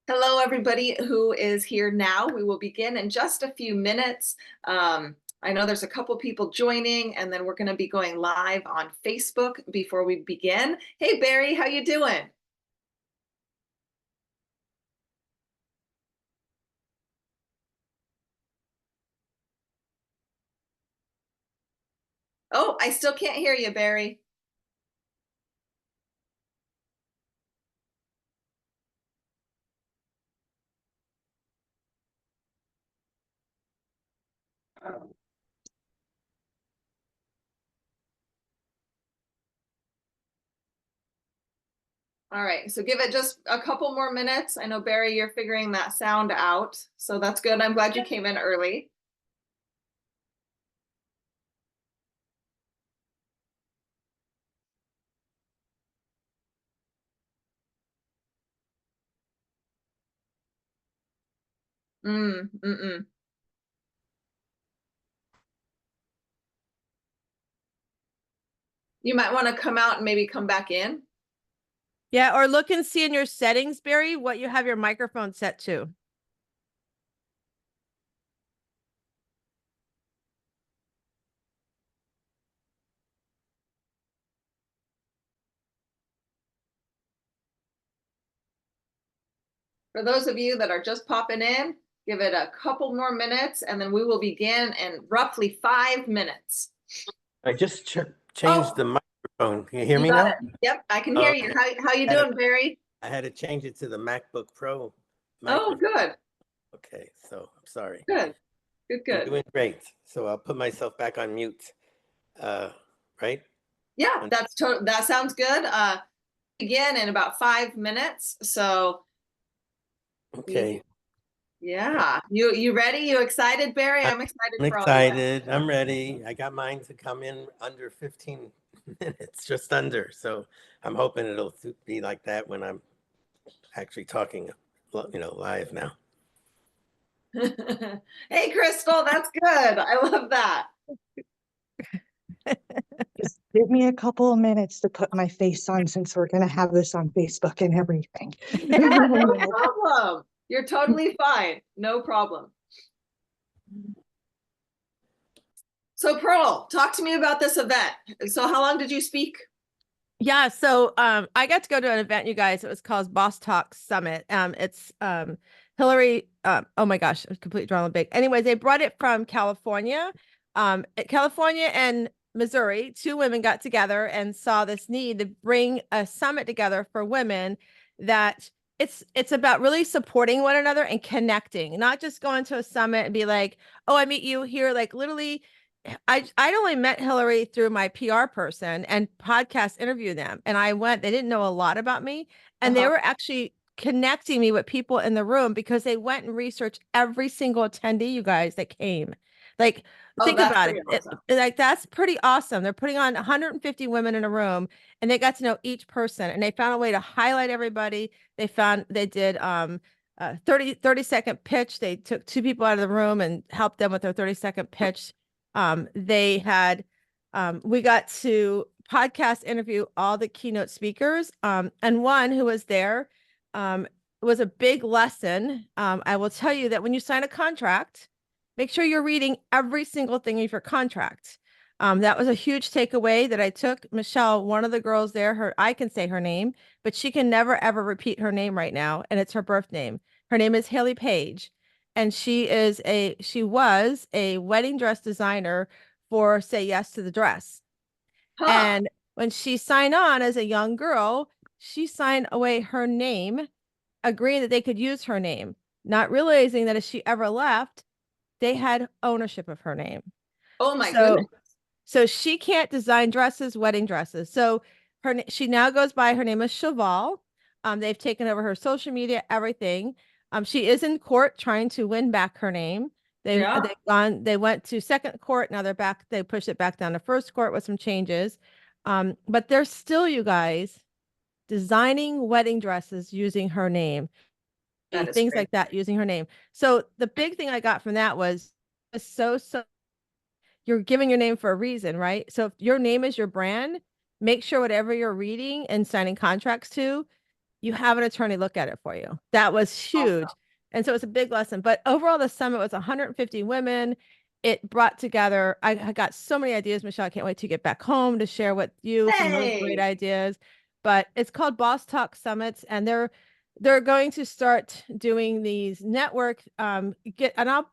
Hello, everybody who is here now. We will begin in just a few minutes. I know there's a couple people joining, and then we're going to be going live on Facebook before we begin. Hey, Barry, how you doing? Oh, I still can't hear you, Barry. All right, so give it just a couple more minutes. I know, Barry, you're figuring that sound out, so that's good. I'm glad you came in early. Mm. You might want to come out and maybe come back in. Yeah, or look and see in your settings, Barry, what you have your microphone set to. For those of you that are just popping in, give it a couple more minutes and then we will begin in roughly 5 minutes. I just changed the microphone. Can you hear me got now? it. Yep, I can hear you. How you doing, Barry? I had to change it to the MacBook Pro Oh, microphone. good. Okay, so I'm sorry. Good. I'm Good. doing great. So I'll put myself back on mute. Right? Yeah, that sounds good. Begin in about 5 minutes. So Okay. yeah. You ready? You excited, Barry? I'm excited I'm for all you guys. excited. I'm ready. I got mine to come in under 15 minutes, just under. So I'm hoping it'll be like that when I'm actually talking, live now. Hey, Crystal, that's good. I love that. Just give me a couple of minutes to put my face on since we're going to have this on Facebook and everything. Yeah, no problem. You're totally fine. No problem. So Pearl, talk to me about this event. So how long did you speak? Yeah, so I got to go to an event, you guys. It was called Boss Talk Summit. It's Hillary. Oh my gosh, I was completely drawing a big. Anyways, they brought it from California. California and Missouri, two women got together and saw this need to bring a summit together for women that it's about really supporting one another and connecting, not just going to a summit and be like, oh, I meet you here, like literally. I'd only met Hillary through my PR person and podcast interview them. And I went, they didn't know a lot about me. And they were actually connecting me with people in the room because they went and researched every single attendee, you guys, that came. Like, think about it. Awesome. Like, that's pretty awesome. They're putting on 150 women in a room and they got to know each person and they found a way to highlight everybody. They did 30-second pitch. They took two people out of the room and helped them with their 30-second pitch. They had we got to podcast interview all the keynote speakers, and one who was there was a big lesson. I will tell you that when you sign a contract, make sure you're reading every single thing of your contract. That was a huge takeaway that I took. Michelle, one of the girls there, I can say her name, but she can never ever repeat her name right now, and it's her birth name. Her name is Haley Page, and she was a wedding dress designer for Say Yes to the Dress. And when she signed on as a young girl, she signed away her name, agreeing that they could use her name, not realizing that if she ever left, they had ownership of her name. Oh my goodness. So she can't design dresses, wedding dresses. So she now goes by, her name is Cheval. They've taken over her social media, everything. She is in court trying to win back her name. They went to second court. Now they're back. They pushed it back down to first court with some changes. But they're still, you guys, designing wedding dresses using her name. Things like that using her name. So the big thing I got from that was so you're giving your name for a reason, right? So if your name is your brand, make sure whatever you're reading and signing contracts to, you have an attorney look at it for you. That was huge. Awesome. And so it's a big lesson. But overall, the summit was 150 women. It brought together, I got so many ideas, Michelle. I can't wait to get back home to share with you some of those great Hey. ideas. But it's called Boss Talk Summits, and they're going to start doing these network and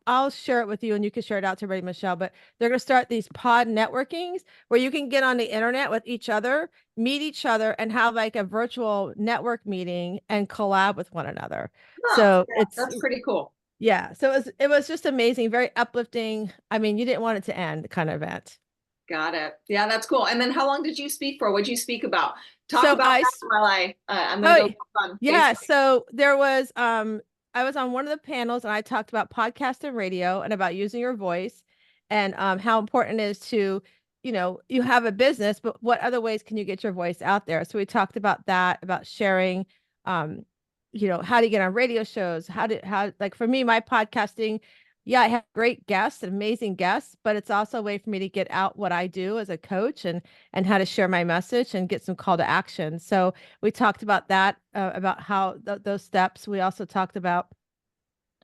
I'll share it with you and you can share it out to everybody, Michelle. But they're going to start these pod networkings where you can get on the internet with each other, meet each other, and have like a virtual network meeting and collab with one another. Huh, So yeah, that's pretty cool. yeah, so it was just amazing, very uplifting. I mean, you didn't want it to end kind of event. Got it. Yeah, that's cool. And then how long did you speak for? What'd you speak about? Talk So about I that while I'm gonna Oh, go on yeah. Facebook. So there was I was on one of the panels and I talked about podcast and radio and about using your voice and how important it is to, you have a business, but what other ways can you get your voice out there? So we talked about that, about sharing how to get on radio shows, how like for me, my podcasting, yeah, I have great guests and amazing guests, but it's also a way for me to get out what I do as a coach and how to share my message and get some call to action. So we talked about that, about how those steps. We also talked about,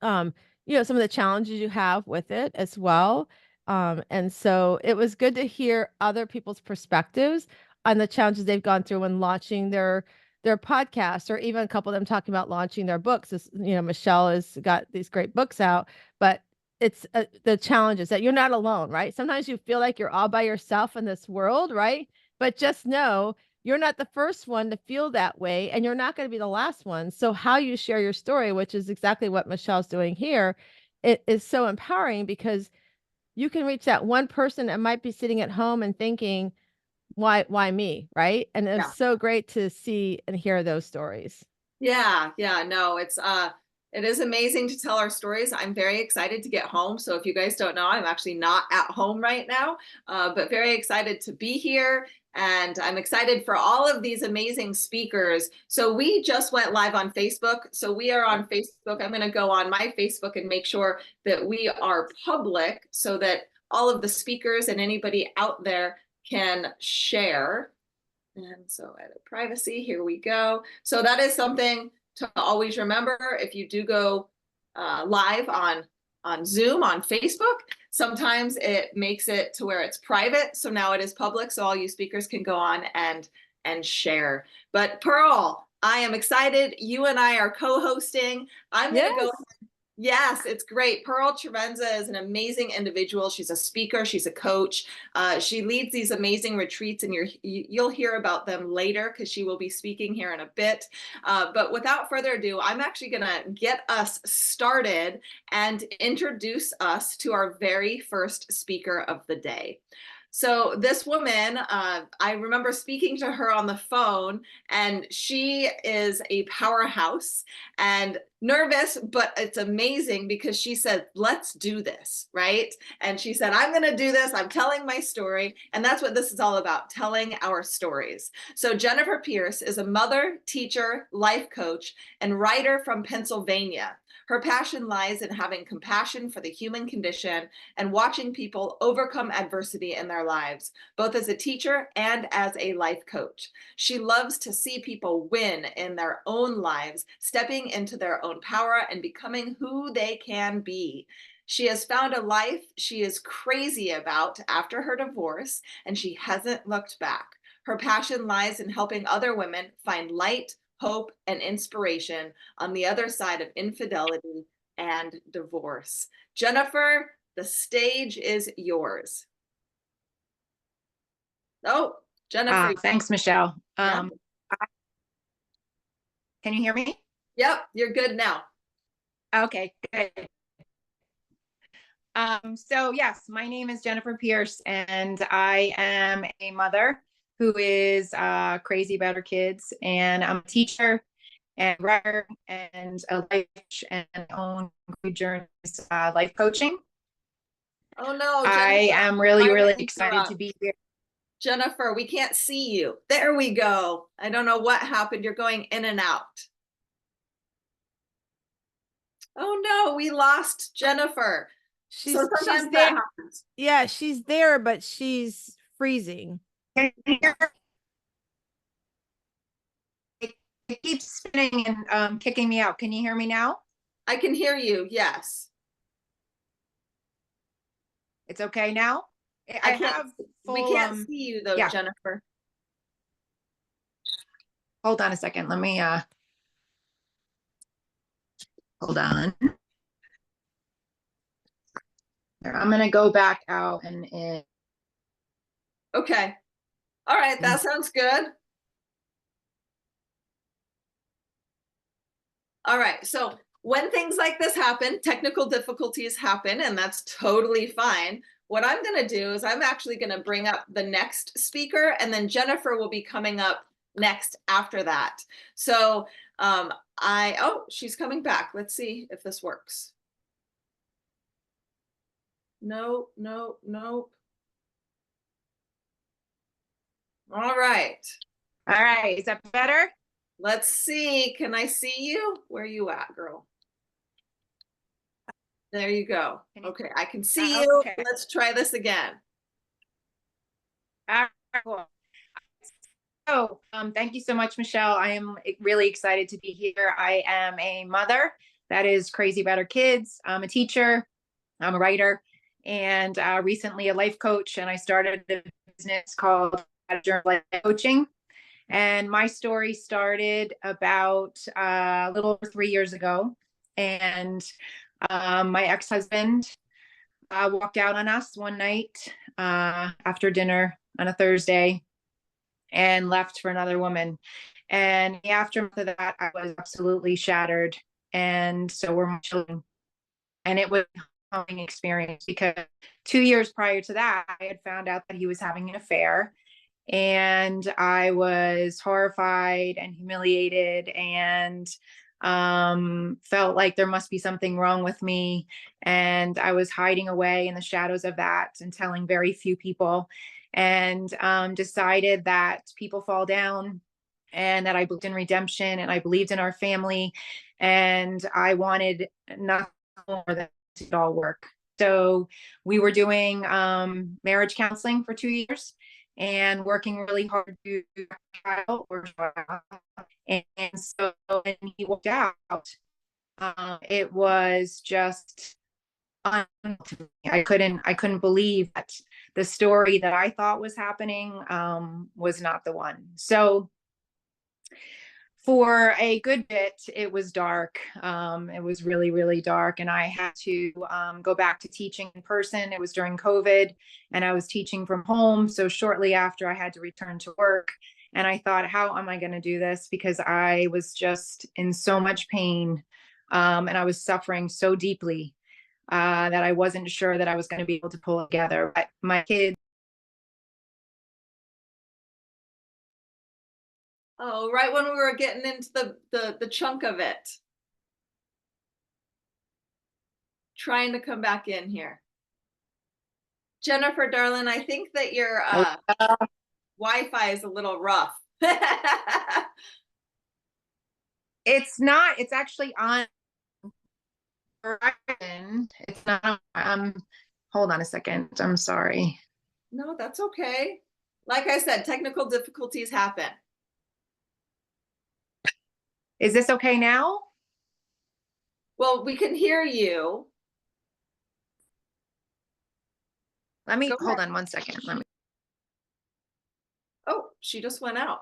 some of the challenges you have with it as well. And so it was good to hear other people's perspectives on the challenges they've gone through when launching their podcast, or even a couple of them talking about launching their books. Michelle has got these great books out, but it's the challenges that you're not alone, right? Sometimes you feel like you're all by yourself in this world, right? But just know you're not the first one to feel that way, and you're not going to be the last one. So how you share your story, which is exactly what Michelle's doing here, it is so empowering because you can reach that one person that might be sitting at home and thinking, why me? Right. And it's Yeah. so great to see and hear those stories. Yeah, no, it is amazing to tell our stories. I'm very excited to get home. So if you guys don't know, I'm actually not at home right now, but very excited to be here. And I'm excited for all of these amazing speakers. So we just went live on Facebook. So we are on Facebook. I'm going to go on my Facebook and make sure that we are public so that all of the speakers and anybody out there can share. And so edit privacy, here we go. So that is something to always remember. If you do go live on Zoom, on Facebook, sometimes it makes it to where it's private. So now it is public. So all you speakers can go on and share. But Pearl, I am excited. You and I are co-hosting. I'm going to go. Yes, it's great. Pearl Trevenza is an amazing individual. She's a speaker. She's a coach. She leads these amazing retreats, and you'll hear about them later because she will be speaking here in a bit. But without further ado, I'm actually going to get us started and introduce us to our very first speaker of the day. So this woman, I remember speaking to her on the phone, and she is a powerhouse and nervous, but it's amazing because she said, let's do this, right? And she said, I'm going to do this. I'm telling my story. And that's what this is all about, telling our stories. So Jennifer Pierce is a mother, teacher, life coach, and writer from Pennsylvania. Her passion lies in having compassion for the human condition and watching people overcome adversity in their lives, both as a teacher and as a life coach. She loves to see people win in their own lives, stepping into their own power and becoming who they can be. She has found a life she is crazy about after her divorce, and she hasn't looked back. Her passion lies in helping other women find light, hope, and inspiration on the other side of infidelity and divorce. Jennifer, the stage is yours. Oh, Jennifer. Thanks, Michelle. Yeah. Can you hear me? Yep, you're good now. Okay, good. So yes, my name is Jennifer Pierce, and I am a mother who is crazy about her kids, and I'm a teacher and writer and a life coach and own journeys life coaching. Oh no, Jennifer, I am really excited to be here. Jennifer, we can't see you. There we go. I don't know what happened. You're going in and out. Oh no, we lost Jennifer. She's sometimes there. That happens. Yeah, she's there, but she's freezing. Can you hear? It keeps spinning and kicking me out. Can you hear me now? I can hear you. Yes. It's okay now? I have we full, can't see you though, yeah. Jennifer. Hold on a second. Let me, hold on. I'm going to go back out and in. Okay. All right. That sounds good. All right. So when things like this happen, technical difficulties happen, and that's totally fine. What I'm going to do is I'm actually going to bring up the next speaker, and then Jennifer will be coming up next after that. So oh, she's coming back. Let's see if this works. No, no, nope. All right. All right. Is that better? Let's see. Can I see you? Where are you at, girl? There you go. Okay, I can see you. Okay. Let's try this again. All right, cool. So, thank you so much, Michelle. I am really excited to be here. I am a mother that is crazy about her kids. I'm a teacher. I'm a writer, and recently a life coach. And I started a business called Journal Life Coaching. And my story started about a little over 3 years ago. And my ex-husband walked out on us one night after dinner on a Thursday and left for another woman. And the aftermath of that, I was absolutely shattered. And so were my children. And it was a humbling experience because 2 years prior to that, I had found out that he was having an affair. And I was horrified and humiliated and felt like there must be something wrong with me. And I was hiding away in the shadows of that and telling very few people, and decided that people fall down and that I believed in redemption and I believed in our family. And I wanted nothing more than to all work. So we were doing marriage counseling for 2 years and working really hard to child or and so when he walked out, it was just I couldn't believe that the story that I thought was happening was not the one. So for a good bit, it was dark. It was really, really dark. And I had to go back to teaching in person. It was during COVID and I was teaching from home. So shortly after, I had to return to work. And I thought, how am I going to do this? Because I was just in so much pain and I was suffering so deeply that I wasn't sure that I was going to be able to pull it together. But my kids. Oh, right when we were getting into the chunk of it. Trying to come back in here. Jennifer, darling, I think that your Wi-Fi is a little rough. It's not, it's actually on Verizon. It's not, hold on a second. I'm sorry. No, that's okay. Like I said, technical difficulties happen. Is this okay now? Well, we can hear you. Let me hold on one second. Let me. Oh, she just went out.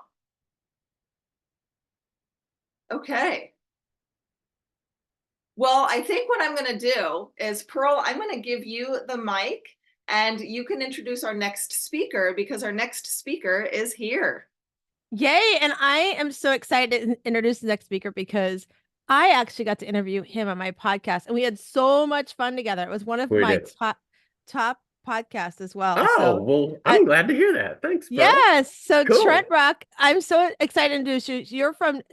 Okay. Well, I think what I'm going to do is, Pearl, I'm going to give you the mic and you can introduce our next speaker because our next speaker is here. Yay. And I am so excited to introduce the next speaker because I actually got to interview him on my podcast and we had so much fun together. It was one of my top podcasts as well. Oh, so well, I'm glad to hear that. Thanks, Pearl. Yes. So Cool. Trent Rock, I'm so excited to introduce you.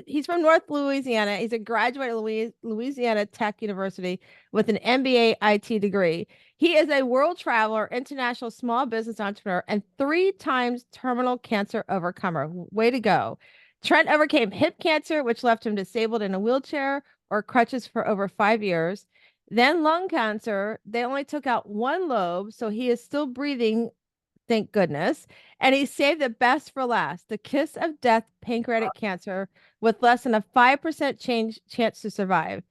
He's from North Louisiana. He's a graduate of Louisiana Tech University with an MBA IT degree. He is a world traveler, international small business entrepreneur, and 3 times terminal cancer overcomer. Way to go. Trent overcame hip cancer, which left him disabled in a wheelchair or crutches for over 5 years. Then lung cancer. They only took out 1 lobe, so he is still breathing Thank goodness. And he saved the best for last, the kiss of death, pancreatic cancer, with less than a 5% chance to survive.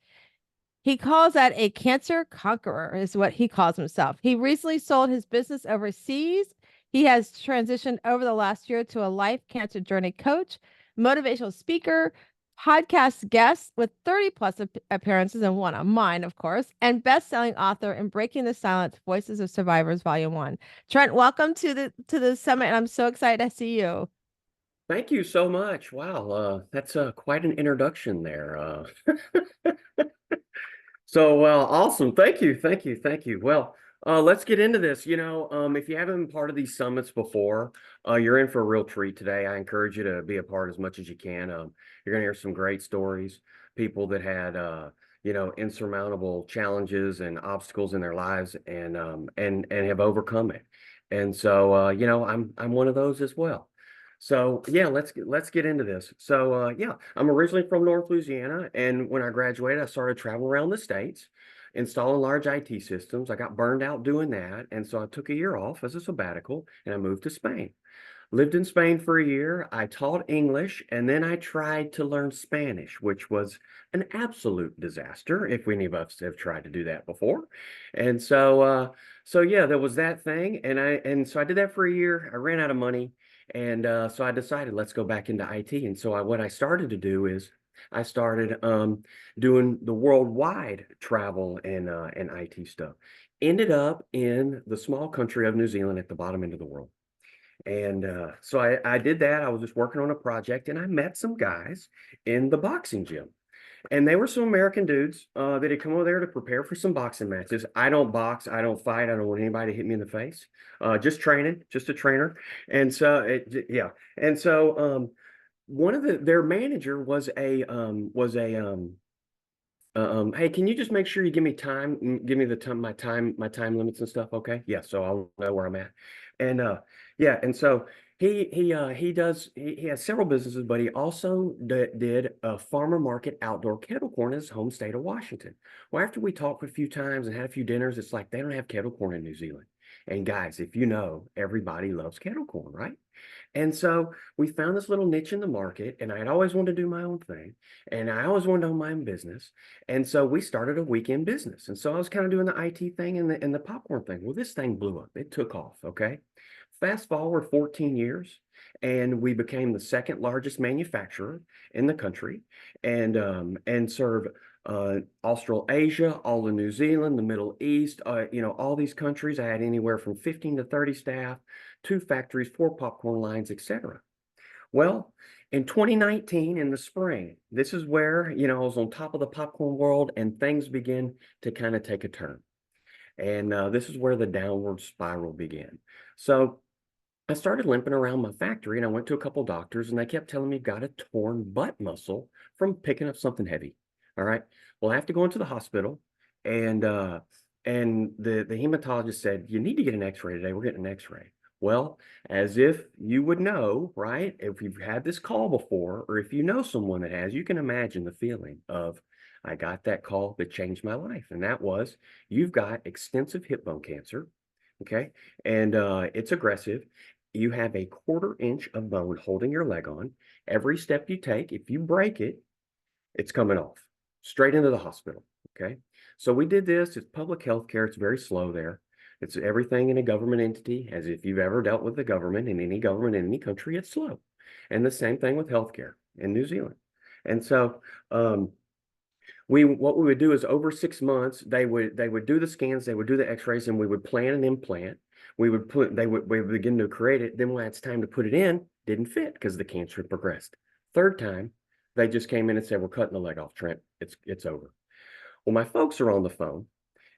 He calls that a cancer conqueror, is what he calls himself. He recently sold his business overseas. He has transitioned over the last year to a life cancer journey coach, motivational speaker, podcast guest with 30 plus appearances and one of mine, of course, and best-selling author in Breaking the Silence: Voices of Survivors, Volume 1. Trent, welcome to the summit, and I'm so excited to see you. Thank you so much. Wow, that's quite an introduction there. Awesome. Thank you, thank you, thank you. Well, let's get into this. If you haven't been part of these summits before, you're in for a real treat today. I encourage you to be a part as much as you can. You're going to hear some great stories, people that had insurmountable challenges and obstacles in their lives, and have overcome it. And so, I'm one of those as well. So yeah, let's get into this. So yeah, I'm originally from North Louisiana, and when I graduated, I started traveling around the states, installing large IT systems. I got burned out doing that, and so I took a year off as a sabbatical, and I moved to Spain. Lived in Spain for a year. I taught English, and then I tried to learn Spanish, which was an absolute disaster if any of us have tried to do that before. And so yeah, there was that thing, and so I did that for a year. I ran out of money, and so I decided let's go back into IT. And so what I started to do is I started doing the worldwide travel and IT stuff. Ended up in the small country of New Zealand at the bottom end of the world. And so I did that. I was just working on a project, and I met some guys in the boxing gym. And they were some American dudes that had come over there to prepare for some boxing matches. I don't box. I don't fight. I don't want anybody to hit me in the face. Just training, just a trainer. And so, yeah. And so one of their manager was hey, can you just make sure you give me give me the time, my time limits and stuff, okay? Yeah, so I'll know where I'm at. And yeah, and so he has several businesses, but he also did a farmer market outdoor kettle corn in his home state of Washington. Well, after we talked a few times and had a few dinners, it's like they don't have kettle corn in New Zealand. And guys, if you know, everybody loves kettle corn, right? And so we found this little niche in the market, and I had always wanted to do my own thing, and I always wanted to own my own business. And so we started a weekend business. And so I was kind of doing the IT thing and the popcorn thing. Well, this thing blew up. It took off. Okay. Fast forward 14 years, and we became the second largest manufacturer in the country, and serve Australasia, all of New Zealand, the Middle East, all these countries. I had anywhere from 15 to 30 staff, 2 factories, 4 popcorn lines, etc. Well, in 2019, in the spring, this is where, I was on top of the popcorn world, and things began to kind of take a turn. And this is where the downward spiral began. So I started limping around my factory, and I went to a couple doctors, and they kept telling me got a torn butt muscle from picking up something heavy. All right. Well, I have to go into the hospital, and the hematologist said, you need to get an x-ray today. We're getting an x-ray. Well, as if you would know, right? If you've had this call before, or if you know someone that has, you can imagine the feeling of, I got that call that changed my life. And that was, you've got extensive hip bone cancer. Okay. And it's aggressive. You have a 1/4 inch of bone holding your leg on. Every step you take, if you break it, it's coming off straight into the hospital. Okay. So we did this. It's public health care. It's very slow there. It's everything in a government entity, as if you've ever dealt with the government in any country, it's slow. And the same thing with healthcare in New Zealand. And so what we would do is over 6 months, they would do the scans, they would do the x-rays, and we would plan an implant. We would begin to create it. Then when it's time to put it in, didn't fit because the cancer had progressed. Third time, they just came in and said, we're cutting the leg off, Trent. It's over. Well, my folks are on the phone.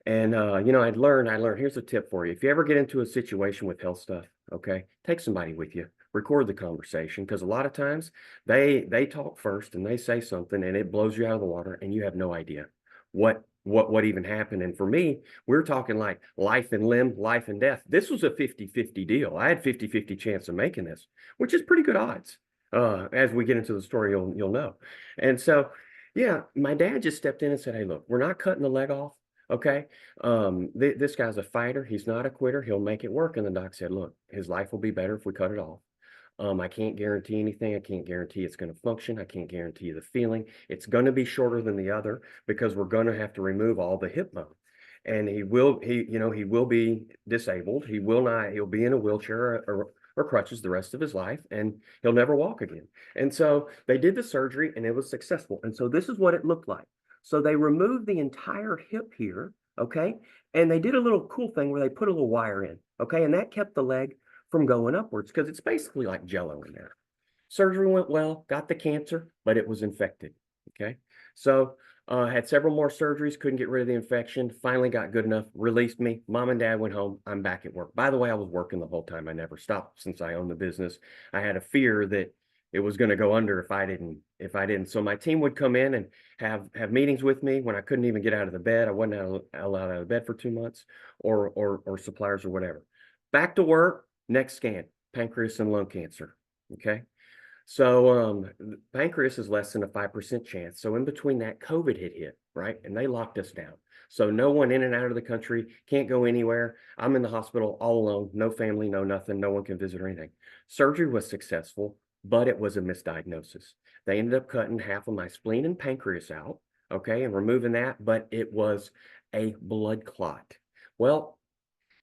And, I'd learned, here's a tip for you. If you ever get into a situation with health stuff, okay, take somebody with you, record the conversation, because a lot of times they talk first and they say something and it blows you out of the water and you have no idea what even happened. And for me, we're talking like life and limb, life and death. This was a 50-50 deal. I had 50-50 chance of making this, which is pretty good odds. As we get into the story, you'll know. And so, yeah, my dad just stepped in and said, hey, look, we're not cutting the leg off. Okay. This guy's a fighter. He's not a quitter. He'll make it work. And the doc said, look, his life will be better if we cut it off. I can't guarantee anything. I can't guarantee it's going to function. I can't guarantee the feeling. It's going to be shorter than the other because we're going to have to remove all the hip bone. And he will be disabled. He will not, he'll be in a wheelchair or crutches the rest of his life, and he'll never walk again. And so they did the surgery and it was successful. And so this is what it looked like. So they removed the entire hip here, okay? And they did a little cool thing where they put a little wire in, okay? And that kept the leg from going upwards because it's basically like jello in there. Surgery went well, got the cancer, but it was infected, okay? So had several more surgeries, couldn't get rid of the infection, finally got good enough, released me. Mom and dad went home. I'm back at work. By the way, I was working the whole time. I never stopped since I owned the business. I had a fear that it was going to go under if I didn't. So my team would come in and have meetings with me when I couldn't even get out of the bed. I wasn't allowed out of bed for 2 months, or suppliers or whatever. Back to work. Next scan, pancreas and lung cancer. Okay. So pancreas is less than a 5% chance. So in between that, COVID had hit, right? And they locked us down. So no one in and out of the country, can't go anywhere. I'm in the hospital all alone, no family, no nothing, no one can visit or anything. Surgery was successful, but it was a misdiagnosis. They ended up cutting half of my spleen and pancreas out, okay, and removing that, but it was a blood clot. Well,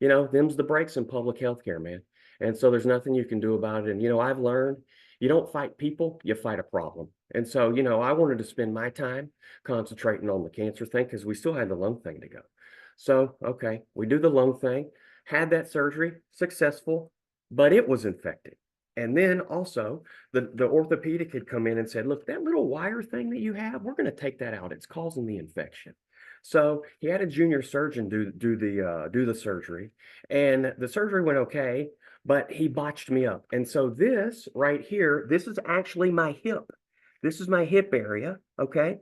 them's the breaks in public health care, man. And so there's nothing you can do about it. And, I've learned you don't fight people, you fight a problem. And so, I wanted to spend my time concentrating on the cancer thing because we still had the lung thing to go. So, okay, we do the lung thing, had that surgery, successful, but it was infected. And then also the orthopedic had come in and said, look, that little wire thing that you have, we're going to take that out. It's causing the infection. So he had a junior surgeon do the surgery, and the surgery went okay, but he botched me up. And so this right here, this is actually my hip. This is my hip area, okay?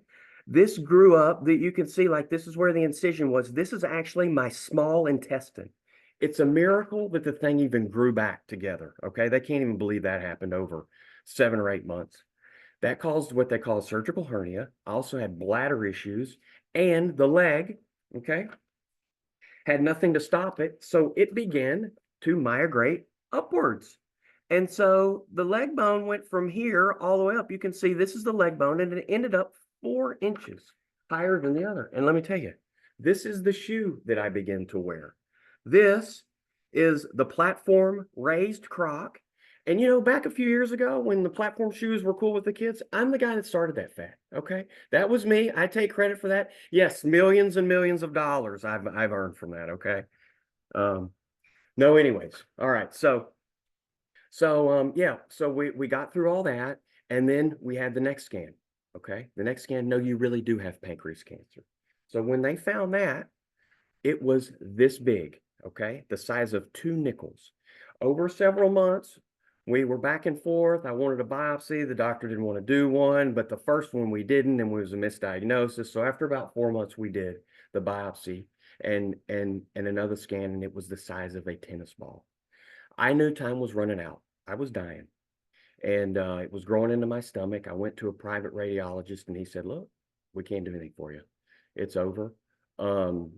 This grew up that you can see, like, this is where the incision was. This is actually my small intestine. It's a miracle that the thing even grew back together, okay? They can't even believe that happened over 7 or 8 months. That caused what they call a surgical hernia. I also had bladder issues, and the leg, okay, had nothing to stop it. So it began to migrate upwards. And so the leg bone went from here all the way up. You can see this is the leg bone, and it ended up 4 inches higher than the other. And let me tell you, this is the shoe that I began to wear. This is the platform raised croc. And back a few years ago when the platform shoes were cool with the kids, I'm the guy that started that fad. Okay. That was me. I take credit for that. Yes, millions and millions of dollars I've earned from that. Okay. No, anyways. All right. So yeah, so we got through all that, and then we had the next scan. Okay. The next scan, no, you really do have pancreas cancer. So when they found that, it was this big, okay, the size of 2 nickels. Over several months, we were back and forth. I wanted a biopsy. The doctor didn't want to do one, but the first one we didn't, and it was a misdiagnosis. So after about 4 months, we did the biopsy and another scan, and it was the size of a tennis ball. I knew time was running out. I was dying, and it was growing into my stomach. I went to a private radiologist, and he said, look, we can't do anything for you. It's over.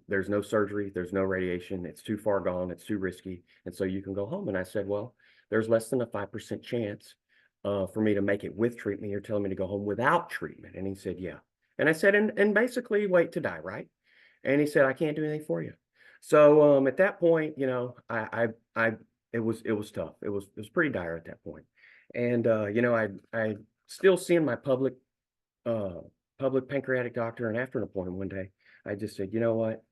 There's no surgery, there's no radiation, it's too far gone, it's too risky, and so you can go home. And I said, well, there's less than a 5% chance for me to make it with treatment. You're telling me to go home without treatment? And he said, yeah. And I said, and basically wait to die, right? And he said, I can't do anything for you. So at that point, it was tough. It was pretty dire at that point. And I still seeing my public pancreatic doctor, and after an appointment one day, I just said, you know what?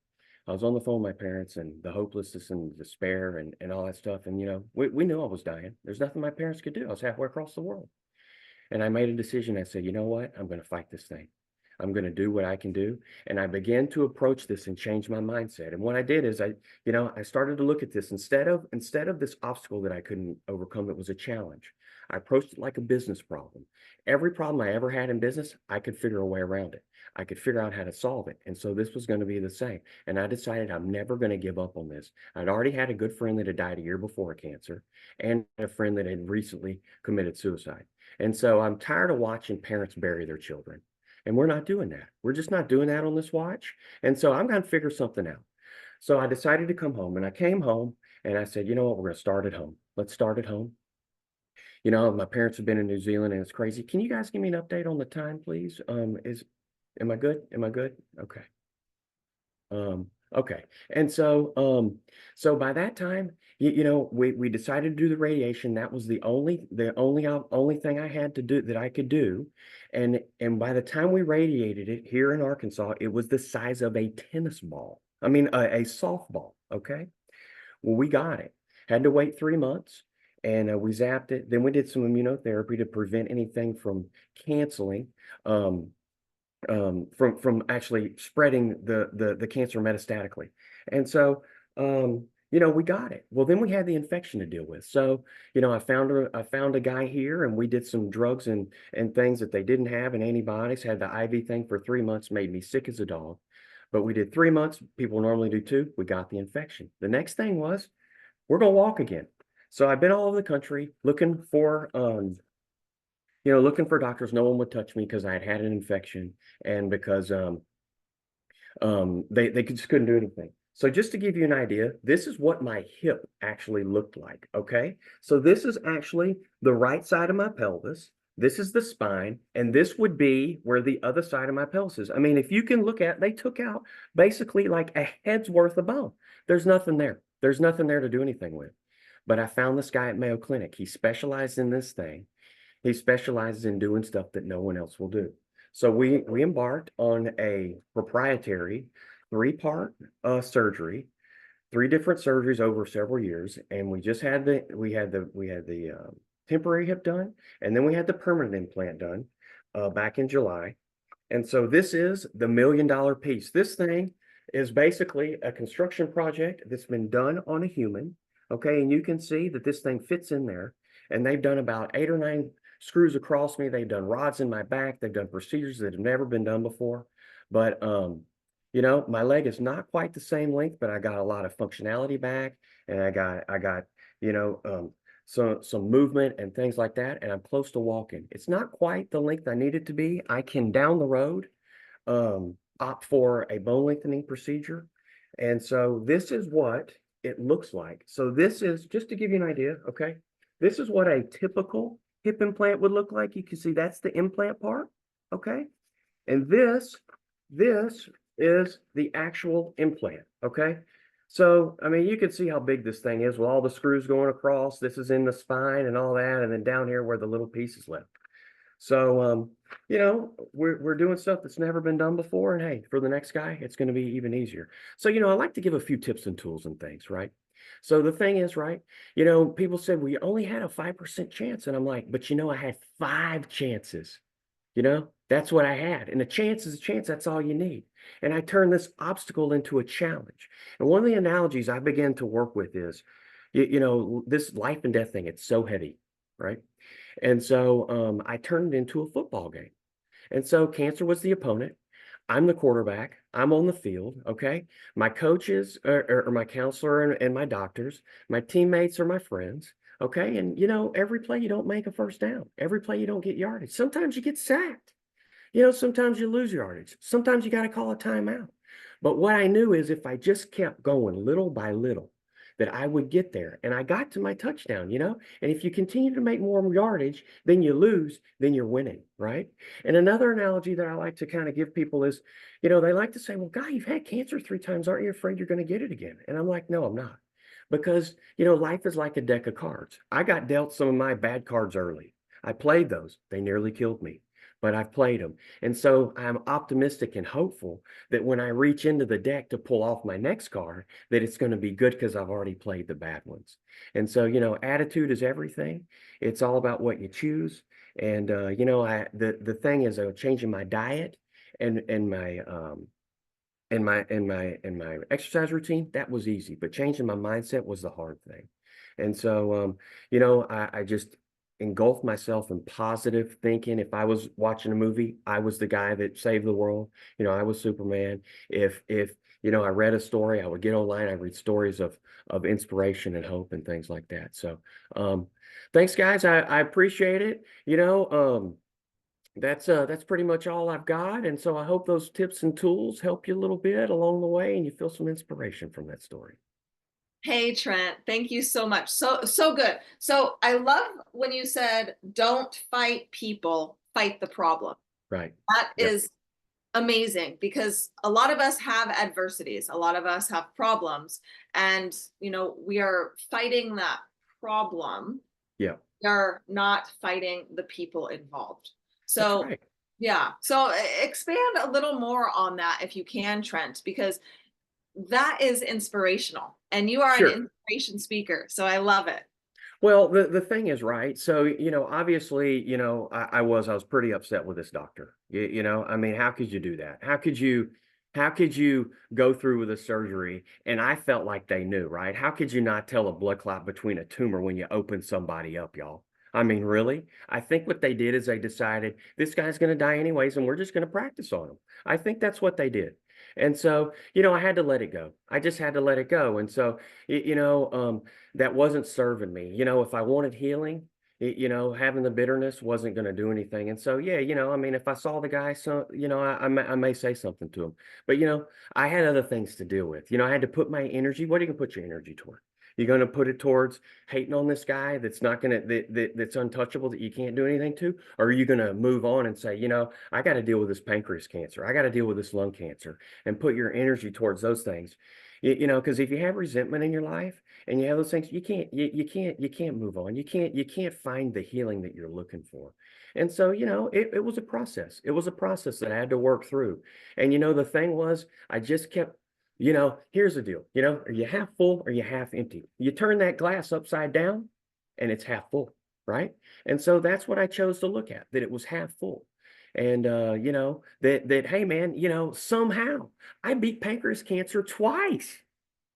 I was on the phone with my parents and the hopelessness and despair and all that stuff. And, we knew I was dying. There's nothing my parents could do. I was halfway across the world. And I made a decision. I said, you know what? I'm going to fight this thing. I'm going to do what I can do. And I began to approach this and change my mindset. And what I did is I started to look at this instead of this obstacle that I couldn't overcome. It was a challenge. I approached it like a business problem. Every problem I ever had in business, I could figure a way around it. I could figure out how to solve it. And so this was going to be the same. And I decided I'm never going to give up on this. I'd already had a good friend that had died a year before of cancer, and a friend that had recently committed suicide. And so I'm tired of watching parents bury their children. And we're not doing that. We're just not doing that on this watch. And so I'm going to figure something out. So I decided to come home, and I came home and I said, you know what, we're going to start at home. Let's start at home. You know, my parents have been in New Zealand and it's crazy. Can you guys give me an update on the time, please? Am I good? Am I good? Okay. Okay. And so by that time, you know, we decided to do the radiation. That was the only thing I had to do that I could do. And by the time we radiated it here in Arkansas, it was the size of a tennis ball. I mean, a softball. Okay. Well, we got it. Had to wait 3 months, and we zapped it. Then we did some immunotherapy to prevent anything from canceling. From actually spreading the cancer metastatically. And so, you know, we got it. Well, then we had the infection to deal with. So, you know, I found a guy here, and we did some drugs and things that they didn't have, and antibiotics. Had the IV thing for 3 months, made me sick as a dog. But we did 3 months. People normally do 2. We got the infection. The next thing was we're gonna walk again. So I've been all over the country looking for looking for doctors. No one would touch me because I had an infection, and because they just couldn't do anything. So just to give you an idea, this is what my hip actually looked like. Okay, so this is actually the right side of my pelvis. This is the spine, and this would be where the other side of my pelvis is. I mean, if you can look at, they took out basically like a head's worth of bone. There's nothing there. There's nothing there to do anything with. But I found this guy at Mayo Clinic. He specialized in this thing. He specializes in doing stuff that no one else will do. So we embarked on a proprietary 3-part surgery, 3 different surgeries over several years, and we just had the temporary hip done, and then we had the permanent implant done back in July. And so this is the $1 million piece. This thing is basically a construction project that's been done on a human. Okay, and you can see that this thing fits in there, and they've done about 8 or 9 screws across me. They've done rods in my back. They've done procedures that have never been done before. But you know, my leg is not quite the same length, but I got a lot of functionality back, and I got you know, some movement and things like that, and I'm close to walking. It's not quite the length I need it to be. I can down the road opt for a bone lengthening procedure. And so this is what it looks like. So this is, just to give you an idea, okay? This is what a typical hip implant would look like. You can see that's the implant part, okay? And this is the actual implant, okay? So, I mean, you can see how big this thing is with all the screws going across. This is in the spine and all that, and then down here where the little piece is left. So, you know, we're doing stuff that's never been done before, and hey, for the next guy, it's going to be even easier. So, you know, I like to give a few tips and tools and things, right? So the thing is, right, you know, people said, we only had a 5% chance. And I'm like, but you know, I had 5 chances. You know, that's what I had. And a chance is a chance. That's all you need. And I turned this obstacle into a challenge. And one of the analogies I began to work with is, you know, this life and death thing, it's so heavy, right? And so I turned it into a football game. And so cancer was the opponent. I'm the quarterback. I'm on the field. Okay. My coaches are my counselor and my doctors. My teammates are my friends. Okay. And, you know, every play you don't make a first down. Every play you don't get yardage. Sometimes you get sacked. You know, sometimes you lose yardage. Sometimes you got to call a timeout. But what I knew is if I just kept going little by little, that I would get there. And I got to my touchdown, you know? And if you continue to make more yardage, then you lose, then you're winning, right? And another analogy that I like to kind of give people is, you know, they like to say, well, God, you've had cancer 3 times. Aren't you afraid you're going to get it again? And I'm like, no, I'm not. Because, you know, life is like a deck of cards. I got dealt some of my bad cards early. I played those. They nearly killed me, but I've played them. And so I'm optimistic and hopeful that when I reach into the deck to pull off my next card, that it's going to be good because I've already played the bad ones. And so, you know, attitude is everything. It's all about what you choose. And, you know, the thing is changing my diet and my exercise routine, that was easy, but changing my mindset was the hard thing. And so, you know, I just engulf myself in positive thinking. If I was watching a movie, I was the guy that saved the world. You know, I was Superman. If you know, I read a story, I would get online, I read stories of inspiration and hope and things like that. So thanks guys. I appreciate it. You know, that's pretty much all I've got. And so I hope those tips and tools help you a little bit along the way and you feel some inspiration from that story. Hey Trent, thank you so much. So good. So I love when you said, don't fight people, fight the problem. Right. That Yep. is amazing, because a lot of us have adversities, a lot of us have problems, and we are fighting that problem. Yeah. We are not fighting the people involved. That's So right. yeah, so expand a little more on that if you can, Trent, because that is inspirational, and you are an Sure. inspiration speaker, so I love it. Well, the thing is, right? So, obviously, I was pretty upset with this doctor. I mean, how could you do that? How could you go through with a surgery? And I felt like they knew, right? How could you not tell a blood clot between a tumor when you open somebody up, y'all? I mean, really? I think what they did is they decided this guy's going to die anyways, and we're just going to practice on him. I think that's what they did. And so, I had to let it go. I just had to let it go. And so, that wasn't serving me. If I wanted healing, having the bitterness wasn't going to do anything. And so, yeah, I mean, if I saw the guy, so, I may say something to him, but, I had other things to deal with. I had to put my energy. What are you going to put your energy toward? You're going to put it towards hating on this guy that's not going to, that's untouchable, that you can't do anything to? Or are you going to move on and say, I got to deal with this pancreas cancer. I got to deal with this lung cancer, and put your energy towards those things. Because if you have resentment in your life and you have those things, you can't move on. You can't find the healing that you're looking for. And so, it was a process. It was a process that I had to work through. And, the thing was, I just kept, here's the deal, are you half full or you half empty? You turn that glass upside down and it's half full, right? And so that's what I chose to look at, that it was half full. And that hey man, somehow I beat pancreas cancer twice.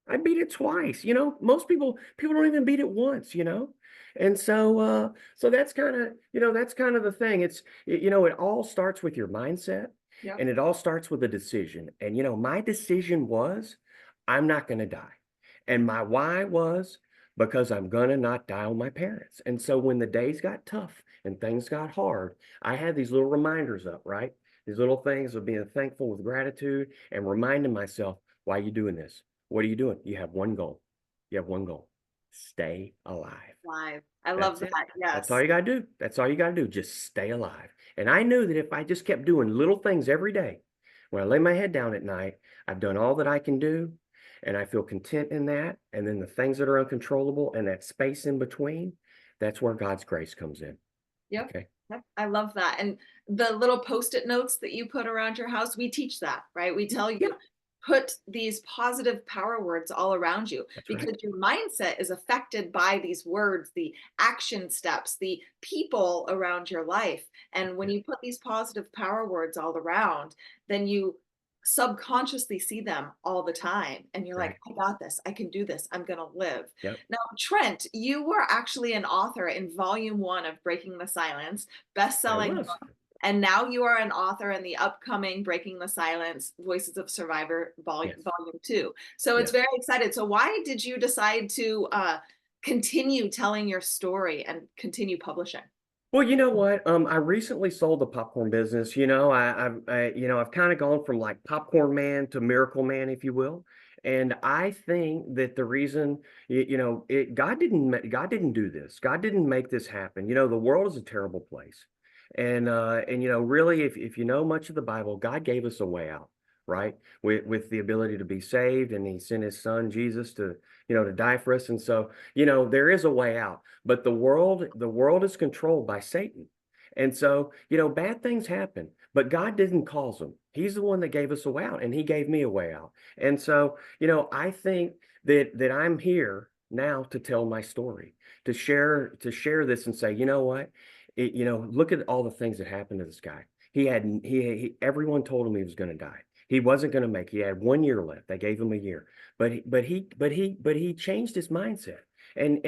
I beat it twice. Most people don't even beat it once. And so that's kind of the thing. It all starts with your mindset, Yeah. and it all starts with a decision. And my decision was, I'm not going to die. And my why was, because I'm going to not die on my parents. And so when the days got tough and things got hard, I had these little reminders up, right? These little things of being thankful with gratitude and reminding myself, why are you doing this? What are you doing? You have one goal. You have one goal. Stay alive. Live. I love That's that. it. That's all Yes. you got to do. That's all you got to do. Just stay alive. And I knew that if I just kept doing little things every day, when I lay my head down at night, I've done all that I can do, and I feel content in that. And then the things that are uncontrollable and that space in between, that's where God's grace comes in. Yep. Okay. Yep. I love that. And the little post-it notes that you put around your house, we teach that, right? We tell you, Yeah, put these positive power words all around you, that's because right. your mindset is affected by these words, the action steps, the people around your life. And when Yeah, you put these positive power words all around, then you subconsciously see them all the time. And you're like, right. I got this. I can do this. I'm going to live. Yep. Now, Trent, you were actually an author in volume 1 of Breaking the Silence, I best-selling was. book. And now you are an author in the upcoming Breaking the Silence Voices of Survivor Yes. volume 2. So it's Yes. very excited. So why did you decide to continue telling your story and continue publishing? Well, you know what? I recently sold the popcorn business. I've kind of gone from like popcorn man to miracle man, if you will. And I think that the reason, God didn't do this. God didn't make this happen. The world is a terrible place. And really, if you know much of the Bible, God gave us a way out, right? With the ability to be saved, and He sent His Son Jesus to die for us. And so, there is a way out. But the world is controlled by Satan. And so, bad things happen, but God didn't cause them. He's the one that gave us a way out, and He gave me a way out. And so, I think that I'm here now to tell my story, to share this and say, you know what? Look at all the things that happened to this guy. Everyone told him he was going to die. He wasn't going to make it. He had 1 year left. They gave him a year, but he changed his mindset. And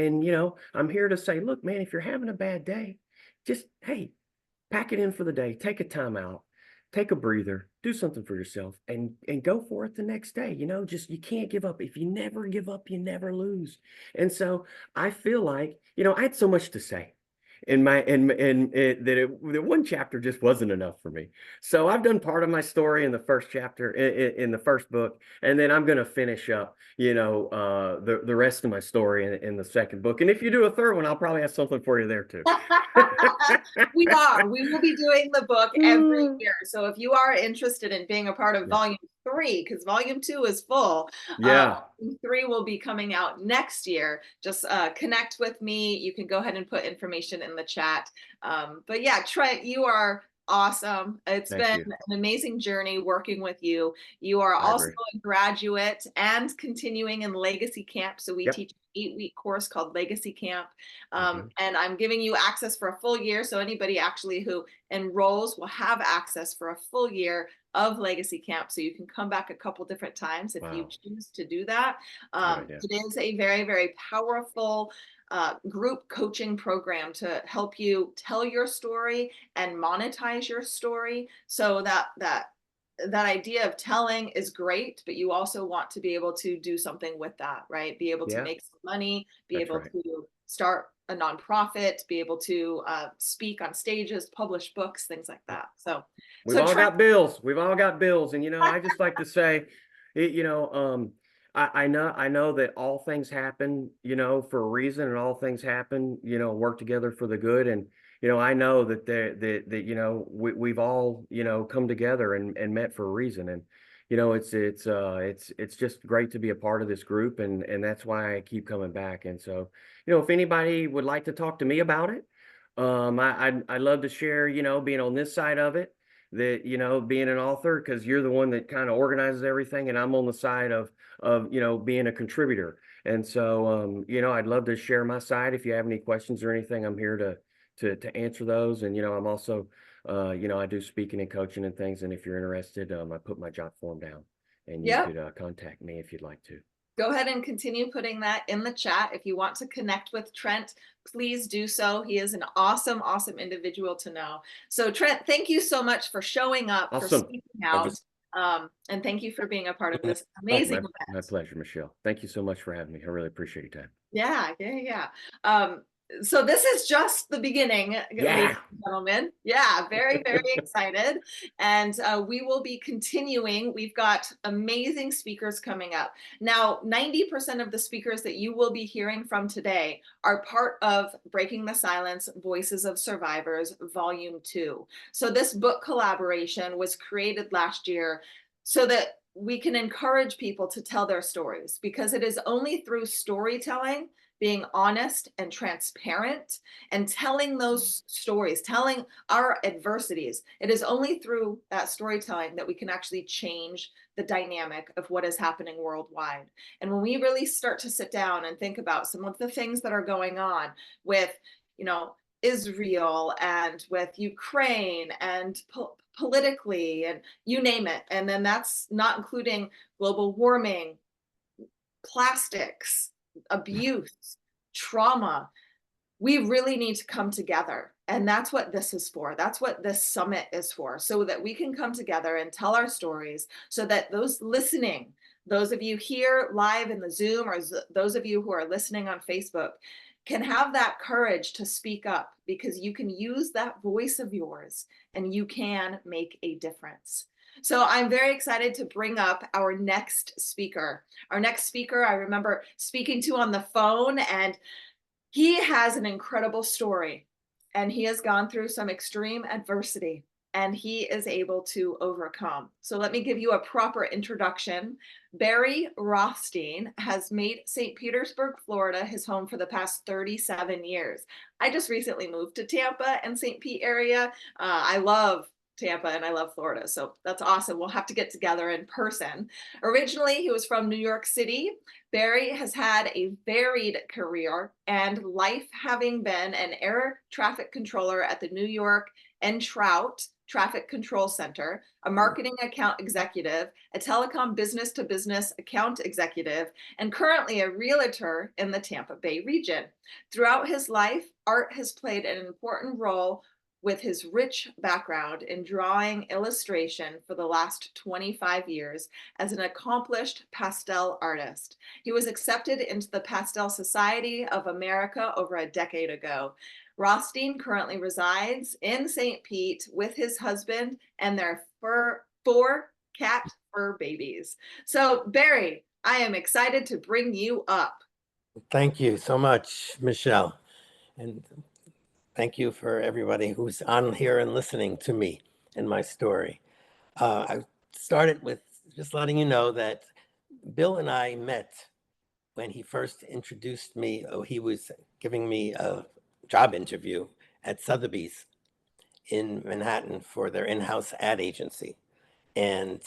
I'm here to say, look, man, if you're having a bad day, just, hey, pack it in for the day, take a time out, take a breather, do something for yourself, and go for it the next day. Just, you can't give up. If you never give up, you never lose. And so I feel like, I had so much to say. the one chapter just wasn't enough for me. So I've done part of my story in the first chapter in the first book, and then I'm going to finish up, the rest of my story in the second book. And if you do a third one, I'll probably have something for you there too. We will be doing the book every year. So if you are interested in being a part of volume 3, because volume 2 is full, Yeah. volume 3 will be coming out next year. Just connect with me. You can go ahead and put information in the chat. But yeah, Trent, you are awesome. It's Thank been you. an amazing journey working with you. You are I also agree. a graduate and continuing in Legacy Camp. So we Yep. teach an 8-week course called Legacy Camp. Mhm. And I'm giving you access for a full year. So anybody actually who enrolls will have access for a full year of Legacy Camp. So you can come back a couple different times if you Wow. choose to do that. Good idea. It is a very, very powerful group coaching program to help you tell your story and monetize your story, so that idea of telling is great, but you also want to be able to do something with that, right? Be able to Yeah. make some money, be That's able right. to start a nonprofit, be able to speak on stages, publish books, things like that. We've all Trent, got bills. We've all got bills. And, I just like to say, I know that all things happen, for a reason, and all things happen, work together for the good. And, I know that we've all, come together and met for a reason. And, it's just great to be a part of this group. And that's why I keep coming back. And so, if anybody would like to talk to me about it, I'd love to share, being on this side of it, that, being an author, because you're the one that kind of organizes everything, and I'm on the side of being a contributor. And so I'd love to share my side. If you have any questions or anything, I'm here to answer those. And I'm also I do speaking and coaching and things, and if you're interested, I put my job form down, and you yep, could contact me if you'd like to. go ahead and continue putting that in the chat. If you want to connect with Trent, please do so. He is an awesome, awesome individual to know. So Trent, thank you so much for showing up, for Awesome. speaking out, and thank you for being a part of this amazing event. My pleasure, Michelle. Thank you so much for having me. I really appreciate your time. Yeah. So this is just the beginning, ladies and gentlemen. Yeah, very, very excited. And we will be continuing. We've got amazing speakers coming up. Now, 90% of the speakers that you will be hearing from today are part of Breaking the Silence, Voices of Survivors, Volume 2. So this book collaboration was created last year so that we can encourage people to tell their stories, because it is only through storytelling, being honest and transparent, and telling those stories, telling our adversities. It is only through that storytelling that we can actually change the dynamic of what is happening worldwide. And when we really start to sit down and think about some of the things that are going on with, Israel and with Ukraine and politically, and you name it, and then that's not including global warming, plastics, abuse, trauma, we really need to come together. And that's what this is for. That's what this summit is for, so that we can come together and tell our stories, so that those listening, those of you here live in the Zoom, or those of you who are listening on Facebook, can have that courage to speak up, because you can use that voice of yours and you can make a difference. So I'm very excited to bring up our next speaker. Our next speaker, I remember speaking to on the phone, and he has an incredible story, and he has gone through some extreme adversity, and he is able to overcome. So let me give you a proper introduction. Barry Rothstein has made St. Petersburg, Florida, his home for the past 37 years. I just recently moved to Tampa and St. Pete area. I love Tampa and I love Florida, so that's awesome. We'll have to get together in person. Originally, he was from New York City. Barry has had a varied career and life, having been an air traffic controller at the New York and Trout Traffic Control Center, a marketing account executive, a telecom business-to-business account executive, and currently a realtor in the Tampa Bay region. Throughout his life, art has played an important role, with his rich background in drawing illustration for the last 25 years as an accomplished pastel artist. He was accepted into the Pastel Society of America over a decade ago. Rothstein currently resides in St. Pete with his husband and their four cat fur babies. So, Barry, I am excited to bring you up. Thank you so much, Michelle. And thank you for everybody who's on here and listening to me and my story. I started with just letting you know that Bill and I met when he first introduced me. He was giving me a job interview at Sotheby's in Manhattan for their in-house ad agency. And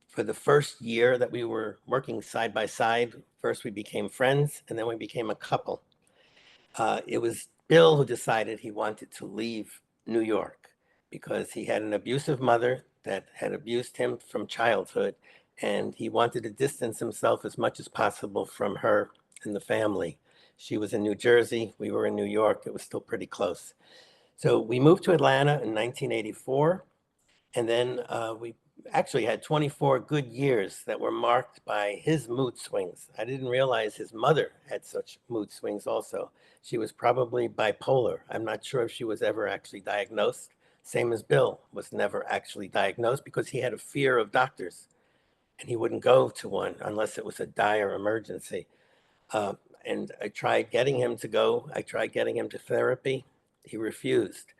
for the first year that we were working side by side, first we became friends and then we became a couple. It was Bill who decided he wanted to leave New York because he had an abusive mother that had abused him from childhood, and he wanted to distance himself as much as possible from her and the family. She was in New Jersey, we were in New York, it was still pretty close. So we moved to Atlanta in 1984, and then we actually had 24 good years that were marked by his mood swings. I didn't realize his mother had such mood swings also. She was probably bipolar. I'm not sure if she was ever actually diagnosed. Same as Bill was never actually diagnosed because he had a fear of doctors and he wouldn't go to one unless it was a dire emergency. And I tried getting him to go. I tried getting him to therapy. He refused.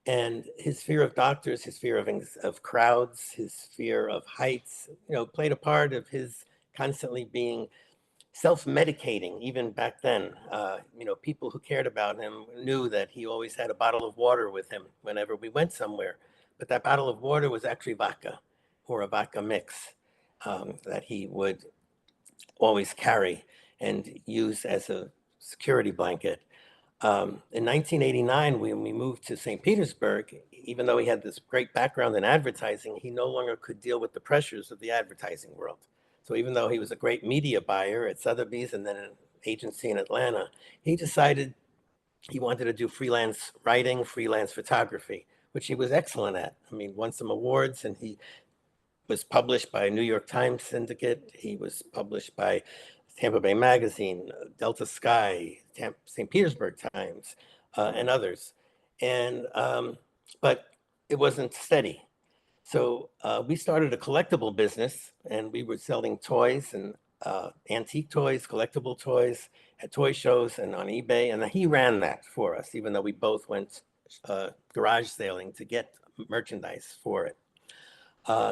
And his fear of doctors, his fear of crowds, his fear of heights, played a part of his constantly being self-medicating. Even back then, people who cared about him knew that he always had a bottle of water with him whenever we went somewhere. But that bottle of water was actually vodka or a vodka mix that he would always carry and use as a security blanket. In 1989, when we moved to St. Petersburg, even though he had this great background in advertising, he no longer could deal with the pressures of the advertising world. So even though he was a great media buyer at Sotheby's and then an agency in Atlanta, he decided he wanted to do freelance writing, freelance photography, which he was excellent at. I mean, won some awards, and he was published by a New York Times syndicate. He was published by Tampa Bay Magazine, Delta Sky, St. Petersburg Times, and others. And but it wasn't steady. So we started a collectible business, and we were selling toys and antique toys, collectible toys at toy shows and on eBay. And he ran that for us, even though we both went garage sailing to get merchandise for it.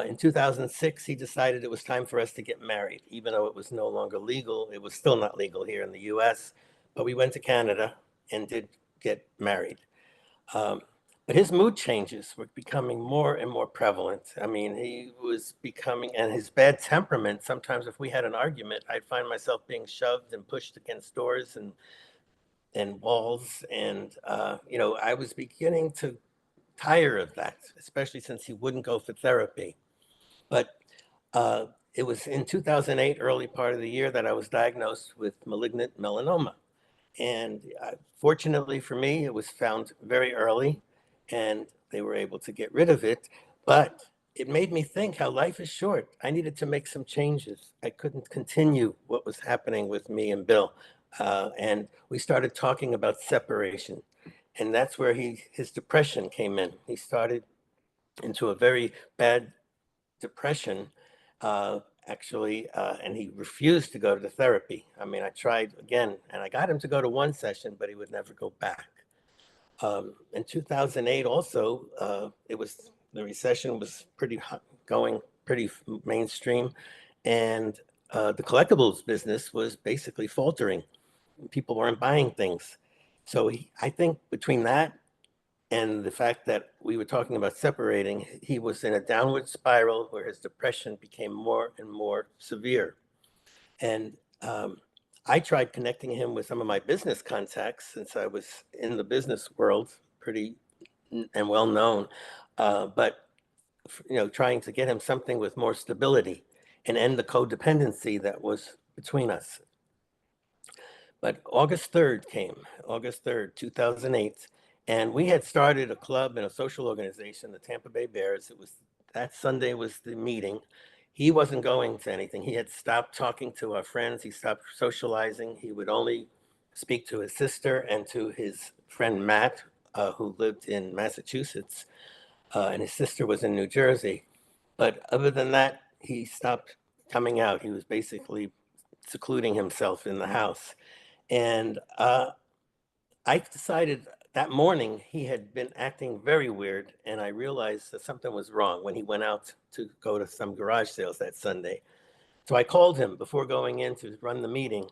In 2006, he decided it was time for us to get married. Even though it was no longer legal, it was still not legal here in the US, but we went to Canada and did get married. But his mood changes were becoming more and more prevalent. I mean, he was becoming, and his bad temperament, sometimes if we had an argument, I'd find myself being shoved and pushed against doors and walls. And, I was beginning to tire of that, especially since he wouldn't go for therapy. But it was in 2008, early part of the year, that I was diagnosed with malignant melanoma. And fortunately for me, it was found very early and they were able to get rid of it. But it made me think how life is short. I needed to make some changes. I couldn't continue what was happening with me and Bill. And we started talking about separation. And that's where his depression came in. He started into a very bad depression, and he refused to go to therapy. I mean, I tried again, and I got him to go to one session, but he would never go back. In 2008, also, the recession was going pretty mainstream, and the collectibles business was basically faltering. People weren't buying things. So I think between that and the fact that we were talking about separating, he was in a downward spiral where his depression became more and more severe. And I tried connecting him with some of my business contacts since I was in the business world, pretty and well known. But trying to get him something with more stability and end the codependency that was between us. But August 3rd came, August 3rd, 2008. And we had started a club and a social organization, the Tampa Bay Bears. That Sunday was the meeting. He wasn't going to anything. He had stopped talking to our friends. He stopped socializing. He would only speak to his sister and to his friend Matt, who lived in Massachusetts, and his sister was in New Jersey. But other than that, he stopped coming out. He was basically secluding himself in the house. And I decided that morning he had been acting very weird, and I realized that something was wrong when he went out to go to some garage sales that Sunday. So I called him before going in to run the meeting,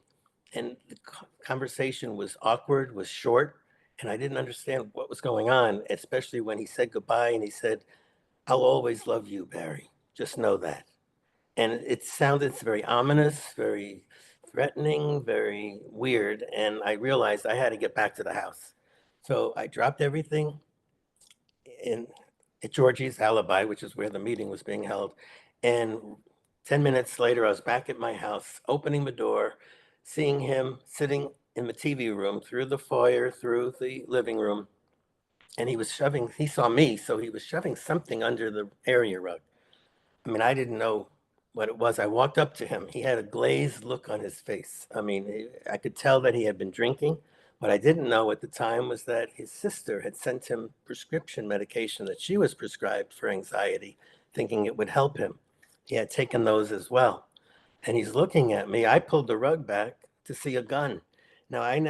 and the conversation was awkward, was short, and I didn't understand what was going on, especially when he said goodbye and he said, "I'll always love you, Barry. Just know that." And it sounded very ominous, very threatening, very weird. And I realized I had to get back to the house. So I dropped everything in at Georgie's Alibi, which is where the meeting was being held. And 10 minutes later, I was back at my house, opening the door, seeing him sitting in the TV room through the foyer, through the living room. And he saw me, so he was shoving something under the area rug. I mean, I didn't know what it was. I walked up to him. He had a glazed look on his face. I mean, I could tell that he had been drinking. What I didn't know at the time was that his sister had sent him prescription medication that she was prescribed for anxiety, thinking it would help him. He had taken those as well. And he's looking at me. I pulled the rug back to see a gun. Now, we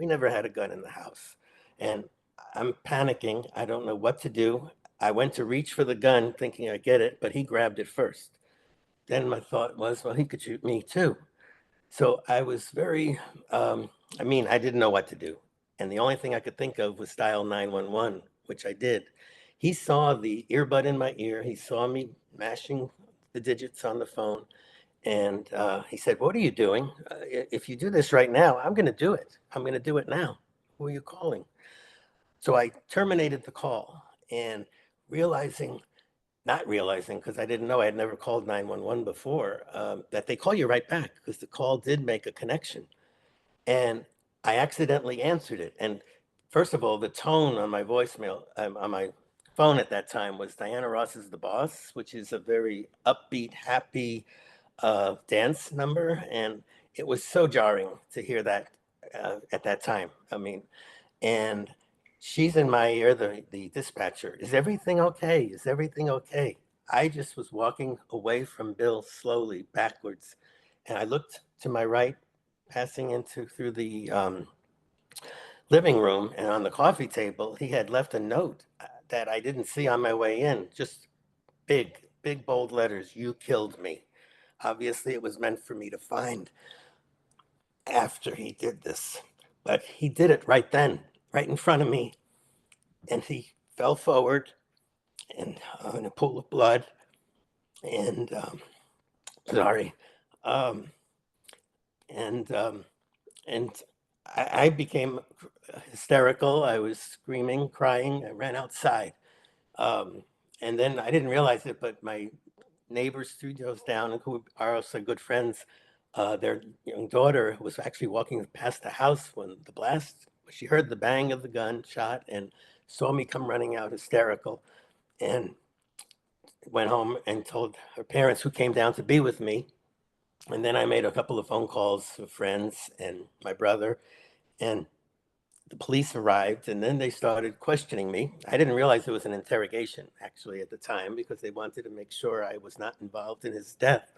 never had a gun in the house. And I'm panicking. I don't know what to do. I went to reach for the gun thinking I'd get it, but he grabbed it first. Then my thought was, well, he could shoot me too. So I was I didn't know what to do. And the only thing I could think of was dial 911, which I did. He saw the earbud in my ear. He saw me mashing the digits on the phone. And he said, "What are you doing? If you do this right now, I'm going to do it. I'm going to do it now. Who are you calling?" So I terminated the call and realizing, not realizing, because I didn't know, I had never called 911 before, that they call you right back because the call did make a connection. And I accidentally answered it. And first of all, the tone on my voicemail, on my phone at that time was Diana Ross is the Boss, which is a very upbeat, happy dance number. And it was so jarring to hear that at that time. I mean, and she's in my ear, the dispatcher. "Is everything okay? Is everything okay?" I just was walking away from Bill slowly backwards. And I looked to my right, passing into through the living room, and on the coffee table, he had left a note that I didn't see on my way in, just big, bold letters, "You killed me." Obviously, it was meant for me to find after he did this, but he did it right then, right in front of me. And he fell forward and in a pool of blood. And sorry, um, and um, and I became hysterical. I was screaming, crying. I ran outside, um, and then I didn't realize it, but my neighbors 3 doors down, who are also good friends, their young daughter was actually walking past the house when the blast. She heard the bang of the gun shot and saw me come running out hysterical, and went home and told her parents, who came down to be with me. And then I made a couple of phone calls to friends and my brother, and the police arrived, and then they started questioning me. I didn't realize it was an interrogation actually at the time, because they wanted to make sure I was not involved in his death,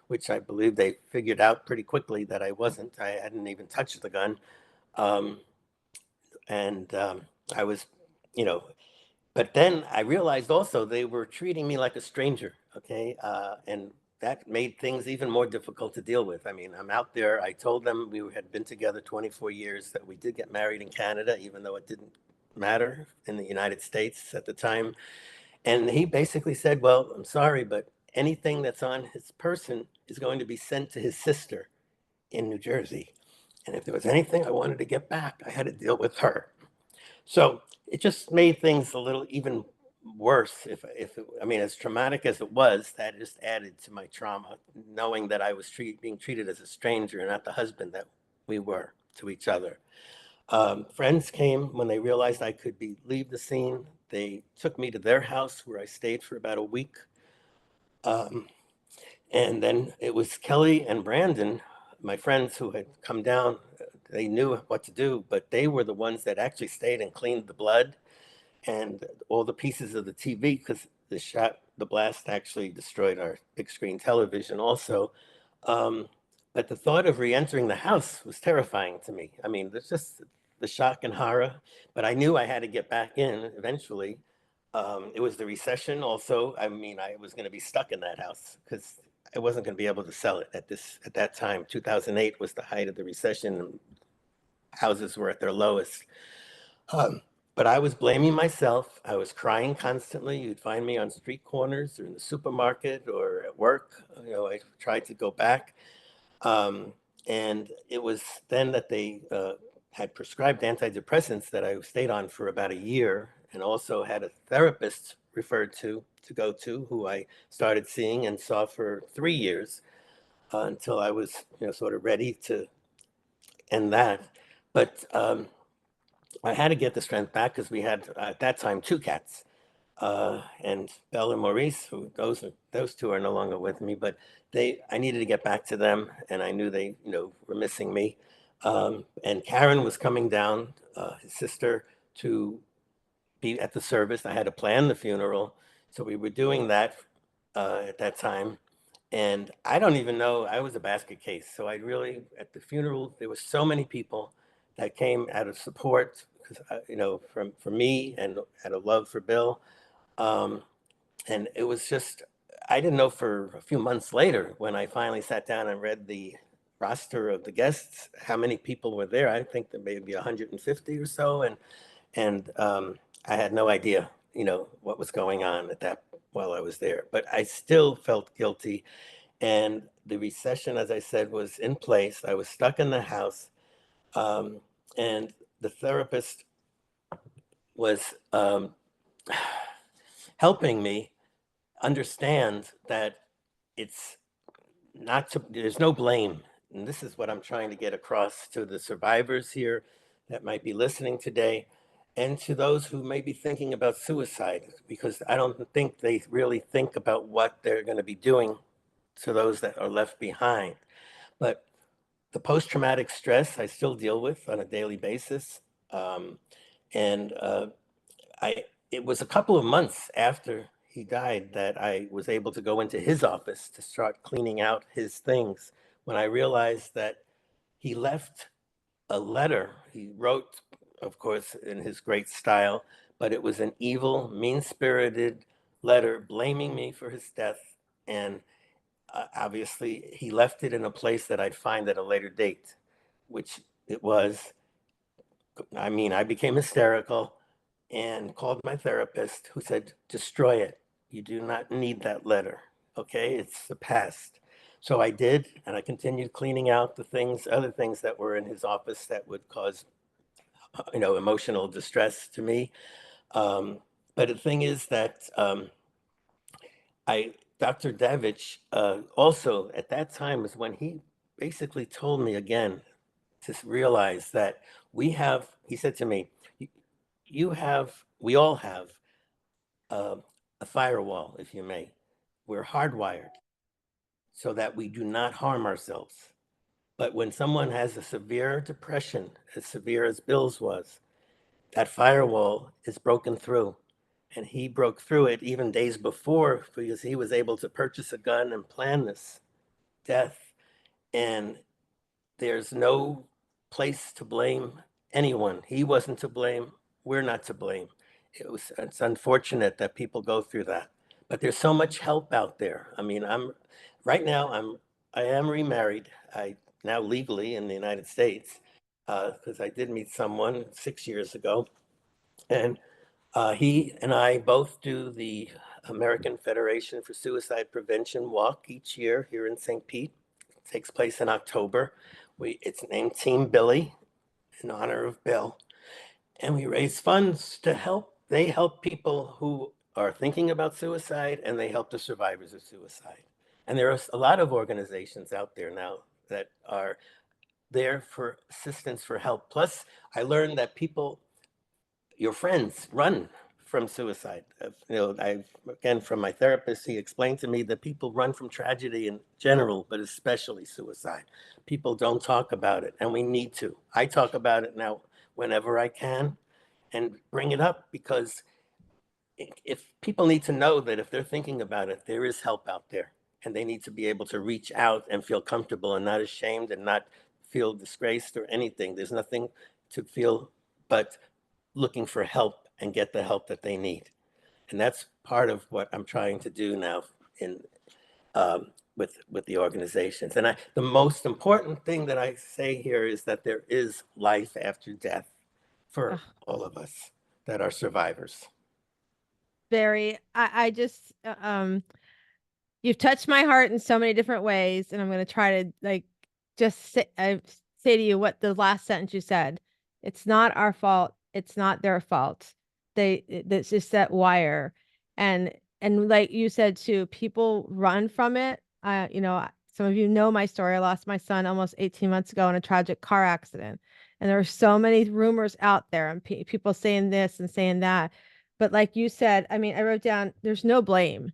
which I believe they figured out pretty quickly that I wasn't. I hadn't even touched the gun. Um, and I was, you know, But then I realized also they were treating me like a stranger, okay? And that made things even more difficult to deal with. I mean, I'm out there. I told them we had been together 24 years, that we did get married in Canada, even though it didn't matter in the United States at the time. And he basically said, "Well, I'm sorry, but anything that's on his person is going to be sent to his sister in New Jersey. And if there was anything I wanted to get back, I had to deal with her." So it just made things a little even worse. I mean, as traumatic as it was, that just added to my trauma, knowing that I was being treated as a stranger and not the husband that we were to each other. Friends came when they realized I could leave the scene. They took me to their house, where I stayed for about a week. Um, and then it was Kelly and Brandon, my friends, who had come down they knew what to do, but they were the ones that actually stayed and cleaned the blood and all the pieces of the TV, because the blast actually destroyed our big screen television also. Um, but the thought of re-entering the house was terrifying to me. I mean, there's just the shock and horror, but I knew I had to get back in eventually. It was the recession also. I mean, I was going to be stuck in that house because I wasn't going to be able to sell it at that time. 2008 was the height of the recession, and houses were at their lowest. Um, but I was blaming myself. I was crying constantly. You'd find me on street corners or in the supermarket or at work. I tried to go back. Um, and it was then that they had prescribed antidepressants that I stayed on for about a year, and also had a therapist referred to go to, who I started seeing and saw for 3 years until I was, sort of ready to end that. But I had to get the strength back because we had at that time 2 cats, and Belle and Maurice, who those two are no longer with me, but I needed to get back to them, and I knew they were missing me. And Karen was coming down, his sister, to be at the service. I had to plan the funeral, so we were doing that at that time. And I don't even know, I was a basket case. So I really, at the funeral, there were so many people that came out of support, because, from me, and out of love for Bill. Um, and it was just, I didn't know for a few months later, when I finally sat down and read the roster of the guests, how many people were there. I think there may be 150 or so. And I had no idea, what was going on while I was there. But I still felt guilty, and the recession, as I said, was in place. I was stuck in the house, um, and the therapist was helping me understand that it's there's no blame. And this is what I'm trying to get across to the survivors here that might be listening today, and to those who may be thinking about suicide, because I don't think they really think about what they're going to be doing to those that are left behind. But the post-traumatic stress I still deal with on a daily basis. Um, and it was a couple of months after he died that I was able to go into his office to start cleaning out his things, when I realized that he left a letter. He wrote, of course, in his great style, but it was an evil, mean-spirited letter blaming me for his death. And obviously, he left it in a place that I'd find at a later date, which it was. I mean, I became hysterical and called my therapist, who said, destroy it. You do not need that letter. Okay, it's the past. So I did, and I continued cleaning out other things that were in his office that would cause, emotional distress to me. But the thing is that Dr. Davich, also at that time was when he basically told me again to realize that he said to me, we all have uh, a firewall, if you may. We're hardwired so that we do not harm ourselves. But when someone has a severe depression, as severe as Bill's was, that firewall is broken through. And he broke through it even days before, because he was able to purchase a gun and plan this death. And there's no place to blame anyone. He wasn't to blame. We're not to blame. It's unfortunate that people go through that, but there's so much help out there. I mean, I am remarried. I now legally in the United States, because I did meet someone 6 years ago, and he and I both do the American Federation for Suicide Prevention walk each year here in St. Pete. It takes place in October. It's named Team Billy in honor of Bill, and we raise funds to help. They help people who are thinking about suicide, and they help the survivors of suicide. And there are a lot of organizations out there now that are there for assistance, for help. Plus, I learned that your friends, run from suicide. Again, from my therapist, he explained to me that people run from tragedy in general, but especially suicide. People don't talk about it, and we need to. I talk about it now whenever I can and bring it up, because if people need to know that if they're thinking about it, there is help out there, and they need to be able to reach out and feel comfortable and not ashamed and not feel disgraced or anything. There's nothing to feel but looking for help and get the help that they need. And that's part of what I'm trying to do now in with the organizations. And the most important thing that I say here is that there is life after death for all of us that are survivors. Very, I just, you've touched my heart in so many different ways, and I'm going to try to like just say to you what the last sentence you said. It's not our fault. It's not their fault. It's just that wire, and like you said too, people run from it. Some of you know my story. I lost my son almost 18 months ago in a tragic car accident, and there are so many rumors out there and people saying this and saying that. But like you said, I mean, I wrote down, there's no blame.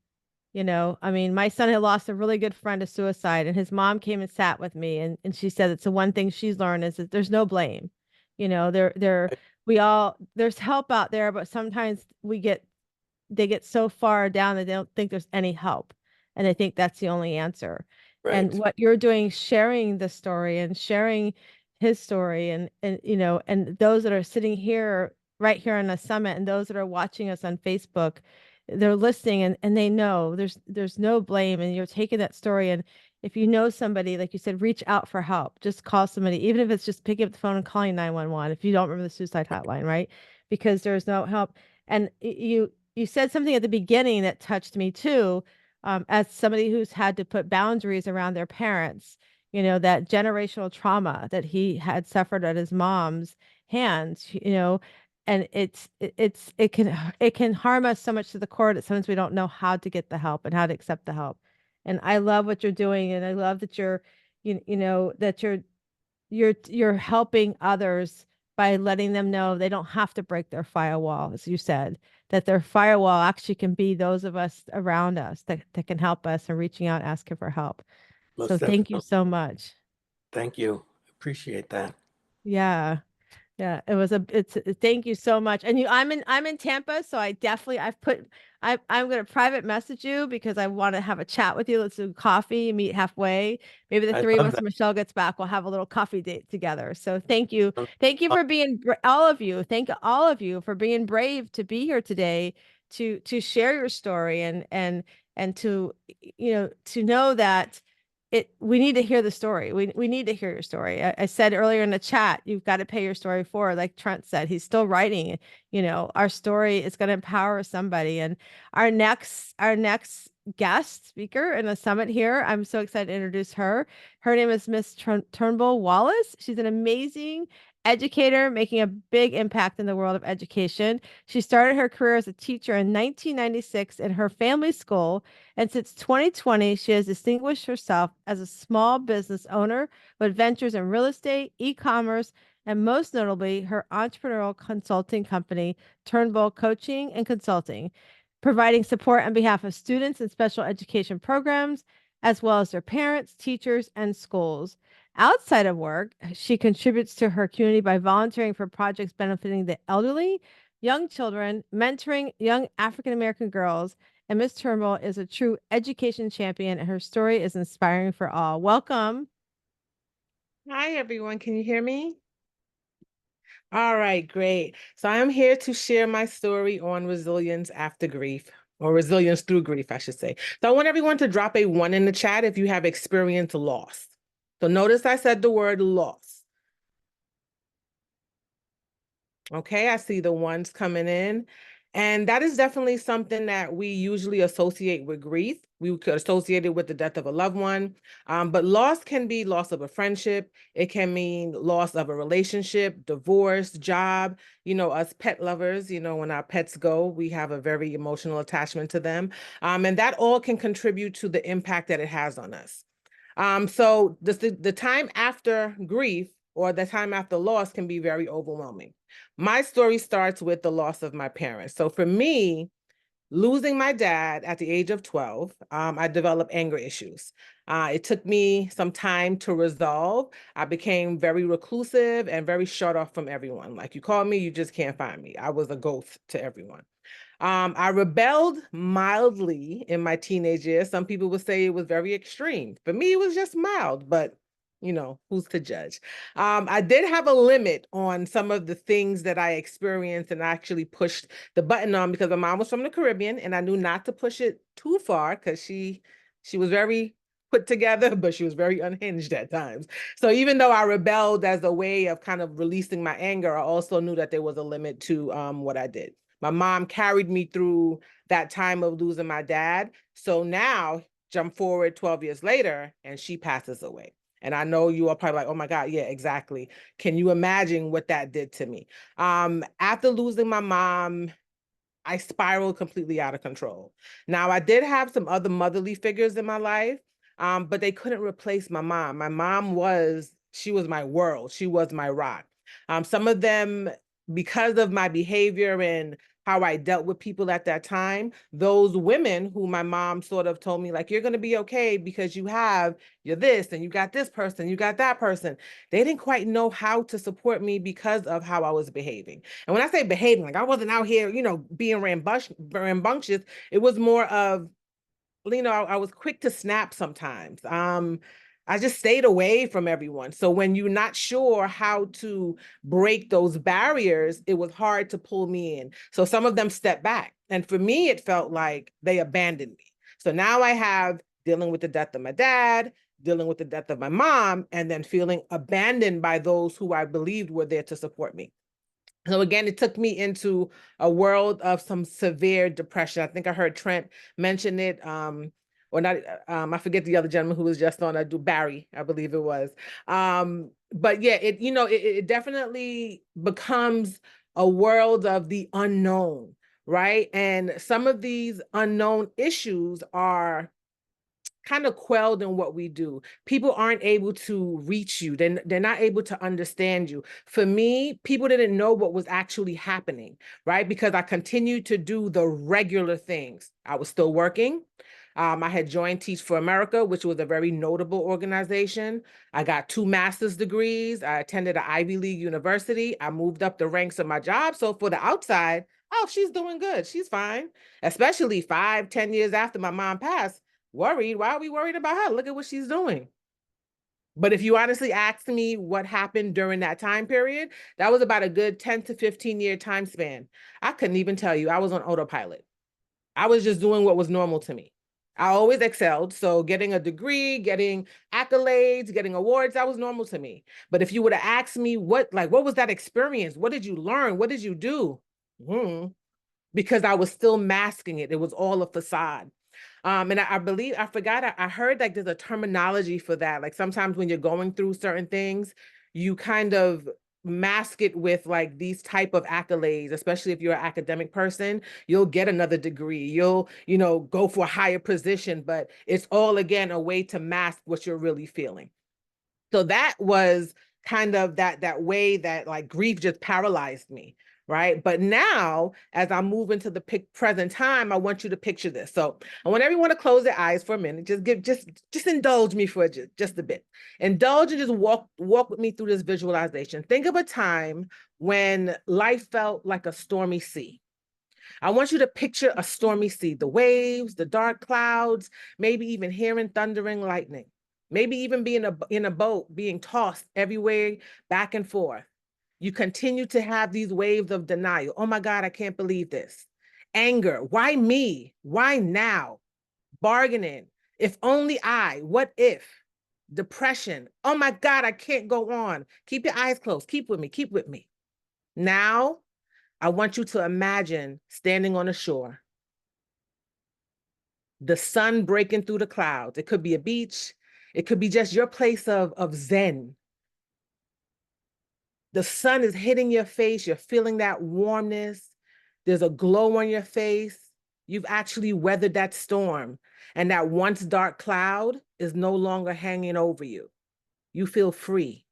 I mean, my son had lost a really good friend to suicide, and his mom came and sat with me, and she said it's the one thing she's learned is that there's no blame. There's help out there, but sometimes they get so far down that they don't think there's any help, and they think that's the only answer. And Right. what you're doing, sharing the story and sharing his story, and those that are sitting here right here on the summit, and those that are watching us on Facebook, they're listening, and they know there's no blame, and you're taking that story. And if you know somebody, like you said, reach out for help. Just call somebody, even if it's just picking up the phone and calling 911 if you don't remember the suicide hotline, right? Because there's no help. And you said something at the beginning that touched me too, as somebody who's had to put boundaries around their parents, that generational trauma that he had suffered at his mom's hands, and it can harm us so much to the core that sometimes we don't know how to get the help and how to accept the help. And I love what you're doing, and I love that you're helping others by letting them know they don't have to break their firewall, as you said, that their firewall actually can be those of us around us that can help us and reaching out, asking for help. So Most thank you definitely. so much. Thank you. Appreciate that. Yeah. Yeah, thank you so much. And I'm in Tampa, so I'm gonna private message you because I want to have a chat with you. Let's do coffee, meet halfway. Maybe the I three of love us, that. when Michelle gets back, we'll have a little coffee date together. So thank you. Thank you for being all of you. Thank all of you for being brave to be here today to share your story and to know that we need to hear the story. We need to hear your story. I said earlier in the chat, you've got to pay your story forward. Like Trent said, he's still writing. Our story is going to empower somebody. And our next guest speaker in the summit here, I'm so excited to introduce her. Her name is Miss Turnbull Wallace. She's an amazing educator making a big impact in the world of education. She started her career as a teacher in 1996 in her family school, and since 2020, she has distinguished herself as a small business owner with ventures in real estate, e-commerce, and most notably, her entrepreneurial consulting company, Turnbull Coaching and Consulting, providing support on behalf of students in special education programs, as well as their parents, teachers, and schools. Outside of work, she contributes to her community by volunteering for projects benefiting the elderly, young children, mentoring young African American girls, and Miss Turnbull is a true education champion, and her story is inspiring for all. Welcome. Hi, everyone. Can you hear me? All right, great. So I'm here to share my story on resilience after grief, or resilience through grief, I should say. So I want everyone to drop a 1 in the chat if you have experienced loss. So notice I said the word loss. Okay, I see the ones coming in. And that is definitely something that we usually associate with grief. We could associate it with the death of a loved one. But loss can be loss of a friendship. It can mean loss of a relationship, divorce, job. Us pet lovers, when our pets go, we have a very emotional attachment to them. And that all can contribute to the impact that it has on us. So the time after grief or the time after loss can be very overwhelming. My story starts with the loss of my parents. So for me, losing my dad at the age of 12, I developed anger issues. It took me some time to resolve. I became very reclusive and very shut off from everyone. Like, you call me, you just can't find me. I was a ghost to everyone. I rebelled mildly in my teenage years. Some people would say it was very extreme. For me, it was just mild, but you know, who's to judge? I did have a limit on some of the things that I experienced and actually pushed the button on, because my mom was from the Caribbean and I knew not to push it too far because she was very put together, but she was very unhinged at times. So even though I rebelled as a way of kind of releasing my anger, I also knew that there was a limit to what I did. My mom carried me through that time of losing my dad. So now, jump forward 12 years later, and she passes away. And I know you are probably like, oh my God, yeah, exactly. Can you imagine what that did to me? After losing my mom, I spiraled completely out of control. Now, I did have some other motherly figures in my life, but they couldn't replace my mom. My mom she was my world. She was my rock. Some of them, because of my behavior and how I dealt with people at that time, those women who my mom sort of told me, like, you're going to be okay because you're this and you got this person, you got that person. They didn't quite know how to support me because of how I was behaving. And when I say behaving, like, I wasn't out here, you know, being rambunctious. It was more of, you know, I was quick to snap sometimes. I just stayed away from everyone. So when you're not sure how to break those barriers, it was hard to pull me in. So some of them stepped back. And for me, it felt like they abandoned me. So now I have dealing with the death of my dad, dealing with the death of my mom, and then feeling abandoned by those who I believed were there to support me. So again, it took me into a world of some severe depression. I think I heard Trent mention it, or not. I forget the other gentleman who was just on. I do Barry, I believe it was. But yeah, it definitely becomes a world of the unknown, right? And some of these unknown issues are kind of quelled in what we do. People aren't able to reach you. They're not able to understand you. For me, people didn't know what was actually happening, right? Because I continued to do the regular things. I was still working. I had joined Teach for America, which was a very notable organization. I got 2 master's degrees. I attended an Ivy League university. I moved up the ranks of my job. So for the outside, oh, she's doing good. She's fine. Especially 5, 10 years after my mom passed. Worried? Why are we worried about her? Look at what she's doing. But if you honestly asked me what happened during that time period, that was about a good 10 to 15-year time span. I couldn't even tell you. I was on autopilot. I was just doing what was normal to me. I always excelled. So getting a degree, getting accolades, getting awards, that was normal to me. But if you would have asked me what was that experience? What did you learn? What did you do? Because I was still masking it. It was all a facade. And I believe, I forgot, I heard like there's a terminology for that. Like sometimes when you're going through certain things, you kind of mask it with like these type of accolades, especially if you're an academic person. You'll get another degree, you'll, go for a higher position, but it's all again a way to mask what you're really feeling. So that was kind of that way that like grief just paralyzed me. Right. But now, as I move into the present time, I want you to picture this. So I want everyone to close their eyes for a minute. Just indulge me for just a bit. Indulge and just walk with me through this visualization. Think of a time when life felt like a stormy sea. I want you to picture a stormy sea, the waves, the dark clouds, maybe even hearing thundering lightning, maybe even being in a boat, being tossed everywhere back and forth. You continue to have these waves of denial. Oh my God, I can't believe this. Anger. Why me? Why now? Bargaining. If only I. What if? Depression. Oh my God, I can't go on. Keep your eyes closed. Keep with me. Keep with me. Now, I want you to imagine standing on a shore. The sun breaking through the clouds. It could be a beach. It could be just your place of zen. The sun is hitting your face. You're feeling that warmness. There's a glow on your face. You've actually weathered that storm. And that once dark cloud is no longer hanging over you. You feel free.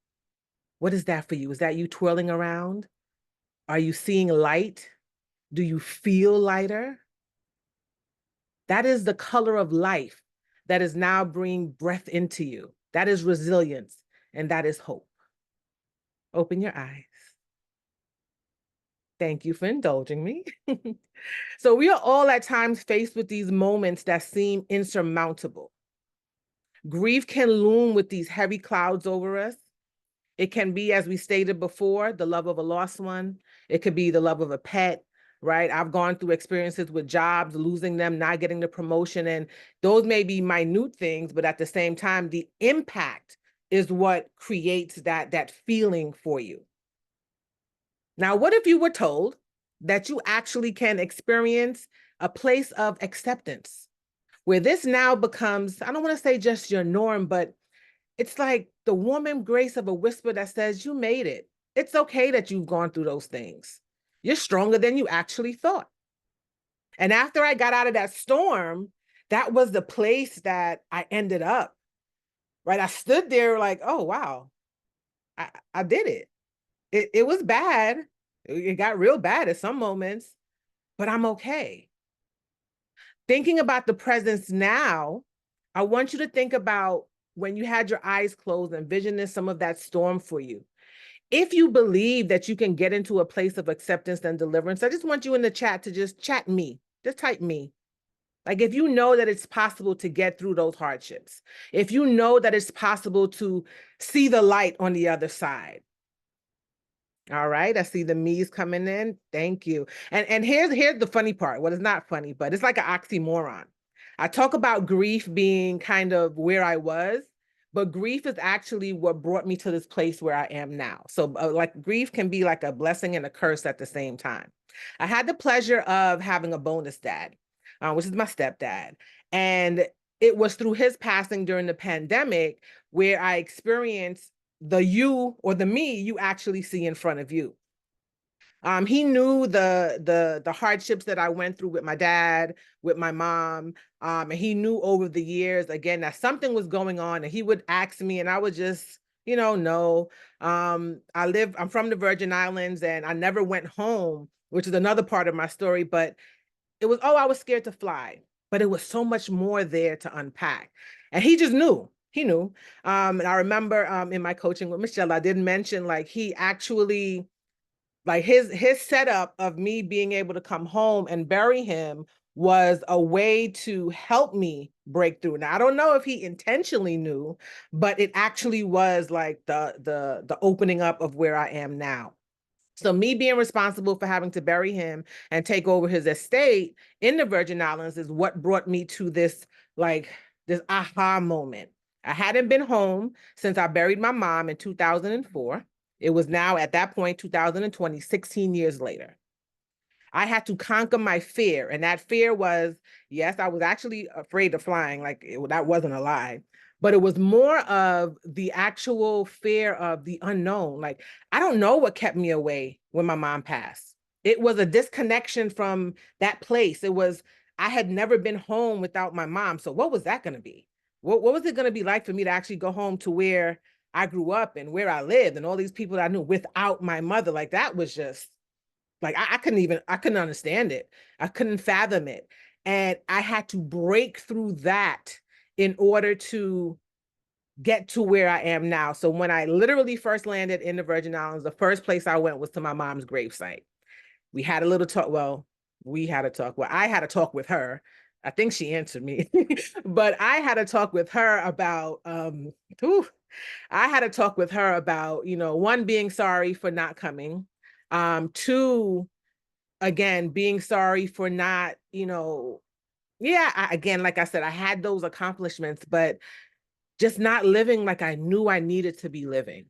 What is that for you? Is that you twirling around? Are you seeing light? Do you feel lighter? That is the color of life that is now bringing breath into you. That is resilience, and that is hope. Open your eyes. Thank you for indulging me. So we are all at times faced with these moments that seem insurmountable. Grief can loom with these heavy clouds over us. It can be, as we stated before, the love of a lost one. It could be the love of a pet, right? I've gone through experiences with jobs, losing them, not getting the promotion. And those may be minute things, but at the same time, the impact is what creates that feeling for you. Now, what if you were told that you actually can experience a place of acceptance, where this now becomes, I don't want to say just your norm, but it's like the warm embrace of a whisper that says, you made it. It's okay that you've gone through those things. You're stronger than you actually thought. And after I got out of that storm, that was the place that I ended up, right? I stood there like, oh, wow, I did it. It was bad. It got real bad at some moments, but I'm okay. Thinking about the presence now, I want you to think about when you had your eyes closed and envisioning some of that storm for you. If you believe that you can get into a place of acceptance and deliverance, I just want you in the chat to just chat me, just type me. Like if you know that it's possible to get through those hardships, if you know that it's possible to see the light on the other side. All right, I see the me's coming in. Thank you. And here's the funny part. Well, it's not funny, but it's like an oxymoron. I talk about grief being kind of where I was, but grief is actually what brought me to this place where I am now. So like grief can be like a blessing and a curse at the same time. I had the pleasure of having a bonus dad, which is my stepdad. And it was through his passing during the pandemic where I experienced the you or the me you actually see in front of you. He knew the hardships that I went through with my dad, with my mom, and he knew over the years, again, that something was going on, and he would ask me, and I would just, no. I'm from the Virgin Islands, and I never went home, which is another part of my story, but it was, oh, I was scared to fly, but it was so much more there to unpack. And he just knew. He knew. And I remember in my coaching with Michelle, I did mention like he actually, like his setup of me being able to come home and bury him was a way to help me break through. Now, I don't know if he intentionally knew, but it actually was like the opening up of where I am now. So me being responsible for having to bury him and take over his estate in the Virgin Islands is what brought me to this aha moment. I hadn't been home since I buried my mom in 2004. It was now at that point, 2020, 16 years later. I had to conquer my fear. And that fear was, yes, I was actually afraid of flying. That wasn't a lie. But it was more of the actual fear of the unknown. Like, I don't know what kept me away when my mom passed. It was a disconnection from that place. It was, I had never been home without my mom. So what was that going to be? What was it going to be like for me to actually go home to where I grew up and where I lived and all these people that I knew without my mother? Like, that was just, like, I couldn't understand it. I couldn't fathom it. And I had to break through that in order to get to where I am now. So when I literally first landed in the Virgin Islands, the first place I went was to my mom's gravesite. We had a little talk. Well, we had a talk. Well, I had a talk with her. I think she answered me, but I had a talk with her about, I had a talk with her about, one, being sorry for not coming. Two, again, being sorry for not, again, like I said, I had those accomplishments, but just not living like I knew I needed to be living,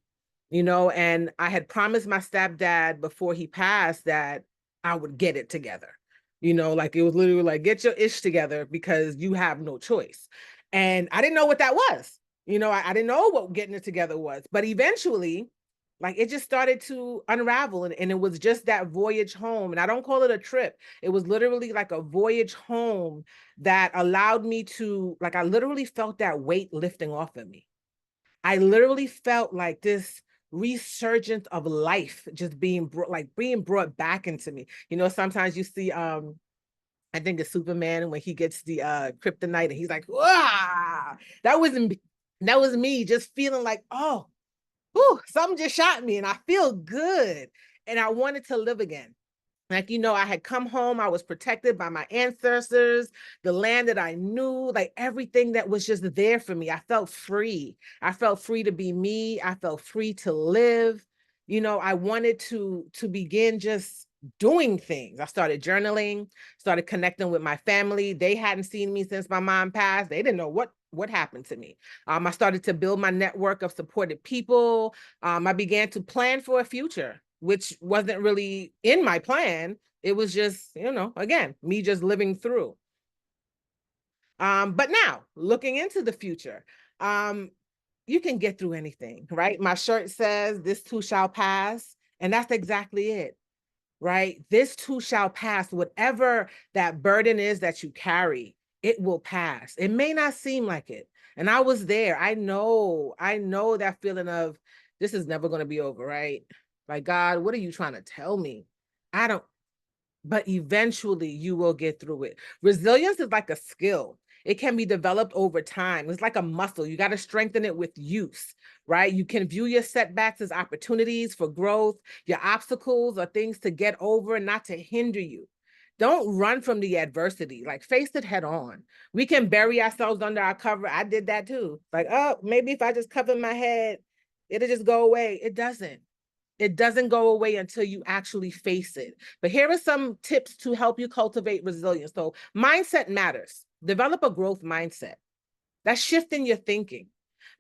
and I had promised my stepdad before he passed that I would get it together. Like it was literally like, get your ish together because you have no choice. And I didn't know what that was. I didn't know what getting it together was, but eventually, like it just started to unravel, and it was just that voyage home. And I don't call it a trip. It was literally like a voyage home that allowed me to, I literally felt that weight lifting off of me. I literally felt like this resurgence of life just being brought back into me. You know, sometimes you see I think it's Superman when he gets the kryptonite and he's like, wow, that was me just feeling like, oh, whew, something just shot me and I feel good. And I wanted to live again. Like, you know, I had come home, I was protected by my ancestors, the land that I knew, like everything that was just there for me. I felt free. I felt free to be me. I felt free to live. You know, I wanted to begin just doing things. I started journaling, started connecting with my family. They hadn't seen me since my mom passed. They didn't know what happened to me. I started to build my network of supported people. I began to plan for a future, which wasn't really in my plan. It was just, you know, again, me just living through. But now looking into the future, you can get through anything, right? My shirt says, "This too shall pass." And that's exactly it, right? This too shall pass. Whatever that burden is that you carry, it will pass. It may not seem like it. And I was there. I know that feeling of this is never going to be over, right? Like, God, what are you trying to tell me? I don't, but eventually you will get through it. Resilience is like a skill. It can be developed over time. It's like a muscle. You got to strengthen it with use, right? You can view your setbacks as opportunities for growth. Your obstacles are things to get over and not to hinder you. Don't run from the adversity, like face it head on. We can bury ourselves under our cover. I did that too. Like, oh, maybe if I just cover my head, it'll just go away. It doesn't. It doesn't go away until you actually face it. But here are some tips to help you cultivate resilience. So mindset matters. Develop a growth mindset. That's shifting your thinking.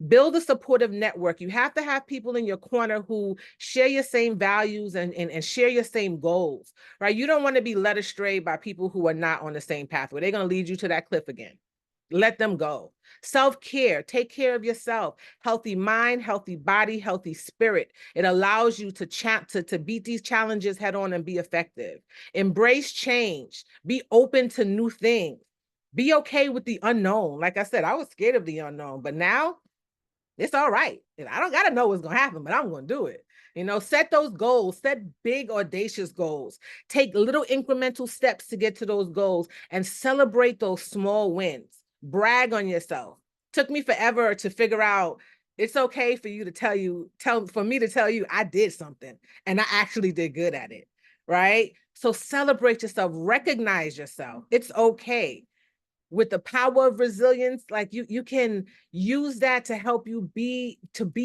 Build a supportive network. You have to have people in your corner who share your same values and share your same goals, right? You don't want to be led astray by people who are not on the same pathway. They're going to lead you to that cliff again. Let them go. Self-care, take care of yourself. Healthy mind, healthy body, healthy spirit. It allows you to beat these challenges head on and be effective. Embrace change. Be open to new things. Be okay with the unknown. Like I said, I was scared of the unknown, but now it's all right. I don't got to know what's going to happen, but I'm going to do it. You know, set those goals, set big, audacious goals, take little incremental steps to get to those goals and celebrate those small wins. Brag on yourself. Took me forever to figure out it's okay for you to for me to tell you I did something and I actually did good at it, right? So celebrate yourself, recognize yourself. It's okay. With the power of resilience, like you can use that to help you be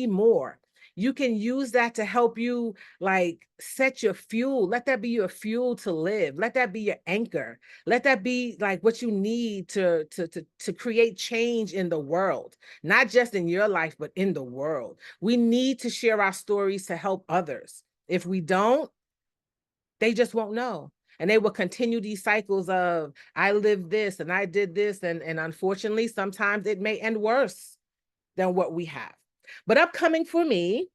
more. You can use that to help you like set your fuel. Let that be your fuel to live. Let that be your anchor. Let that be like what you need to create change in the world, not just in your life, but in the world. We need to share our stories to help others. If we don't, they just won't know. And they will continue these cycles of, I lived this and I did this. And unfortunately, sometimes it may end worse than what we have. But upcoming for me,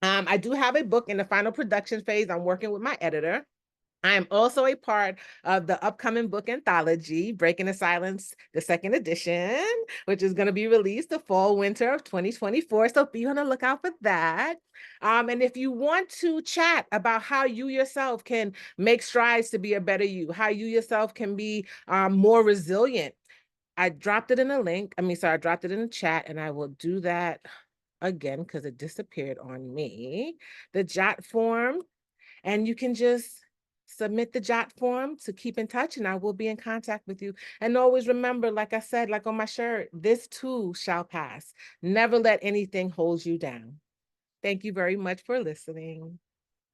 I do have a book in the final production phase. I'm working with my editor. I am also a part of the upcoming book anthology, Breaking the Silence, the second edition, which is going to be released the fall, winter of 2024. So be on the lookout for that. And if you want to chat about how you yourself can make strides to be a better you, how you yourself can be more resilient, I dropped it in a link. I dropped it in the chat, and I will do that again because it disappeared on me. The Jot form, and you can just submit the Jot form to keep in touch, and I will be in contact with you. And always remember, like I said, like on my shirt, this too shall pass. Never let anything hold you down. Thank you very much for listening.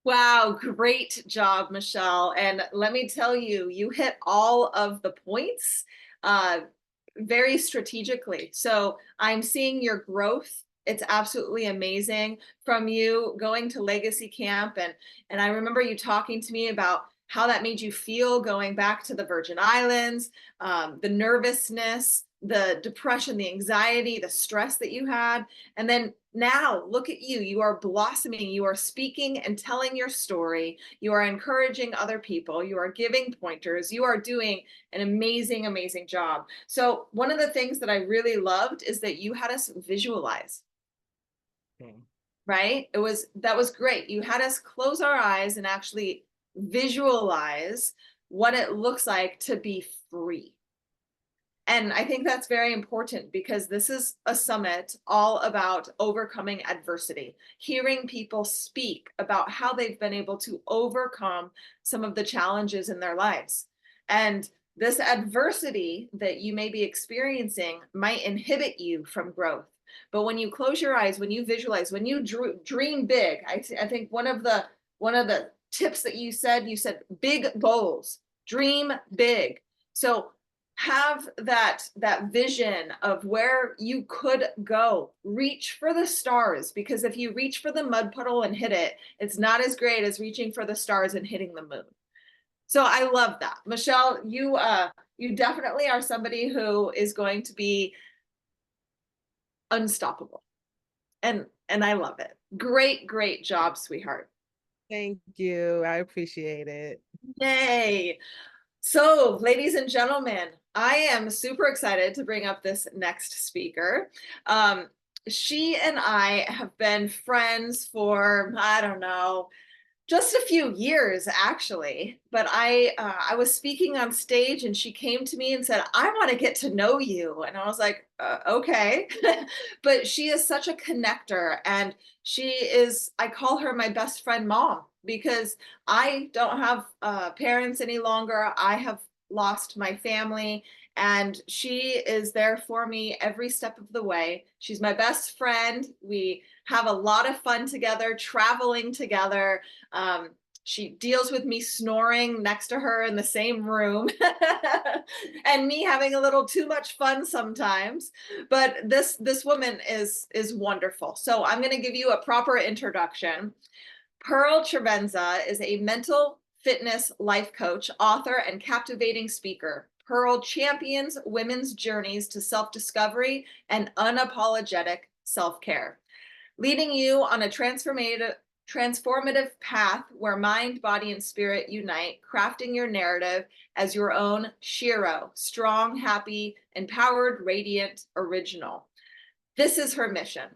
Wow, great job, Michelle. And let me tell you, you hit all of the points very strategically. So I'm seeing your growth. It's absolutely amazing from you going to Legacy Camp. And I remember you talking to me about how that made you feel going back to the Virgin Islands, the nervousness, the depression, the anxiety, the stress that you had. And then now look at you. You are blossoming. You are speaking and telling your story. You are encouraging other people. You are giving pointers. You are doing an amazing, amazing job. So one of the things that I really loved is that you had us visualize. Okay. right? That was great. You had us close our eyes and actually visualize what it looks like to be free. And I think that's very important because this is a summit all about overcoming adversity, hearing people speak about how they've been able to overcome some of the challenges in their lives. And this adversity that you may be experiencing might inhibit you from growth. But when you close your eyes, when you visualize, when you dream big, I think one of the tips that you said big goals, dream big. So have that vision of where you could go. Reach for the stars, because if you reach for the mud puddle and hit it, it's not as great as reaching for the stars and hitting the moon. So I love that. Michelle, you definitely are somebody who is going to be unstoppable. And I love it. Great job, sweetheart. Thank you. I appreciate it. Yay. So, ladies and gentlemen, I am super excited to bring up this next speaker. She and I have been friends for, I don't know, just a few years actually, but I was speaking on stage and she came to me and said, I want to get to know you. And I was like, okay. But she is such a connector, and I call her my best friend mom, because I don't have parents any longer. I have lost my family, and she is there for me every step of the way. She's my best friend. We have a lot of fun together, traveling together. She deals with me snoring next to her in the same room and me having a little too much fun sometimes. But this woman is wonderful. So I'm going to give you a proper introduction. Pearl Trevenza is a mental fitness life coach, author, and captivating speaker. Pearl champions women's journeys to self-discovery and unapologetic self-care, leading you on a transformative path where mind, body, and spirit unite, crafting your narrative as your own Shiro, strong, happy, empowered, radiant, original. This is her mission.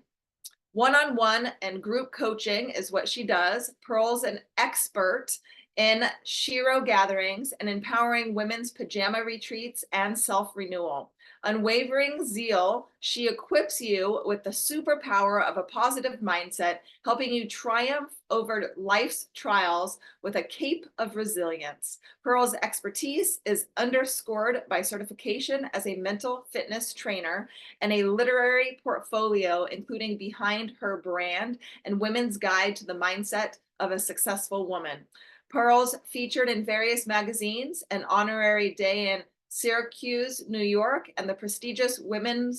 One-on-one and group coaching is what she does. Pearl's an expert in Shiro gatherings and empowering women's pajama retreats and self-renewal. Unwavering zeal, she equips you with the superpower of a positive mindset, helping you triumph over life's trials with a cape of resilience. Pearl's expertise is underscored by certification as a mental fitness trainer and a literary portfolio, including Behind Her Brand and Women's Guide to the Mindset of a Successful Woman. Pearl's featured in various magazines, an honorary day in Syracuse, New York, and the prestigious Women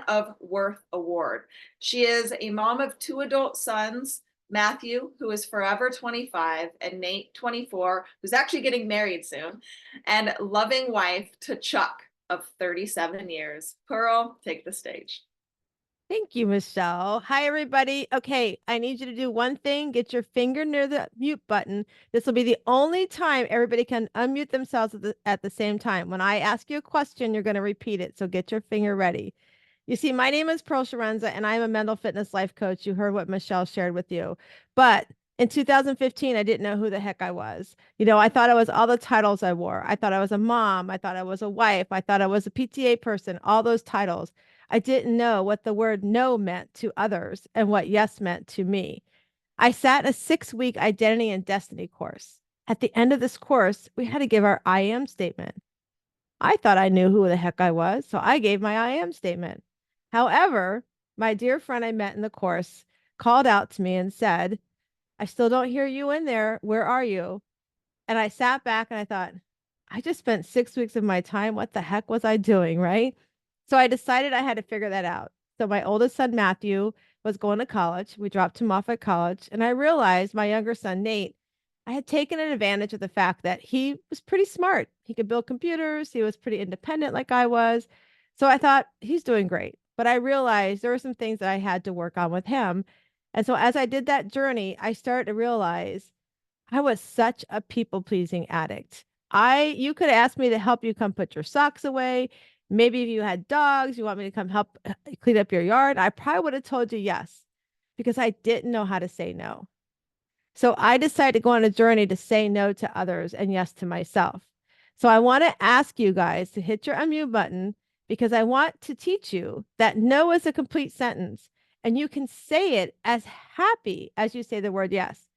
of Worth Award. She is a mom of 2 adult sons, Matthew, who is forever 25, and Nate, 24, who's actually getting married soon, and loving wife to Chuck of 37 years. Pearl, take the stage. Thank you, Michelle. Hi, everybody. Okay, I need you to do one thing. Get your finger near the mute button. This will be the only time everybody can unmute themselves at the same time. When I ask you a question, you're going to repeat it. So get your finger ready. You see, my name is Pearl Sharenza, and I'm a mental fitness life coach. You heard what Michelle shared with you. But in 2015, I didn't know who the heck I was. I thought I was all the titles I wore. I thought I was a mom. I thought I was a wife. I thought I was a PTA person, all those titles. I didn't know what the word no meant to others and what yes meant to me. I sat a 6-week identity and destiny course. At the end of this course, we had to give our I am statement. I thought I knew who the heck I was, so I gave my I am statement. However, my dear friend I met in the course called out to me and said, I still don't hear you in there. Where are you? And I sat back and I thought, I just spent 6 weeks of my time. What the heck was I doing? Right. So I decided I had to figure that out. So my oldest son, Matthew, was going to college. We dropped him off at college. And I realized my younger son, Nate, I had taken advantage of the fact that he was pretty smart. He could build computers. He was pretty independent like I was. So I thought he's doing great. But I realized there were some things that I had to work on with him. And so as I did that journey, I started to realize I was such a people-pleasing addict. You could ask me to help you come put your socks away. Maybe if you had dogs, you want me to come help clean up your yard. I probably would have told you yes. because I didn't know how to say no. So I decided to go on a journey to say no to others and yes to myself. So I want to ask you guys to hit your unmute button because I want to teach you that no is a complete sentence and you can say it as happy as you say the word yes.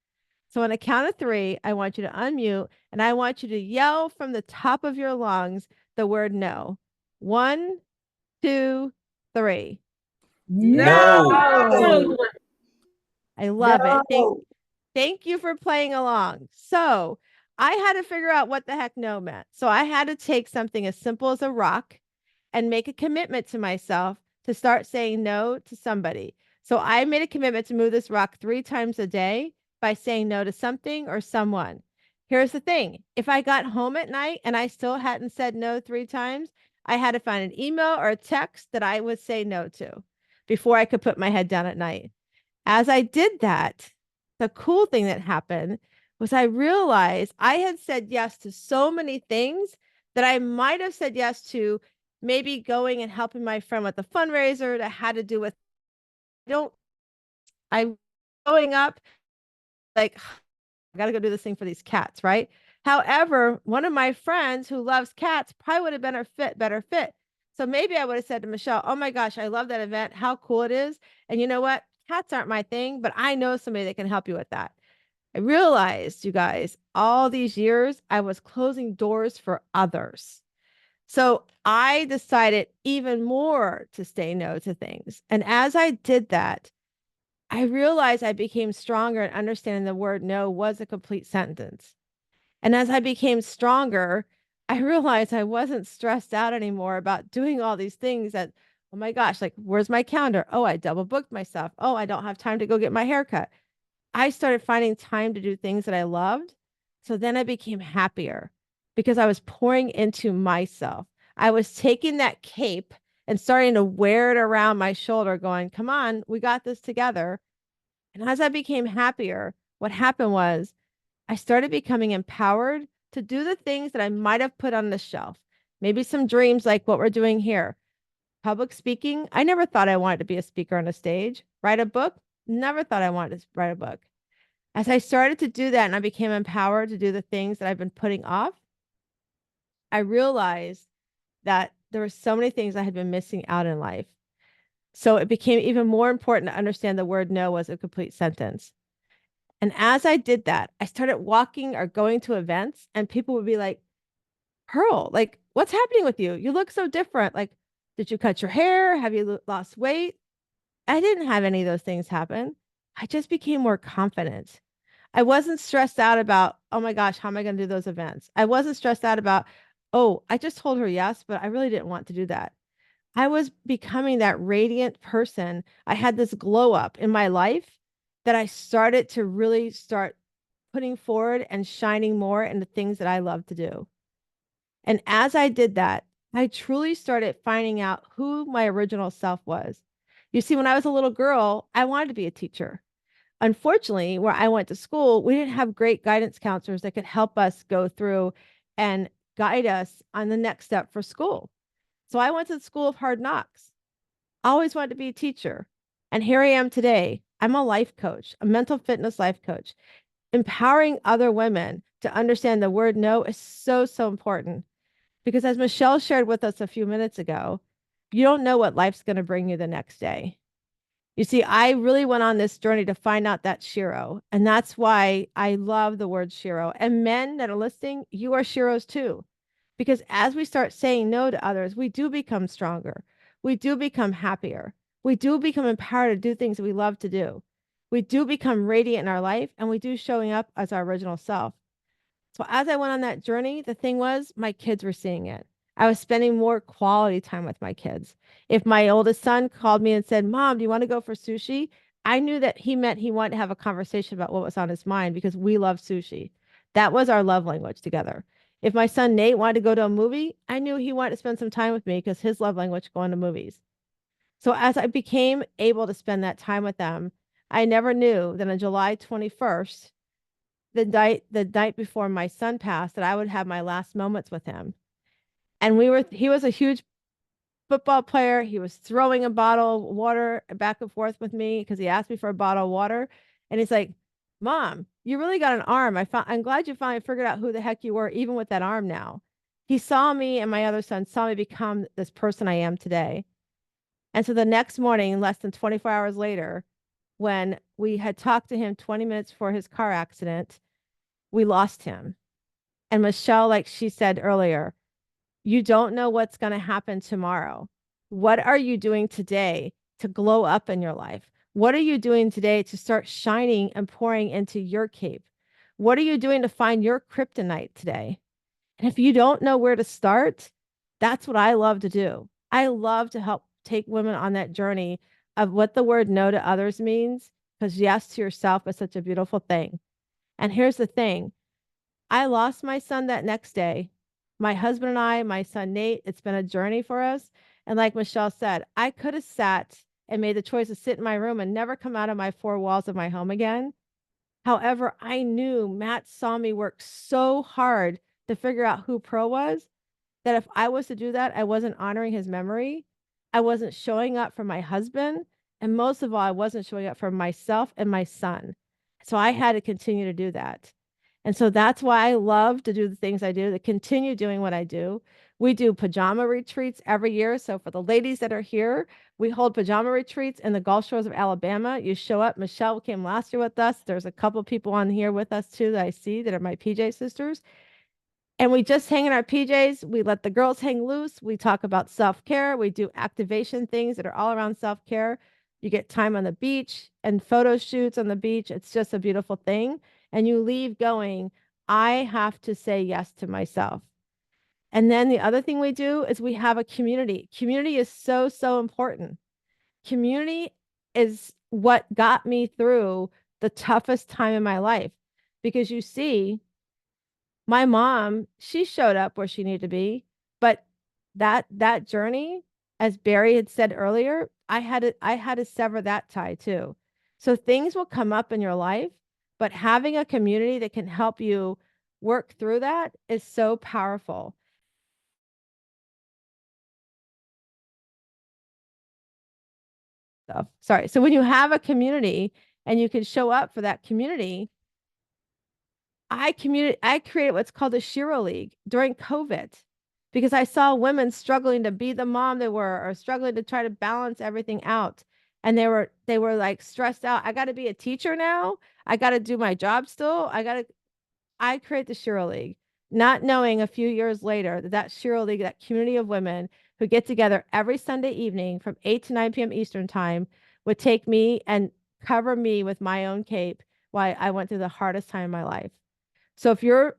So on a count of 3, I want you to unmute and I want you to yell from the top of your lungs the word no. 1, 2, 3. No. I love it. No. Thank you for playing along. So I had to figure out what the heck no meant. So I had to take something as simple as a rock and make a commitment to myself to start saying no to somebody. So I made a commitment to move this rock 3 times a day by saying no to something or someone. Here's the thing. If I got home at night and I still hadn't said no 3 times, I had to find an email or a text that I would say no to before I could put my head down at night. As I did that, the cool thing that happened was I realized I had said yes to so many things that I might have said yes to, maybe going and helping my friend with the fundraiser that had to do with I'm growing up like I got to go do this thing for these cats, right? However, one of my friends who loves cats probably would have been a better fit. So maybe I would have said to Michelle, "Oh my gosh, I love that event. How cool it is." And you know what? Cats aren't my thing, but I know somebody that can help you with that. I realized, you guys, all these years I was closing doors for others. So I decided even more to say no to things. And as I did that, I realized I became stronger in understanding the word no was a complete sentence. And as I became stronger, I realized I wasn't stressed out anymore about doing all these things that, oh my gosh, like, where's my calendar? Oh, I double booked myself. Oh, I don't have time to go get my hair cut. I started finding time to do things that I loved. So then I became happier because I was pouring into myself. I was taking that cape and starting to wear it around my shoulder, going, come on, we got this together. And as I became happier, what happened was I started becoming empowered to do the things that I might have put on the shelf. Maybe some dreams like what we're doing here. Public speaking, I never thought I wanted to be a speaker on a stage. Write a book, never thought I wanted to write a book. As I started to do that and I became empowered to do the things that I've been putting off, I realized that there were so many things I had been missing out in life. So it became even more important to understand the word no was a complete sentence. And as I did that, I started walking or going to events, and people would be like, Pearl, like, what's happening with you? You look so different. Like, did you cut your hair? Have you lost weight? I didn't have any of those things happen. I just became more confident. I wasn't stressed out about, oh my gosh, how am I going to do those events? I wasn't stressed out about, oh, I just told her yes, but I really didn't want to do that. I was becoming that radiant person. I had this glow up in my life that I started to really start putting forward and shining more in the things that I love to do. And as I did that, I truly started finding out who my original self was. You see, when I was a little girl, I wanted to be a teacher. Unfortunately, where I went to school, we didn't have great guidance counselors that could help us go through and guide us on the next step for school. So I went to the school of hard knocks. I always wanted to be a teacher. And here I am today. I'm a life coach, a mental fitness life coach, empowering other women to understand the word no is so, so important. Because as Michelle shared with us a few minutes ago, you don't know what life's going to bring you the next day. You see, I really went on this journey to find out that Shiro. And that's why I love the word Shiro. And men that are listening, you are Shiros too. Because as we start saying no to others, we do become stronger. We do become happier. We do become empowered to do things that we love to do. We do become radiant in our life and we do showing up as our original self. So as I went on that journey, the thing was my kids were seeing it. I was spending more quality time with my kids. If my oldest son called me and said, Mom, do you want to go for sushi? I knew that he meant he wanted to have a conversation about what was on his mind because we love sushi. That was our love language together. If my son Nate wanted to go to a movie, I knew he wanted to spend some time with me because his love language going to movies. So as I became able to spend that time with them, I never knew that on July 21st, the night before my son passed, that I would have my last moments with him. And he was a huge football player. He was throwing a bottle of water back and forth with me because he asked me for a bottle of water. And he's like, Mom, you really got an arm. I'm glad you finally figured out who the heck you were, even with that arm now. He saw me, and my other son saw me become this person I am today. And so the next morning, less than 24 hours later, when we had talked to him 20 minutes before his car accident, we lost him. And Michelle, like she said earlier, you don't know what's going to happen tomorrow. What are you doing today to glow up in your life? What are you doing today to start shining and pouring into your cape? What are you doing to find your kryptonite today? And if you don't know where to start, that's what I love to do. I love to help take women on that journey of what the word no to others means, because yes to yourself is such a beautiful thing. And here's the thing. I lost my son that next day. My husband and I, my son Nate, it's been a journey for us. And like Michelle said, I could have sat and made the choice to sit in my room and never come out of my four walls of my home again. However, I knew Matt saw me work so hard to figure out who Pearl was, that if I was to do that, I wasn't honoring his memory. I wasn't showing up for my husband. And most of all, I wasn't showing up for myself and my son. So I had to continue to do that. And so that's why I love to do the things I do, to continue doing what I do. We do pajama retreats every year. So for the ladies that are here, we hold pajama retreats in the Gulf Shores of Alabama. You show up. Michelle came last year with us. There's a couple people on here with us too that I see that are my PJ sisters. And we just hang in our PJs. We let the girls hang loose. We talk about self-care. We do activation things that are all around self-care. You get time on the beach and photo shoots on the beach. It's just a beautiful thing. And you leave going, I have to say yes to myself. And then the other thing we do is we have a community. Community is so, so important. Community is what got me through the toughest time in my life, because you see, my mom, she showed up where she needed to be, but that journey, as Barry had said earlier, I had to sever that tie too. So things will come up in your life, but having a community that can help you work through that is so powerful. Sorry. So when you have a community and you can show up for that community, I created what's called a Shiro League during COVID, because I saw women struggling to be the mom they were, or struggling to try to balance everything out. And they were like stressed out. I got to be a teacher now. I got to do my job still. I create the Shiro League, not knowing a few years later that Shiro League, that community of women who get together every Sunday evening from 8 to 9 p.m. Eastern time, would take me and cover me with my own cape while I went through the hardest time in my life. So if you're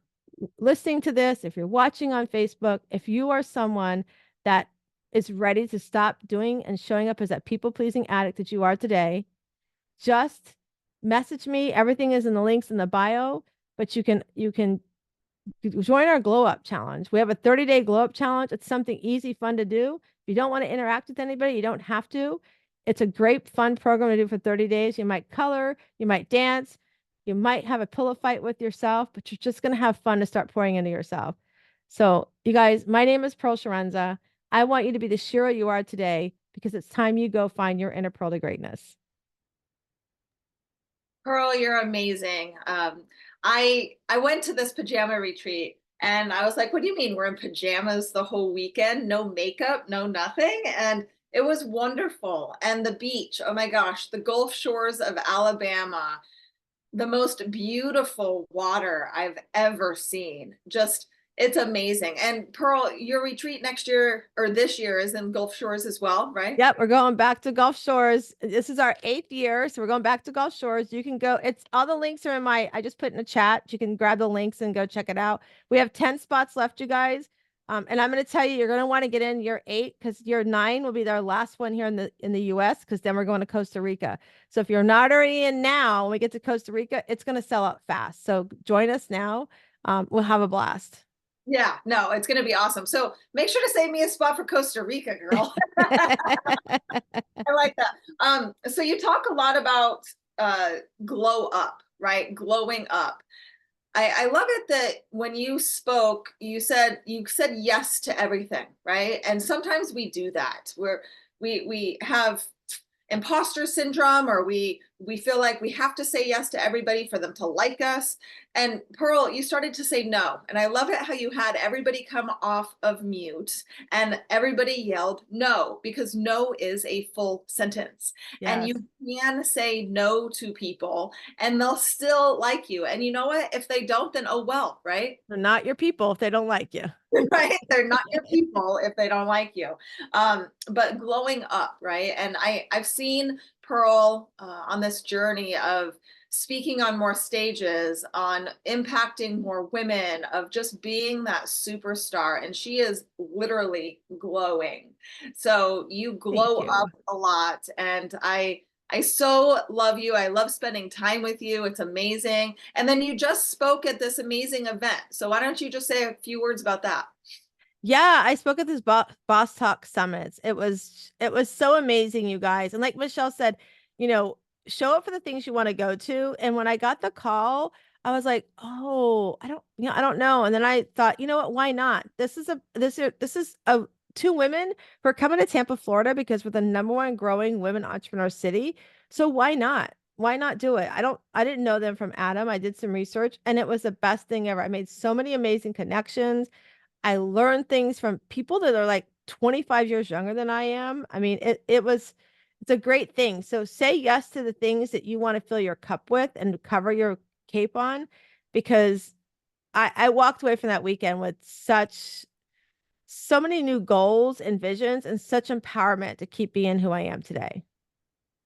listening to this, if you're watching on Facebook, if you are someone that is ready to stop doing and showing up as that people-pleasing addict that you are today, just message me. Everything is in the links in the bio, but you can join our glow up challenge. We have a 30-day glow up challenge. It's something easy, fun to do. If you don't want to interact with anybody, you don't have to. It's a great fun program to do for 30 days. You might color, you might dance, you might have a pillow fight with yourself, but you're just going to have fun to start pouring into yourself. So you guys, my name is Pearl Sharenza. I want you to be the Shiro you are today, because it's time you go find your inner pearl to greatness. Pearl, you're amazing. I went to this pajama retreat and I was like, what do you mean we're in pajamas the whole weekend? No makeup, no nothing. And it was wonderful. And the beach, oh my gosh, the Gulf Shores of Alabama, the most beautiful water I've ever seen. Just, it's amazing. And Pearl, your retreat next year or this year is in Gulf Shores as well, right? Yep, we're going back to Gulf Shores. This is our 8th year, so we're going back to Gulf Shores. You can go, it's all the links are in I just put in the chat. You can grab the links and go check it out. We have 10 spots left, you guys. And I'm going to tell you, you're going to want to get in year 8, because year 9 will be our last one here in the US, because then we're going to Costa Rica. So if you're not already in now, when we get to Costa Rica, it's going to sell out fast. So join us now. We'll have a blast. Yeah, no, it's going to be awesome. So make sure to save me a spot for Costa Rica, girl. I like that. So you talk a lot about glow up, right? Glowing up. I love it that when you spoke, you said yes to everything, right? And sometimes we do that. We have imposter syndrome, or we feel like we have to say yes to everybody for them to like us. And Pearl, you started to say no. And I love it how you had everybody come off of mute and everybody yelled no, because no is a full sentence. And Yes. you can say no to people and they'll still like you. And you know what? If they don't, then oh well, right? They're not your people if they don't like you. Right? They're not your people if they don't like you. But glowing up, right? And I've seen Pearl on this journey of speaking on more stages, on impacting more women, of just being that superstar. And she is literally glowing. So you glow you. up a lot. And I so love you. I love spending time with you. It's amazing. And then you just spoke at this amazing event. So why don't you just say a few words about that? Yeah, I spoke at this Boss Talk Summits. It was so amazing, you guys. And like Michelle said, you know, show up for the things you want to go to. And when I got the call, I was like, oh, I don't know. And then I thought, you know what, why not? This is a two women who are coming to Tampa, Florida, because we're the #1 growing women entrepreneur city. So why not? Why not do it? I didn't know them from Adam. I did some research and it was the best thing ever. I made so many amazing connections. I learned things from people that are like 25 years younger than I am. I mean, it's a great thing. So say yes to the things that you want to fill your cup with and cover your cape on, because I walked away from that weekend with so many new goals and visions and such empowerment to keep being who I am today.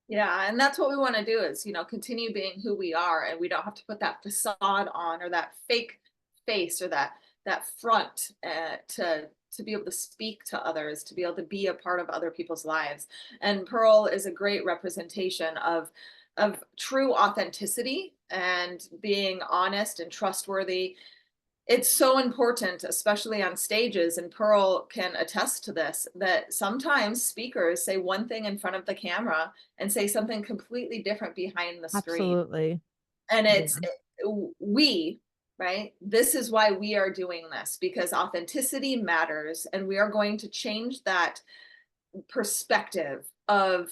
Yeah, and that's what we want to do is, continue being who we are, and we don't have to put that facade on, or that fake face, or that front to be able to speak to others, to be able to be a part of other people's lives. And Pearl is a great representation of true authenticity and being honest and trustworthy. It's so important, especially on stages, and Pearl can attest to this, that sometimes speakers say one thing in front of the camera and say something completely different behind the screen. Absolutely. And Yeah. we, right? This is why we are doing this, because authenticity matters, and we are going to change that perspective of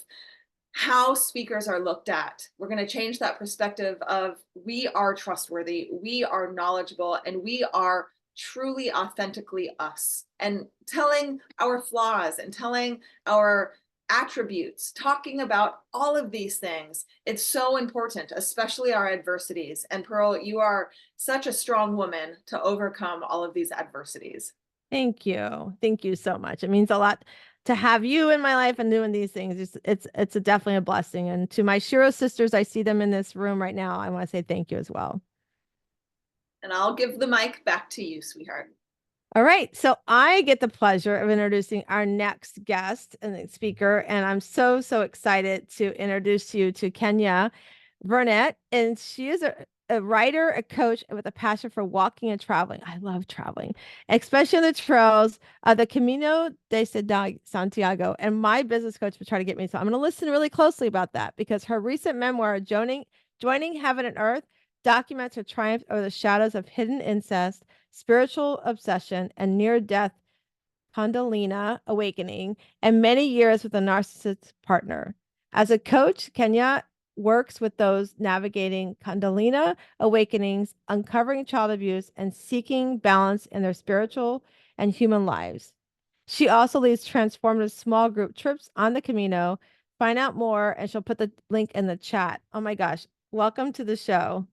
how speakers are looked at. We're going to change that perspective of we are trustworthy, we are knowledgeable, and we are truly authentically us, and telling our flaws and telling our attributes, talking about all of these things. It's so important, especially our adversities. And Pearl, you are such a strong woman to overcome all of these adversities. Thank you. Thank you so much. It means a lot to have you in my life and doing these things. It's definitely a blessing. And to my Shiro sisters, I see them in this room right now. I want to say thank you as well. And I'll give the mic back to you, sweetheart. All right. So I get the pleasure of introducing our next guest and speaker. And I'm so excited to introduce you to Kenya Burnett. And she is a writer, a coach with a passion for walking and traveling. I love traveling, especially on the trails of the Camino de Santiago. And my business coach will try to get me. So I'm going to listen really closely about that, because her recent memoir, Joining Heaven and Earth, documents her triumph over the shadows of hidden incest, spiritual obsession, and near-death Kundalini awakening, and many years with a narcissist partner. As a coach, Kenya works with those navigating Kundalini awakenings, uncovering child abuse, and seeking balance in their spiritual and human lives. She also leads transformative small group trips on the Camino. Find out more, and she'll put the link in the chat. Oh my gosh. Welcome to the show.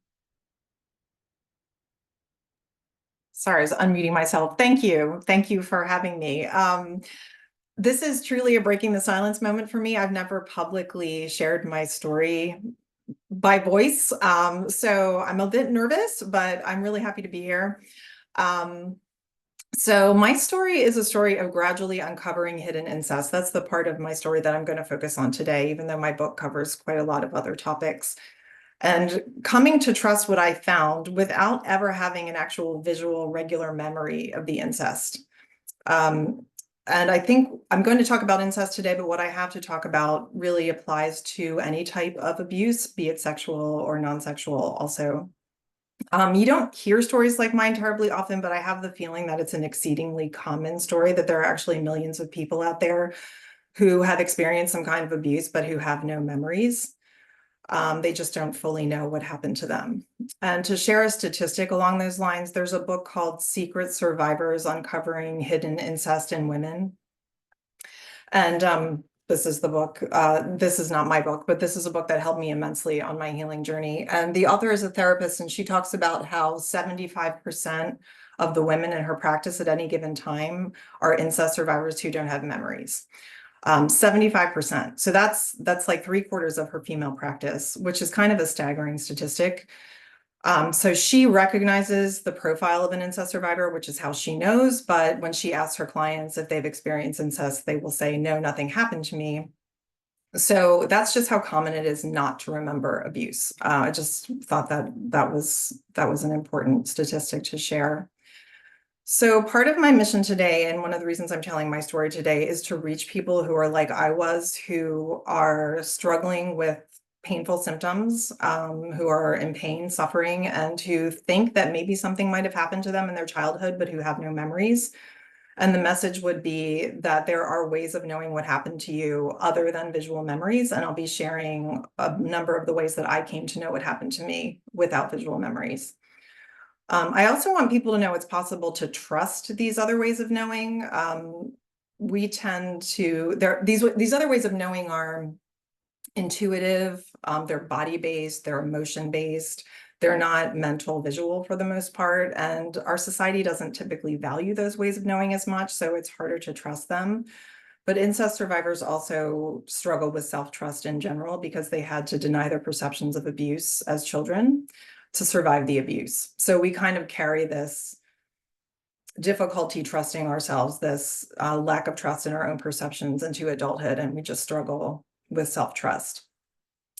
Sorry, I was unmuting myself. Thank you. Thank you for having me. This is truly a breaking the silence moment for me. I've never publicly shared my story by voice. So I'm a bit nervous, but I'm really happy to be here. So my story is a story of gradually uncovering hidden incest. That's the part of my story that I'm going to focus on today, even though my book covers quite a lot of other topics. And coming to trust what I found without ever having an actual visual regular memory of the incest. And I think I'm going to talk about incest today, but what I have to talk about really applies to any type of abuse, be it sexual or non-sexual also. You don't hear stories like mine terribly often, but I have the feeling that it's an exceedingly common story, that there are actually millions of people out there who have experienced some kind of abuse, but who have no memories. They just don't fully know what happened to them. And to share a statistic along those lines, there's a book called Secret Survivors: Uncovering Hidden Incest in Women. And this is the book. This is not my book, but this is a book that helped me immensely on my healing journey. And the author is a therapist, and she talks about how 75% of the women in her practice at any given time are incest survivors who don't have memories. 75%. So that's like 3/4 of her female practice, which is kind of a staggering statistic. So she recognizes the profile of an incest survivor, which is how she knows. But when she asks her clients if they've experienced incest, they will say, no, nothing happened to me. So that's just how common it is not to remember abuse. I just thought that was an important statistic to share. So part of my mission today, and one of the reasons I'm telling my story today, is to reach people who are like I was, who are struggling with painful symptoms, who are in pain, suffering, and who think that maybe something might have happened to them in their childhood, but who have no memories. And the message would be that there are ways of knowing what happened to you other than visual memories. And I'll be sharing a number of the ways that I came to know what happened to me without visual memories. I also want people to know it's possible to trust these other ways of knowing. We tend to, these other ways of knowing are intuitive, they're body-based, they're emotion-based, they're not mental visual for the most part. And our society doesn't typically value those ways of knowing as much, so it's harder to trust them. But incest survivors also struggle with self-trust in general because they had to deny their perceptions of abuse as children to survive the abuse. So we kind of carry this difficulty trusting ourselves, this lack of trust in our own perceptions into adulthood, and we just struggle with self-trust.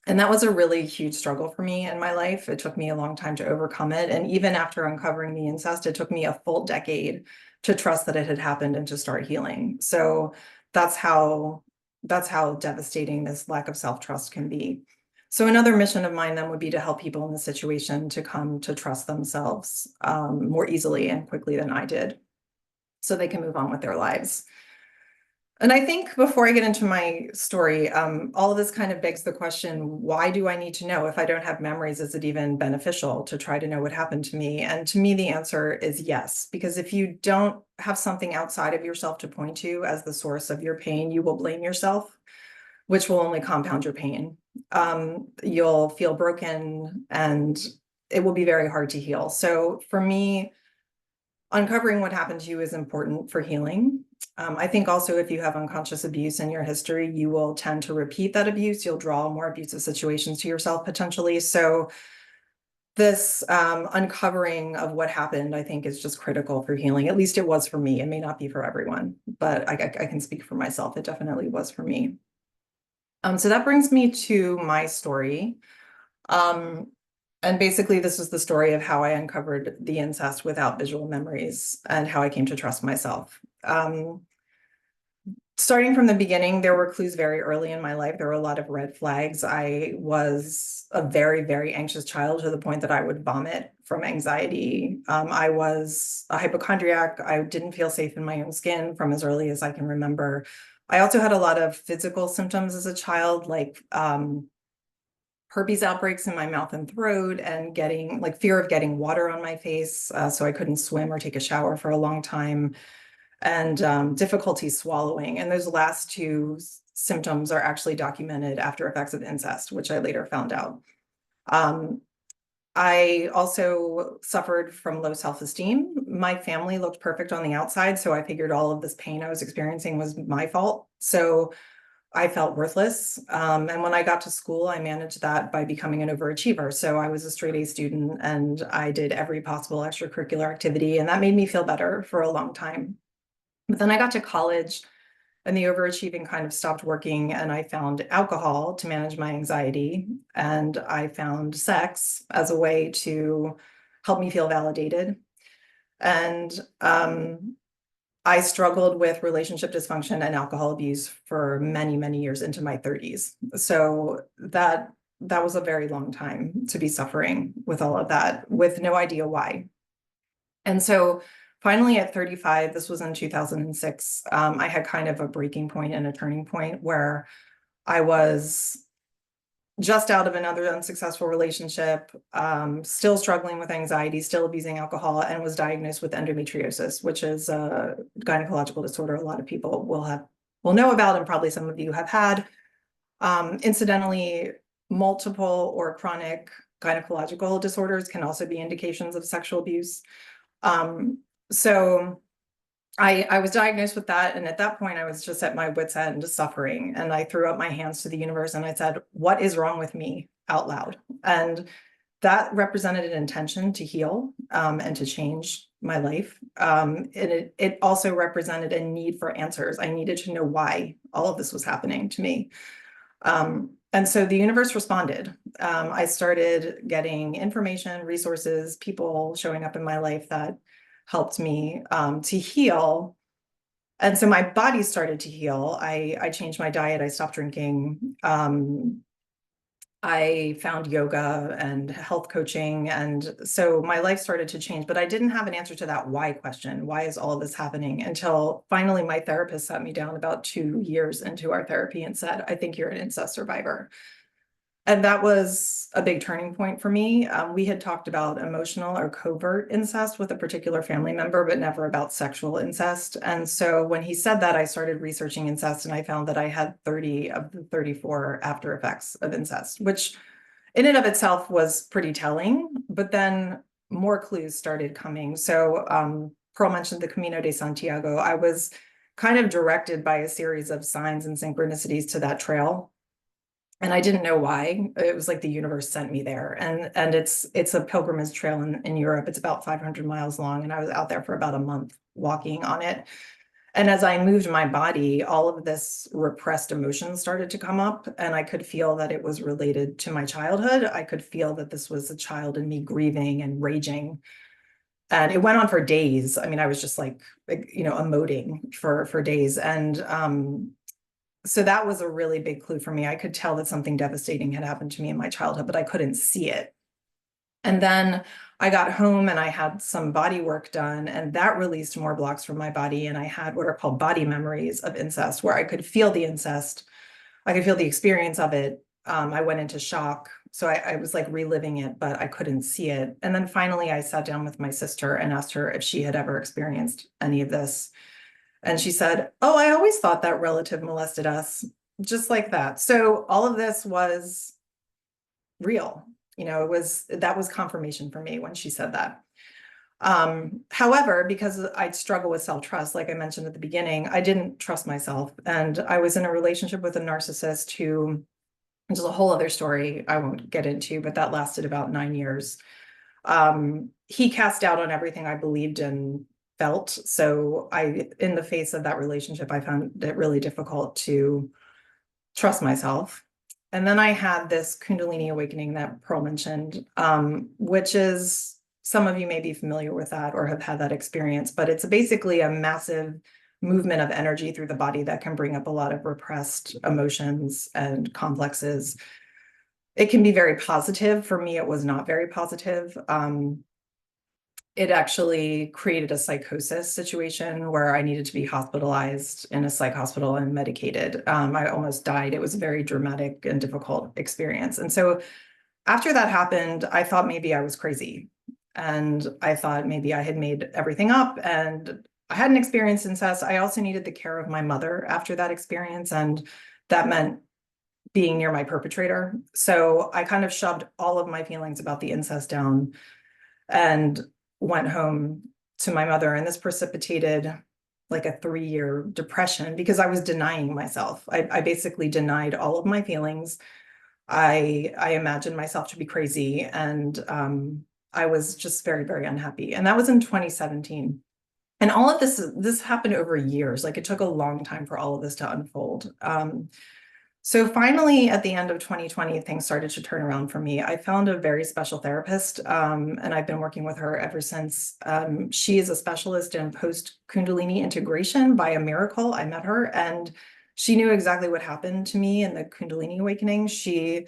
And that was a really huge struggle for me in my life. It took me a long time to overcome it. And even after uncovering the incest, it took me a full decade to trust that it had happened and to start healing. So that's how devastating this lack of self-trust can be. So another mission of mine then would be to help people in this situation to come to trust themselves more easily and quickly than I did, so they can move on with their lives. And I think before I get into my story, all of this kind of begs the question, why do I need to know? If I don't have memories, is it even beneficial to try to know what happened to me? And to me, the answer is yes, because if you don't have something outside of yourself to point to as the source of your pain, you will blame yourself, which will only compound your pain. You'll feel broken and it will be very hard to heal. So for me, uncovering what happened to you is important for healing. I think also if you have unconscious abuse in your history, you will tend to repeat that abuse. You'll draw more abusive situations to yourself potentially. So this uncovering of what happened, I think, is just critical for healing. At least it was for me. It may not be for everyone, but I can speak for myself. It definitely was for me. So that brings me to my story. And basically, this is the story of how I uncovered the incest without visual memories and how I came to trust myself. Starting from the beginning, there were clues very early in my life. There were a lot of red flags. I was a very, very anxious child to the point that I would vomit from anxiety. I was a hypochondriac. I didn't feel safe in my own skin from as early as I can remember. I also had a lot of physical symptoms as a child, like herpes outbreaks in my mouth and throat, and getting like fear of getting water on my face. So I couldn't swim or take a shower for a long time, and difficulty swallowing. And those last two symptoms are actually documented after effects of incest, which I later found out. I also suffered from low self-esteem. My family looked perfect on the outside, so I figured all of this pain I was experiencing was my fault. So I felt worthless. And when I got to school, I managed that by becoming an overachiever. So I was a straight A student and I did every possible extracurricular activity, and that made me feel better for a long time. But then I got to college and the overachieving kind of stopped working, and I found alcohol to manage my anxiety, and I found sex as a way to help me feel validated. And I struggled with relationship dysfunction and alcohol abuse for many, many years into my 30s. So that that was a very long time to be suffering with all of that, with no idea why. And so finally at 35, this was in 2006, I had kind of a breaking point and a turning point where I was just out of another unsuccessful relationship, still struggling with anxiety, still abusing alcohol, and was diagnosed with endometriosis, which is a gynecological disorder a lot of people will know about, and probably some of you have had. Incidentally, multiple or chronic gynecological disorders can also be indications of sexual abuse. So I was diagnosed with that. And at that point, I was just at my wit's end, suffering. And I threw up my hands to the universe and I said, what is wrong with me, out loud? And that represented an intention to heal and to change my life. And it also represented a need for answers. I needed to know why all of this was happening to me. And so the universe responded. I started getting information, resources, people showing up in my life that helped me to heal. And so my body started to heal. I changed my diet. I stopped drinking. I found yoga and health coaching. And so my life started to change, but I didn't have an answer to that why question. Why is all of this happening? Until finally my therapist sat me down about 2 years into our therapy and said, I think you're an incest survivor. And that was a big turning point for me. We had talked about emotional or covert incest with a particular family member, but never about sexual incest. And so when he said that, I started researching incest, and I found that I had 30 of the 34 after effects of incest, which in and of itself was pretty telling, but then more clues started coming. So Pearl mentioned the Camino de Santiago. I was kind of directed by a series of signs and synchronicities to that trail. And I didn't know why. It was like the universe sent me there. And it's a pilgrimage trail in Europe. It's about 500 miles long. And I was out there for about a month walking on it. And as I moved my body, all of this repressed emotion started to come up. And I could feel that it was related to my childhood. I could feel that this was a child in me grieving and raging. And it went on for days. I mean, I was just like emoting for days. And so that was a really big clue for me. I could tell that something devastating had happened to me in my childhood, but I couldn't see it. And then I got home and I had some body work done, and that released more blocks from my body. And I had what are called body memories of incest, where I could feel the incest. I could feel the experience of it. I went into shock. So I was like reliving it, but I couldn't see it. And then finally I sat down with my sister and asked her if she had ever experienced any of this. And she said, oh, I always thought that relative molested us, just like that. So all of this was real. That was confirmation for me when she said that. However, because I struggle with self-trust, like I mentioned at the beginning, I didn't trust myself. And I was in a relationship with a narcissist who, which is a whole other story I won't get into, but that lasted about 9 years. He cast doubt on everything I believed in, felt. So in the face of that relationship, I found it really difficult to trust myself. And then I had this Kundalini awakening that Pearl mentioned, which is, some of you may be familiar with that or have had that experience, but it's basically a massive movement of energy through the body that can bring up a lot of repressed emotions and complexes. It can be very positive. For me, it was not very positive. It actually created a psychosis situation where I needed to be hospitalized in a psych hospital and medicated. I almost died. It was a very dramatic and difficult experience. And so after that happened, I thought maybe I was crazy. And I thought maybe I had made everything up, and I hadn't experienced incest. I also needed the care of my mother after that experience. And that meant being near my perpetrator. So I kind of shoved all of my feelings about the incest down and went home to my mother. And this precipitated like a 3-year depression because I was denying myself. I basically denied all of my feelings. I imagined myself to be crazy, and I was just very, very unhappy. And that was in 2017. And all of this happened over years. Like, it took a long time for all of this to unfold. So finally, at the end of 2020, things started to turn around for me. I found a very special therapist, and I've been working with her ever since. She is a specialist in post-Kundalini integration. By a miracle, I met her, and she knew exactly what happened to me in the Kundalini awakening. She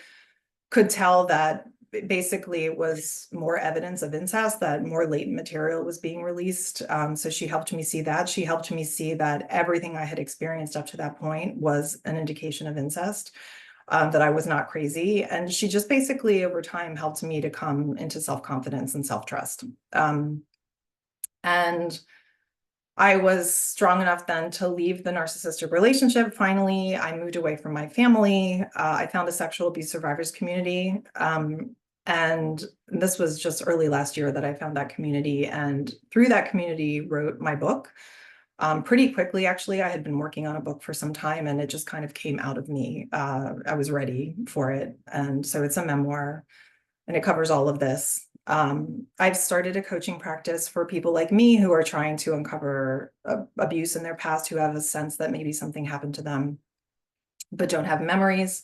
could tell that basically it was more evidence of incest, that more latent material was being released. So she helped me see that. She helped me see that everything I had experienced up to that point was an indication of incest, that I was not crazy. And she just basically over time helped me to come into self-confidence and self-trust. And I was strong enough then to leave the narcissistic relationship. Finally, I moved away from my family. I found a sexual abuse survivors community. And this was just early last year that I found that community. And through that community, wrote my book. Pretty quickly, actually. I had been working on a book for some time and it just kind of came out of me. I was ready for it. And so it's a memoir and it covers all of this. I've started a coaching practice for people like me who are trying to uncover abuse in their past, who have a sense that maybe something happened to them, but don't have memories.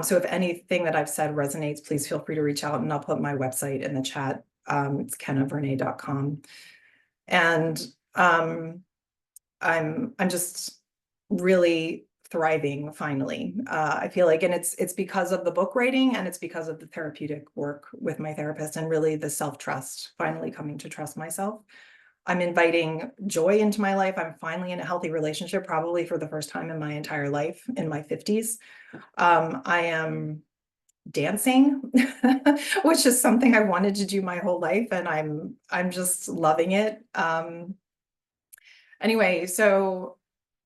So if anything that I've said resonates, please feel free to reach out and I'll put my website in the chat. It's kennavernet.com. And I'm just really thriving finally. I feel like, and it's because of the book writing and it's because of the therapeutic work with my therapist and really the self-trust, finally coming to trust myself. I'm inviting joy into my life. I'm finally in a healthy relationship, probably for the first time in my entire life, in my 50s. I am dancing, which is something I wanted to do my whole life, and I'm just loving it. Anyway, so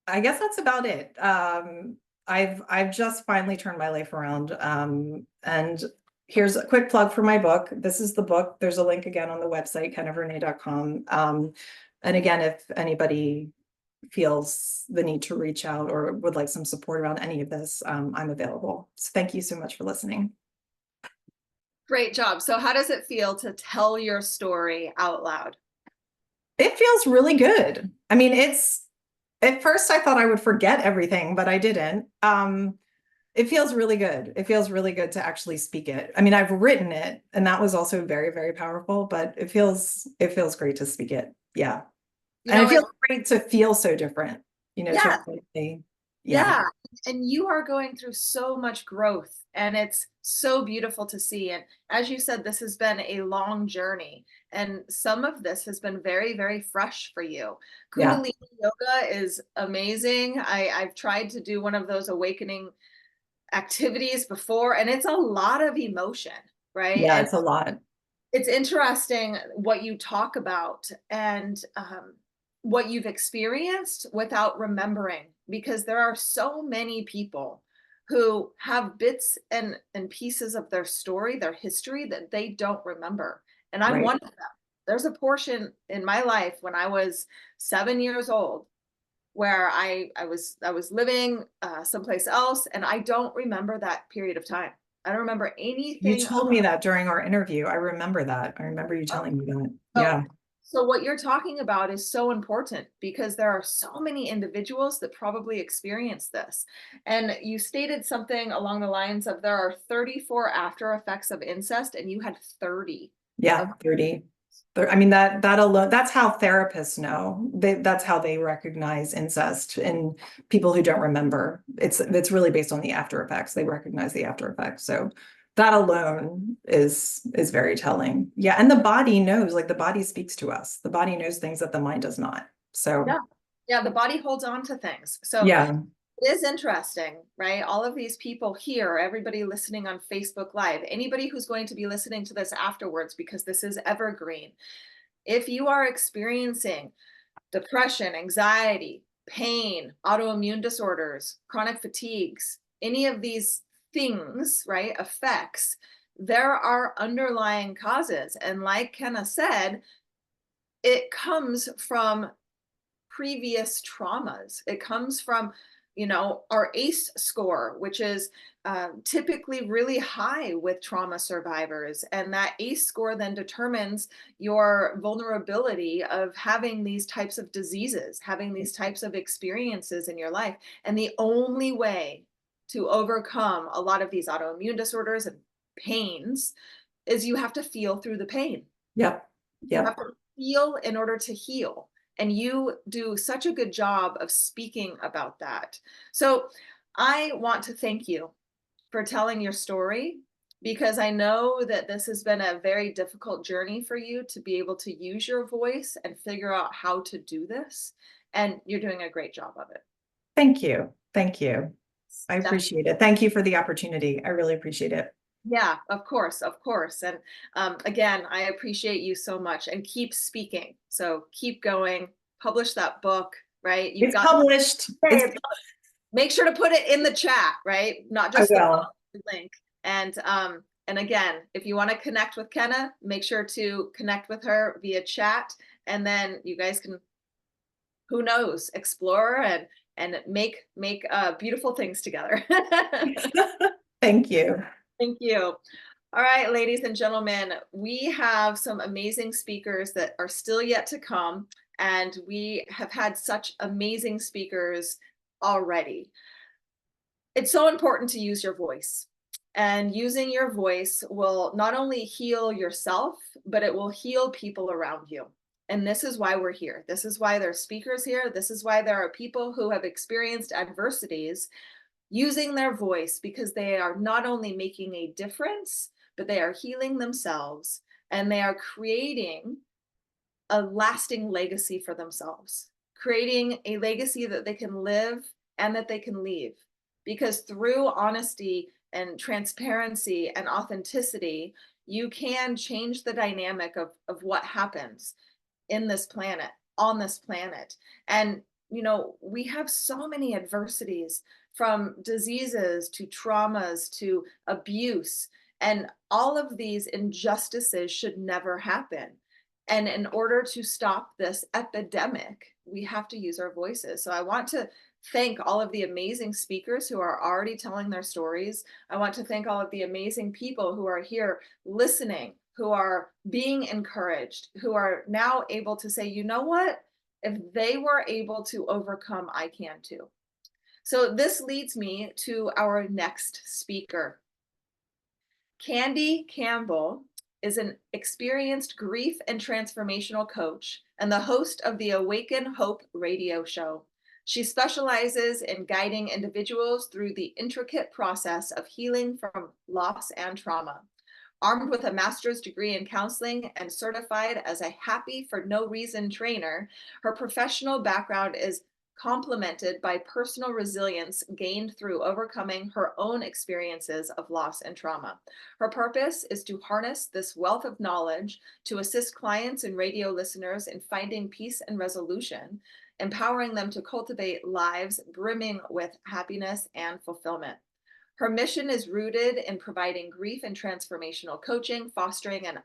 I guess that's about it. I've just finally turned my life around. And here's a quick plug for my book. This is the book. There's a link again on the website, kennavernet.com. And again, if anybody feels the need to reach out or would like some support around any of this, I'm available. So thank you so much for listening. Great job. So how does it feel to tell your story out loud? It feels really good. I mean, at first I thought I would forget everything, but I didn't. It feels really good. It feels really good to actually speak it. I mean, I've written it and that was also very, very powerful, but it feels great to speak it. Yeah. And it feels great to feel so different, Yeah. yeah. Yeah. And you are going through so much growth and it's so beautiful to see. And as you said, this has been a long journey and some of this has been very, very fresh for you. Kundalini yoga is amazing. I've tried to do one of those awakening activities before and it's a lot of emotion, right? Yeah, And it's a lot. it's interesting what you talk about and what you've experienced without remembering, because there are so many people who have bits and pieces of their story, their history that they don't remember. And I'm one of them. There's a portion in my life when I was 7 years old where I was living someplace else and I don't remember that period of time. I don't remember anything. You told me that during our interview. I remember that. I remember you telling me that. Yeah. So what you're talking about is so important because there are so many individuals that probably experience this. And you stated something along the lines of there are 34 after effects of incest and you had 30. Yeah, 30. I mean, that alone, that's how therapists know. That's how they recognize incest in people who don't remember. It's really based on the after effects. They recognize the after effects. So that alone is very telling. Yeah, and the body knows, like the body speaks to us. The body knows things that the mind does not. So yeah, the body holds on to things. So yeah. it is interesting, right? All of these people here, everybody listening on Facebook Live, anybody who's going to be listening to this afterwards, because this is evergreen. If you are experiencing depression, anxiety, pain, autoimmune disorders, chronic fatigues, any of these things, right, effects, there are underlying causes. And like Kenna said, it comes from previous traumas. It comes from, our ACE score, which is typically really high with trauma survivors. And that ACE score then determines your vulnerability of having these types of diseases, having these types of experiences in your life. And the only way to overcome a lot of these autoimmune disorders and pains is you have to feel through the pain. Yep. You have to feel in order to heal. And you do such a good job of speaking about that. So I want to thank you for telling your story. because I know that this has been a very difficult journey for you to be able to use your voice and figure out how to do this. And you're doing a great job of it. Thank you. Thank you. I Definitely. appreciate it. Thank you for the opportunity. I really appreciate it. Yeah, of course, of course. And again, I appreciate you so much, and keep speaking. So keep going, publish that book, right? You've It's got published. It's, make sure to put it in the chat, right? Not I just the will. link. And again, if you want to connect with Kenna, make sure to connect with her via chat, and then you guys can, who knows, explore and make beautiful things together. Thank you. Thank you. All right, ladies and gentlemen, we have some amazing speakers that are still yet to come, and we have had such amazing speakers already. It's so important to use your voice, and using your voice will not only heal yourself, but it will heal people around you. And this is why we're here. This is why there are speakers here. This is why there are people who have experienced adversities using their voice, because they are not only making a difference, but they are healing themselves, and they are creating a lasting legacy for themselves, creating a legacy that they can live and that they can leave. Because through honesty and transparency and authenticity, you can change the dynamic of what happens in this planet, on this planet. And, you know, we have so many adversities, from diseases to traumas to abuse. And all of these injustices should never happen. And in order to stop this epidemic, we have to use our voices. So I want to thank all of the amazing speakers who are already telling their stories. I want to thank all of the amazing people who are here listening, who are being encouraged, who are now able to say, you know what? If they were able to overcome, I can too. So this leads me to our next speaker. Candy Campbell is an experienced grief and transformational coach and the host of the Awaken Hope radio show. She specializes in guiding individuals through the intricate process of healing from loss and trauma. Armed with a master's degree in counseling and certified as a happy for no reason trainer, her professional background is complemented by personal resilience gained through overcoming her own experiences of loss and trauma. Her purpose is to harness this wealth of knowledge to assist clients and radio listeners in finding peace and resolution, empowering them to cultivate lives brimming with happiness and fulfillment. Her mission is rooted in providing grief and transformational coaching, fostering an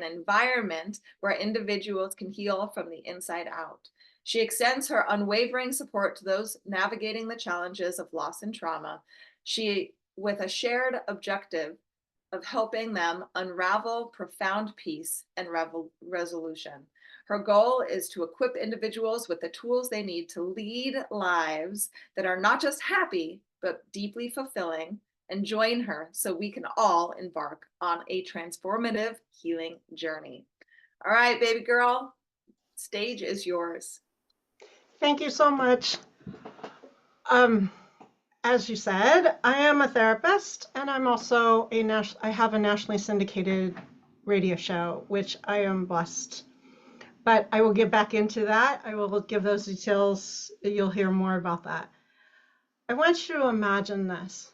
environment where individuals can heal from the inside out. She extends her unwavering support to those navigating the challenges of loss and trauma, with a shared objective of helping them unravel profound peace and resolution. Her goal is to equip individuals with the tools they need to lead lives that are not just happy, but deeply fulfilling. And join her so we can all embark on a transformative healing journey. All right, baby girl, stage is yours. Thank you so much. As you said, I am a therapist, and I'm also I have a nationally syndicated radio show, which I am blessed. But I will get back into that. I will give those details. You'll hear more about that. I want you to imagine this.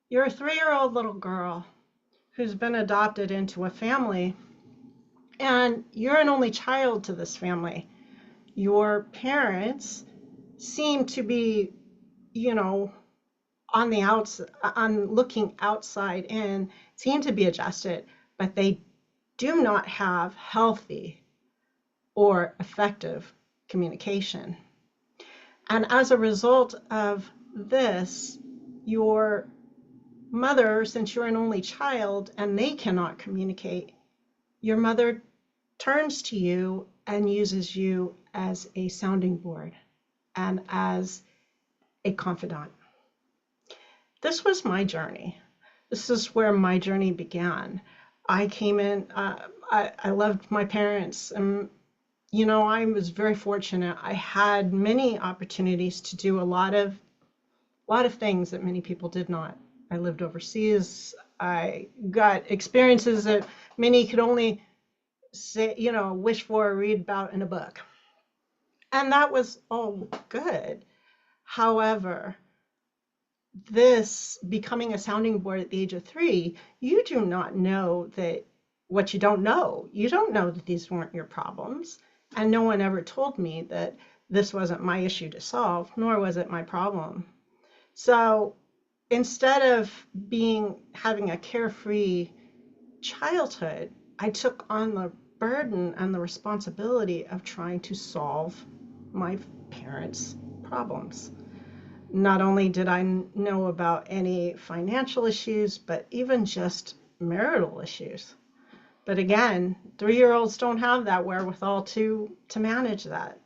You're a 3-year-old little girl who's been adopted into a family, and you're an only child to this family. Your parents seem to be, on looking outside in, seem to be adjusted, but they do not have healthy or effective communication. And as a result of this, your mother, since you're an only child and they cannot communicate, your mother turns to you and uses you as a sounding board and as a confidant. This was my journey. This is where my journey began. I came in, I loved my parents, and I was very fortunate. I had many opportunities to do a lot of things that many people did not. I lived overseas. I got experiences that many could only say, wish for or read about in a book. And that was all good. However, this becoming a sounding board at the age of 3, you do not know that what you don't know. You don't know that these weren't your problems. And no one ever told me that this wasn't my issue to solve, nor was it my problem. So instead of having a carefree childhood, I took on the burden and the responsibility of trying to solve my parents' problems. Not only did I know about any financial issues, but even just marital issues. But again, 3-year-olds don't have that wherewithal to manage that.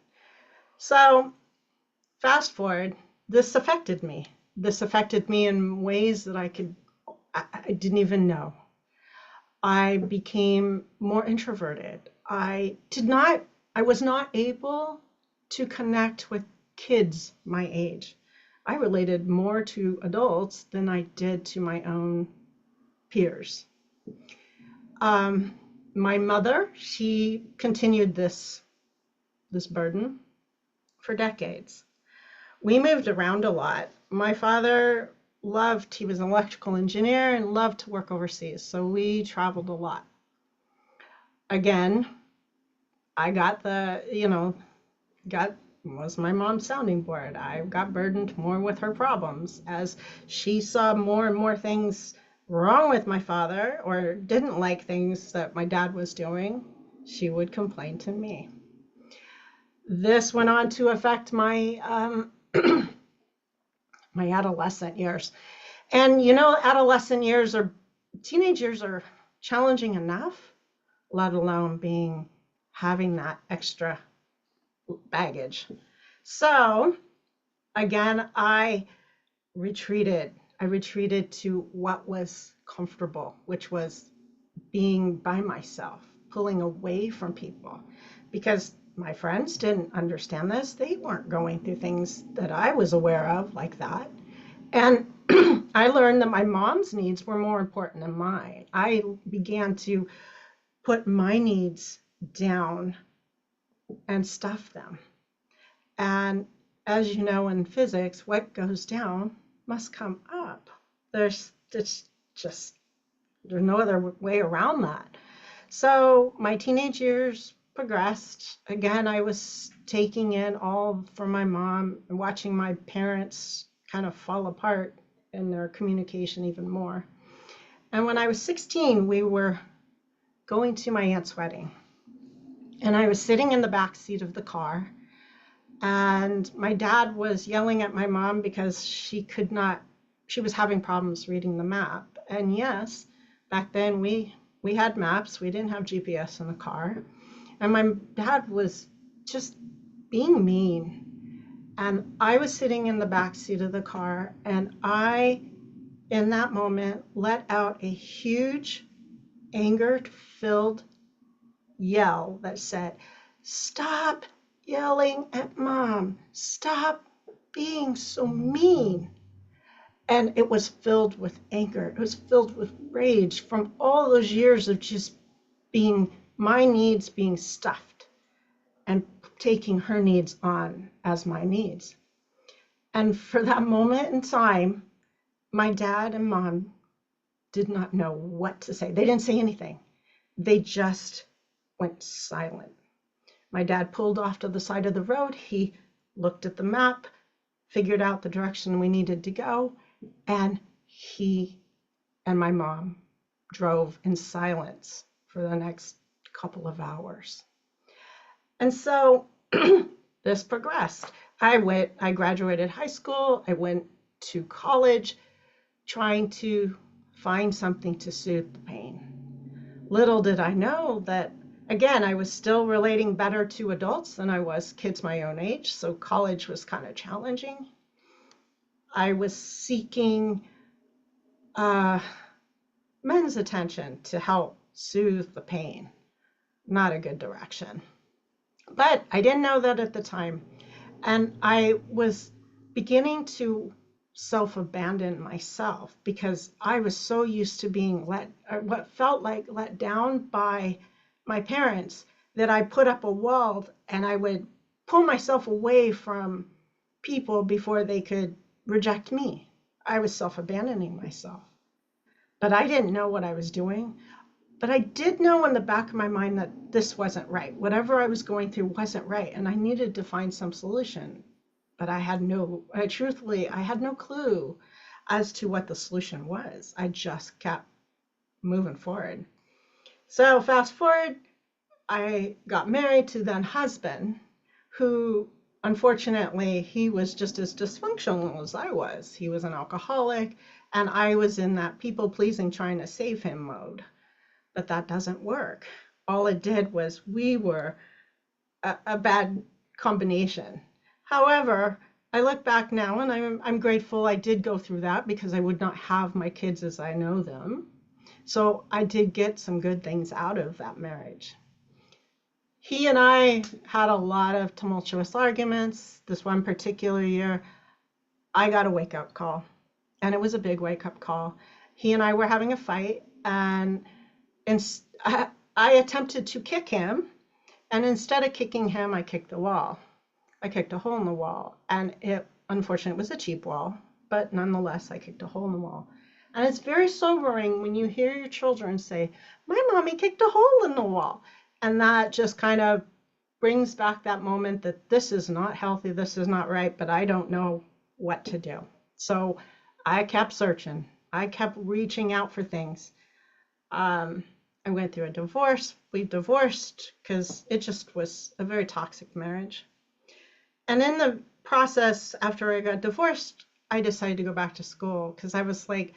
So fast forward, this affected me. This affected me in ways that I didn't even know. I became more introverted. I was not able to connect with kids my age. I related more to adults than I did to my own peers. My mother, she continued this burden for decades. We moved around a lot. My father he was an electrical engineer and loved to work overseas, so we traveled a lot. Again, I was my mom's sounding board. I got burdened more with her problems as she saw more and more things wrong with my father or didn't like things that my dad was doing. She would complain to me. This went on to affect my my adolescent years. And teenage years are challenging enough, let alone having that extra baggage. So again, I retreated to what was comfortable, which was being by myself, pulling away from people, because my friends didn't understand this. They weren't going through things that I was aware of like that. And I learned that my mom's needs were more important than mine. I began to put my needs down and stuff them. And as you know, in physics, what goes down must come up. There's no other way around that. So my teenage years progressed. Again, I was taking in all from my mom and watching my parents kind of fall apart in their communication even more. And when I was 16, we were going to my aunt's wedding. And I was sitting in the back seat of the car. And my dad was yelling at my mom because she was having problems reading the map. And yes, back then we had maps. We didn't have GPS in the car. And my dad was just being mean. And I was sitting in the back seat of the car, and I, in that moment, let out a huge, anger-filled yell that said, "Stop yelling at Mom. Stop being so mean." And it was filled with anger. It was filled with rage from all those years of just my needs being stuffed and taking her needs on as my needs. And for that moment in time, my dad and mom did not know what to say. They didn't say anything. They just went silent. My dad pulled off to the side of the road. He looked at the map, figured out the direction we needed to go, and he and my mom drove in silence for the next couple of hours. And so this progressed. I graduated high school. I went to college trying to find something to soothe the pain. Little did I know that, again, I was still relating better to adults than I was kids my own age, so college was kind of challenging. I was seeking men's attention to help soothe the pain. Not a good direction. But I didn't know that at the time. And I was beginning to self-abandon myself because I was so used to being what felt like let down by my parents, that I put up a wall and I would pull myself away from people before they could reject me. I was self-abandoning myself. But I didn't know what I was doing. But I did know in the back of my mind that this wasn't right. Whatever I was going through wasn't right. And I needed to find some solution. But truthfully, I had no clue as to what the solution was. I just kept moving forward. So fast forward, I got married to then husband, who unfortunately, he was just as dysfunctional as I was. He was an alcoholic, and I was in that people pleasing, trying to save him mode. But that doesn't work. All it did was we were a bad combination. However, I look back now and I'm grateful I did go through that, because I would not have my kids as I know them. So I did get some good things out of that marriage. He and I had a lot of tumultuous arguments. This one particular year, I got a wake-up call, and it was a big wake-up call. He and I were having a fight, and I attempted to kick him, and instead of kicking him, I kicked the wall. I kicked a hole in the wall, and unfortunately, it was a cheap wall, but nonetheless, I kicked a hole in the wall. And it's very sobering when you hear your children say, "My mommy kicked a hole in the wall." And that just kind of brings back that moment that this is not healthy, this is not right, but I don't know what to do. So I kept searching. I kept reaching out for things. I went through a divorce. We divorced because it just was a very toxic marriage. And in the process, after I got divorced, I decided to go back to school because I was like,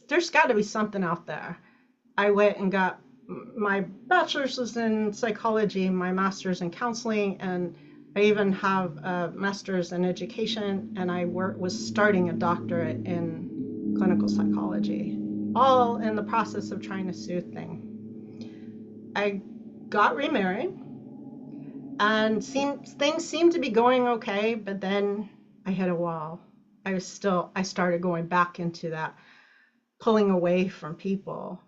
there's got to be something out there. I went and got my bachelor's was in psychology, my master's in counseling, and I even have a master's in education, and I was starting a doctorate in clinical psychology, all in the process of trying to soothe things. I got remarried, and things seemed to be going okay, but then I hit a wall. I started going back into that pulling away from people,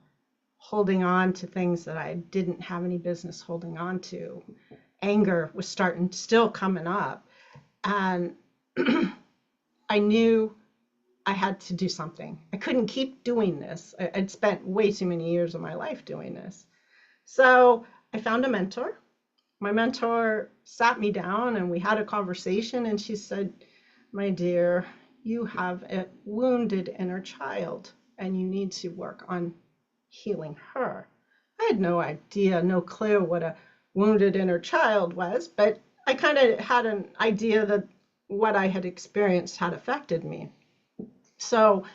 holding on to things that I didn't have any business holding on to. Anger was still coming up. And I knew I had to do something. I couldn't keep doing this. I'd spent way too many years of my life doing this. So I found a mentor. My mentor sat me down and we had a conversation, and she said, "My dear, you have a wounded inner child and you need to work on healing her." I had no idea, no clue what a wounded inner child was, but I kind of had an idea that what I had experienced had affected me. So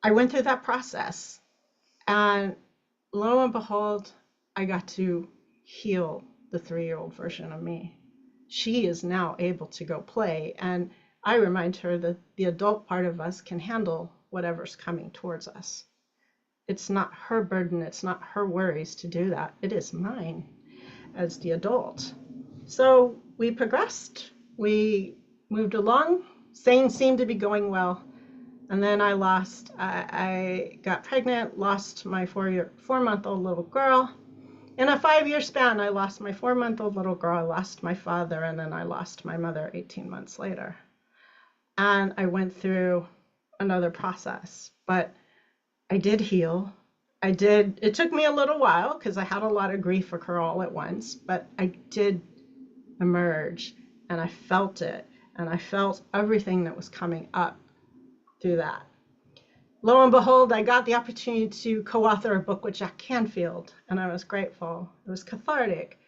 I went through that process, and lo and behold, I got to heal the 3-year-old version of me. She is now able to go play, and I remind her that the adult part of us can handle whatever's coming towards us. It's not her burden, it's not her worries to do that. It is mine as the adult. So we progressed, we moved along, things seemed to be going well. And then I got pregnant, lost my 4-month-old little girl. In a 5-year span, I lost my 4-month-old little girl, I lost my father, and then I lost my mother 18 months later. And I went through another process, but I did heal. It took me a little while because I had a lot of grief occur all at once, but I did emerge, and I felt it, and I felt everything that was coming up through that. Lo and behold, I got the opportunity to co-author a book with Jack Canfield, and I was grateful. It was cathartic.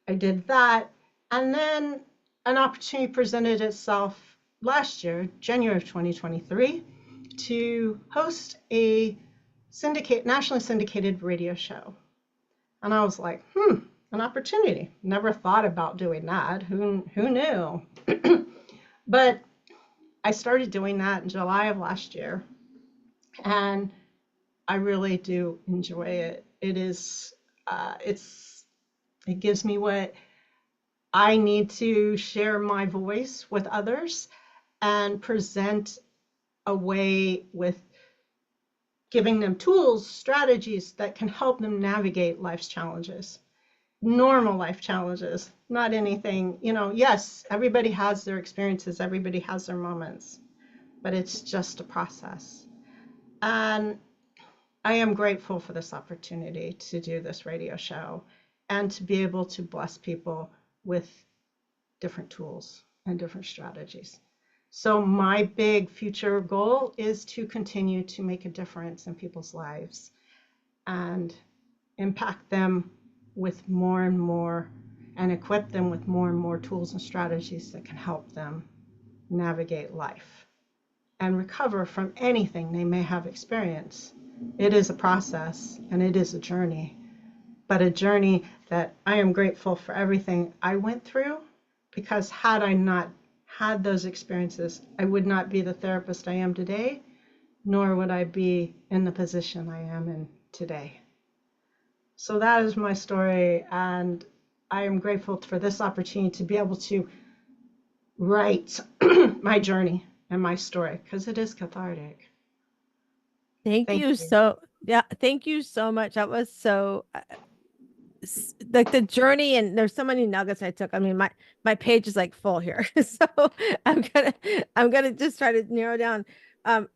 I did that, and then an opportunity presented itself last year, January of 2023, to host a nationally syndicated radio show. And I was like, an opportunity. Never thought about doing that. Who knew? But I started doing that in July of last year, and I really do enjoy it. It gives me what I need to share my voice with others. and present a way with giving them tools, strategies that can help them navigate life's challenges, normal life challenges, not anything, yes, everybody has their experiences, everybody has their moments, but it's just a process. And I am grateful for this opportunity to do this radio show and to be able to bless people with different tools and different strategies. So my big future goal is to continue to make a difference in people's lives and impact them with more and more, and equip them with more and more tools and strategies that can help them navigate life and recover from anything they may have experienced. It is a process and it is a journey, but a journey that I am grateful for everything I went through, because had I not had those experiences, I would not be the therapist I am today, nor would I be in the position I am in today. So that is my story, and I am grateful for this opportunity to be able to write my journey and my story, because it is cathartic. Thank Thank you you. so, yeah, thank you so much. That was so like the journey, and there's so many nuggets I took. I mean, my page is like full here. So I'm gonna just try to narrow down.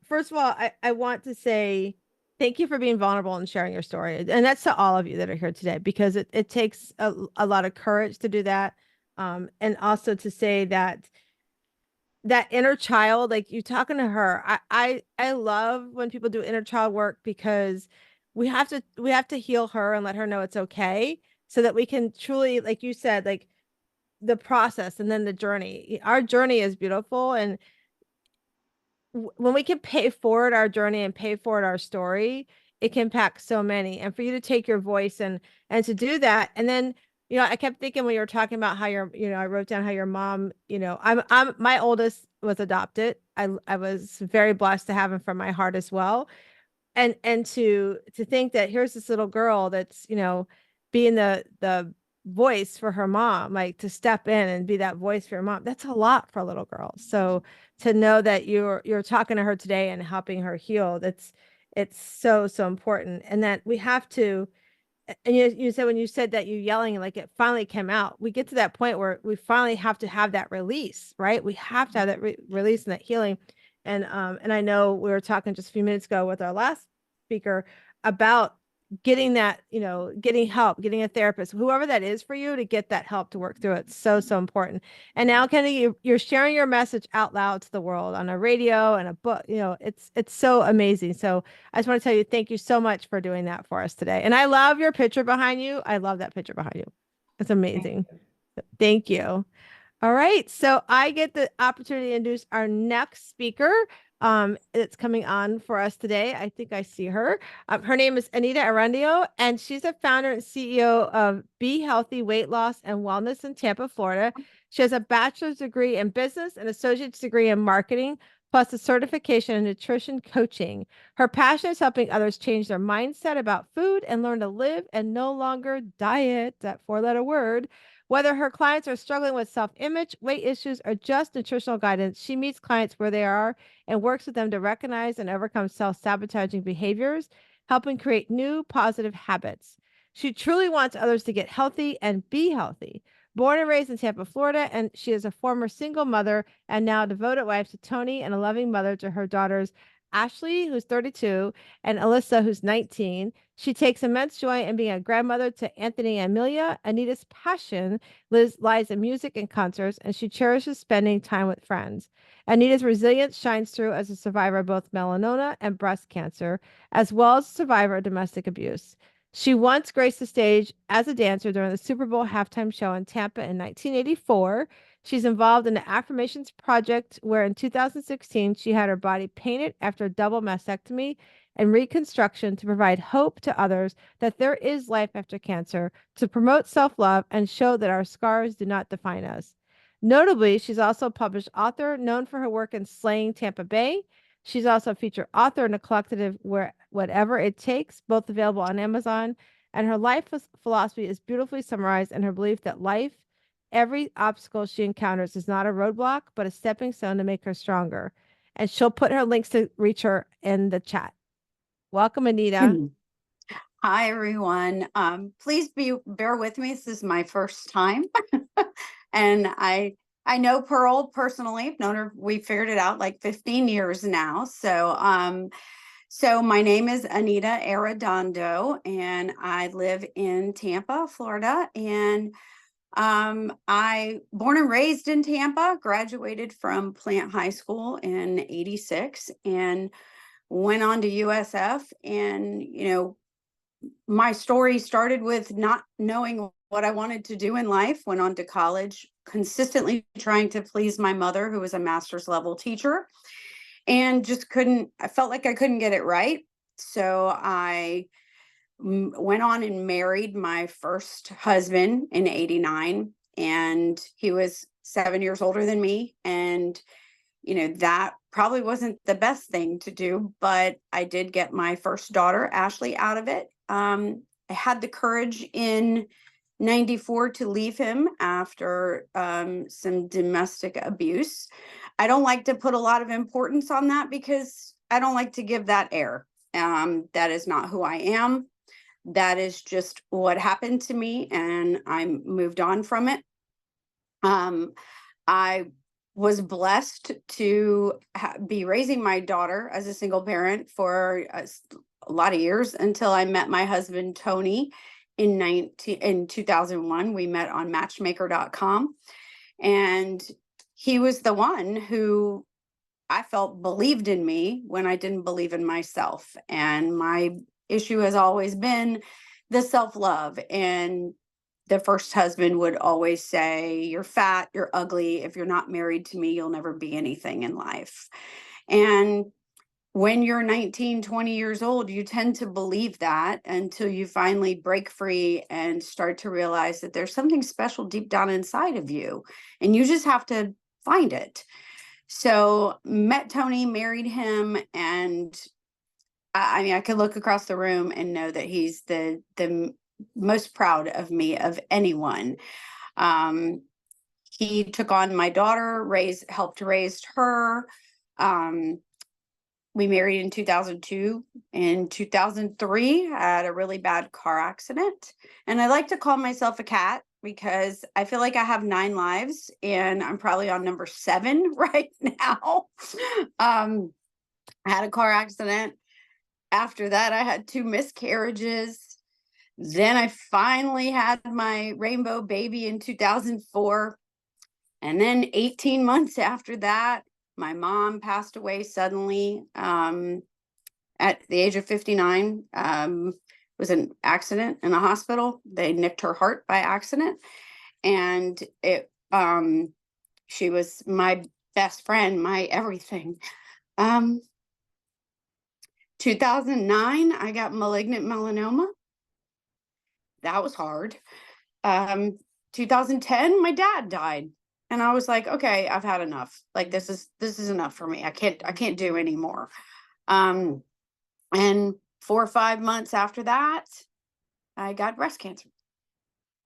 First of all, I want to say thank you for being vulnerable and sharing your story. And that's to all of you that are here today, because it takes a lot of courage to do that. And also to say that inner child, like you talking to her, I love when people do inner child work, because we have to heal her and let her know it's okay, so that we can truly, like you said, like the process and then the journey. Our journey is beautiful, and when we can pay forward our journey and pay forward our story, it can impact so many. And for you to take your voice and to do that, and then I kept thinking when you were talking about how I wrote down how your mom, I'm my oldest was adopted. I was very blessed to have him from my heart as well, and to think that here's this little girl that's being the voice for her mom, like to step in and be that voice for your mom. That's a lot for a little girl. So to know that you're talking to her today and helping her heal, it's so important. And that we have to, and you said, when you said that you yelling, like it finally came out, we get to that point where we finally have to have that release, right? We have to have that release and that healing. And I know we were talking just a few minutes ago with our last speaker about getting that, getting help, getting a therapist, whoever that is for you, to get that help to work through it. So important. And now, Kennedy, you're sharing your message out loud to the world on a radio and a book. It's so amazing. So I just want to tell you, thank you so much for doing that for us today. And I love your picture behind you. I love that picture behind you. It's amazing. Thank you. All right. So I get the opportunity to introduce our next speaker. That's coming on for us today. I think I see her. Her name is Anita Arandio, and she's a founder and CEO of Be Healthy Weight Loss and Wellness in Tampa, Florida. She has a bachelor's degree in business, an associate's degree in marketing, plus a certification in nutrition coaching. Her passion is helping others change their mindset about food and learn to live and no longer diet, that four-letter word. Whether her clients are struggling with self-image, weight issues, or just nutritional guidance, she meets clients where they are and works with them to recognize and overcome self-sabotaging behaviors, helping create new positive habits. She truly wants others to get healthy and be healthy. Born and raised in Tampa, Florida, and she is a former single mother and now a devoted wife to Tony and a loving mother to her daughters, Ashley, who's 32, and Alyssa, who's 19. She takes immense joy in being a grandmother to Anthony and Amelia. Anita's passion lies in music and concerts, and she cherishes spending time with friends. Anita's resilience shines through as a survivor of both melanoma and breast cancer, as well as a survivor of domestic abuse. She once graced the stage as a dancer during the Super Bowl halftime show in Tampa in 1984. She's involved in the Affirmations Project, where in 2016, she had her body painted after a double mastectomy and reconstruction to provide hope to others that there is life after cancer, to promote self-love and show that our scars do not define us. Notably, she's also a published author known for her work in Slaying Tampa Bay. She's also a featured author in a collective where Whatever It Takes, both available on Amazon. And her life philosophy is beautifully summarized in her belief that life Every obstacle she encounters is not a roadblock, but a stepping stone to make her stronger. And she'll put her links to reach her in the chat. Welcome, Anita. Hi, everyone. Please bear with me. This is my first time. And I know Pearl personally. I've known her, we figured it out like 15 years now. So my name is Anita Arredondo, and I live in Tampa, Florida. And I born and raised in Tampa, graduated from Plant High School in '86, and went on to USF. And, my story started with not knowing what I wanted to do in life, went on to college, consistently trying to please my mother, who was a master's level teacher, and just I felt like I couldn't get it right. So I went on and married my first husband in '89, and he was 7 years older than me. And that probably wasn't the best thing to do, but I did get my first daughter, Ashley, out of it. I had the courage in '94 to leave him after some domestic abuse. I don't like to put a lot of importance on that because I don't like to give that air. That is not who I am. That is just what happened to me, and I moved on from it. I was blessed to be raising my daughter as a single parent for a lot of years until I met my husband, Tony, in 2001. We met on matchmaker.com, and he was the one who I felt believed in me when I didn't believe in myself. And my issue has always been the self-love. And the first husband would always say, "You're fat, you're ugly. If you're not married to me, you'll never be anything in life." And when you're 19, 20 years old, you tend to believe that until you finally break free and start to realize that there's something special deep down inside of you, and you just have to find it. So met Tony, married him, and I mean, I could look across the room and know that he's the most proud of me of anyone. He took on my daughter, helped raise her. We married in 2002. In 2003, I had a really bad car accident. And I like to call myself a cat because I feel like I have 9 lives and I'm probably on number 7 right now. I had a car accident. After that, I had 2 miscarriages. Then I finally had my rainbow baby in 2004. And then 18 months after that, my mom passed away suddenly at the age of 59. It was an accident in a hospital. They nicked her heart by accident. And she was my best friend, my everything. 2009, I got malignant melanoma. That was hard. 2010, my dad died. And I was like, okay, I've had enough. Like, this is enough for me. I can't do anymore. And 4 or 5 months after that, I got breast cancer.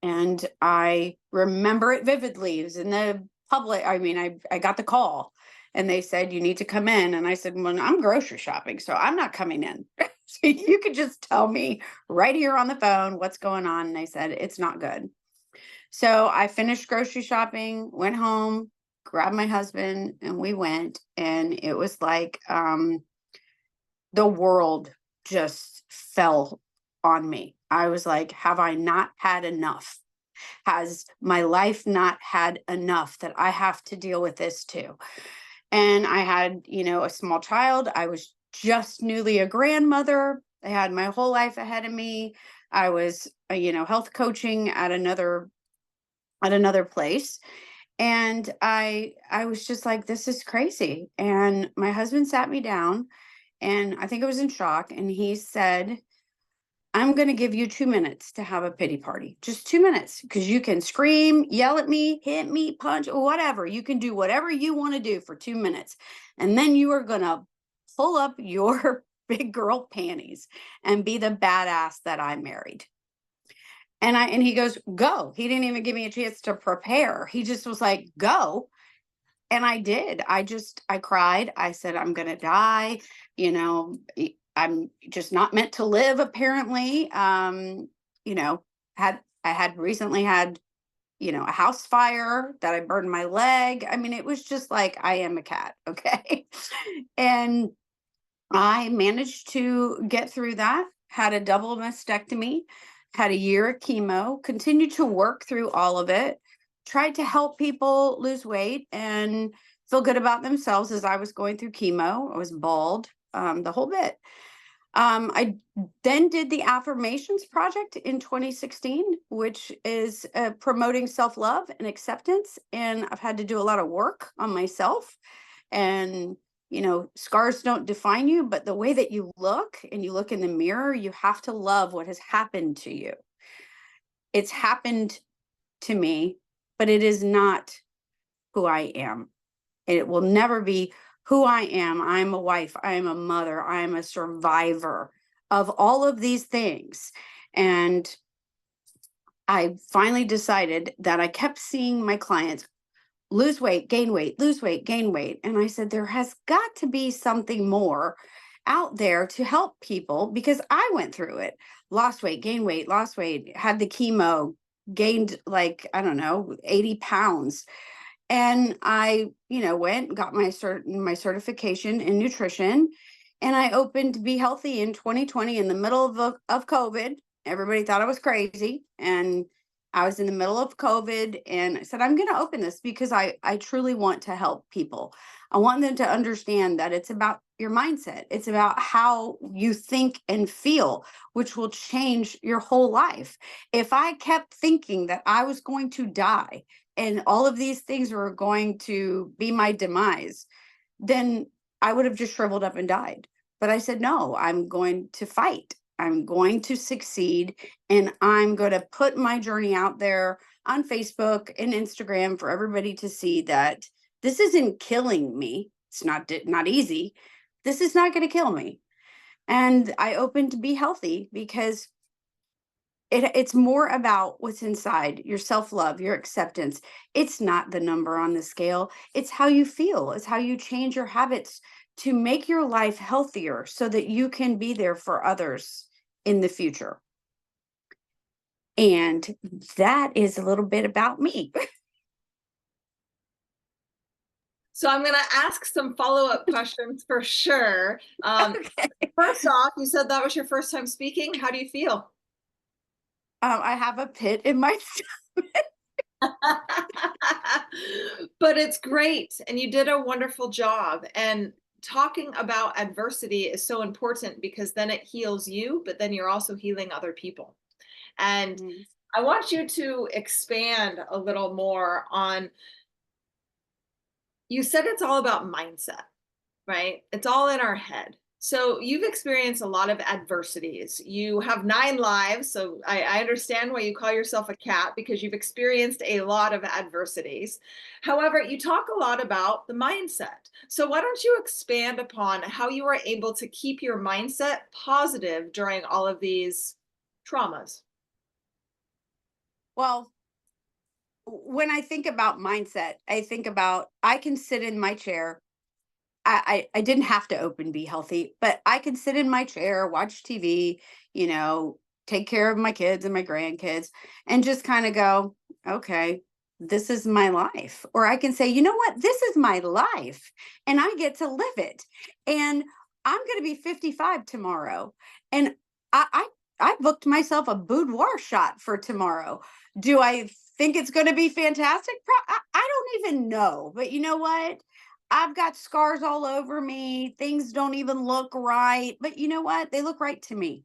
And I remember it vividly. It was in the public. I mean, I got the call and they said, "You need to come in." And I said, "Well, I'm grocery shopping, so I'm not coming in." So you could just tell me right here on the phone what's going on. And they said, "It's not good." So I finished grocery shopping, went home, grabbed my husband, and we went. And it was like the world just fell on me. I was like, have I not had enough? Has my life not had enough that I have to deal with this too? And I had, a small child. I was just newly a grandmother. I had my whole life ahead of me. I was, health coaching at another place. And I was just like, this is crazy. And my husband sat me down, and I think I was in shock. And he said, "I'm going to give you 2 minutes to have a pity party. Just 2 minutes, because you can scream, yell at me, hit me, punch, or whatever. You can do whatever you want to do for 2 minutes. And then you are going to pull up your big girl panties and be the badass that I married." And he goes, go. He didn't even give me a chance to prepare. He just was like, go. And I did. I cried. I said, I'm going to die. You know, I'm just not meant to live, apparently. You know, I had recently had, you know, a house fire that I burned my leg. I mean, it was just like, I am a cat. Okay. And I managed to get through that, had a double mastectomy, had a year of chemo, continued to work through all of it, tried to help people lose weight and feel good about themselves as I was going through chemo. I was bald, the whole bit. I then did the Affirmations Project in 2016, which is promoting self-love and acceptance. And I've had to do a lot of work on myself. And, you know, scars don't define you, but the way that you look and you look in the mirror, you have to love what has happened to you. It's happened to me, but it is not who I am. It will never be who I am. I'm a wife. I am a mother. I am a survivor of all of these things. And I finally decided that I kept seeing my clients lose weight, gain weight, lose weight, gain weight. And I said, there has got to be something more out there to help people, because I went through it, lost weight, lost weight, had the chemo, gained like, I don't know, 80 pounds. And I, you know, went and got my certification in nutrition, and I opened Be Healthy in 2020 in the middle of COVID. Everybody thought I was crazy, and I was in the middle of COVID, and I said, I'm going to open this because I truly want to help people. I want them to understand that it's about your mindset. It's about how you think and feel, which will change your whole life. If I kept thinking that I was going to die and all of these things were going to be my demise, then I would have just shriveled up and died. But I said, no, I'm going to fight. I'm going to succeed, and I'm going to put my journey out there on Facebook and Instagram for everybody to see that this isn't killing me. It's not easy. This is not going to kill me. And I opened to Be Healthy because it's more about what's inside, your self-love, your acceptance. It's not the number on the scale. It's how you feel. It's how you change your habits to make your life healthier so that you can be there for others in the future. And that is a little bit about me. So I'm going to ask some follow-up questions for sure. Okay. First off, you said that was your first time speaking. How do you feel? I have a pit in my stomach. But it's great, and you did a wonderful job. And talking about adversity is so important because then it heals you, but then you're also healing other people. And I want you to expand a little more on, you said it's all about mindset, right? It's all in our head. So you've experienced a lot of adversities. You have 9 lives. So I understand why you call yourself a cat, because you've experienced a lot of adversities. However, you talk a lot about the mindset. So why don't you expand upon how you were able to keep your mindset positive during all of these traumas? Well, when I think about mindset, I think about, I can sit in my chair. I didn't have to open Be Healthy, but I can sit in my chair, watch TV, you know, take care of my kids and my grandkids, and just kind of go, okay, this is my life. Or I can say, you know what, this is my life and I get to live it. And I'm going to be 55 tomorrow. And I booked myself a boudoir shot for tomorrow. Do I think it's going to be fantastic? I don't even know. But you know what? I've got scars all over me. Things don't even look right. But you know what? They look right to me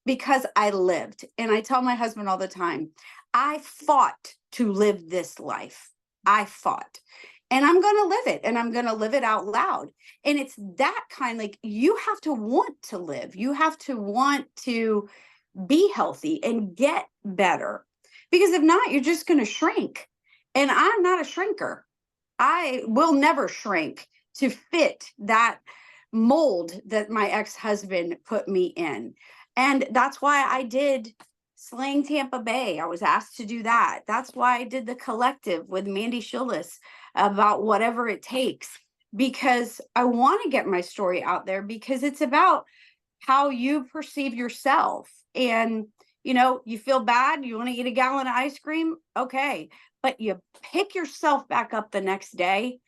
because I lived. And I tell my husband all the time, I fought to live this life. I fought. And I'm going to live it, and I'm going to live it out loud. And it's that kind, like, you have to want to live. You have to want to be healthy and get better, because if not, you're just going to shrink. And I'm not a shrinker. I will never shrink to fit that mold that my ex-husband put me in. And that's why I did Slaying Tampa Bay. I was asked to do that. That's why I did the collective with Mandy Schillis about whatever it takes, because I want to get my story out there, because it's about how you perceive yourself. And, you know, you feel bad, you want to eat a gallon of ice cream. Okay. But you pick yourself back up the next day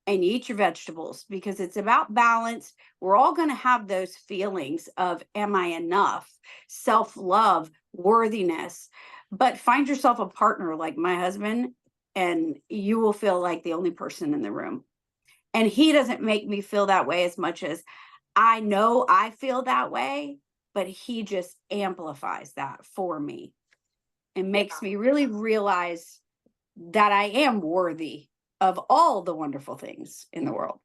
and you eat your vegetables, because it's about balance. We're all going to have those feelings of, am I enough? Self-love, worthiness, but find yourself a partner like my husband, and you will feel like the only person in the room. And he doesn't make me feel that way as much as I know I feel that way, but he just amplifies that for me and makes me really realize that I am worthy of all the wonderful things in the world.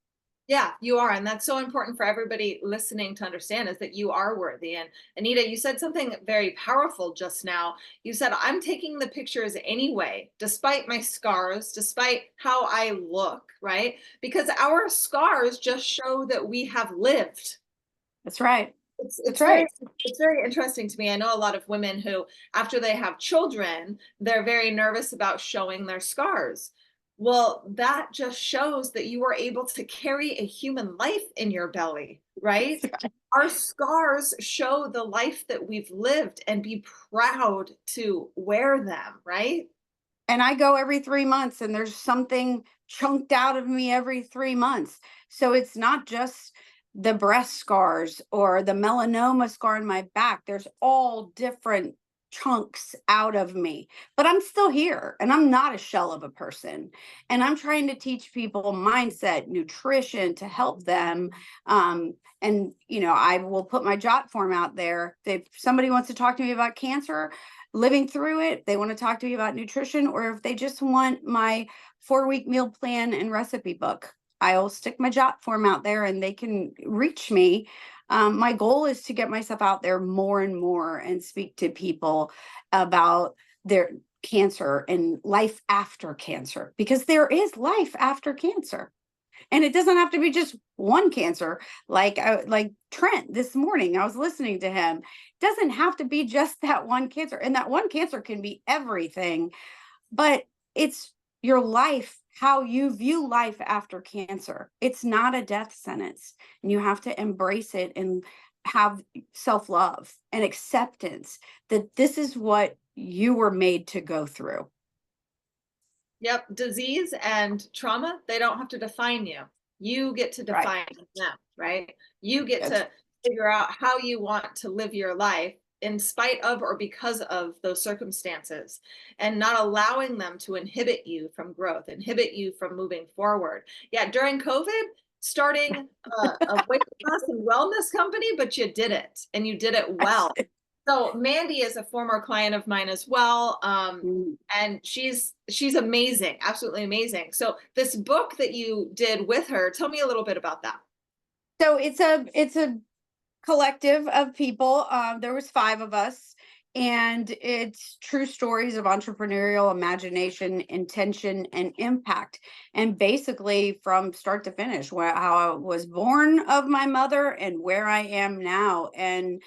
Yeah, you are. And that's so important for everybody listening to understand, is that you are worthy. And Anita, you said something very powerful just now. You said, I'm taking the pictures anyway, despite my scars, despite how I look, right? Because our scars just show that we have lived. That's right. It's very interesting to me. I know a lot of women who, after they have children, they're very nervous about showing their scars. Well, that just shows that you are able to carry a human life in your belly, right? Our scars show the life that we've lived, and be proud to wear them, right? And I go every 3 months and there's something chunked out of me every 3 months. So it's not just the breast scars or the melanoma scar in my back. There's all different chunks out of me, but I'm still here and I'm not a shell of a person. And I'm trying to teach people mindset, nutrition to help them. And, you know, I will put my jot form out there. If somebody wants to talk to me about cancer, living through it, they want to talk to me about nutrition, or if they just want my 4-week meal plan and recipe book, I'll stick my jot form out there and they can reach me. My goal is to get myself out there more and more and speak to people about their cancer and life after cancer, because there is life after cancer. And it doesn't have to be just one cancer. Like Trent this morning, I was listening to him. It doesn't have to be just that one cancer. And that one cancer can be everything, but it's your life, how you view life after cancer. It's not a death sentence. And you have to embrace it and have self-love and acceptance that this is what you were made to go through. Yep. Disease and trauma, they don't have to define you. You get to define them, right? You get to figure out how you want to live your life in spite of or because of those circumstances, and not allowing them to inhibit you from growth, inhibit you from moving forward. Yeah, during COVID, starting a weight loss and wellness company, but you did it, and you did it well. So Mandy is a former client of mine as well. And she's amazing, absolutely amazing. So this book that you did with her, tell me a little bit about that. So it's a collective of people. There was 5 of us, and it's true stories of entrepreneurial imagination, intention, and impact. And basically from start to finish, how I was born of my mother and where I am now. And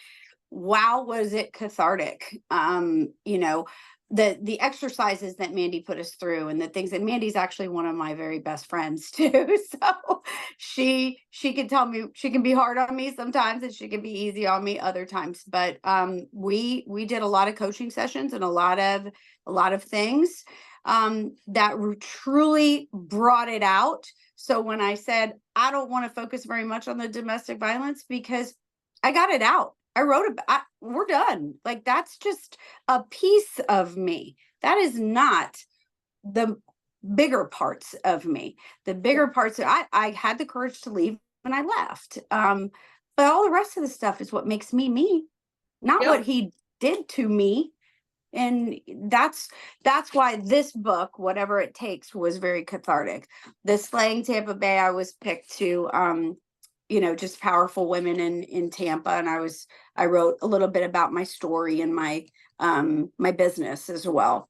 wow, was it cathartic. You know, the exercises that Mandy put us through, and the things that Mandy's actually one of my very best friends too. So she can tell me, she can be hard on me sometimes and she can be easy on me other times. But we did a lot of coaching sessions and a lot of things that truly brought it out. So when I said, I don't want to focus very much on the domestic violence, because I got it out. I wrote about, we're done. Like, that's just a piece of me. That is not the bigger parts of me. The bigger parts, I had the courage to leave and I left. But all the rest of the stuff is what makes me me, not what he did to me. And that's why this book, whatever it takes, was very cathartic. The Slaying Tampa Bay, I was picked to, you know, just powerful women in Tampa. And I wrote a little bit about my story and my business as well.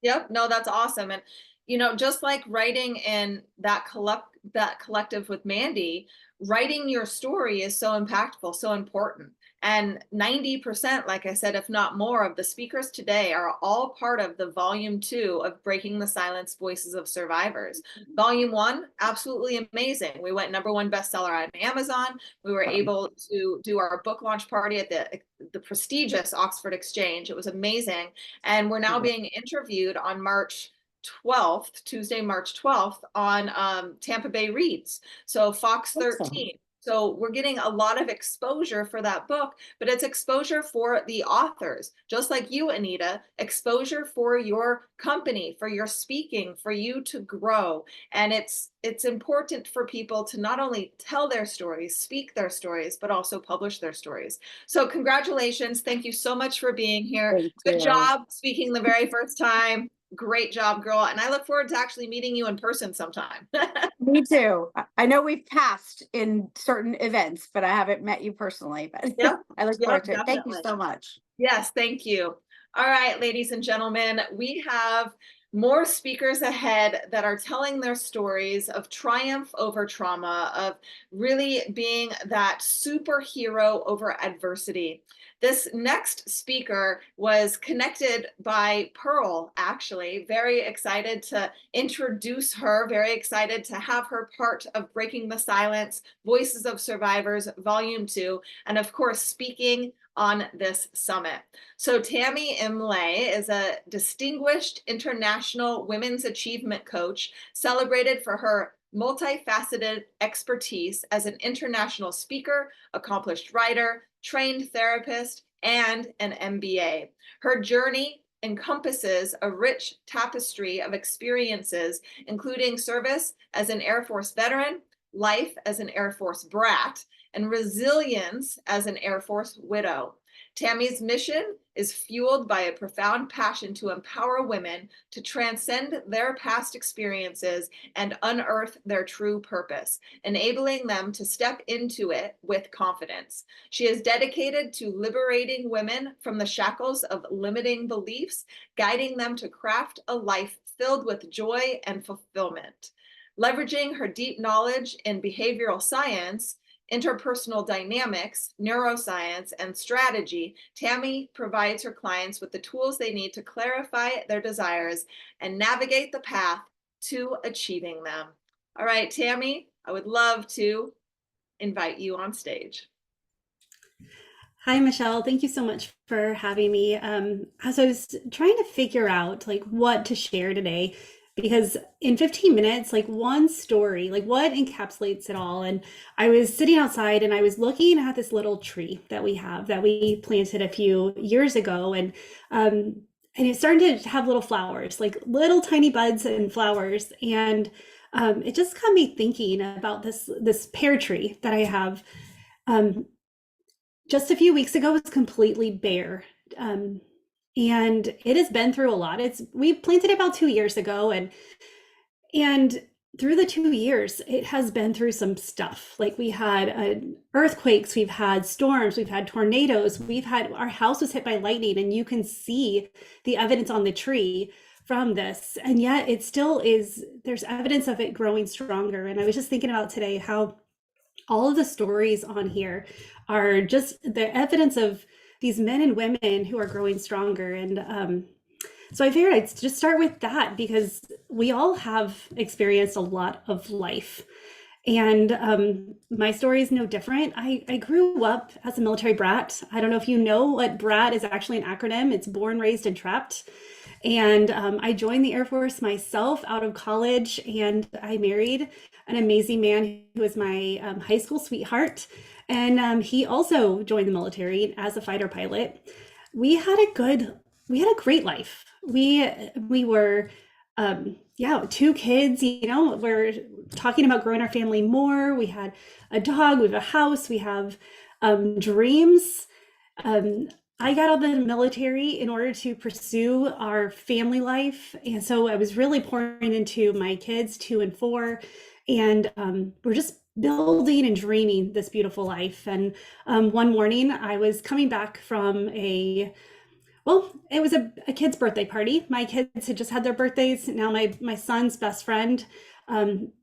Yep. No, that's awesome. And, you know, just like writing in that collective with Mandy, writing your story is so impactful, so important. And 90%, like I said, if not more, of the speakers today are all part of the volume 2 of Breaking the Silence: Voices of Survivors. Volume 1, absolutely amazing. We went #1 bestseller on Amazon. We were able to do our book launch party at the prestigious Oxford Exchange. It was amazing. And we're now being interviewed on March 12th, Tuesday, March 12th, on Tampa Bay Reads. So Fox 13. So we're getting a lot of exposure for that book, but it's exposure for the authors, just like you, Anita, exposure for your company, for your speaking, for you to grow. And it's important for people to not only tell their stories, speak their stories, but also publish their stories. So congratulations. Thank you so much for being here. Good job speaking the very first time. Great job, girl. And I look forward to actually meeting you in person sometime. Me too. I know we've passed in certain events, but I haven't met you personally, but Yep, I look forward to it. Thank you definitely. so much. Yes, thank you. All right, ladies and gentlemen, we have more speakers ahead that are telling their stories of triumph over trauma, of really being that superhero over adversity. This next speaker was connected by Pearl, actually. Very excited to introduce her, very excited to have her part of Breaking the Silence: Voices of Survivors, Volume 2, and of course, speaking on this summit. So Tammy Imlay is a distinguished international women's achievement coach, celebrated for her multifaceted expertise as an international speaker, accomplished writer, trained therapist, and an MBA. Her journey encompasses a rich tapestry of experiences, including service as an Air Force veteran, life as an Air Force brat, and resilience as an Air Force widow. Tammy's mission is fueled by a profound passion to empower women to transcend their past experiences and unearth their true purpose, enabling them to step into it with confidence. She is dedicated to liberating women from the shackles of limiting beliefs, guiding them to craft a life filled with joy and fulfillment. Leveraging her deep knowledge in behavioral science, interpersonal dynamics, neuroscience, and strategy, Tammy provides her clients with the tools they need to clarify their desires and navigate the path to achieving them. All right, Tammy, I would love to invite you on stage. Hi, Michelle. Thank you so much for having me. As I was trying to figure out what to share today, because in 15 minutes, one story, what encapsulates it all. And I was sitting outside and I was looking at this little tree that we have that we planted a few years ago. And it started to have little flowers, little tiny buds and flowers. And it just got me thinking about this pear tree that I have. Just a few weeks ago, it was completely bare. And it has been through a lot. We planted it about 2 years ago, and through the 2 years, it has been through some stuff. We had earthquakes, we've had storms, we've had tornadoes, our house was hit by lightning, and you can see the evidence on the tree from this. And yet it still is, there's evidence of it growing stronger. And I was just thinking about today how all of the stories on here are just the evidence of these men and women who are growing stronger. And so I figured I'd just start with that, because we all have experienced a lot of life. And my story is no different. I grew up as a military brat. I don't know if you know what BRAT is actually an acronym. It's born, raised, and trapped. And I joined the Air Force myself out of college, and I married an amazing man who was my high school sweetheart. And he also joined the military as a fighter pilot. We had a great life. We were, 2 kids, we're talking about growing our family more. We had a dog, we have a house, we have dreams. I got out of the military in order to pursue our family life. And so I was really pouring into my kids, 2 and 4. And we're just building and dreaming this beautiful life. And one morning I was coming back from it was a kid's birthday party. My kids had just had their birthdays. Now my son's best friend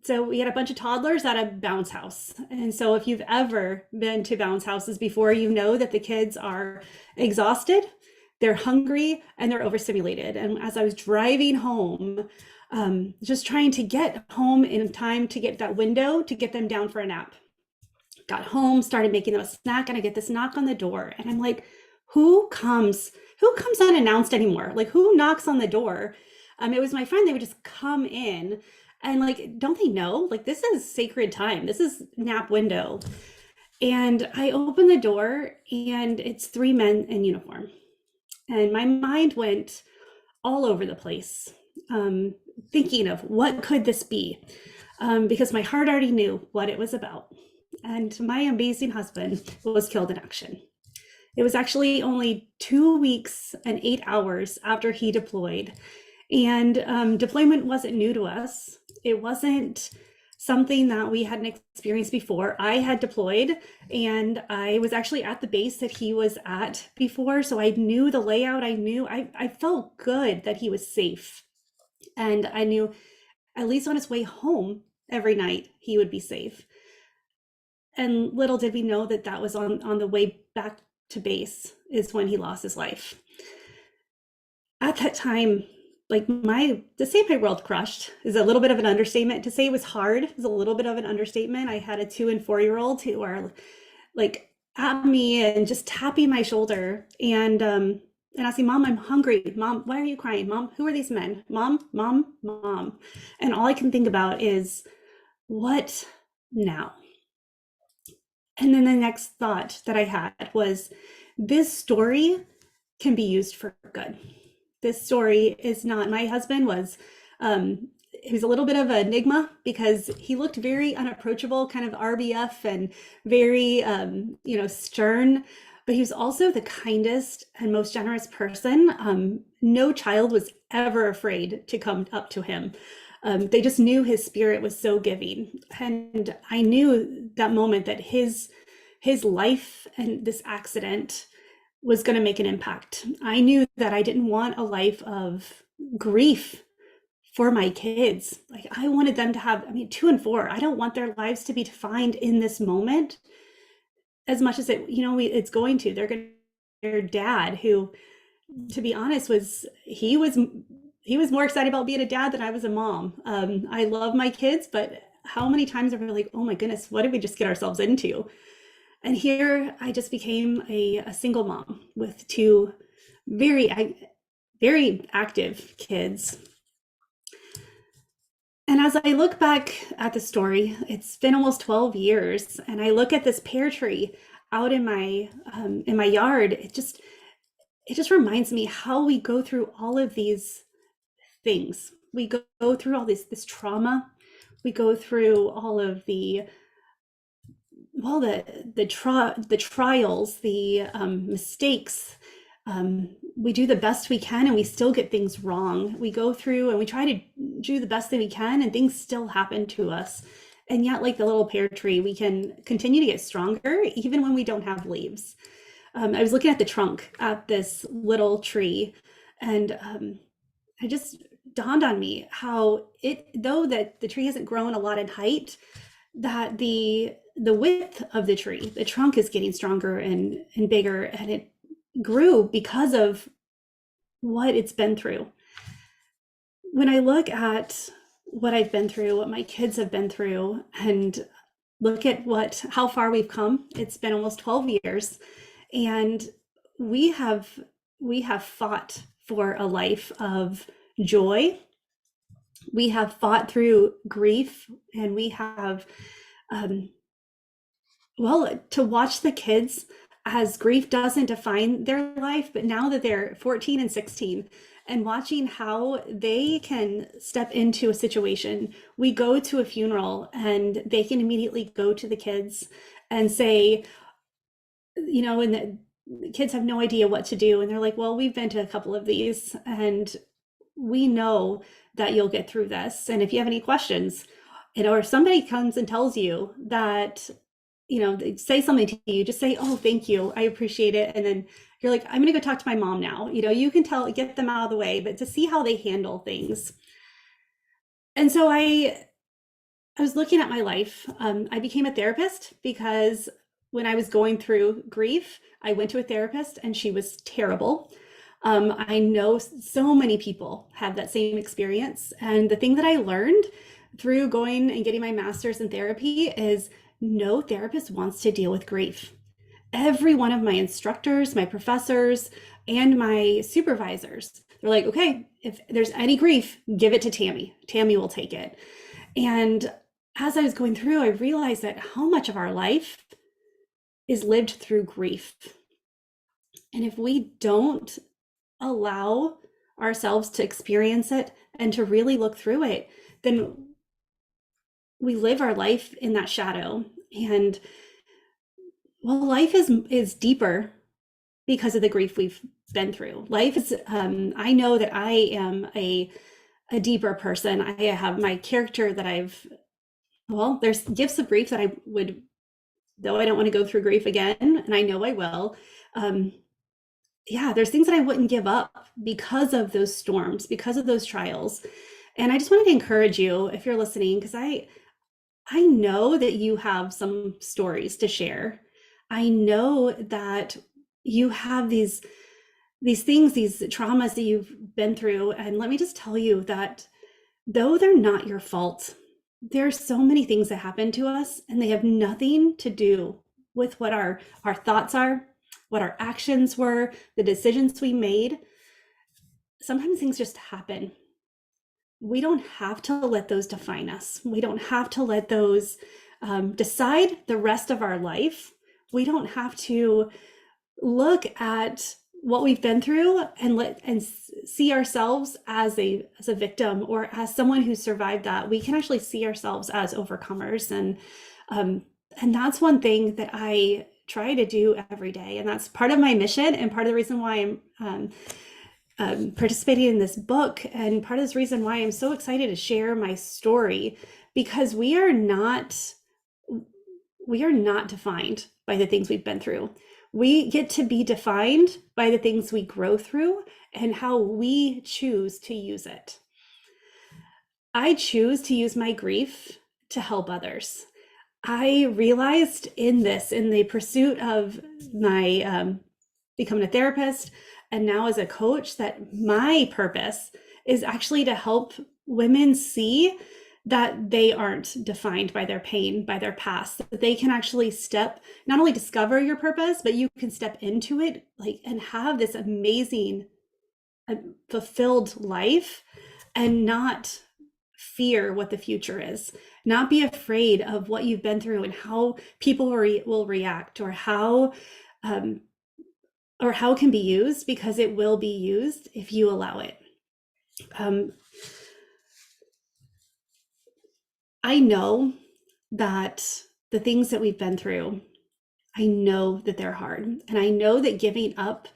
So we had a bunch of toddlers at a bounce house. And so if you've ever been to bounce houses before, you know that the kids are exhausted, they're hungry, and they're overstimulated. And as I was driving home, just trying to get home in time to get that window to get them down for a nap. Got home, started making them a snack, and I get this knock on the door. And I'm like, who comes unannounced anymore? Like, who knocks on the door? It was my friend. They would just come in and like, don't they know? Like, this is sacred time. This is nap window. And I open the door and it's 3 men in uniform. And my mind went all over the place, thinking of what could this be? Because my heart already knew what it was about. And my amazing husband was killed in action. It was actually only 2 weeks and 8 hours after he deployed. And deployment wasn't new to us. It wasn't something that we hadn't experienced before. I had deployed and I was actually at the base that he was at before. So I knew the layout. I felt good that he was safe. And I knew at least on his way home every night, he would be safe. And little did we know that that was on the way back to base is when he lost his life. At that time, like to say my world crushed is a little bit of an understatement. To say it was hard is a little bit of an understatement. I had a 2 and 4-year-old who are like at me and just tapping my shoulder and asking, Mom, I'm hungry. Mom, why are you crying? Mom, who are these men? Mom, Mom, Mom. And all I can think about is, what now? And then the next thought that I had was, this story can be used for good. This story is not, my husband was, he was a little bit of an enigma because he looked very unapproachable, kind of RBF and very, stern, but he was also the kindest and most generous person. No child was ever afraid to come up to him. They just knew his spirit was so giving. And I knew that moment that his life and this accident was going to make an impact. I knew that I didn't want a life of grief for my kids. Like, I wanted them to have, 2 and 4, I don't want their lives to be defined in this moment as much as it's going to. They're going to, their dad, who, to be honest, he was more excited about being a dad than I was a mom. I love my kids, but how many times are we like, oh my goodness, what did we just get ourselves into? And here I just became a single mom with 2 very, very active kids. And as I look back at the story, it's been almost 12 years, and I look at this pear tree out in my yard. It just reminds me how we go through all of these things. We go through all this trauma. We go through all of the trials, the mistakes. We do the best we can and we still get things wrong. We go through and we try to do the best that we can and things still happen to us. And yet, like the little pear tree, we can continue to get stronger even when we don't have leaves. I was looking at the trunk at this little tree, and it just dawned on me how though that the tree hasn't grown a lot in height, that the width of the tree, the trunk is getting stronger and bigger, and it grew because of what it's been through. When I look at what I've been through, what my kids have been through, and look at how far we've come, it's been almost 12 years, and we have fought for a life of joy. We have fought through grief, and we have to watch the kids as grief doesn't define their life, but now that they're 14 and 16, and watching how they can step into a situation. We go to a funeral and they can immediately go to the kids and say, and the kids have no idea what to do. And they're like, well, we've been to a couple of these and we know that you'll get through this. And if you have any questions, or if somebody comes and tells you that, they say something to you, just say, oh, thank you, I appreciate it. And then you're like, I'm going to go talk to my mom now. You can get them out of the way, but to see how they handle things. And so I I was looking at my life. I became a therapist because when I was going through grief, I went to a therapist and she was terrible. I know so many people have that same experience. And the thing that I learned through going and getting my master's in therapy is no therapist wants to deal with grief. Every one of my instructors, my professors, and my supervisors, they're like, okay, if there's any grief, give it to Tammy. Tammy will take it. And as I was going through, I realized that how much of our life is lived through grief. And if we don't allow ourselves to experience it and to really look through it, then we live our life in that shadow. And well, life is deeper because of the grief we've been through. Life is, I know that I am a deeper person. I have my character that well, there's gifts of grief that I would, though I don't want to go through grief again, and I know I will. Yeah, there's things that I wouldn't give up because of those storms, because of those trials. And I just wanted to encourage you, if you're listening, because I know that you have some stories to share. I know that you have these things, these traumas that you've been through. And let me just tell you that though they're not your fault, there are so many things that happen to us and they have nothing to do with what our thoughts are, what our actions were, the decisions we made. Sometimes things just happen. We don't have to let those define us. We don't have to let those decide the rest of our life. We don't have to look at what we've been through and see ourselves as a victim or as someone who survived that. We can actually see ourselves as overcomers, and that's one thing that I try to do every day, and that's part of my mission and part of the reason why I'm participating in this book, and part of this reason why I'm so excited to share my story, because we are not defined by the things we've been through. We get to be defined by the things we grow through and how we choose to use it. I choose to use my grief to help others. I realized in the pursuit of my becoming a therapist and now as a coach, that my purpose is actually to help women see that they aren't defined by their pain, by their past, that they can actually not only discover your purpose, but you can step into it and have this amazing, fulfilled life and not fear what the future is, not be afraid of what you've been through and how people will react, or how it can be used, because it will be used if you allow it. I know that the things that we've been through, I know that they're hard. And I know that giving up,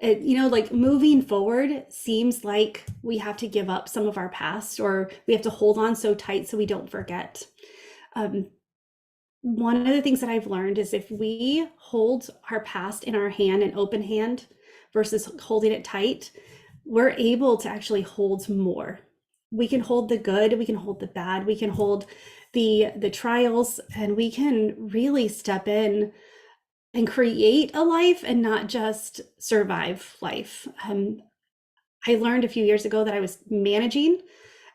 moving forward seems like we have to give up some of our past, or we have to hold on so tight so we don't forget. One of the things that I've learned is if we hold our past in our hand, an open hand, versus holding it tight, we're able to actually hold more. We can hold the good, we can hold the bad, we can hold the trials, and we can really step in and create a life and not just survive life. I learned a few years ago that I was managing,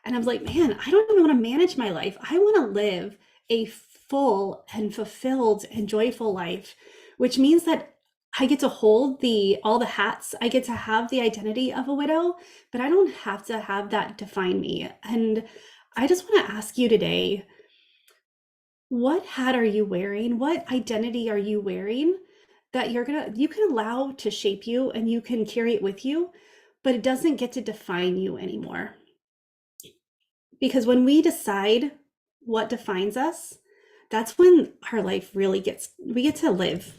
and I was like, man, I don't even want to manage my life. I want to live a full and fulfilled and joyful life, which means that I get to hold all the hats. I get to have the identity of a widow, but I don't have to have that define me. And I just want to ask you today, what hat are you wearing? What identity are you wearing that you can allow to shape you and you can carry it with you, but it doesn't get to define you anymore? Because when we decide what defines us, that's when our life really we get to live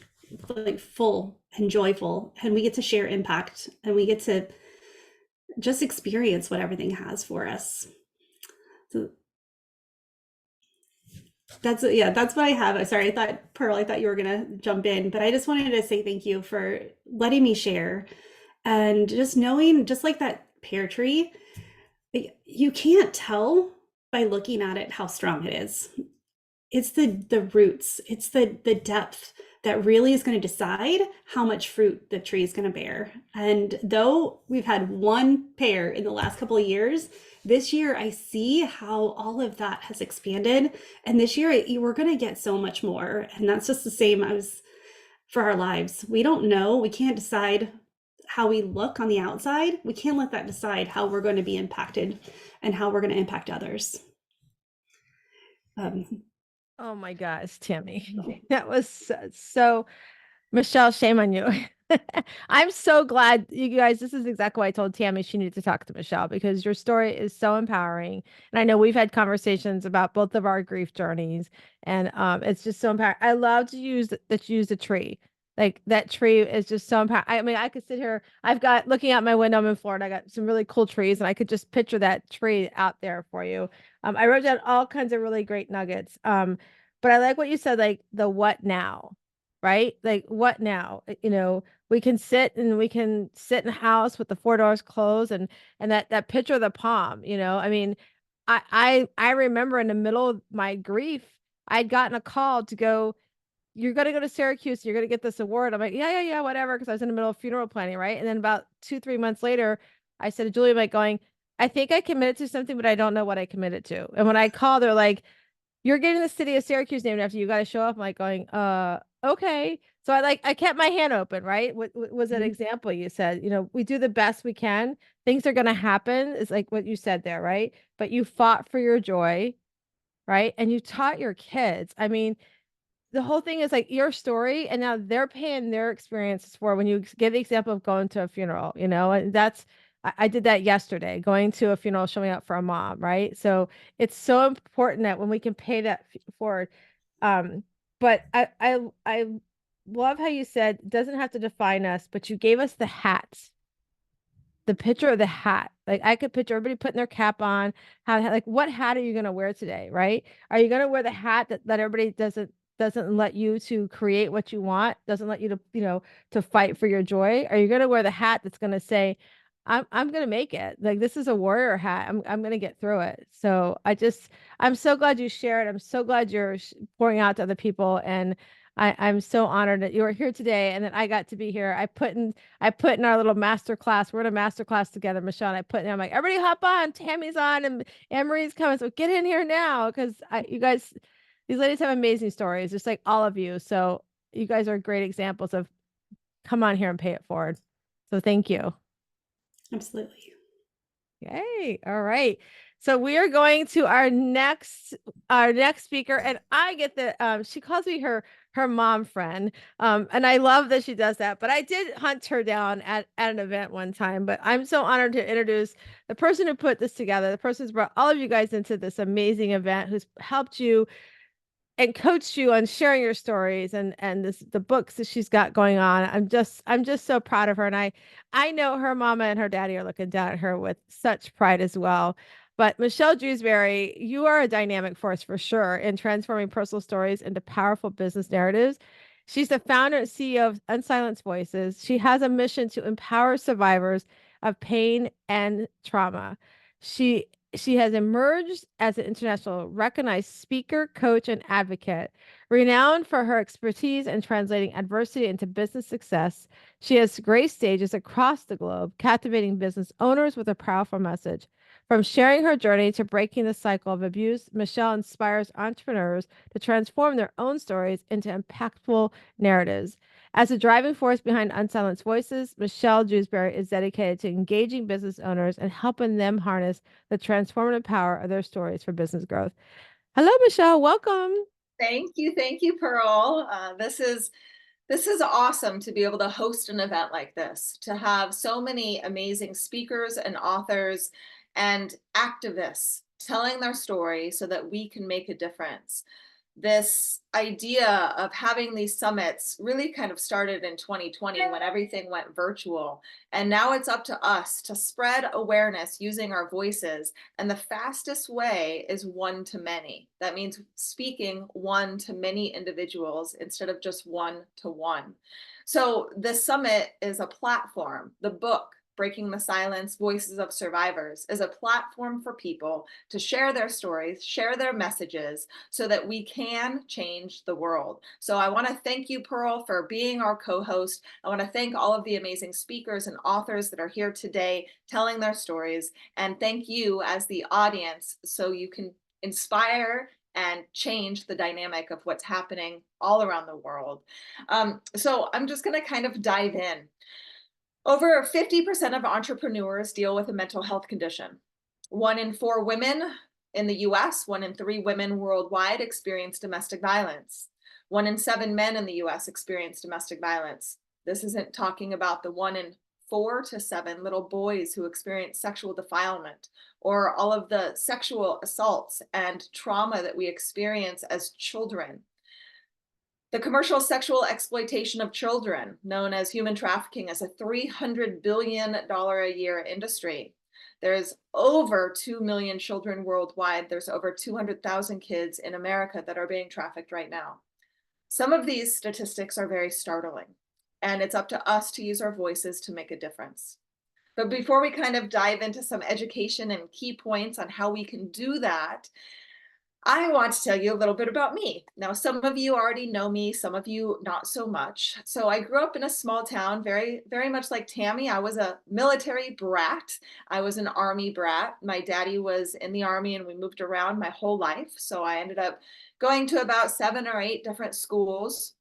like full and joyful, and we get to share impact, and we get to just experience what everything has for us. So that's what I have. Sorry, Pearl, I thought you were gonna jump in, but I just wanted to say thank you for letting me share, and just knowing, just like that pear tree, you can't tell by looking at it how strong it is. It's the roots, it's the depth that really is going to decide how much fruit the tree is going to bear. And though we've had one pear in the last couple of years, this year I see how all of that has expanded. And this year we're going to get so much more. And that's just the same as for our lives. We don't know, we can't decide how we look on the outside. We can't let that decide how we're going to be impacted and how we're going to impact others. Oh my gosh, Tammy, that was so Michelle, shame on you. I'm so glad you guys, this is exactly why I told Tammy she needed to talk to Michelle, because your story is so empowering. And I know we've had conversations about both of our grief journeys, and it's just so empowering. I love to use the tree. Like that tree is just so empowering. I mean, I could sit here, I've got looking out my window, I'm in Florida, I got some really cool trees, and I could just picture that tree out there for you. I wrote down all kinds of really great nuggets. But I like what you said, like the what now, right? Like what now? You know, we can sit in a house with the 4 doors closed, and that picture of the palm, you know. I mean, I remember in the middle of my grief, I'd gotten a call to go, you're going to go to Syracuse, you're going to get this award. I'm like, yeah, whatever, because I was in the middle of funeral planning, right? And then about 2-3 months later, I said to Julie, I'm like going, I think I committed to something, but I don't know what I committed to. And when I called, they're like, you're getting the city of Syracuse named after you. Got to show up. I'm like going, okay. So I kept my hand open, right? What was an example you said, you know, we do the best we can. Things are going to happen. It's like what you said there, right? But you fought for your joy, right? And you taught your kids. I mean, the whole thing is like your story, and now they're paying their experiences for when you give the example of going to a funeral, you know, and that's, I did that yesterday, going to a funeral, showing up for a mom, right? So it's so important that when we can pay that forward. But I love how you said it doesn't have to define us, but you gave us the hats, the picture of the hat. Like I could picture everybody putting their cap on. How, like, what hat are you going to wear today? Right? Are you going to wear the hat that everybody doesn't let you to create what you want, doesn't let you to, you know, to fight for your joy? Are you going to wear the hat that's going to say, I'm going to make it. Like this is a warrior hat. I'm going to get through it. So I'm so glad you shared. I'm so glad you're pouring out to other people, and I'm so honored that you are here today and that I got to be here. I put in our little master class. We're in a master class together, Michelle. And I put in, I'm like, everybody hop on. Tammy's on and Anne Marie's coming. So get in here now, because you guys, these ladies have amazing stories, just like all of you. So you guys are great examples of come on here and pay it forward. So thank you. Absolutely. Yay. All right. So we are going to our next speaker, and I get the she calls me her mom friend. And I love that she does that. But I did hunt her down at an event one time. But I'm so honored to introduce the person who put this together, the person who's brought all of you guys into this amazing event, who's helped you and coached you on sharing your stories and the books that she's got going on. I'm just so proud of her. And I know her mama and her daddy are looking down at her with such pride as well. But Michelle Dewsbury, you are a dynamic force for sure in transforming personal stories into powerful business narratives. She's the founder and CEO of Unsilenced Voices. She has a mission to empower survivors of pain and trauma. She has emerged as an international recognized speaker, coach, and advocate. Renowned for her expertise in translating adversity into business success, she has graced stages across the globe, captivating business owners with a powerful message. From sharing her journey to breaking the cycle of abuse, Michelle inspires entrepreneurs to transform their own stories into impactful narratives. As a driving force behind Unsilenced Voices, Michelle Dewsbury is dedicated to engaging business owners and helping them harness the transformative power of their stories for business growth. Hello, Michelle. Welcome. Thank you, Pearl. This is awesome to be able to host an event like this, to have so many amazing speakers and authors and activists telling their story so that we can make a difference. This idea of having these summits really kind of started in 2020 when everything went virtual. And now it's up to us to spread awareness using our voices. And the fastest way is one to many. That means speaking one to many individuals instead of just one to one. So the summit is a platform. The book, Breaking the Silence, Voices of Survivors, is a platform for people to share their stories, share their messages, so that we can change the world. So I want to thank you, Pearl, for being our co-host. I want to thank all of the amazing speakers and authors that are here today telling their stories. And thank you as the audience, so you can inspire and change the dynamic of what's happening all around the world. So I'm just going to kind of dive in. Over 50% of entrepreneurs deal with a mental health condition. 1 in 4 women in the US, 1 in 3 women worldwide experience domestic violence. 1 in 7 men in the US experience domestic violence. This isn't talking about the 1 in 4 to 7 little boys who experience sexual defilement, or all of the sexual assaults and trauma that we experience as children. The commercial sexual exploitation of children, known as human trafficking, is a $300 billion a year industry. There's over 2 million children worldwide. There's over 200,000 kids in America that are being trafficked right now. Some of these statistics are very startling, and it's up to us to use our voices to make a difference. But before we kind of dive into some education and key points on how we can do that, I want to tell you a little bit about me. Now, some of you already know me, some of you not so much. So I grew up in a small town, very, very much like Tammy. I was a military brat. I was an Army brat. My daddy was in the Army and we moved around my whole life. So I ended up going to about 7 or 8 different schools.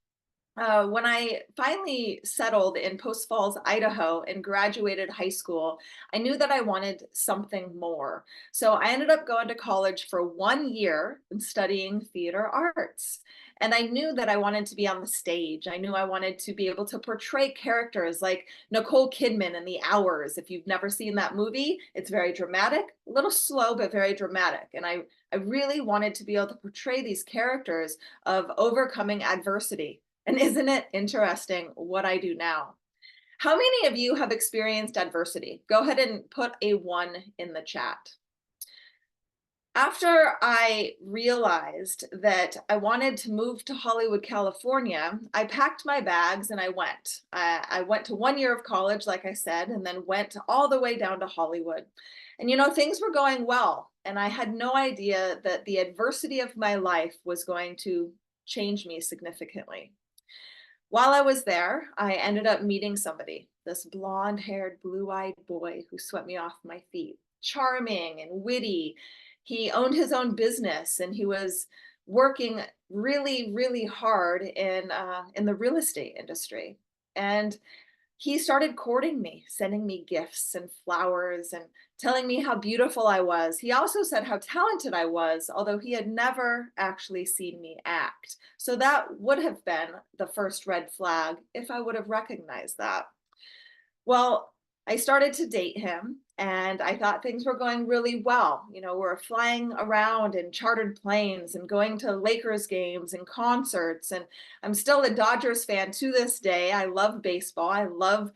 When I finally settled in Post Falls, Idaho, and graduated high school, I knew that I wanted something more. So I ended up going to college for 1 year and studying theater arts. And I knew that I wanted to be on the stage. I knew I wanted to be able to portray characters like Nicole Kidman in The Hours. If you've never seen that movie, it's very dramatic, a little slow, but very dramatic. And I really wanted to be able to portray these characters of overcoming adversity. And isn't it interesting what I do now? How many of you have experienced adversity? Go ahead and put a 1 in the chat. After I realized that I wanted to move to Hollywood, California, I packed my bags and I went. I went to 1 year of college, like I said, and then went all the way down to Hollywood. And you know, things were going well, and I had no idea that the adversity of my life was going to change me significantly. While I was there, I ended up meeting somebody, this blonde-haired, blue-eyed boy who swept me off my feet. Charming and witty. He owned his own business and he was working really, really hard in the real estate industry. And he started courting me, sending me gifts and flowers and telling me how beautiful I was. He also said how talented I was, although he had never actually seen me act. So that would have been the first red flag if I would have recognized that. Well, I started to date him and I thought things were going really well. You know, we're flying around in chartered planes and going to Lakers games and concerts. And I'm still a Dodgers fan to this day. I love baseball. I love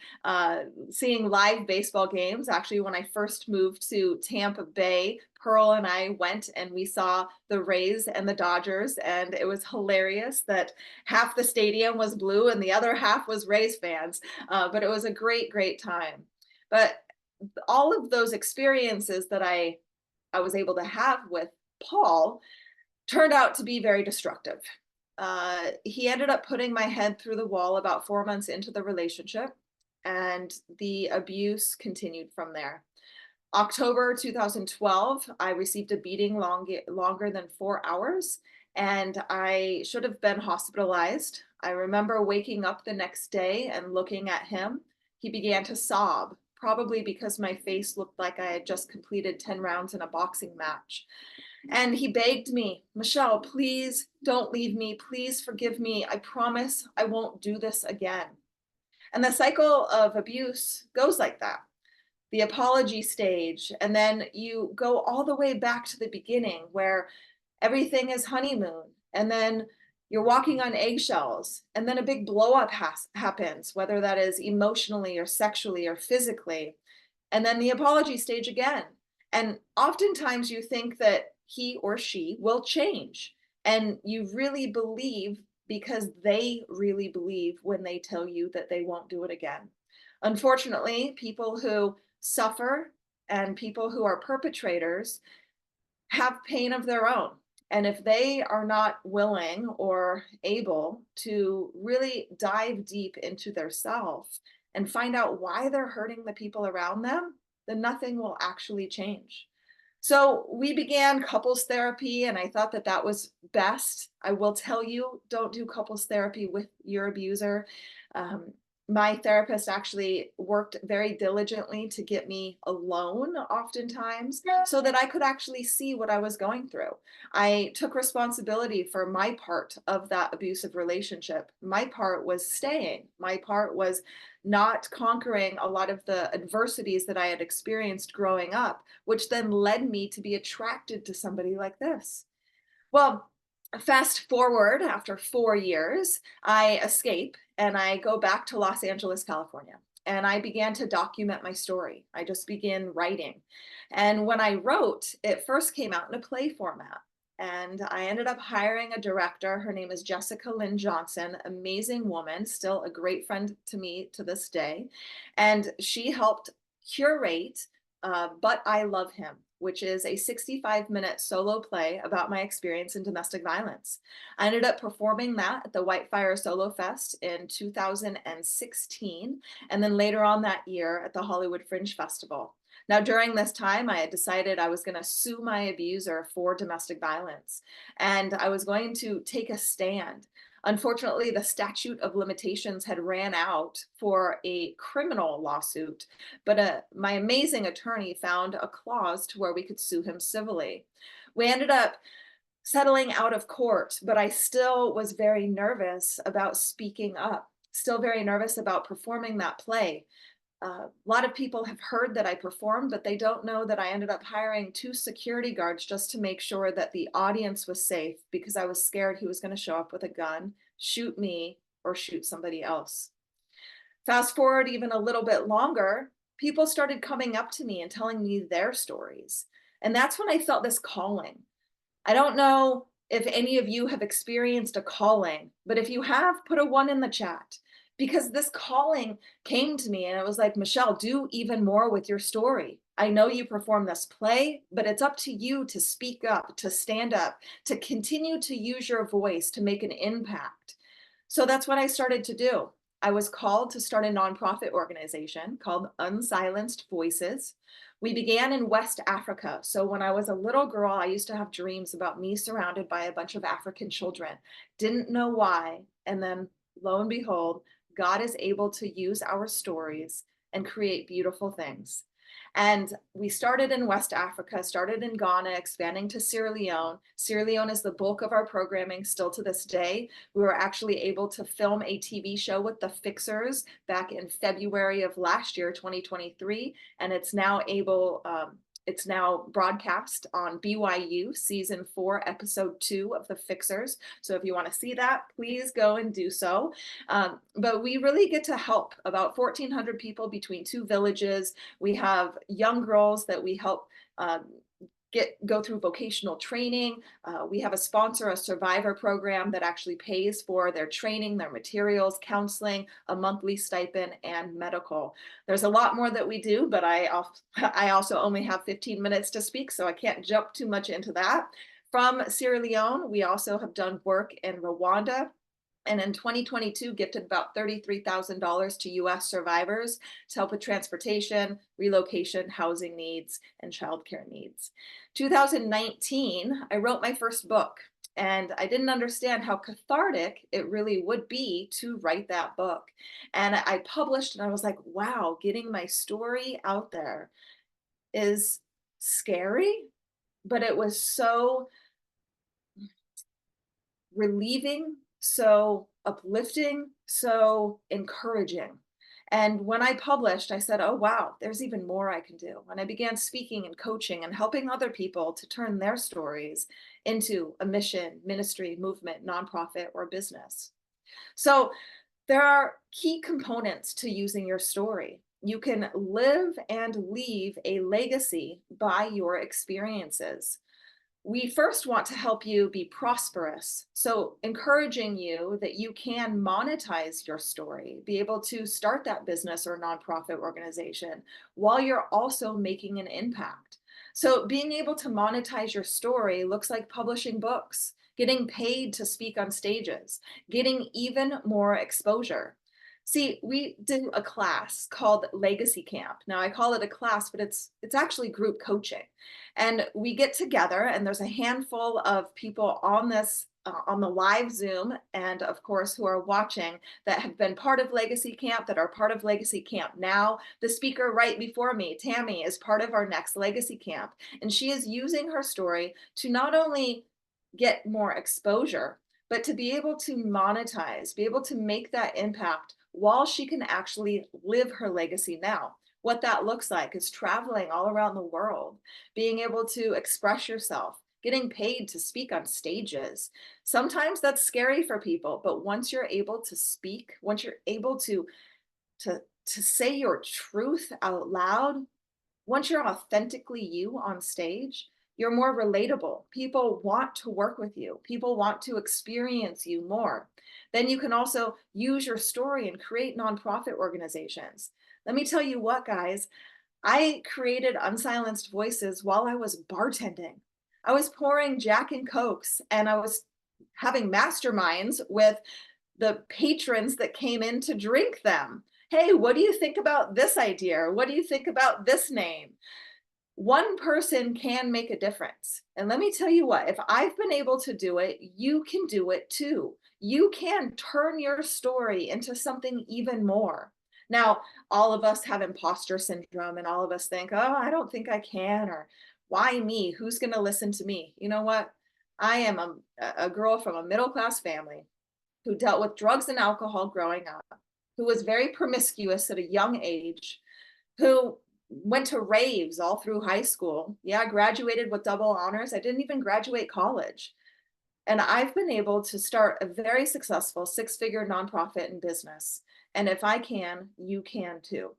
seeing live baseball games. Actually, when I first moved to Tampa Bay, Pearl and I went and we saw the Rays and the Dodgers, and it was hilarious that half the stadium was blue and the other half was Rays fans. But it was a great, great time. But all of those experiences that I was able to have with Paul turned out to be very destructive. He ended up putting my head through the wall about 4 months into the relationship, and the abuse continued from there. October 2012, I received a beating longer than 4 hours, and I should have been hospitalized. I remember waking up the next day and looking at him. He began to sob, probably because my face looked like I had just completed 10 rounds in a boxing match. And he begged me, Michelle, please don't leave me. Please forgive me. I promise I won't do this again. And the cycle of abuse goes like that. The apology stage, and then you go all the way back to the beginning where everything is honeymoon, and then you're walking on eggshells, and then a big blow up happens, whether that is emotionally or sexually or physically, and then the apology stage again. And oftentimes you think that he or she will change, and you really believe because they really believe when they tell you that they won't do it again. Unfortunately, people who suffer and people who are perpetrators have pain of their own. And if they are not willing or able to really dive deep into their self and find out why they're hurting the people around them, then nothing will actually change. So we began couples therapy, and I thought that that was best. I will tell you, don't do couples therapy with your abuser. Um, my therapist actually worked very diligently to get me alone oftentimes so that I could actually see what I was going through. I took responsibility for my part of that abusive relationship. My part was staying. My part was not conquering a lot of the adversities that I had experienced growing up, which then led me to be attracted to somebody like this. Well, fast forward after 4 years, I escape and I go back to Los Angeles, California. And I began to document my story. I just began writing. And when I wrote, it first came out in a play format. And I ended up hiring a director. Her name is Jessica Lynn Johnson, amazing woman, still a great friend to me to this day. And she helped curate But I Love Him, which is a 65-minute solo play about my experience in domestic violence. I ended up performing that at the Whitefire Solo Fest in 2016, and then later on that year at the Hollywood Fringe Festival. Now, during this time, I had decided I was going to sue my abuser for domestic violence, and I was going to take a stand. Unfortunately, the statute of limitations had ran out for a criminal lawsuit, but my amazing attorney found a clause to where we could sue him civilly. We ended up settling out of court, but I still was very nervous about speaking up, still very nervous about performing that play. A lot of people have heard that I performed, but they don't know that I ended up hiring 2 security guards just to make sure that the audience was safe, because I was scared he was going to show up with a gun, shoot me, or shoot somebody else. Fast forward even a little bit longer, people started coming up to me and telling me their stories. And that's when I felt this calling. I don't know if any of you have experienced a calling, but if you have, put a 1 in the chat. Because this calling came to me and it was like, Michelle, do even more with your story. I know you perform this play, but it's up to you to speak up, to stand up, to continue to use your voice to make an impact. So that's what I started to do. I was called to start a nonprofit organization called Unsilenced Voices. We began in West Africa. So when I was a little girl, I used to have dreams about me surrounded by a bunch of African children. Didn't know why. And then lo and behold, God is able to use our stories and create beautiful things. And we started in West Africa, started in Ghana, expanding to Sierra Leone. Sierra Leone is the bulk of our programming still to this day. We were actually able to film a TV show with the Fixers back in February of last year, 2023, and it's now broadcast on BYU season 4, episode 2 of The Fixers. So if you want to see that, please go and do so. But we really get to help about 1,400 people between 2 villages. We have young girls that we help go through vocational training. We have a sponsor, a survivor program that actually pays for their training, their materials, counseling, a monthly stipend, and medical. There's a lot more that we do, but I also only have 15 minutes to speak, so I can't jump too much into that. From Sierra Leone, we also have done work in Rwanda, and in 2022 gifted about $33,000 to US survivors to help with transportation, relocation, housing needs, and childcare needs. 2019, I wrote my first book, and I didn't understand how cathartic it really would be to write that book. And I published, and I was like, wow, getting my story out there is scary, but it was so relieving, so uplifting, so encouraging. And when I published, I said, oh, wow, there's even more I can do. And I began speaking and coaching and helping other people to turn their stories into a mission, ministry, movement, nonprofit, or business. So there are key components to using your story. You can live and leave a legacy by your experiences. We first want to help you be prosperous. So, encouraging you that you can monetize your story, be able to start that business or nonprofit organization while you're also making an impact. So, being able to monetize your story looks like publishing books, getting paid to speak on stages, getting even more exposure. See, we do a class called Legacy Camp. Now, I call it a class, but it's actually group coaching. And we get together, and there's a handful of people on this on the live Zoom, and of course, who are watching that have been part of Legacy Camp, that are part of Legacy Camp now. The speaker right before me, Tammy, is part of our next Legacy Camp, and she is using her story to not only get more exposure, but to be able to monetize, be able to make that impact while she can actually live her legacy now. What that looks like is traveling all around the world, being able to express yourself, getting paid to speak on stages. Sometimes that's scary for people, but once you're able to speak, once you're able to say your truth out loud, once you're authentically you on stage, you're more relatable. People want to work with you. People want to experience you more. Then you can also use your story and create nonprofit organizations. Let me tell you what, guys, I created Unsilenced Voices while I was bartending. I was pouring Jack and Cokes, and I was having masterminds with the patrons that came in to drink them. Hey, what do you think about this idea? What do you think about this name? One person can make a difference. And let me tell you what, if I've been able to do it, you can do it too. You can turn your story into something even more. Now, all of us have imposter syndrome, and all of us think, oh, I don't think I can, or why me? Who's going to listen to me? You know what? I am a girl from a middle-class family who dealt with drugs and alcohol growing up, who was very promiscuous at a young age, who went to raves all through high school. Yeah, I graduated with double honors. I didn't even graduate college. And I've been able to start a very successful six-figure nonprofit and business. And if I can, you can too.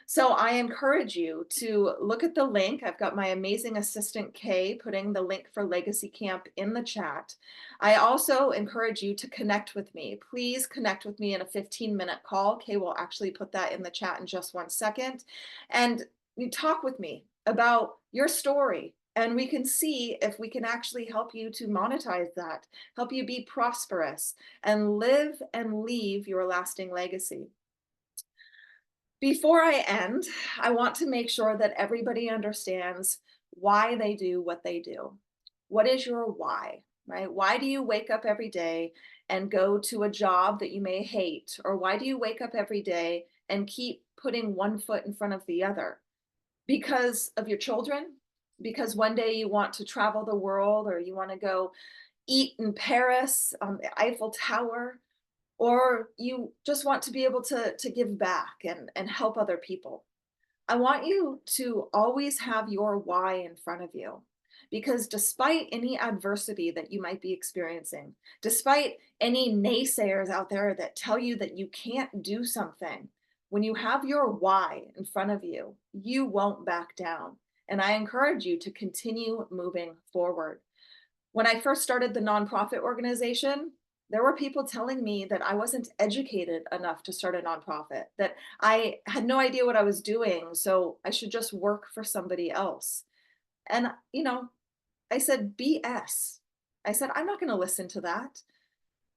So I encourage you to look at the link. I've got my amazing assistant, Kay, putting the link for Legacy Camp in the chat. I also encourage you to connect with me. Please connect with me in a 15-minute call. Kay will actually put that in the chat in just 1 second. And you talk with me about your story, and we can see if we can actually help you to monetize that, help you be prosperous, and live and leave your lasting legacy. Before I end, I want to make sure that everybody understands why they do what they do. What is your why, right? Why do you wake up every day and go to a job that you may hate? Or why do you wake up every day and keep putting one foot in front of the other? Because of your children? Because one day you want to travel the world, or you want to go eat in Paris on the Eiffel Tower? Or you just want to be able to give back and help other people. I want you to always have your why in front of you, because despite any adversity that you might be experiencing, despite any naysayers out there that tell you that you can't do something, when you have your why in front of you, you won't back down. And I encourage you to continue moving forward. When I first started the nonprofit organization, there were people telling me that I wasn't educated enough to start a nonprofit, that I had no idea what I was doing, so I should just work for somebody else. And, I said, BS. I said, I'm not going to listen to that.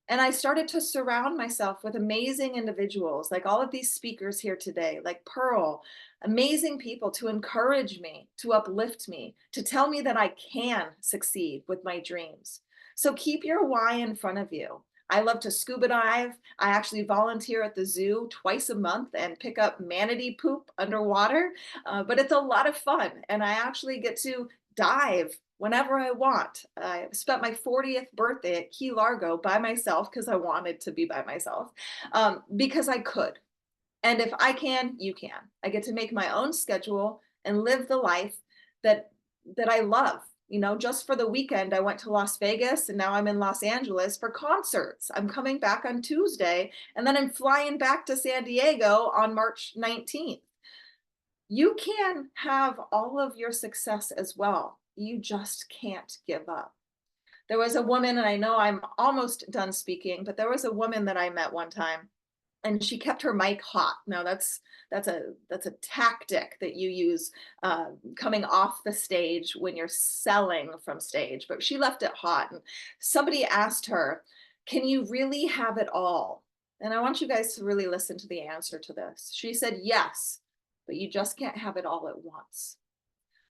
And I started to surround myself with amazing individuals, like all of these speakers here today, like Pearl, amazing people to encourage me, to uplift me, to tell me that I can succeed with my dreams. So keep your why in front of you. I love to scuba dive. I actually volunteer at the zoo twice a month and pick up manatee poop underwater, but it's a lot of fun. And I actually get to dive whenever I want. I spent my 40th birthday at Key Largo by myself because I wanted to be by myself, because I could. And if I can, you can. I get to make my own schedule and live the life that I love. Just for the weekend, I went to Las Vegas, and now I'm in Los Angeles for concerts. I'm coming back on Tuesday, and then I'm flying back to San Diego on March 19th. You can have all of your success as well. you just can't give up. There was a woman, and I know I'm almost done speaking, but there was a woman that I met one time, and she kept her mic hot. Now that's a tactic that you use coming off the stage when you're selling from stage, but she left it hot. And somebody asked her, "Can you really have it all?" And I want you guys to really listen to the answer to this. She said, "Yes, but you just can't have it all at once."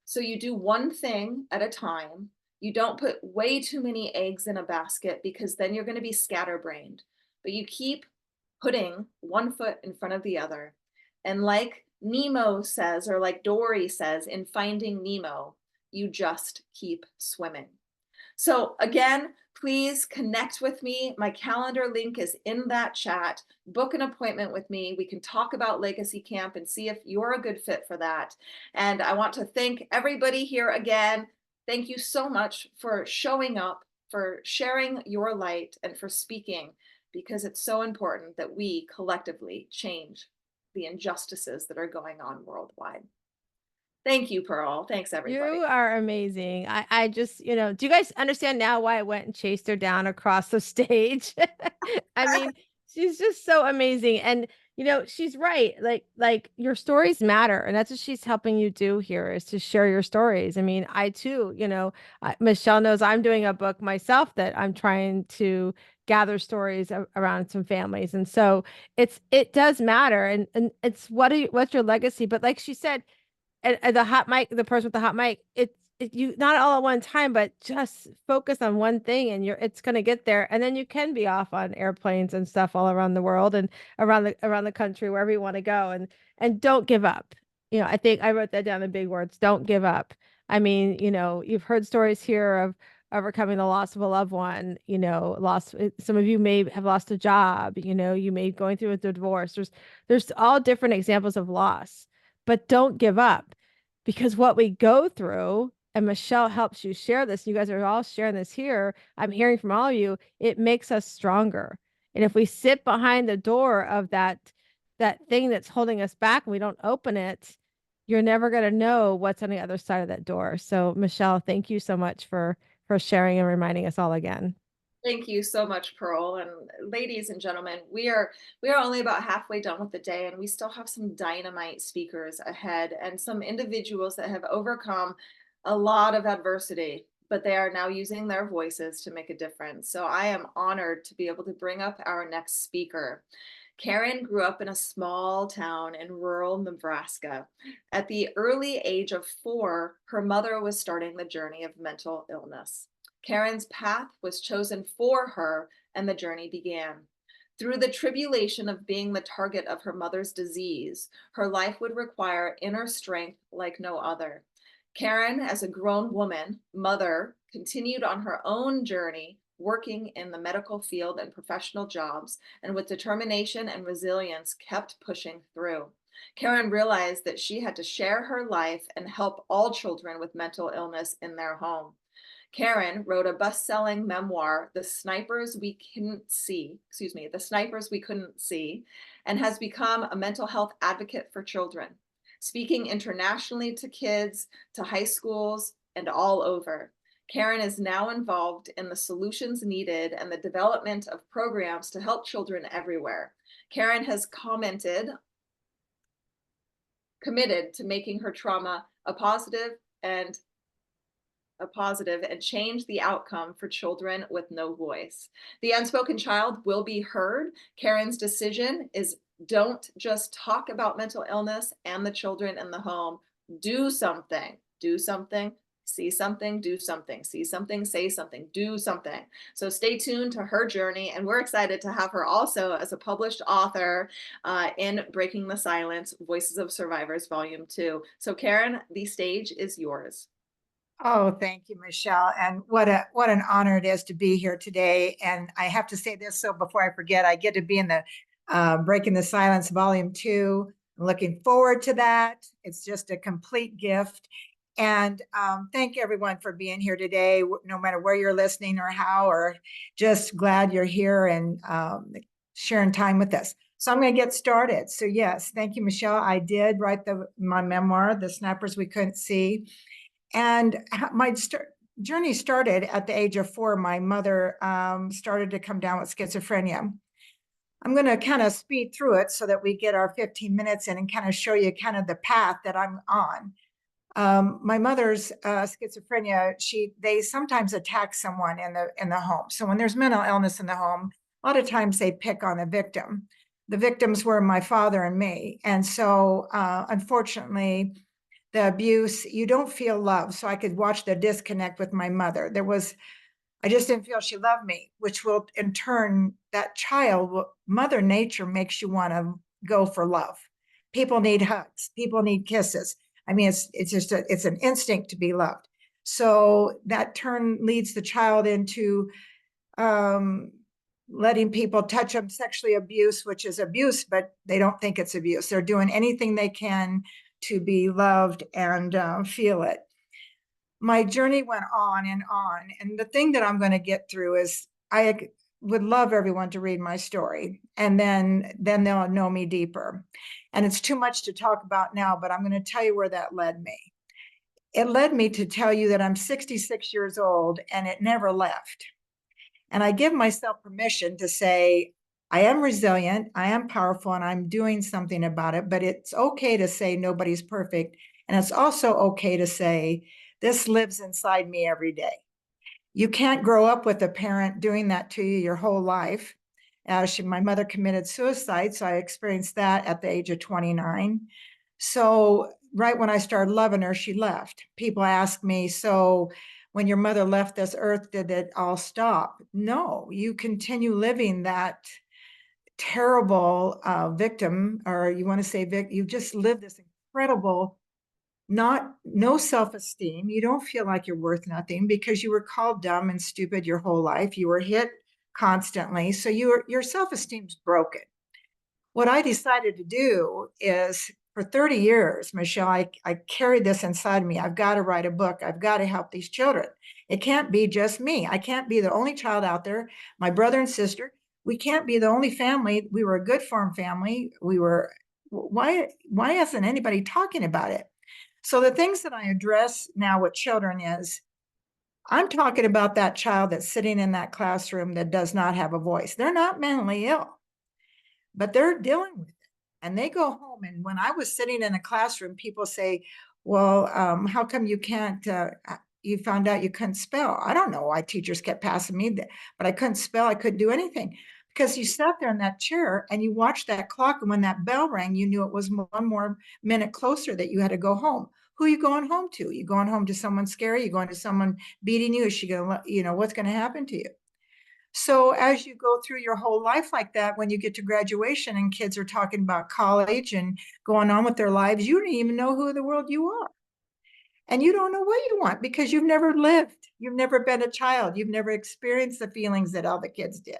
So you do one thing at a time. You don't put way too many eggs in a basket, because then you're going to be scatterbrained. But you keep putting one foot in front of the other. And like Nemo says, or like Dory says in Finding Nemo, you just keep swimming. So again, please connect with me. My calendar link is in that chat. Book an appointment with me. We can talk about Legacy Camp and see if you're a good fit for that. And I want to thank everybody here again. Thank you so much for showing up, for sharing your light, and for speaking, because it's so important that we collectively change the injustices that are going on worldwide. Thank you, Pearl. Thanks, everybody. You are amazing. I just, do you guys understand now why I went and chased her down across the stage? I mean, she's just so amazing. And, she's right. Like your stories matter. And that's what she's helping you do here, is to share your stories. I mean, I too, Michelle knows I'm doing a book myself that I'm trying to gather stories around some families. And so it does matter. And it's what's your legacy? But like she said, and the hot mic, the person with the hot mic, it's you not all at one time, but just focus on one thing, and it's going to get there. And then you can be off on airplanes and stuff all around the world and around the country, wherever you want to go. And don't give up. I think I wrote that down in big words. Don't give up. I mean, you've heard stories here of overcoming the loss of a loved one, some of you may have lost a job, you may be going through a divorce. There's all different examples of loss. But don't give up, because what we go through, and Michelle helps you share this, you guys are all sharing this here, I'm hearing from all of you, it makes us stronger. And if we sit behind the door of that thing that's holding us back and we don't open it, you're never going to know what's on the other side of that door. So Michelle, thank you so much for sharing and reminding us all again. Thank you so much, Pearl. And ladies and gentlemen, we are only about halfway done with the day, and we still have some dynamite speakers ahead and some individuals that have overcome a lot of adversity, but they are now using their voices to make a difference. So I am honored to be able to bring up our next speaker. Karen grew up in a small town in rural Nebraska. At the early age of 4, her mother was starting the journey of mental illness. Karen's path was chosen for her, and the journey began. Through the tribulation of being the target of her mother's disease, her life would require inner strength like no other. Karen, as a grown woman, mother, continued on her own journey, working in the medical field and professional jobs, and with determination and resilience kept pushing through. Karen realized that she had to share her life and help all children with mental illness in their home. Karen wrote a best-selling memoir, The Snipers We Couldn't See, and has become a mental health advocate for children, speaking internationally to kids, to high schools, and all over. Karen is now involved in the solutions needed and the development of programs to help children everywhere. Karen has committed to making her trauma a positive and change the outcome for children with no voice. The unspoken child will be heard. Karen's decision is don't just talk about mental illness and the children in the home. Do something. Do something. See something, do something, see something, say something, do something. So stay tuned to her journey, and we're excited to have her also as a published author in Breaking the Silence, Voices of Survivors, Volume 2. So Karen, the stage is yours. Oh, thank you, Michelle. And what an honor it is to be here today. And I have to say this, so before I forget, I get to be in the Breaking the Silence Volume 2. I'm looking forward to that. It's just a complete gift. And thank everyone for being here today, no matter where you're listening or how, or just glad you're here and sharing time with us. So I'm going to get started. So yes, thank you, Michelle. I did write my memoir, The Snipers We Couldn't See. And my journey started at the age of 4. My mother started to come down with schizophrenia. I'm going to kind of speed through it so that we get our 15 minutes in and kind of show you kind of the path that I'm on. My mother's schizophrenia, they sometimes attack someone in the home. So when there's mental illness in the home, a lot of times they pick on the victim. The victims were my father and me. And so unfortunately, the abuse, you don't feel love. So I could watch the disconnect with my mother. I just didn't feel she loved me, which will in turn, that child, Mother Nature makes you want to go for love. People need hugs. People need kisses. I mean, it's just it's an instinct to be loved. So that turn leads the child into letting people touch them, sexually abuse, which is abuse, but they don't think it's abuse. They're doing anything they can to be loved and feel it. My journey went on and on. And the thing that I'm going to get through is I would love everyone to read my story, and then they'll know me deeper. And it's too much to talk about now, but I'm going to tell you where that led me. It led me to tell you that I'm 66 years old and it never left. And I give myself permission to say, I am resilient, I am powerful, and I'm doing something about it. But it's okay to say nobody's perfect. And it's also okay to say, this lives inside me every day. You can't grow up with a parent doing that to you your whole life. My mother committed suicide, so I experienced that at the age of 29. So right when I started loving her, she left. People ask me, so when your mother left this earth, did it all stop? No, you continue living that terrible victim, or you want to say you just live this incredible, no self-esteem. You don't feel like you're worth nothing because you were called dumb and stupid your whole life. You were hit constantly. So your self-esteem's broken. What I decided to do is, for 30 years, Michelle, I carried this inside me. I've got to write a book. I've got to help these children. It can't be just me. I can't be the only child out there. My brother and sister, we can't be the only family. We were a good farm family. Why isn't anybody talking about it? So the things that I address now with children is, I'm talking about that child that's sitting in that classroom that does not have a voice. They're not mentally ill, but they're dealing with it. And they go home. And when I was sitting in a classroom, people say, well, how come you can't, you found out you couldn't spell? I don't know why teachers kept passing me that, but I couldn't spell. I couldn't do anything because you sat there in that chair and you watched that clock. And when that bell rang, you knew it was one more minute closer that you had to go home. Who are you going home to? You going home to someone scary? You going to someone beating you? Is she going to, what's going to happen to you? So as you go through your whole life like that, when you get to graduation and kids are talking about college and going on with their lives, you don't even know who in the world you are. And you don't know what you want because you've never lived. You've never been a child. You've never experienced the feelings that all the kids did.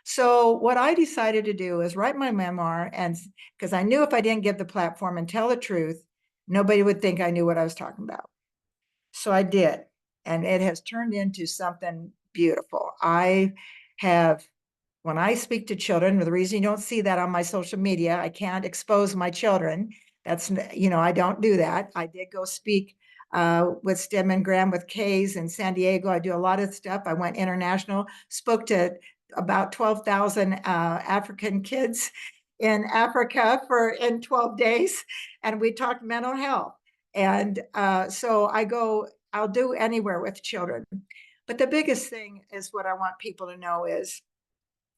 So what I decided to do is write my memoir, and because I knew if I didn't give the platform and tell the truth, nobody would think I knew what I was talking about. So I did. And it has turned into something beautiful. When I speak to children, the reason you don't see that on my social media, I can't expose my children. That's, I don't do that. I did go speak with STEM and Graham with K's in San Diego. I do a lot of stuff. I went international, spoke to about 12,000 African kids in Africa in 12 days. And we talked mental health. And so I'll do anywhere with children. But the biggest thing is what I want people to know is,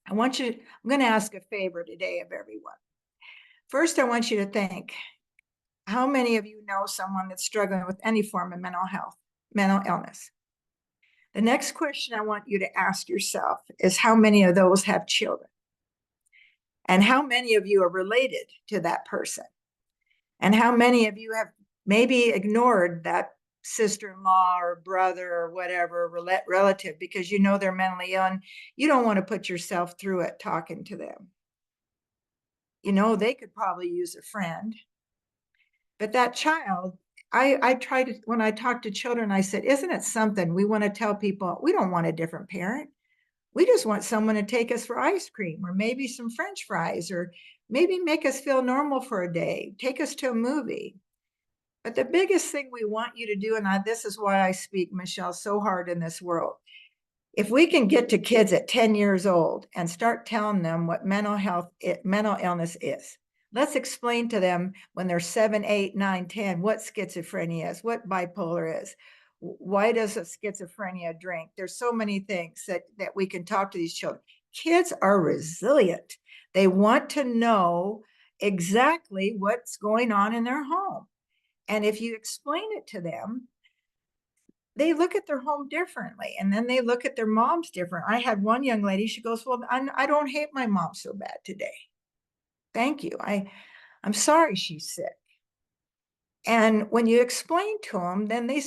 I'm going to ask a favor today of everyone. First, I want you to think, how many of you know someone that's struggling with any form of mental illness? The next question I want you to ask yourself is, how many of those have children? And how many of you are related to that person? And how many of you have maybe ignored that sister-in-law or brother or whatever relative because you know they're mentally ill and you don't want to put yourself through it talking to them? They could probably use a friend. But that child, I try to, when I talk to children, I said, isn't it something we want to tell people? We don't want a different parent. We just want someone to take us for ice cream or maybe some French fries or maybe make us feel normal for a day, take us to a movie. But the biggest thing we want you to do, and this is why I speak, Michelle, so hard in this world. If we can get to kids at 10 years old and start telling them what mental illness is, let's explain to them when they're 7, 8, 9, 10, what schizophrenia is, what bipolar is. Why does a schizophrenia drink? There's so many things that we can talk to these children. Kids are resilient. They want to know exactly what's going on in their home. And if you explain it to them, they look at their home differently. And then they look at their moms different. I had one young lady, she goes, well, I don't hate my mom so bad today. Thank you. I'm sorry she's sick. And when you explain to them, then they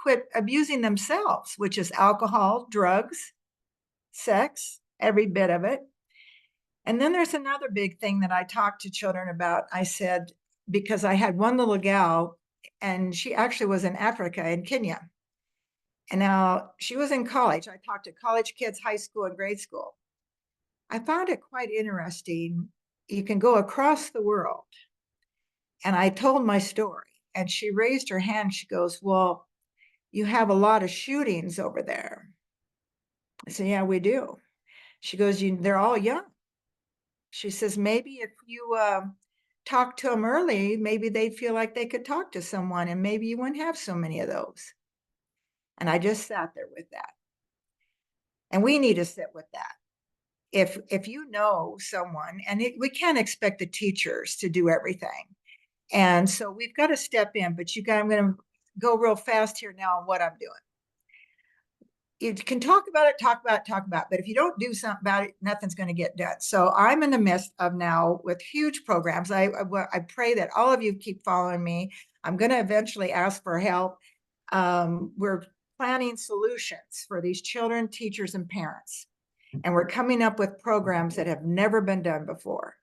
quit abusing themselves, which is alcohol, drugs, sex, every bit of it. And then there's another big thing that I talk to children about. I said, because I had one little gal, and she actually was in Africa, in Kenya. And now she was in college. I talked to college kids, high school and grade school. I found it quite interesting. You can go across the world. And I told my story, and she raised her hand. She goes, well, you have a lot of shootings over there. I said, yeah, we do. She goes, they're all young. She says, maybe if you talk to them early, maybe they'd feel like they could talk to someone, and maybe you wouldn't have so many of those. And I just sat there with that. And we need to sit with that. If you know someone, and we can't expect the teachers to do everything. And so we've got to step in, but I'm going to go real fast here now on what I'm doing. You can talk about it, but if you don't do something about it, nothing's going to get done. So I'm in the midst of now with huge programs. I pray that all of you keep following me. I'm going to eventually ask for help. We're planning solutions for these children, teachers, and parents. And we're coming up with programs that have never been done before.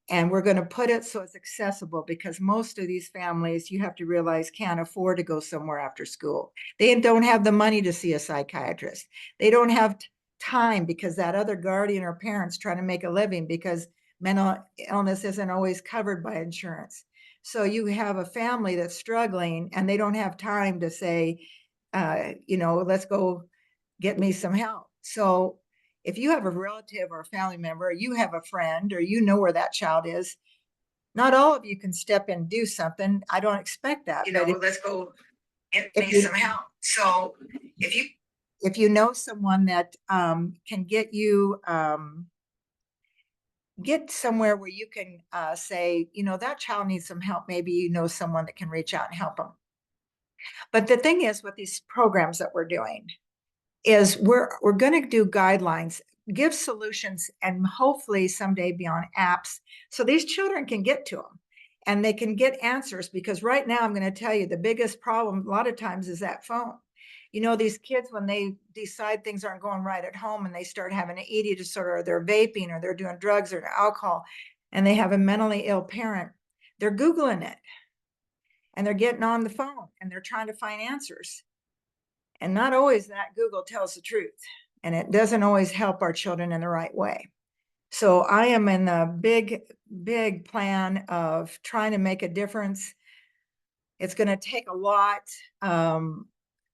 And we're going to put it so it's accessible, because most of these families, you have to realize, can't afford to go somewhere after school. They don't have the money to see a psychiatrist. They don't have time because that other guardian or parent's trying to make a living, because mental illness isn't always covered by insurance. So you have a family that's struggling and they don't have time to say, let's go get me some help. So if you have a relative or a family member, or you have a friend, or you know where that child is, not all of you can step in and do something. I don't expect that. Let's go get me some help. So if you know someone that can get you get somewhere where you can say, that child needs some help, maybe you know someone that can reach out and help them. But the thing is, with these programs that we're doing, is we're going to do guidelines, give solutions, and hopefully someday be on apps so these children can get to them and they can get answers. Because right now, I'm going to tell you, the biggest problem a lot of times is that phone. These kids, when they decide things aren't going right at home and they start having an eating disorder, or they're vaping, or they're doing drugs or alcohol, and they have a mentally ill parent, they're Googling it and they're getting on the phone and they're trying to find answers. And not always that Google tells the truth, and it doesn't always help our children in the right way. So I am in the big plan of trying to make a difference. It's going to take a lot.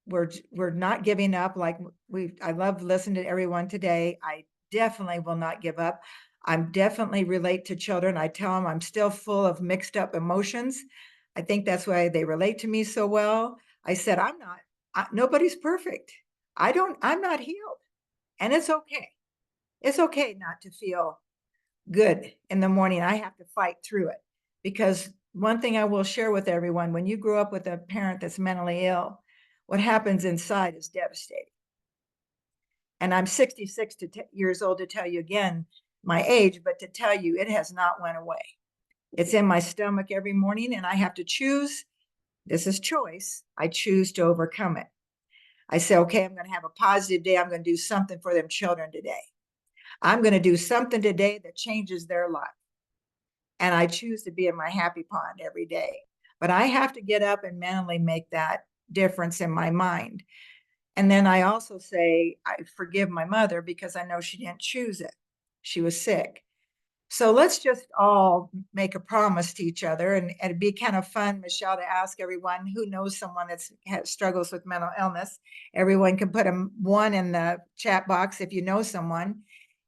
We're not giving up. I love listening to everyone today. I definitely will not give up. I'm definitely relate to children. I tell them I'm still full of mixed up emotions. I think that's why they relate to me so well. I said, nobody's perfect. I'm not healed. And it's okay. It's okay not to feel good in the morning. I have to fight through it, because one thing I will share with everyone, when you grow up with a parent that's mentally ill, what happens inside is devastating. And I'm 66 years old to tell you again my age, but to tell you it has not went away. It's in my stomach every morning, and I have to choose. This is choice. I choose to overcome it. I say, okay, I'm going to have a positive day. I'm going to do something for them children today. I'm going to do something today that changes their life. And I choose to be in my happy pond every day. But I have to get up and mentally make that difference in my mind. And then I also say, I forgive my mother, because I know she didn't choose it. She was sick. So let's just all make a promise to each other, and it'd be kind of fun, Michelle, to ask everyone who knows someone that struggles with mental illness. Everyone can put a one in the chat box if you know someone.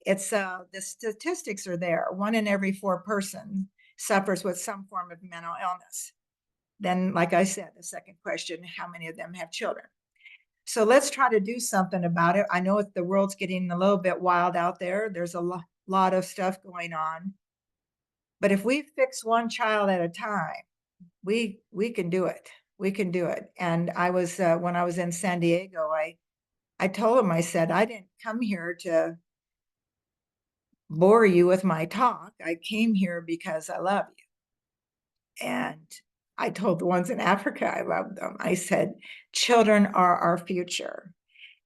It's the statistics are there. 1 in every 4 person suffers with some form of mental illness. Then, like I said, the second question, how many of them have children? So let's try to do something about it. I know the world's getting a little bit wild out there. There's a lot of stuff going on. But if we fix one child at a time, we can do it. We can do it. And I was when I was in San Diego, I told him, I said, I didn't come here to bore you with my talk. I came here because I love you. And I told the ones in Africa I love them. I said, children are our future.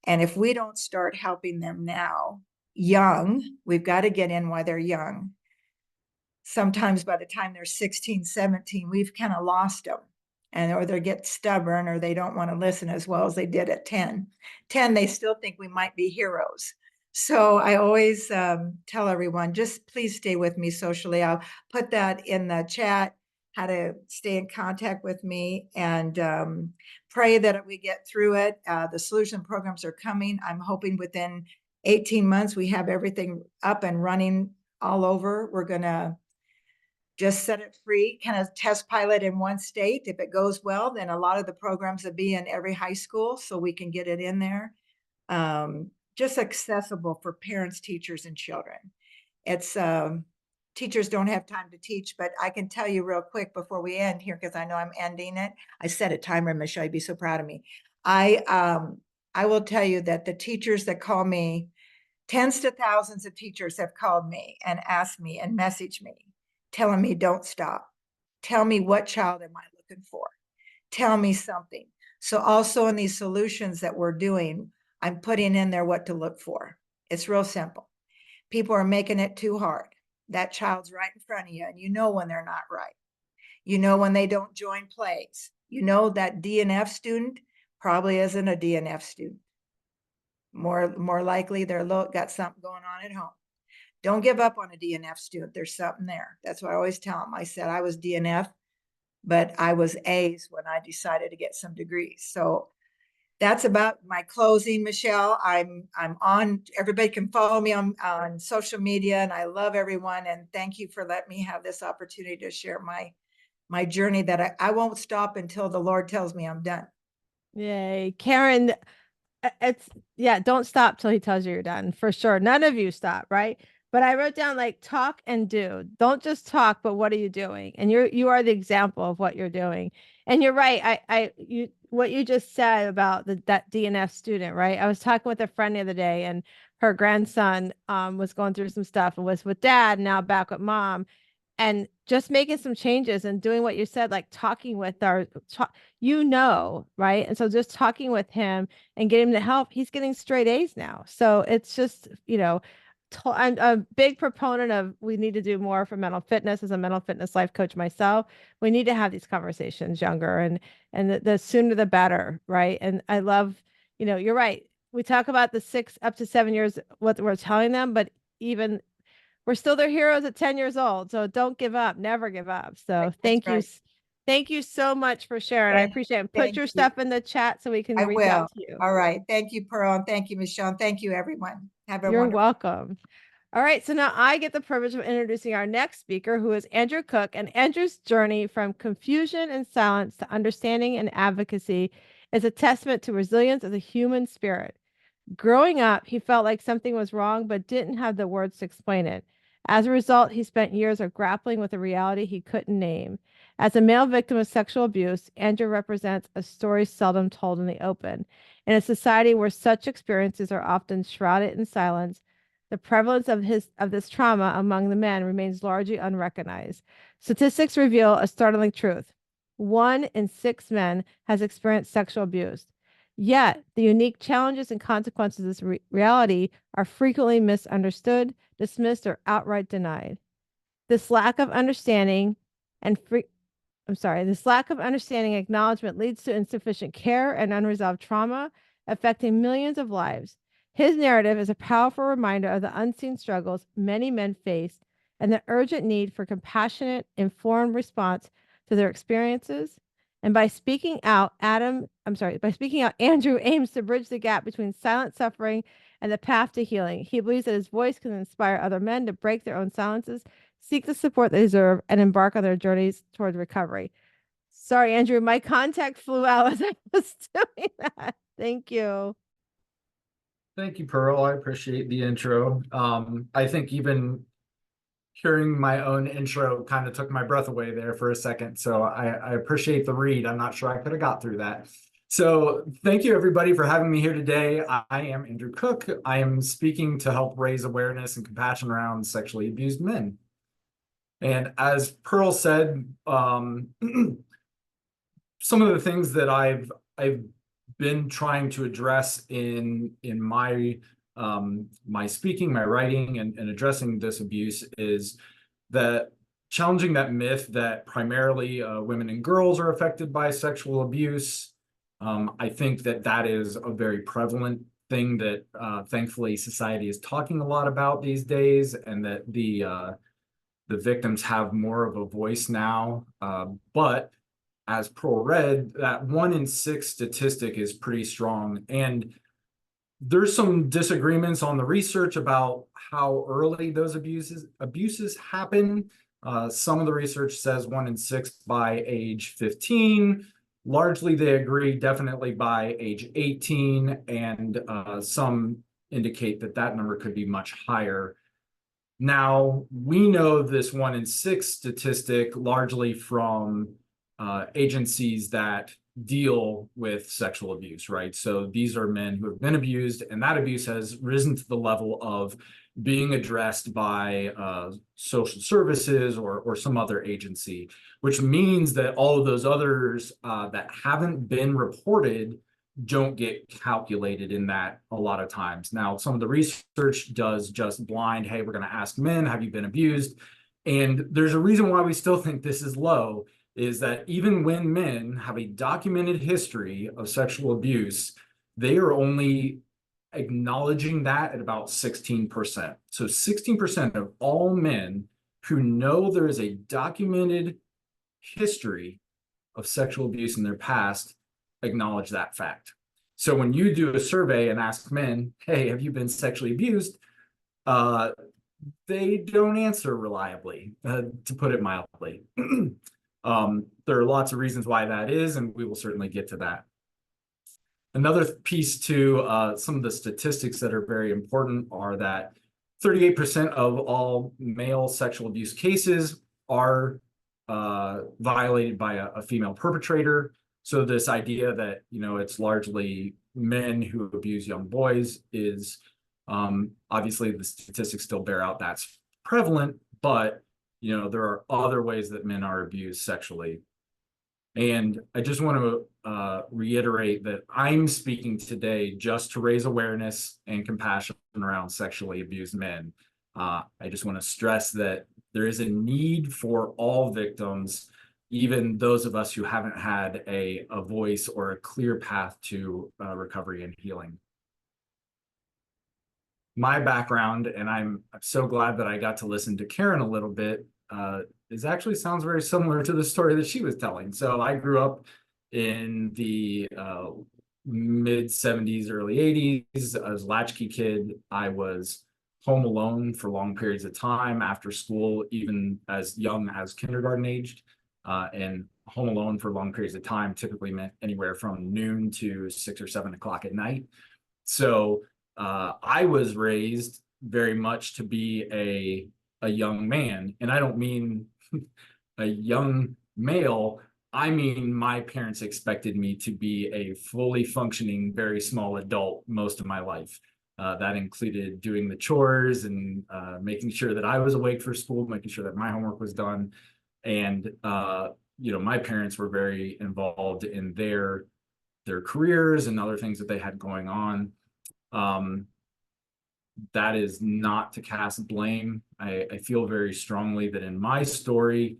And if we don't start helping them now, young, we've got to get in while they're young. Sometimes by the time they're 16, 17, we've kind of lost them. And or they get stubborn or they don't want to listen as well as they did at 10. 10, they still think we might be heroes. So I always tell everyone, just please stay with me socially. I'll put that in the chat, how to stay in contact with me, and pray that we get through it. The solution programs are coming. I'm hoping within 18 months, we have everything up and running all over. We're going to just set it free, kind of test pilot in one state. If it goes well, then a lot of the programs will be in every high school, so we can get it in there. Just accessible for parents, teachers, and children. It's teachers don't have time to teach, but I can tell you real quick before we end here, because I know I'm ending it. I set a timer, Michelle, you'd be so proud of me. I will tell you that the teachers that call me, tens to thousands of teachers have called me and asked me and messaged me, telling me, don't stop. Tell me, what child am I looking for? Tell me something. So also in these solutions that we're doing, I'm putting in there what to look for. It's real simple. People are making it too hard. That child's right in front of you, and you know when they're not right. You know when they don't join plays. You know that DNF student probably isn't a DNF student. More likely they're got something going on at home. Don't give up on a DNF student. There's something there. That's what I always tell them. I said I was DNF, but I was A's when I decided to get some degrees. So that's about my closing, Michelle. I'm on, everybody can follow me on social media, and I love everyone. And thank you for letting me have this opportunity to share my journey that I won't stop until the Lord tells me I'm done. Yay. Karen, don't stop till he tells you you're done, for sure. None of you stop, right? But I wrote down, like, talk and do. Don't just talk, but what are you doing? And you are the example of what you're doing. And you're right. What you just said about that DNF student, right? I was talking with a friend the other day, and her grandson was going through some stuff and was with dad, now back with mom, and just making some changes and doing what you said, like talking with right? And so just talking with him and getting him to help, he's getting straight A's now. So it's just, I'm a big proponent of, we need to do more for mental fitness. As a mental fitness life coach myself, we need to have these conversations younger, and the sooner the better, right? And I love, you're right. We talk about the 6 up to 7 years, what we're telling them, but even we're still their heroes at 10 years old. So don't give up, never give up. So thank you. Right. Thank you so much for sharing. I appreciate it. Put your stuff in the chat so we can reach out to you. All right. Thank you, Pearl. And thank you, Michelle. And thank you, everyone. You're welcome. All right. So now I get the privilege of introducing our next speaker, who is Andrew Cook. And Andrew's journey from confusion and silence to understanding and advocacy is a testament to resilience of the human spirit. Growing up, he felt like something was wrong, but didn't have the words to explain it. As a result, he spent years of grappling with a reality he couldn't name. As a male victim of sexual abuse, Andrew represents a story seldom told in the open. In a society where such experiences are often shrouded in silence, the prevalence of this trauma among the men remains largely unrecognized. Statistics reveal a startling truth. 1 in 6 men has experienced sexual abuse. Yet, the unique challenges and consequences of this reality are frequently misunderstood, dismissed, or outright denied. This lack of understanding acknowledgement leads to insufficient care and unresolved trauma, affecting millions of lives. His narrative is a powerful reminder of the unseen struggles many men face and the urgent need for compassionate, informed response to their experiences. And by speaking out, Andrew aims to bridge the gap between silent suffering and the path to healing. He believes that his voice can inspire other men to break their own silences, seek the support they deserve, and embark on their journeys toward recovery. Sorry, Andrew, my contact flew out as I was doing that. Thank you. Thank you, Pearl. I appreciate the intro. I think even hearing my own intro kind of took my breath away there for a second. So I appreciate the read. I'm not sure I could have got through that. So thank you, everybody, for having me here today. I am Andrew Cook. I am speaking to help raise awareness and compassion around sexually abused men. And as Pearl said, some of the things that I've been trying to address in my my speaking, my writing, and addressing this abuse is that challenging that myth that primarily women and girls are affected by sexual abuse. I think that is a very prevalent thing that thankfully society is talking a lot about these days, and that the victims have more of a voice now. But as Pearl read, that 1 in 6 statistic is pretty strong. And there's some disagreements on the research about how early those abuses happen. Some of the research says 1 in 6 by age 15. Largely, they agree definitely by age 18, and some indicate that number could be much higher. Now, we know this 1 in 6 statistic largely from agencies that deal with sexual abuse, right? So these are men who have been abused, and that abuse has risen to the level of being addressed by social services or some other agency, which means that all of those others that haven't been reported don't get calculated in that a lot of times. Now, some of the research does just blind, hey, we're going to ask men, have you been abused? And there's a reason why we still think this is low, is that even when men have a documented history of sexual abuse, they are only acknowledging that at about 16%. So 16% of all men who know there is a documented history of sexual abuse in their past acknowledge that fact. So when you do a survey and ask men, hey, have you been sexually abused? They don't answer reliably, to put it mildly. There are lots of reasons why that is, and we will certainly get to that. Another piece to some of the statistics that are very important are that 38% of all male sexual abuse cases are violated by a female perpetrator. So this idea that, it's largely men who abuse young boys is obviously the statistics still bear out that's prevalent, but there are other ways that men are abused sexually. And I just want to reiterate that I'm speaking today just to raise awareness and compassion around sexually abused men. I just want to stress that there is a need for all victims, even those of us who haven't had a voice or a clear path to recovery and healing. My background, and I'm so glad that I got to listen to Karen a little bit, actually sounds very similar to the story that she was telling. So I grew up in the mid 70s, early 80s. I was a latchkey kid. I was home alone for long periods of time after school, even as young as kindergarten aged. And home alone for long periods of time typically meant anywhere from noon to 6 or 7 o'clock at night. So I was raised very much to be a young man, and I don't mean a young male. I mean, my parents expected me to be a fully functioning, very small adult most of my life. That included doing the chores and making sure that I was awake for school, making sure that my homework was done. And, my parents were very involved in their careers and other things that they had going on. That is not to cast blame. I feel very strongly that in my story,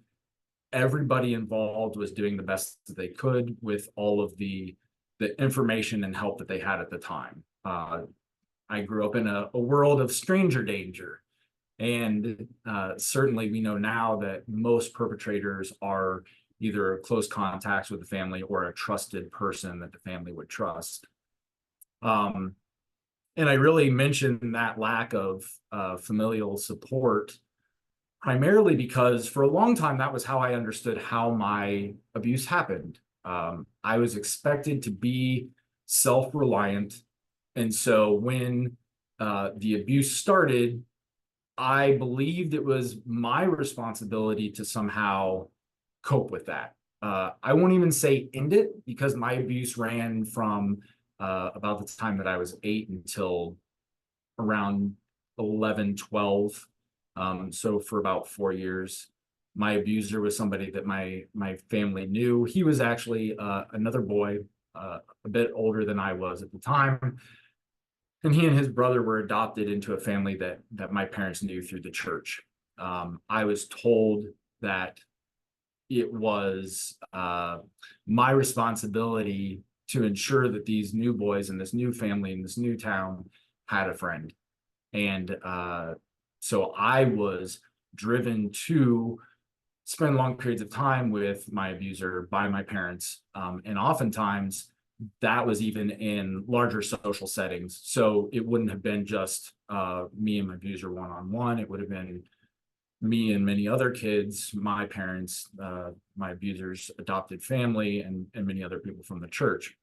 everybody involved was doing the best that they could with all of the information and help that they had at the time. I grew up in a world of stranger danger. And certainly we know now that most perpetrators are either close contacts with the family or a trusted person that the family would trust. And I really mentioned that lack of familial support primarily because for a long time, that was how I understood how my abuse happened. I was expected to be self-reliant. And so when the abuse started, I believed it was my responsibility to somehow cope with that. I won't even say end it because my abuse ran from about the time that I was 8 until around 11, 12. So for about 4 years, my abuser was somebody that my family knew. He was actually another boy, a bit older than I was at the time. And he and his brother were adopted into a family that my parents knew through the church. I was told that it was my responsibility to ensure that these new boys in this new family in this new town had a friend. And so I was driven to spend long periods of time with my abuser by my parents. And oftentimes that was even in larger social settings. So it wouldn't have been just me and my abuser one-on-one. It would have been me and many other kids, my parents, my abuser's adopted family, and many other people from the church.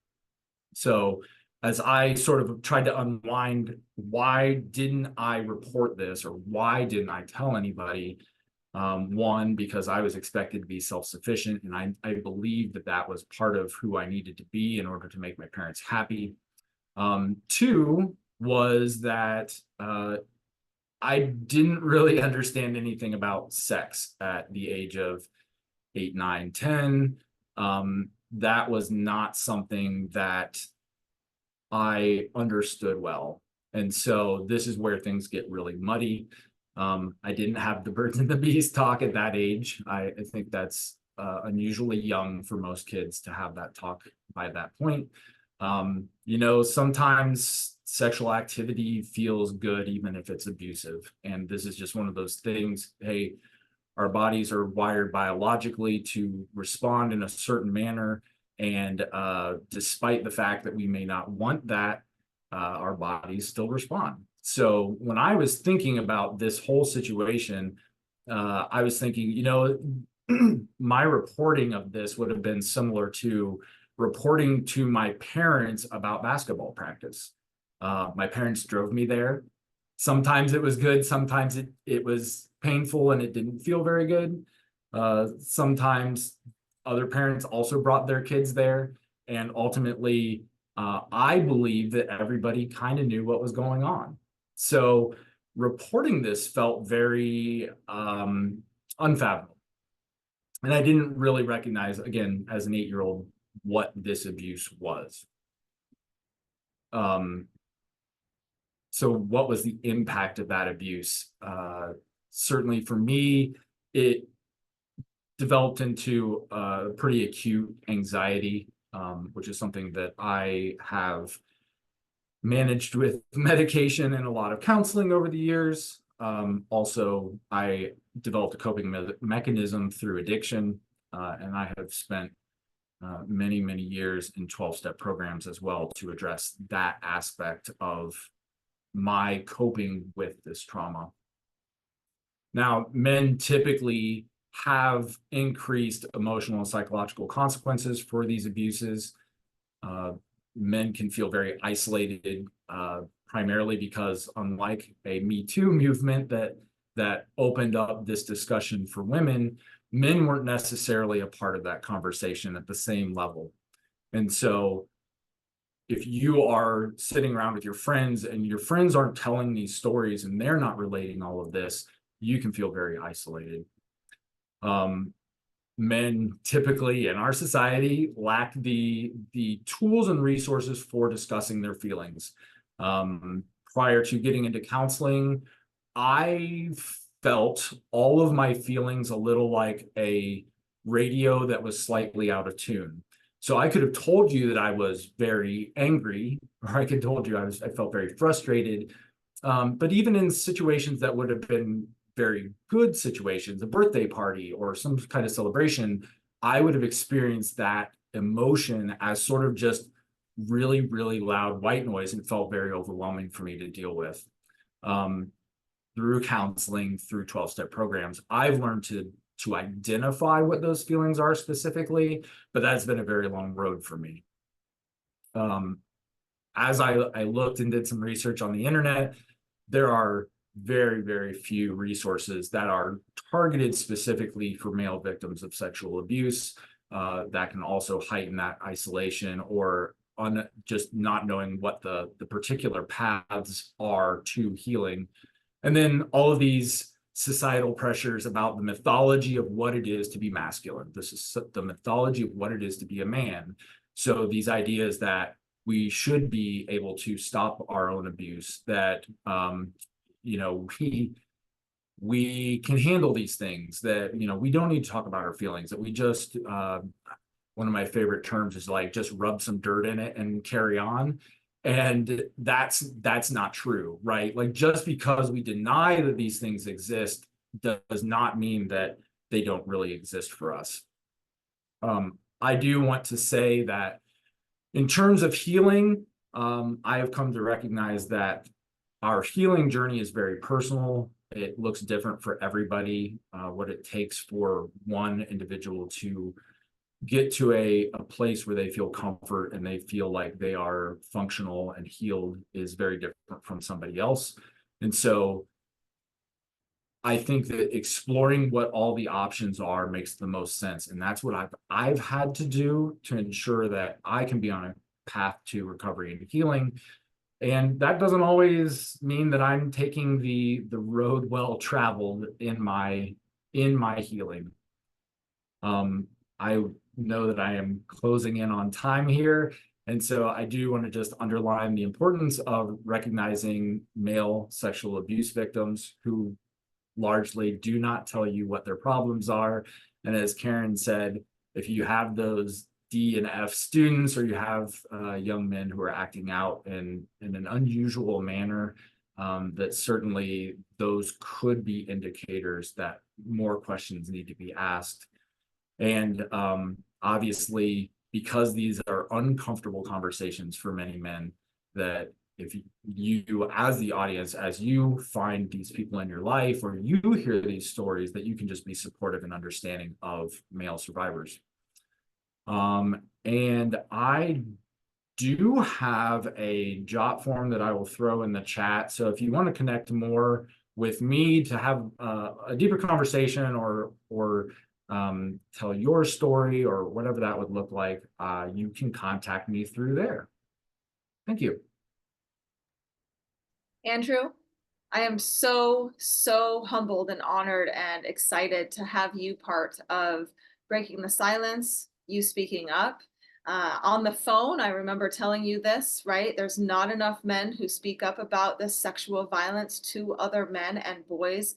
So as I sort of tried to unwind, why didn't I report this or why didn't I tell anybody? One, because I was expected to be self-sufficient, and I believed that that was part of who I needed to be in order to make my parents happy. Two was that I didn't really understand anything about sex at the age of 8, 9, 10. That was not something that I understood well. And so this is where things get really muddy. I didn't have the birds and the bees talk at that age. I think that's unusually young for most kids to have that talk by that point. You know, sometimes sexual activity feels good even if it's abusive. And this is just one of those things. Hey, our bodies are wired biologically to respond in a certain manner. And despite the fact that we may not want that, our bodies still respond. So when I was thinking about this whole situation, I was thinking, you know, my reporting of this would have been similar to reporting to my parents about basketball practice. My parents drove me there. Sometimes it was good, sometimes it was painful and it didn't feel very good. Sometimes other parents also brought their kids there, and ultimately I believe that everybody kind of knew what was going on. So reporting this felt very unfathomable. And I didn't really recognize, again, as an 8-year-old, what this abuse was. So what was the impact of that abuse? Certainly for me, it developed into pretty acute anxiety, which is something that I have managed with medication and a lot of counseling over the years. Also, I developed a coping mechanism through addiction, and I have spent many, many years in 12-step programs as well to address that aspect of my coping with this trauma. Now, men typically have increased emotional and psychological consequences for these abuses. Men can feel very isolated, primarily because unlike a Me Too movement that opened up this discussion for women, men weren't necessarily a part of that conversation at the same level. And so if you are sitting around with your friends and your friends aren't telling these stories and they're not relating all of this, you can feel very isolated. Men typically in our society lack the tools and resources for discussing their feelings. Prior to getting into counseling, I felt all of my feelings a little like a radio that was slightly out of tune. So I could have told you that I was very angry, or I could have told you I felt very frustrated, But even in situations that would have been very good situations, a birthday party or some kind of celebration, I would have experienced that emotion as sort of just really, really loud white noise, and felt very overwhelming for me to deal with. Through counseling, through 12-step programs, I've learned to identify what those feelings are specifically, but that's been a very long road for me. As I looked and did some research on the internet, there are very, very few resources that are targeted specifically for male victims of sexual abuse, that can also heighten that isolation or on just not knowing what the particular paths are to healing. And then all of these societal pressures about the mythology of what it is to be masculine. This is the mythology of what it is to be a man. So these ideas that we should be able to stop our own abuse, that you know, we can handle these things, that, you know, we don't need to talk about our feelings, that we just one of my favorite terms is like just rub some dirt in it and carry on. And that's not true, right? Like, just because we deny that these things exist does not mean that they don't really exist for us. I do want to say that in terms of healing, I have come to recognize that our healing journey is very personal. It looks different for everybody. What it takes for one individual to get to a place where they feel comfort and they feel like they are functional and healed is very different from somebody else. And so I think that exploring what all the options are makes the most sense. And that's what I've had to do to ensure that I can be on a path to recovery and healing. And that doesn't always mean that I'm taking the road well traveled in my healing. I know that I am closing in on time here. And so I do want to just underline the importance of recognizing male sexual abuse victims who largely do not tell you what their problems are. And as Karen said, if you have those D and F students, or you have young men who are acting out in an unusual manner, that certainly those could be indicators that more questions need to be asked. And obviously, because these are uncomfortable conversations for many men, that if you as the audience, as you find these people in your life or you hear these stories, that you can just be supportive and understanding of male survivors. And I do have a jot form that I will throw in the chat. So if you want to connect more with me to have a deeper conversation or tell your story or whatever that would look like, you can contact me through there. Thank you. Andrew, I am so humbled and honored and excited to have you part of Breaking the Silence, you speaking up. On the phone, I remember telling you this, right? There's not enough men who speak up about this sexual violence to other men and boys.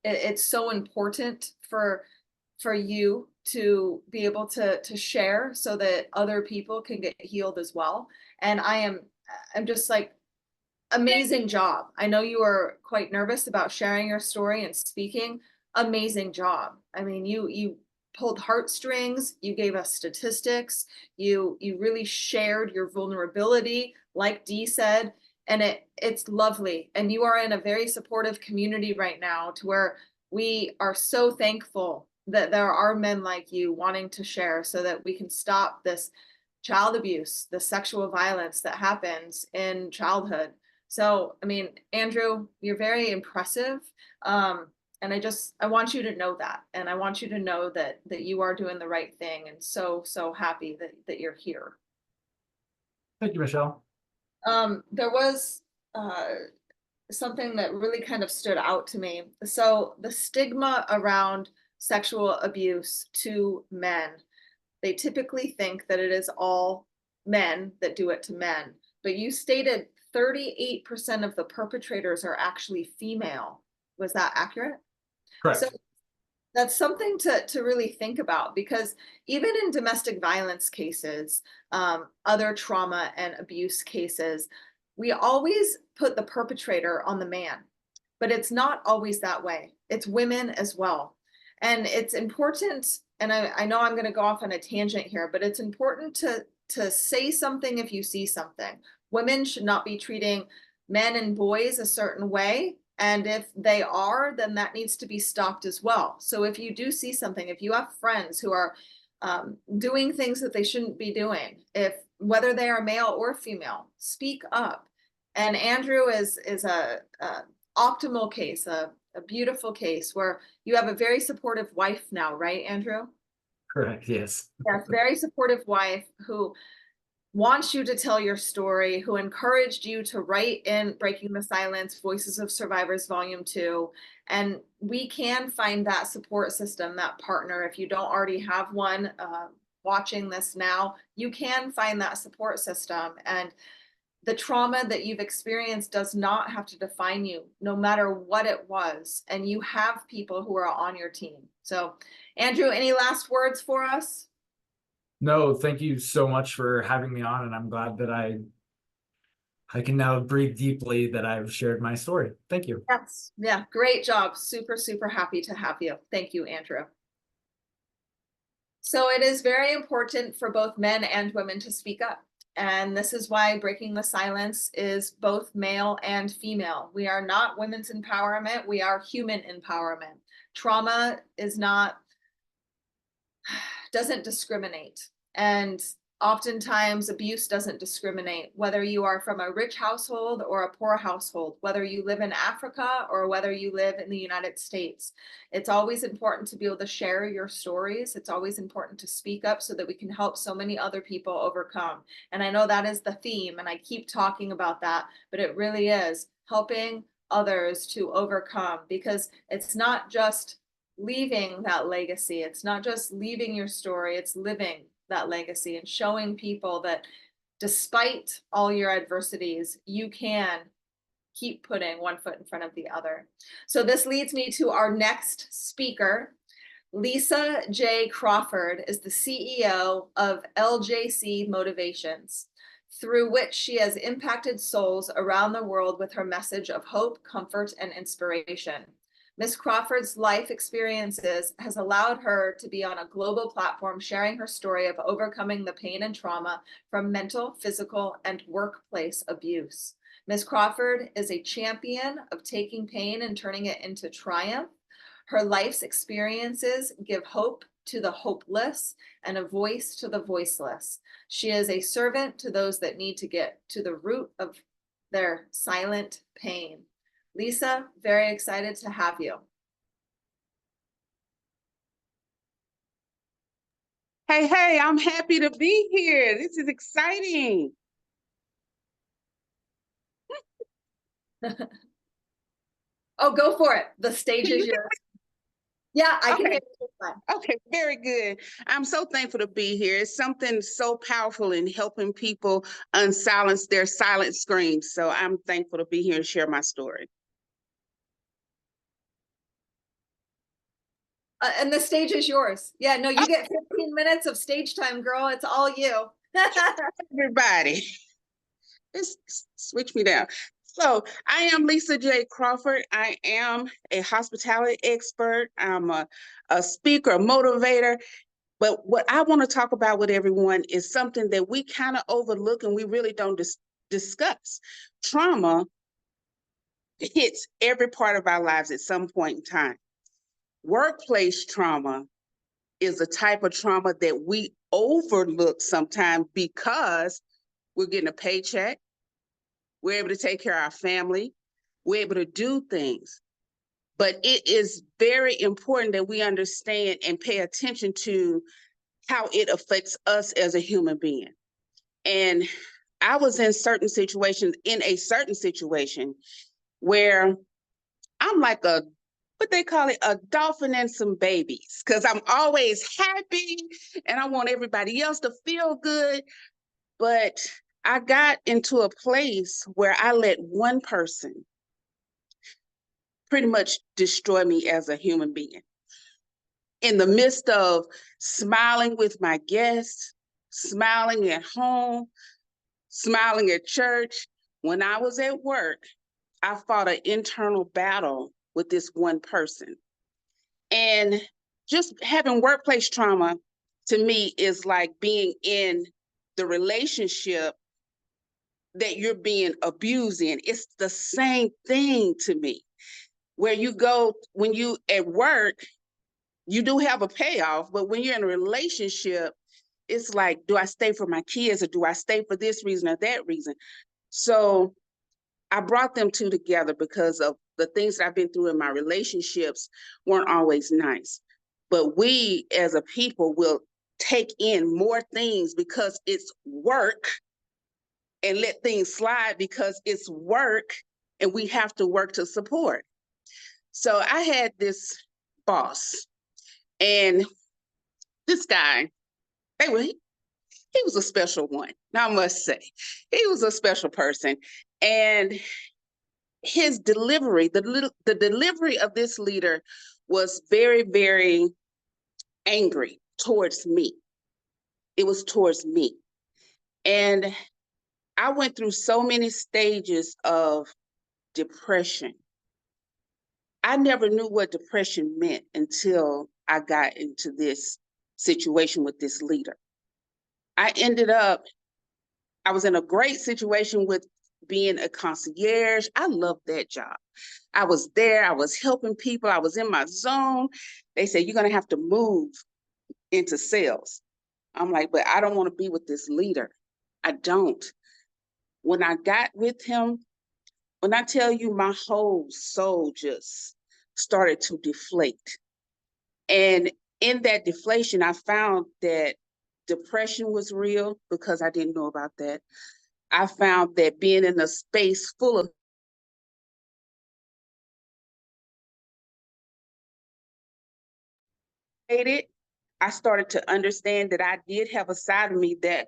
It's so important for you to be able to share so that other people can get healed as well. And I'm just like, amazing job. I know you were quite nervous about sharing your story and speaking. Amazing job. I mean, you pulled heartstrings, you gave us statistics, you really shared your vulnerability, like Dee said, and it's lovely. And you are in a very supportive community right now, to where we are so thankful that there are men like you wanting to share, so that we can stop this child abuse, the sexual violence that happens in childhood. So, I mean, Andrew, you're very impressive. And I want you to know that. And I want you to know that you are doing the right thing, and so happy that you're here. Thank you, Michelle. There was something that really kind of stood out to me. So the stigma around sexual abuse to men, they typically think that it is all men that do it to men. But you stated 38% of the perpetrators are actually female. Was that accurate? Correct. So that's something to really think about, because even in domestic violence cases, other trauma and abuse cases, we always put the perpetrator on the man, but it's not always that way. It's women as well. And it's important, and I know I'm going to go off on a tangent here, but it's important to say something if you see something. Women should not be treating men and boys a certain way. And if they are, then that needs to be stopped as well. So if you do see something, if you have friends who are doing things that they shouldn't be doing, if whether they are male or female, speak up. And Andrew is a optimal case, a beautiful case where you have a very supportive wife now, right, Andrew? Correct, yes. Yes, very supportive wife who wants you to tell your story, who encouraged you to write in Breaking the Silence, Voices of Survivors Volume 2. And we can find that support system, that partner. If you don't already have one watching this now, you can find that support system. And the trauma that you've experienced does not have to define you, no matter what it was. And you have people who are on your team. So, Andrew, any last words for us? No, thank you so much for having me on, and I'm glad that I can now breathe deeply that I've shared my story. Thank you. Yes, yeah, great job. Super, super happy to have you. Thank you, Andrew. So it is very important for both men and women to speak up. And this is why Breaking the Silence is both male and female. We are not women's empowerment. We are human empowerment. Trauma is not, doesn't discriminate. And oftentimes abuse doesn't discriminate, whether you are from a rich household or a poor household, whether you live in Africa or whether you live in the United States. It's always important to be able to share your stories. It's always important to speak up so that we can help so many other people overcome. And I know that is the theme, and I keep talking about that, but it really is helping others to overcome, because it's not just leaving that legacy. It's not just leaving your story, it's living that legacy and showing people that despite all your adversities, you can keep putting one foot in front of the other. So this leads me to our next speaker. Lisa J. Crawford is the CEO of LJC Motivations, through which she has impacted souls around the world with her message of hope, comfort, and inspiration. Ms. Crawford's life experiences has allowed her to be on a global platform sharing her story of overcoming the pain and trauma from mental, physical, and workplace abuse. Ms. Crawford is a champion of taking pain and turning it into triumph. Her life's experiences give hope to the hopeless and a voice to the voiceless. She is a servant to those that need to get to the root of their silent pain. Lisa, very excited to have you. Hey, I'm happy to be here. This is exciting. Oh, go for it. The stage is yours. Yeah, I can hear you. Okay, very good. I'm so thankful to be here. It's something so powerful in helping people unsilence their silent screams. So I'm thankful to be here and share my story. And the stage is yours. Yeah, no, you get 15 minutes of stage time, girl. It's all you. Everybody, let's switch me down. So I am Lisa J. Crawford. I am a hospitality expert. I'm a speaker, a motivator. But what I want to talk about with everyone is something that we kind of overlook and we really don't discuss. Trauma hits every part of our lives at some point in time. Workplace trauma is a type of trauma that we overlook sometimes because we're getting a paycheck, we're able to take care of our family, we're able to do things. But it is very important that we understand and pay attention to how it affects us as a human being. And I was in a certain situation where I'm like what they call it, a dolphin and some babies, because I'm always happy and I want everybody else to feel good. But I got into a place where I let one person pretty much destroy me as a human being. In the midst of smiling with my guests, smiling at home, smiling at church, When I was at work, I fought an internal battle with this one person. And just having workplace trauma to me is like being in the relationship that you're being abused in. It's the same thing to me. Where you go, when you at work, you do have a payoff, but when you're in a relationship, it's like, do I stay for my kids or do I stay for this reason or that reason? So I brought them two together because of the things that I've been through in my relationships weren't always nice. But we as a people will take in more things because it's work and let things slide because it's work and we have to work to support. So I had this boss and this guy, he was a special one, I must say. He was a special person. And his delivery, the delivery of this leader was very, very angry towards me. It was towards me. And I went through so many stages of depression. I never knew what depression meant until I got into this situation with this leader. I was in a great situation with being a concierge. I loved that job. I was there, I was helping people, I was in my zone. They said, you're gonna have to move into sales. I'm like, but I don't want to be with this leader. I don't. When I got with him, when I tell you my whole soul just started to deflate. And in that deflation, I found that depression was real because I didn't know about that. I found that being in a space full of I started to understand that I did have a side of me that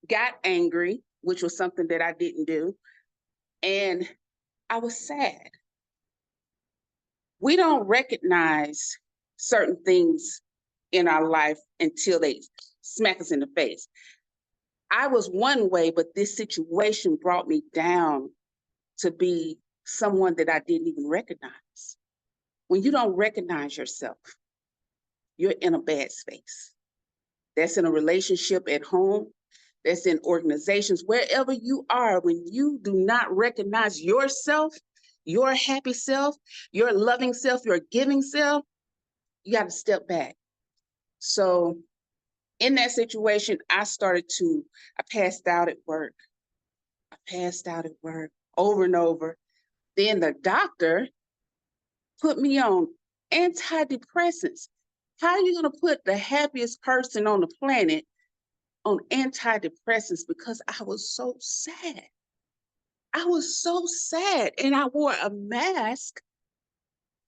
got angry, which was something that I didn't do. And I was sad. We don't recognize certain things in our life until they smack us in the face. I was one way, but this situation brought me down to be someone that I didn't even recognize. When you don't recognize yourself, you're in a bad space. That's in a relationship at home, that's in organizations, wherever you are, when you do not recognize yourself, your happy self, your loving self, your giving self, you got to step back. So in that situation, I passed out at work. I passed out at work over and over. Then the doctor put me on antidepressants. How are you going to put the happiest person on the planet on antidepressants? Because I was so sad. I was so sad. And I wore a mask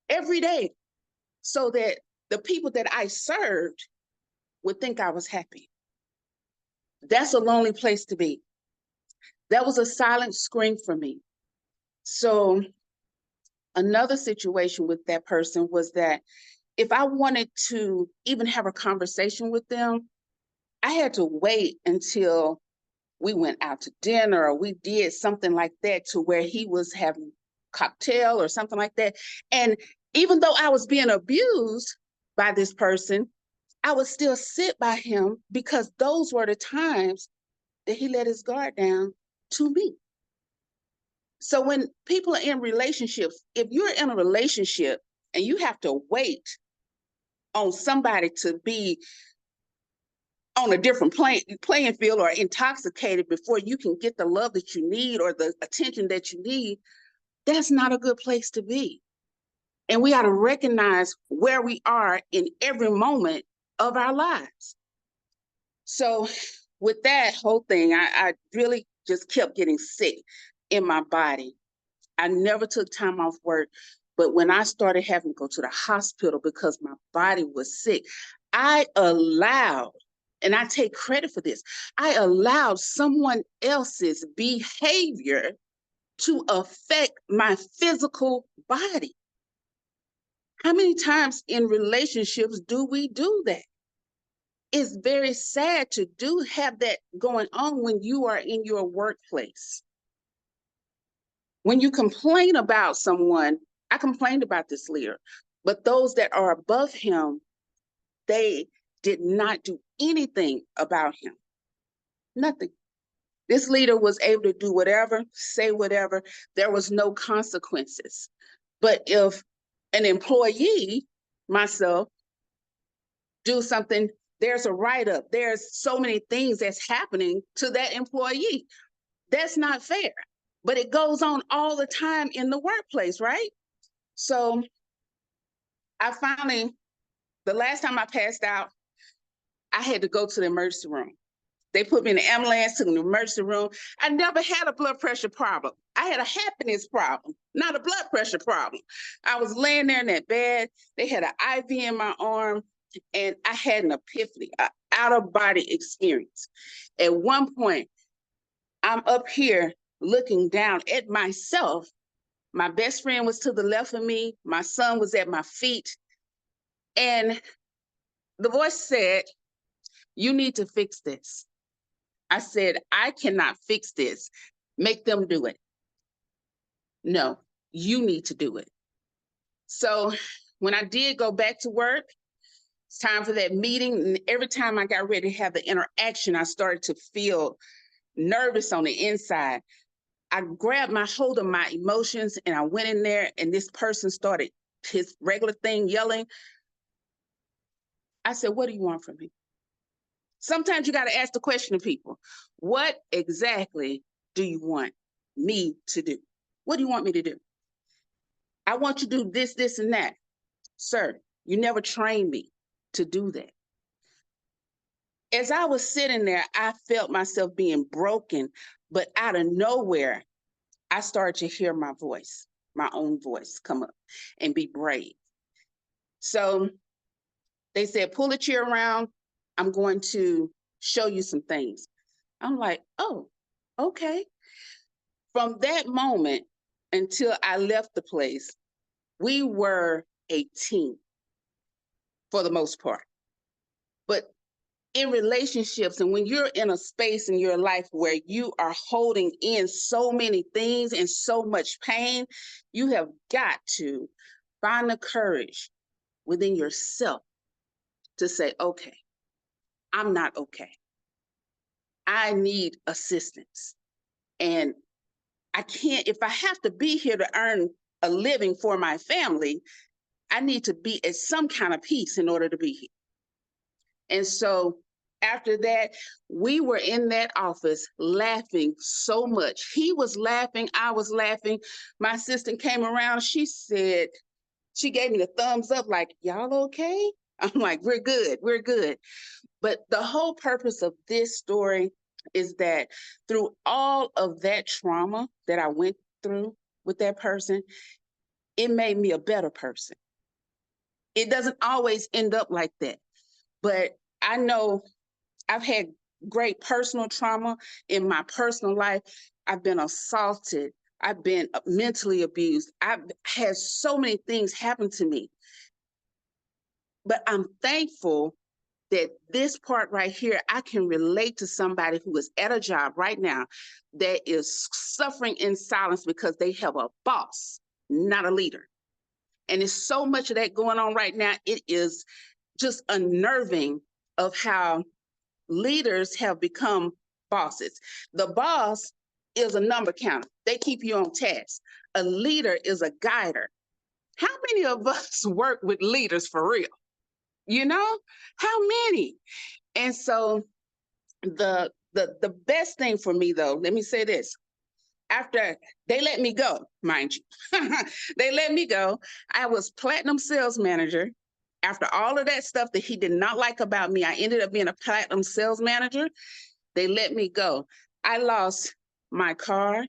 every day so that the people that I served would think I was happy. That's a lonely place to be. That was a silent scream for me. So another situation with that person was that if I wanted to even have a conversation with them, I had to wait until we went out to dinner or we did something like that to where he was having cocktail or something like that. And even though I was being abused by this person, I would still sit by him because those were the times that he let his guard down to me. So when people are in relationships, if you're in a relationship and you have to wait on somebody to be on a different playing field or intoxicated before you can get the love that you need or the attention that you need, that's not a good place to be. And we got to recognize where we are in every moment of our lives. So with that whole thing, I really just kept getting sick in my body. I never took time off work, but when I started having to go to the hospital because my body was sick, I allowed, and I take credit for this, I allowed someone else's behavior to affect my physical body. How many times in relationships do we do that? It's very sad to have that going on when you are in your workplace. When you complain about someone, I complained about this leader, but those that are above him, they did not do anything about him. Nothing. This leader was able to do whatever, say whatever. There was no consequences. But if an employee, myself, do something, there's a write-up. There's so many things that's happening to that employee. That's not fair. But it goes on all the time in the workplace, right? So I finally, the last time I passed out, I had to go to the emergency room. They put me in the ambulance, took me to the emergency room. I never had a blood pressure problem. I had a happiness problem, not a blood pressure problem. I was laying there in that bed. They had an IV in my arm, and I had an epiphany, an out-of-body experience. At one point, I'm up here looking down at myself. My best friend was to the left of me. My son was at my feet. And the voice said, "You need to fix this." I said, "I cannot fix this. Make them do it." "No, you need to do it." So when I did go back to work, it's time for that meeting. And every time I got ready to have the interaction, I started to feel nervous on the inside. I grabbed my hold of my emotions and I went in there, and this person started his regular thing yelling. I said, "What do you want from me?" Sometimes you got to ask the question to people. What exactly do you want me to do? What do you want me to do? "I want you to do this, this, and that." "Sir, you never trained me to do that." As I was sitting there, I felt myself being broken, but out of nowhere, I started to hear my voice, my own voice come up and be brave. So they said, "Pull the chair around. I'm going to show you some things." I'm like, "Oh, okay." From that moment until I left the place, we were a team for the most part. But in relationships, and when you're in a space in your life where you are holding in so many things and so much pain, you have got to find the courage within yourself to say, "Okay, I'm not okay. I need assistance. And I can't, if I have to be here to earn a living for my family, I need to be at some kind of peace in order to be here." And so after that, we were in that office laughing so much. He was laughing, I was laughing. My assistant came around, she said, she gave me the thumbs up, like, "Y'all okay?" I'm like, "We're good, we're good." But the whole purpose of this story is that through all of that trauma that I went through with that person, it made me a better person. It doesn't always end up like that, but I know I've had great personal trauma in my personal life. I've been assaulted. I've been mentally abused. I've had so many things happen to me. But I'm thankful that this part right here, I can relate to somebody who is at a job right now that is suffering in silence because they have a boss, not a leader. And there's so much of that going on right now. It is just unnerving of how leaders have become bosses. The boss is a number counter. They keep you on task. A leader is a guider. How many of us work with leaders for real? You know, how many? And so the best thing for me, though, let me say this. After they let me go, mind you, they let me go. I was platinum sales manager. After all of that stuff that he did not like about me, I ended up being a platinum sales manager. They let me go. I lost my car.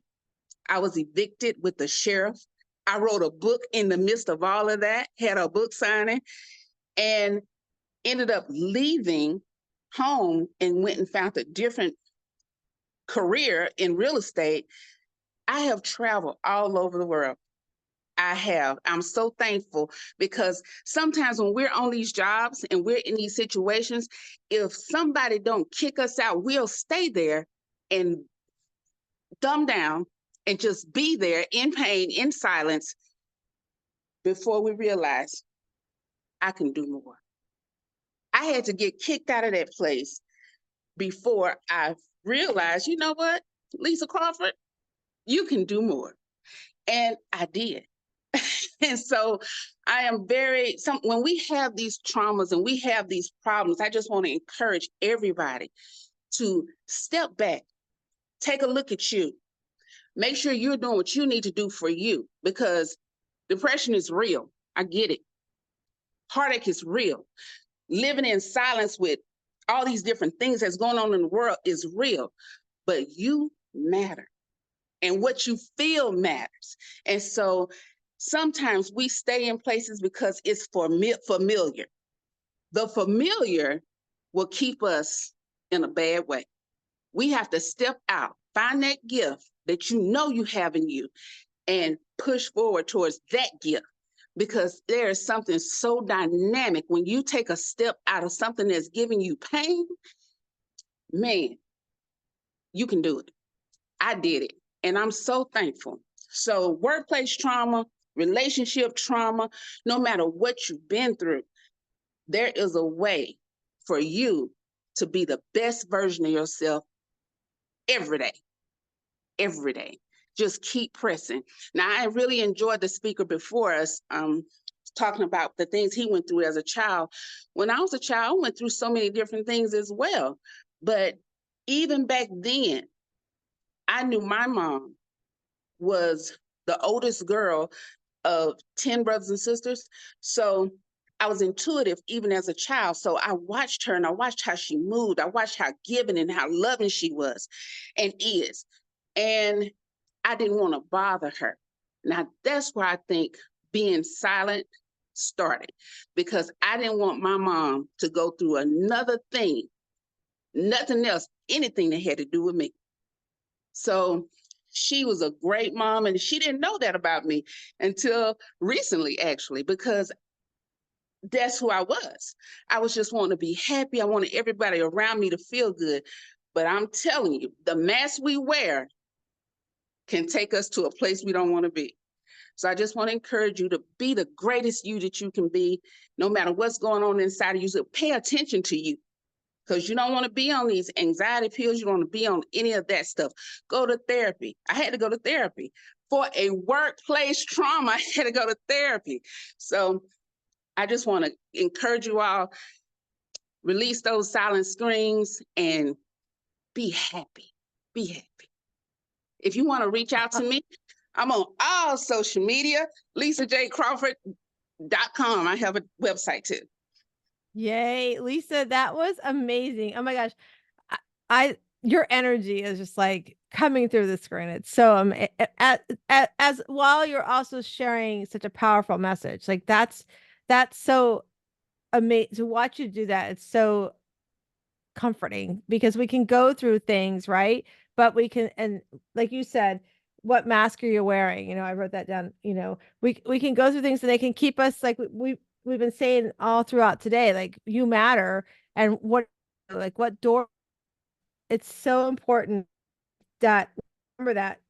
I was evicted with the sheriff. I wrote a book in the midst of all of that, had a book signing, and ended up leaving home and went and found a different career in real estate. I have traveled all over the world. I have. I'm so thankful because sometimes when we're on these jobs and we're in these situations, if somebody don't kick us out, we'll stay there and dumb down and just be there in pain, in silence, before we realize I can do more. I had to get kicked out of that place before I realized, you know what, Lisa Crawford, you can do more. And I did. And so I am when we have these traumas and we have these problems, I just want to encourage everybody to step back, take a look at you, make sure you're doing what you need to do for you, because depression is real. I get it. Heartache is real. Living in silence with all these different things that's going on in the world is real, but you matter. And what you feel matters. And so sometimes we stay in places because it's familiar. The familiar will keep us in a bad way. We have to step out, find that gift that you know you have in you, and push forward towards that gift. Because there is something so dynamic when you take a step out of something that's giving you pain. Man, you can do it. I did it. And I'm so thankful. So workplace trauma, relationship trauma, no matter what you've been through, there is a way for you to be the best version of yourself every day. Every day. Just keep pressing. Now, I really enjoyed the speaker before us talking about the things he went through as a child. When I was a child, I went through so many different things as well. But even back then, I knew my mom was the oldest girl of 10 brothers and sisters. So I was intuitive even as a child. So I watched her and I watched how she moved. I watched how giving and how loving she was and is. And I didn't want to bother her. Now, that's where I think being silent started, because I didn't want my mom to go through another thing, nothing else, anything that had to do with me. So she was a great mom, and she didn't know that about me until recently, actually, because that's who I was. I was just wanting to be happy. I wanted everybody around me to feel good. But I'm telling you, the mask we wear can take us to a place we don't want to be. So I just want to encourage you to be the greatest you that you can be, no matter what's going on inside of you. So pay attention to you, because you don't want to be on these anxiety pills. You don't want to be on any of that stuff. Go to therapy. I had to go to therapy. For a workplace trauma, I had to go to therapy. So I just want to encourage you all, release those silent screams and be happy. Be happy. If you want to reach out to me, I'm on all social media, lisajcrawford.com. I have a website too. Yay, Lisa, that was amazing. Oh my gosh. I your energy is just like coming through the screen. It's so as while you're also sharing such a powerful message. Like that's so amazing to watch you do that. It's so comforting because we can go through things, right? But we can, and like you said, what mask are you wearing? You know, I wrote that down. You know, we can go through things and they can keep us like we've been saying all throughout today, like you matter, and what door. It's so important that remember that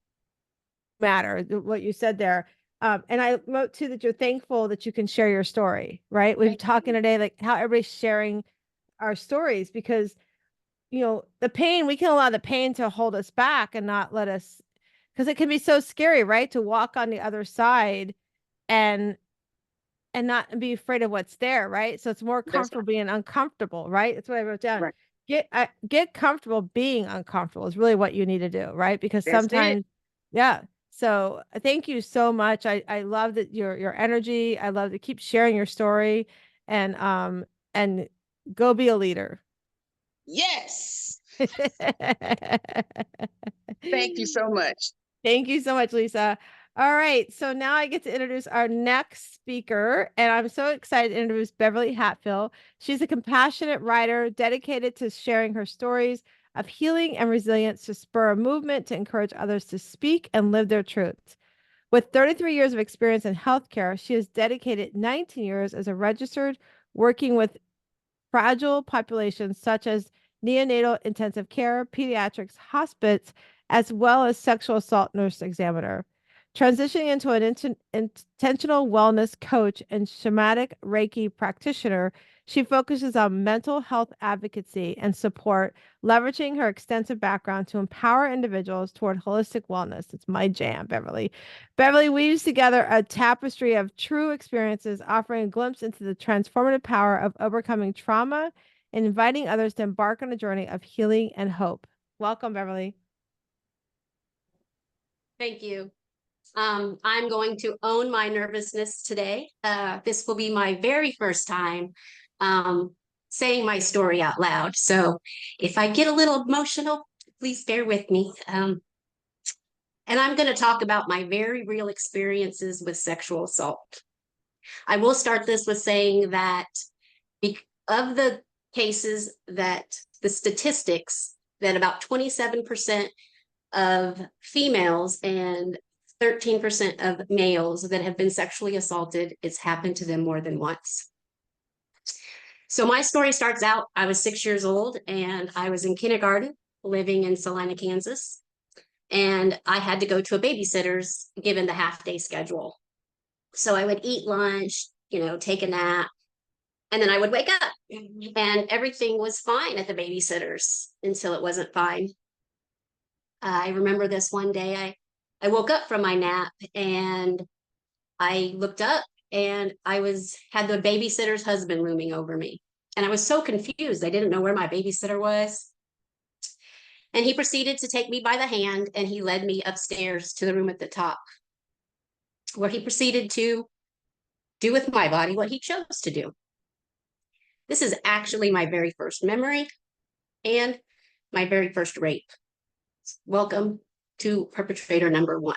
matter what you said there. And I wrote too that you're thankful that you can share your story, right? We've talking today like how everybody's sharing our stories, because you know the pain, we can allow the pain to hold us back and not let us, because it can be so scary, right, to walk on the other side and not be afraid of what's there, right? So it's more comfortable being uncomfortable, right? That's what I wrote down. Right. Get comfortable being uncomfortable is really what you need to do, right? Because That's sometimes, yeah. So thank you so much. I love that your energy. I love to keep sharing your story, and go be a leader. Yes. Thank you so much. Thank you so much, Lisa. All right. So now I get to introduce our next speaker, and I'm so excited to introduce Beverly Hatfield. She's a compassionate writer dedicated to sharing her stories of healing and resilience to spur a movement to encourage others to speak and live their truths. With 33 years of experience in healthcare, she has dedicated 19 years as a registered working with fragile populations such as neonatal intensive care, pediatrics, hospice, as well as sexual assault nurse examiner. Transitioning into an intentional wellness coach and shamanic Reiki practitioner, she focuses on mental health advocacy and support, leveraging her extensive background to empower individuals toward holistic wellness. It's my jam, Beverly. Beverly weaves together a tapestry of true experiences, offering a glimpse into the transformative power of overcoming trauma and inviting others to embark on a journey of healing and hope. Welcome, Beverly. Thank you. I'm going to own my nervousness today. This will be my very first time saying my story out loud. So if I get a little emotional, please bear with me. And I'm going to talk about my very real experiences with sexual assault. I will start this with saying that of the cases that the statistics that about 27% of females and 13% of males that have been sexually assaulted, it's happened to them more than once. So my story starts out, I was 6 years old and I was in kindergarten living in Salina, Kansas. And I had to go to a babysitter's given the half-day schedule. So I would eat lunch, take a nap, and then I would wake up and everything was fine at the babysitter's until it wasn't fine. I remember this one day, I woke up from my nap and I looked up and had the babysitter's husband looming over me. And I was so confused. I didn't know where my babysitter was. And he proceeded to take me by the hand and he led me upstairs to the room at the top, where he proceeded to do with my body what he chose to do. This is actually my very first memory and my very first rape. Welcome to perpetrator number 1.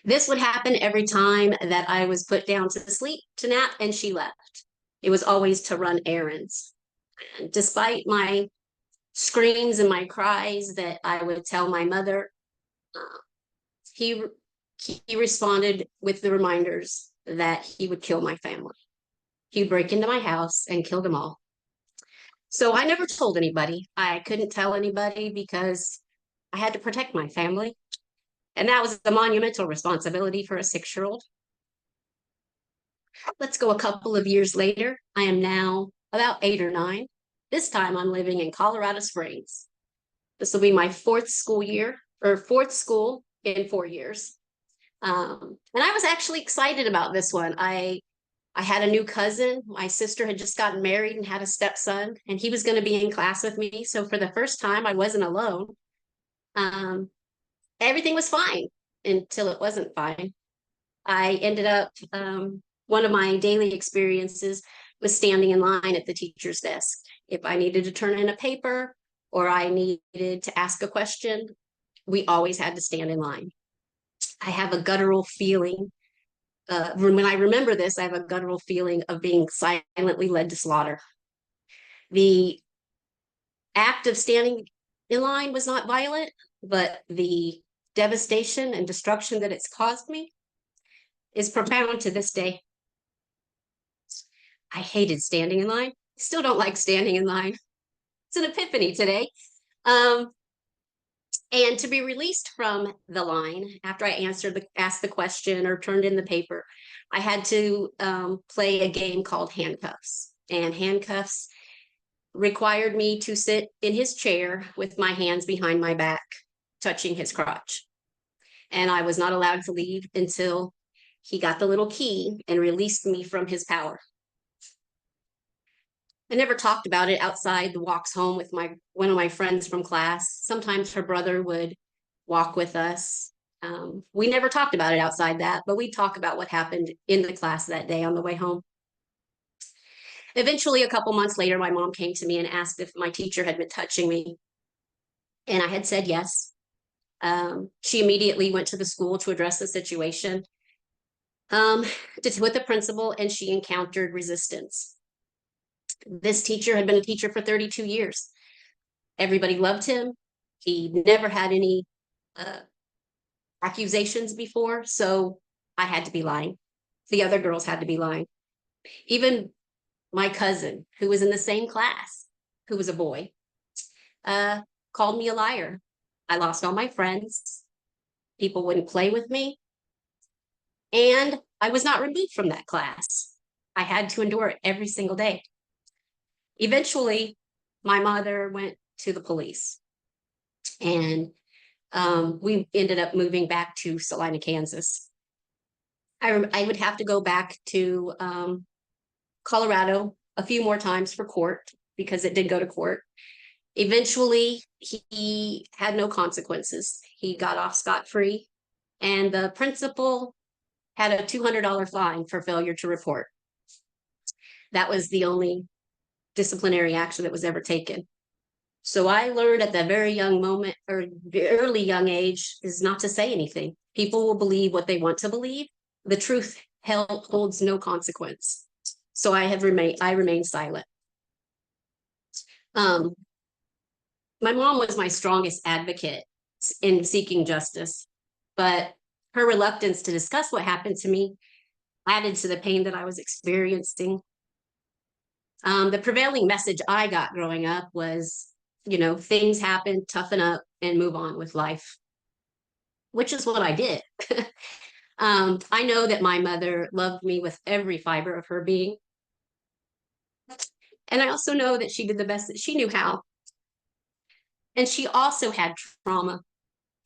This would happen every time that I was put down to sleep, to nap, and she left. It was always to run errands. And despite my screams and my cries that I would tell my mother, he responded with the reminders that he would kill my family. He'd break into my house and kill them all. So I never told anybody. I couldn't tell anybody because I had to protect my family. And that was a monumental responsibility for a 6-year-old. Let's go a couple of years later. I am now about 8 or 9. This time I'm living in Colorado Springs. This will be my 4th school year, or 4th school in 4 years. And I was actually excited about this one. I had a new cousin. My sister had just gotten married and had a stepson, and he was going to be in class with me. So for the first time, I wasn't alone. Everything was fine until it wasn't fine. I ended up, one of my daily experiences was standing in line at the teacher's desk. If I needed to turn in a paper or I needed to ask a question, we always had to stand in line. I have a guttural feeling. When I remember this, I have a guttural feeling of being silently led to slaughter. The act of standing in line was not violent, but the devastation and destruction that it's caused me is profound to this day. I hated standing in line. Still don't like standing in line. It's an epiphany today. And to be released from the line after I asked the question or turned in the paper, I had to play a game called handcuffs. And handcuffs required me to sit in his chair with my hands behind my back, touching his crotch. And I was not allowed to leave until he got the little key and released me from his power. I never talked about it outside the walks home with one of my friends from class. Sometimes her brother would walk with us. We never talked about it outside that, but we'd talk about what happened in the class that day on the way home. Eventually, a couple months later, my mom came to me and asked if my teacher had been touching me. And I had said yes. She immediately went to the school to address the situation with the principal, and she encountered resistance. This teacher had been a teacher for 32 years. Everybody loved him. He never had any accusations before, so I had to be lying. The other girls had to be lying. Even my cousin, who was in the same class, who was a boy, called me a liar. I lost all my friends. People wouldn't play with me. And I was not removed from that class. I had to endure it every single day. Eventually, my mother went to the police, and we ended up moving back to Salina, Kansas. I would have to go back to Colorado a few more times for court because it did go to court. Eventually, he had no consequences. He got off scot-free, and the principal had a $200 fine for failure to report. That was the only disciplinary action that was ever taken. So I learned at that very young moment, or early young age, is not to say anything. People will believe what they want to believe. The truth holds no consequence. So I remained silent. My mom was my strongest advocate in seeking justice, but her reluctance to discuss what happened to me added to the pain that I was experiencing. The prevailing message I got growing up was, things happen, toughen up, and move on with life, which is what I did. I know that my mother loved me with every fiber of her being. And I also know that she did the best that she knew how. And she also had trauma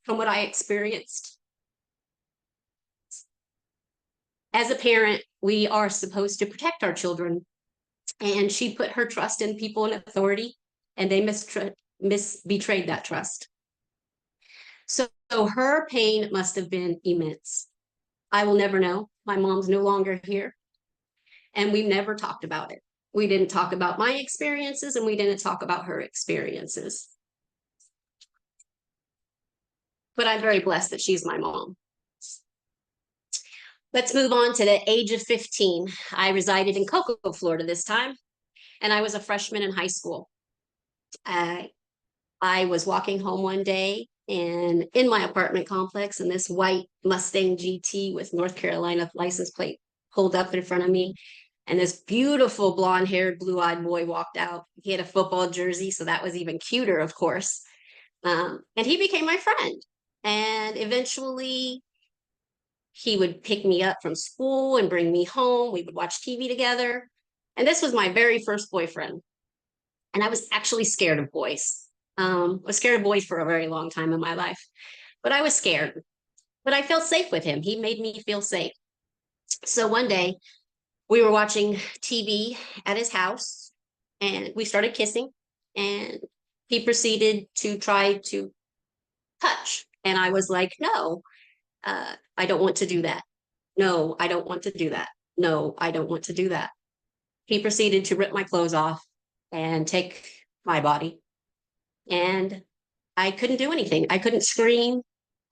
from what I experienced. As a parent, we are supposed to protect our children. And she put her trust in people in authority, and they betrayed that trust. So her pain must have been immense. I will never know. My mom's no longer here. And we never talked about it. We didn't talk about my experiences, and we didn't talk about her experiences. But I'm very blessed that she's my mom. Let's move on to the age of 15. I resided in Cocoa, Florida this time, and I was a freshman in high school. I was walking home one day and in my apartment complex, and this white Mustang GT with North Carolina license plate pulled up in front of me. And this beautiful blonde-haired, blue-eyed boy walked out. He had a football jersey, so that was even cuter, of course. And he became my friend. And eventually, he would pick me up from school and bring me home. We would watch TV together. And this was my very first boyfriend. And I was actually scared of boys. I was scared of boys for a very long time in my life. But I was scared. But I felt safe with him. He made me feel safe. So one day, we were watching TV at his house, and we started kissing. And he proceeded to try to touch. And I was like, no, I don't want to do that. No, I don't want to do that. No, I don't want to do that. He proceeded to rip my clothes off and take my body. And I couldn't do anything. I couldn't scream.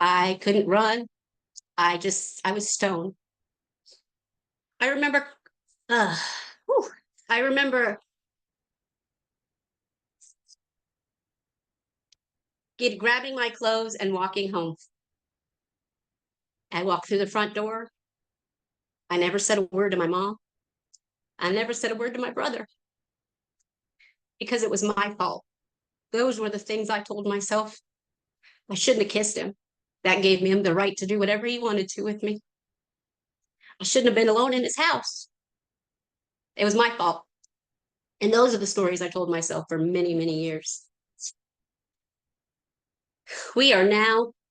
I couldn't run. I was stoned. I remember, I remember grabbing my clothes and walking home. I walked through the front door. I never said a word to my mom. I never said a word to my brother because it was my fault. Those were the things I told myself. I shouldn't have kissed him. That gave him the right to do whatever he wanted to with me. I shouldn't have been alone in his house. It was my fault. And those are the stories I told myself for many, many years.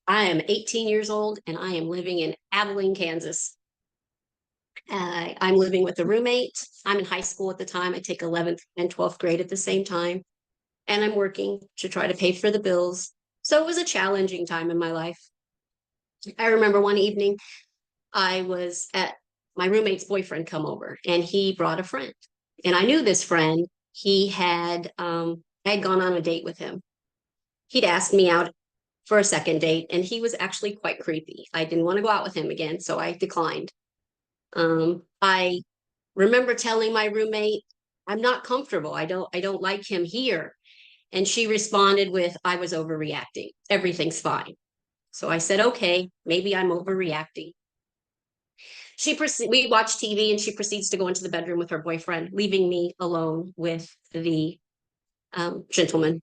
I am 18 years old, and I am living in Abilene, Kansas. I'm living with a roommate. I'm in high school at the time. I take 11th and 12th grade at the same time. And I'm working to try to pay for the bills. So it was a challenging time in my life. I remember one evening, I was at my roommate's boyfriend come over, and he brought a friend. And I knew this friend. I had gone on a date with him. He'd asked me out for a second date, and he was actually quite creepy. I didn't want to go out with him again, so I declined. I remember telling my roommate, I'm not comfortable. I don't like him here. And she responded with, I was overreacting. Everything's fine. So I said, okay, maybe I'm overreacting. We watched TV, and she proceeds to go into the bedroom with her boyfriend, leaving me alone with the gentleman.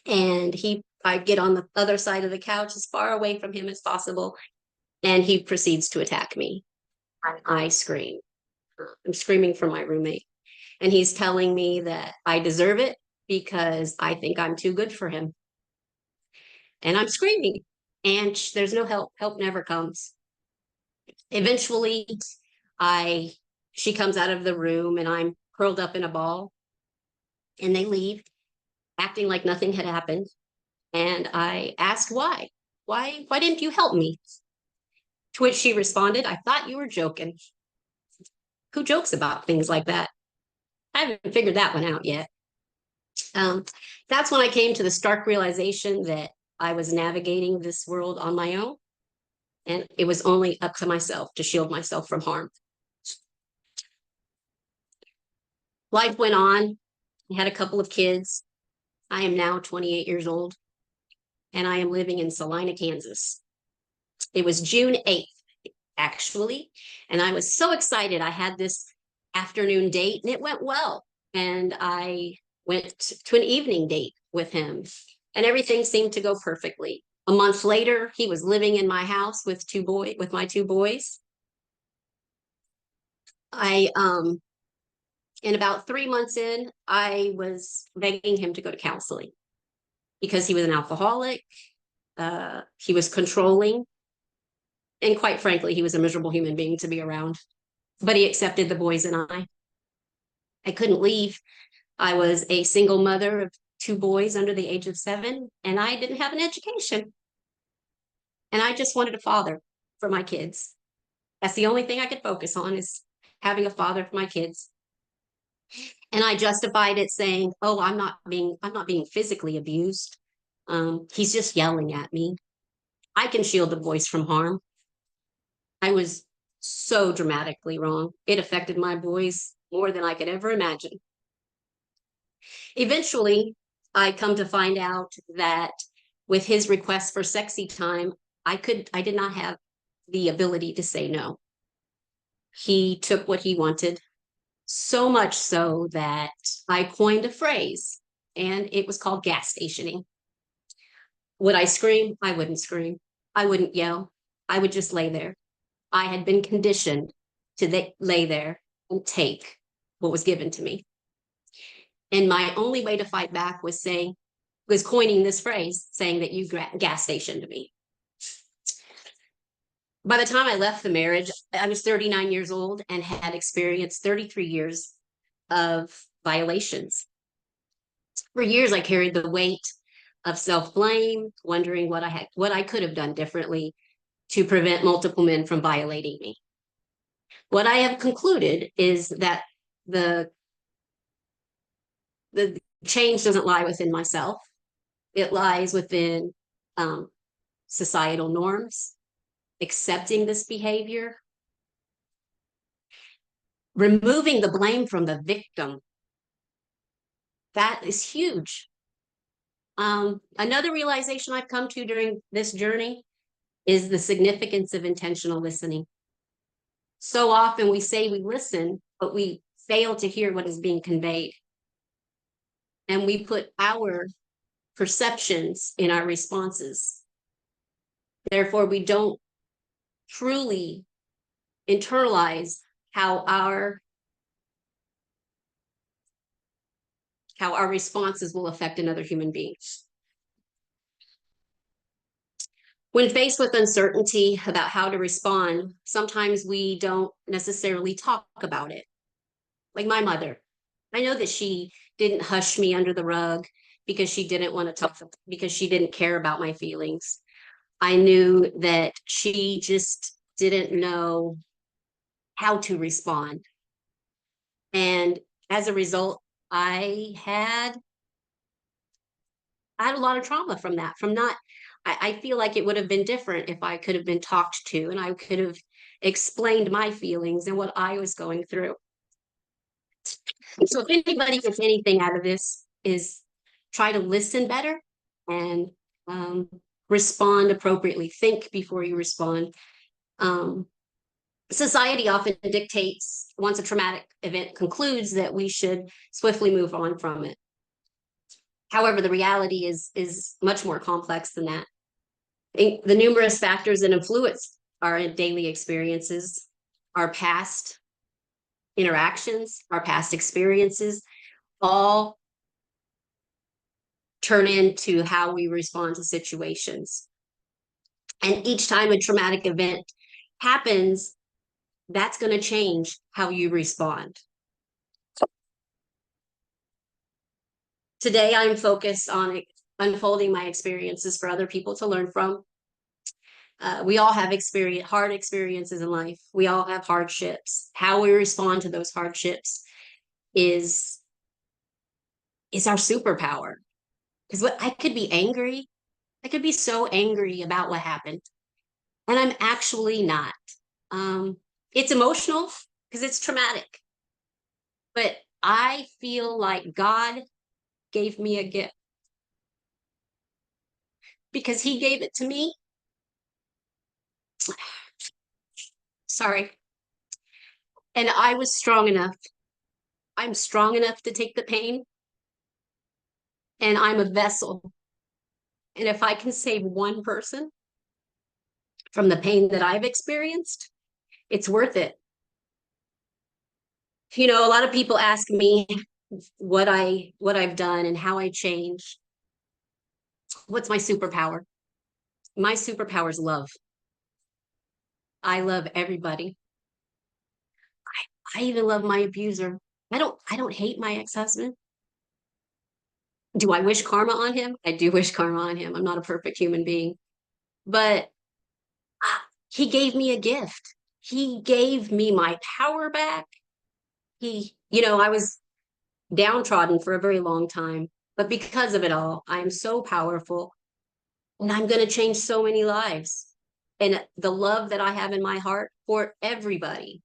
And I get on the other side of the couch as far away from him as possible, and he proceeds to attack me. I scream. I'm screaming for my roommate. And he's telling me that I deserve it because I think I'm too good for him. And I'm screaming, and there's no help. Help never comes. Eventually, she comes out of the room, and I'm curled up in a ball, and they leave, acting like nothing had happened. And I asked why. Why didn't you help me? To which she responded, I thought you were joking. Who jokes about things like that? I haven't figured that one out yet. That's when I came to the stark realization that I was navigating this world on my own, and it was only up to myself to shield myself from harm. Life went on. I had a couple of kids. I am now 28 years old, and I am living in Salina, Kansas. It was June 8th, actually, and I was so excited. I had this afternoon date, and it went well. And I went to an evening date with him, and everything seemed to go perfectly. A month later, he was living in my house with my two boys. And about 3 months in, I was begging him to go to counseling because he was an alcoholic. He was controlling. And quite frankly, he was a miserable human being to be around. But he accepted the boys and I. I couldn't leave. I was a single mother of two boys under the age of 7, and I didn't have an education. And I just wanted a father for my kids. That's the only thing I could focus on, is having a father for my kids. And I justified it saying, oh, I'm not being physically abused. He's just yelling at me. I can shield the boys from harm. I was so dramatically wrong. It affected my boys more than I could ever imagine. Eventually, I come to find out that with his request for sexy time, I did not have the ability to say no. He took what he wanted, so much so that I coined a phrase, and it was called gas stationing. Would I scream? I wouldn't scream. I wouldn't yell. I would just lay there. I had been conditioned to lay there and take what was given to me. And my only way to fight back was coining this phrase, saying that you gas stationed me. By the time I left the marriage, I was 39 years old and had experienced 33 years of violations. For years, I carried the weight of self-blame, wondering what I could have done differently to prevent multiple men from violating me. What I have concluded is that the change doesn't lie within myself. It lies within societal norms, accepting this behavior, removing the blame from the victim. That is huge. Another realization I've come to during this journey is the significance of intentional listening. So often we say we listen, but we fail to hear what is being conveyed. And we put our perceptions in our responses. Therefore, we don't truly internalize how our responses will affect another human being. When faced with uncertainty about how to respond, sometimes we don't necessarily talk about it. Like my mother, I know that she didn't hush me under the rug because she didn't want to talk, because she didn't care about my feelings. I knew that she just didn't know how to respond. And as a result, I had a lot of trauma from that, I feel like it would have been different if I could have been talked to and I could have explained my feelings and what I was going through. So if anybody gets anything out of this, is try to listen better and respond appropriately. Think before you respond. Society often dictates, once a traumatic event concludes, that we should swiftly move on from it. However, the reality is much more complex than that. The numerous factors that influence our daily experiences, our past interactions, our past experiences, all turn into how we respond to situations. And each time a traumatic event happens, that's going to change how you respond. Today, I'm focused on unfolding my experiences for other people to learn from. We all have hard experiences in life. We all have hardships. How we respond to those hardships is our superpower. Because I could be angry. I could be so angry about what happened, and I'm actually not. It's emotional because it's traumatic, but I feel like God gave me a gift because He gave it to me. Sorry. And I was strong enough. I'm strong enough to take the pain, and I'm a vessel. And if I can save one person from the pain that I've experienced, it's worth it. You know, a lot of people ask me what I've done and how I change. What's my superpower? My superpower is love. I love everybody. I even love my abuser. I don't hate my ex-husband. Do I wish karma on him? I do wish karma on him. I'm not a perfect human being. But he gave me a gift. He gave me my power back. I was downtrodden for a very long time, but because of it all, I am so powerful and I'm going to change so many lives. And the love that I have in my heart for everybody,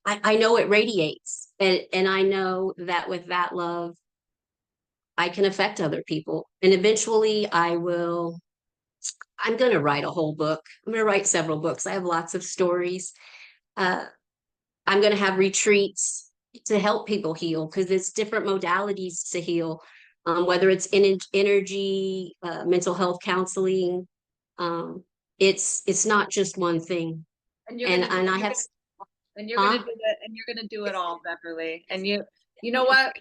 I know it radiates. And I know that with that love, I can affect other people. And eventually I'm going to write a whole book. I'm going to write several books. I have lots of stories. I'm going to have retreats to help people heal because there's different modalities to heal, whether it's energy, mental health counseling. It's not just one thing. And you're And gonna and I have and you're gonna do it, and you're gonna do it all, Beverly. And you know what?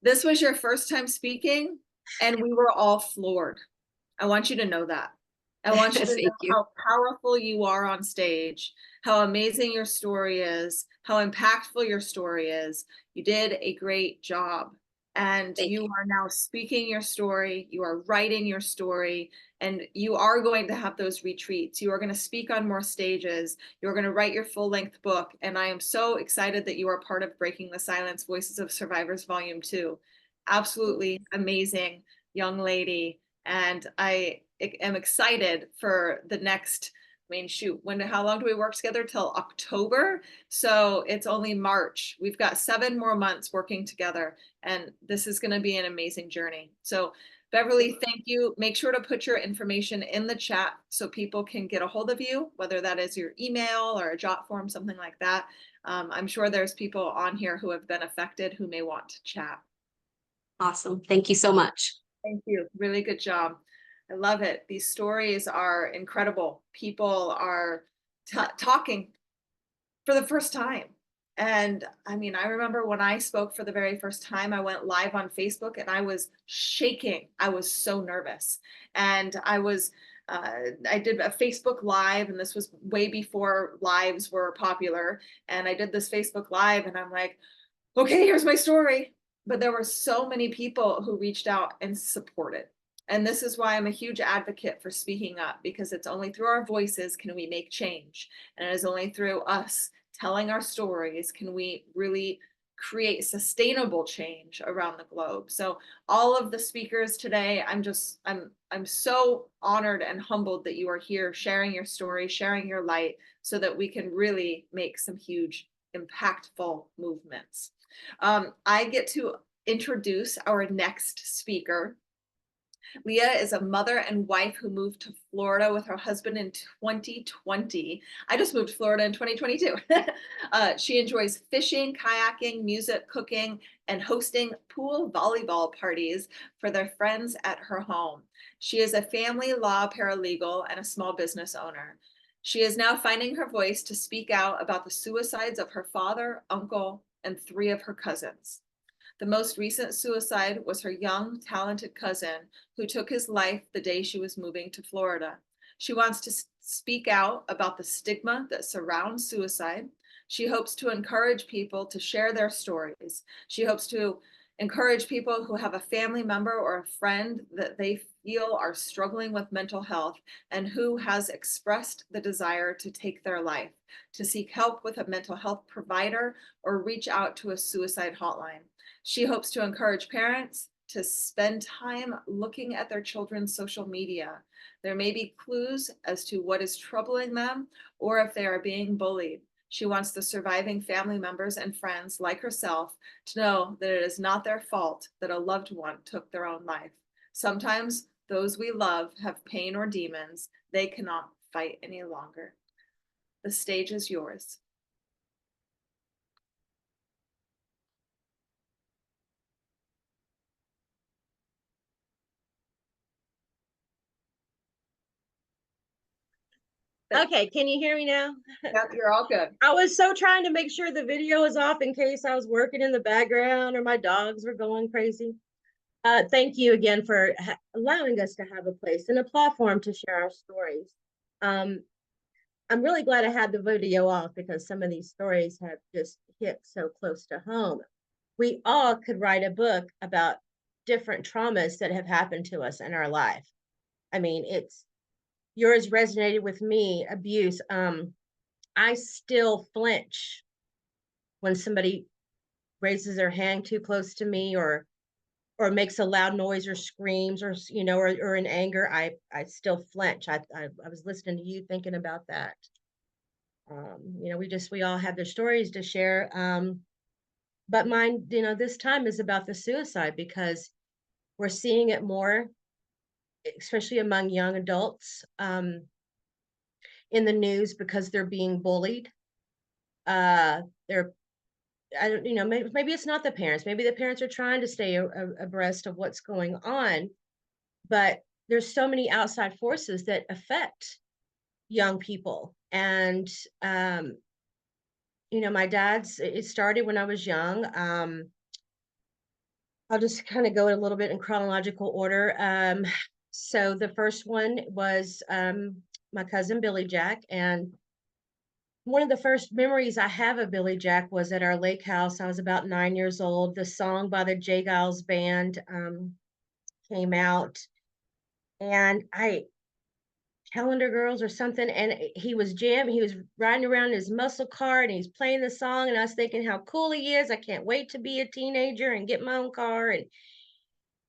This was your first time speaking, and we were all floored. I want you to know that. I want you to know how powerful you are on stage, how amazing your story is, how impactful your story is. You did a great job. And you are now speaking your story, you are writing your story, and you are going to have those retreats. You are going to speak on more stages. You're going to write your full-length book. And I am so excited that you are part of Breaking the Silence, Voices of Survivors Volume 2. Absolutely amazing young lady. And I am excited for the next, shoot, how long do we work together? Till October. So it's only March. We've got 7 more months working together, and this is going to be an amazing journey. So Beverly, thank you. Make sure to put your information in the chat so people can get a hold of you, whether that is your email or a jot form, something like that. I'm sure there's people on here who have been affected who may want to chat. Awesome. Thank you so much. Thank you. Really good job. I love it. These stories are incredible. People are talking for the first time. And I remember when I spoke for the very first time, I went live on Facebook and I was shaking. I was so nervous. And I did a Facebook Live, and this was way before lives were popular. And I did this Facebook Live and I'm like, okay, here's my story. But there were so many people who reached out and supported. And this is why I'm a huge advocate for speaking up, because it's only through our voices can we make change. And it is only through us telling our stories can we really create sustainable change around the globe. So all of the speakers today, I'm so honored and humbled that you are here sharing your story, sharing your light, so that we can really make some huge, impactful movements. I get to introduce our next speaker. Leah is a mother and wife who moved to Florida with her husband in 2020. I just moved to Florida in 2022. She enjoys fishing, kayaking, music, cooking, and hosting pool volleyball parties for their friends at her home. She is a family law paralegal and a small business owner. She is now finding her voice to speak out about the suicides of her father, uncle, and 3 of her cousins. The most recent suicide was her young, talented cousin who took his life the day she was moving to Florida. She wants to speak out about the stigma that surrounds suicide. She hopes to encourage people to share their stories. She hopes to encourage people who have a family member or a friend that they feel are struggling with mental health and who has expressed the desire to take their life, to seek help with a mental health provider or reach out to a suicide hotline. She hopes to encourage parents to spend time looking at their children's social media. There may be clues as to what is troubling them or if they are being bullied. She wants the surviving family members and friends like herself to know that it is not their fault that a loved one took their own life. Sometimes those we love have pain or demons they cannot fight any longer. The stage is yours. Okay, can you hear me now? Yep, you're all good. I was so trying to make sure the video was off in case I was working in the background or my dogs were going crazy. Thank you again for allowing us to have a place and a platform to share our stories. I'm really glad I had the video off because some of these stories have just hit so close to home. We all could write a book about different traumas that have happened to us in our life. I mean, yours resonated with me, abuse. I still flinch when somebody raises their hand too close to me or makes a loud noise or screams or or in anger. I still flinch. I was listening to you thinking about that. We all have their stories to share. But mine, this time is about the suicide because we're seeing it more, especially among young adults, in the news because they're being bullied. They're I don't, maybe it's not the parents. Maybe the parents are trying to stay abreast of what's going on, but there's so many outside forces that affect young people. And, my dad's, it started when I was young. I'll just kind of go a little bit in chronological order. So the first one was my cousin Billy Jack, and one of the first memories I have of Billy Jack was at our lake house. I was about 9 years old. The song by the J. Giles Band came out, and Calendar Girls or something, and he was jamming. He was riding around in his muscle car, and he's playing the song, and I was thinking how cool he is. I can't wait to be a teenager and get my own car,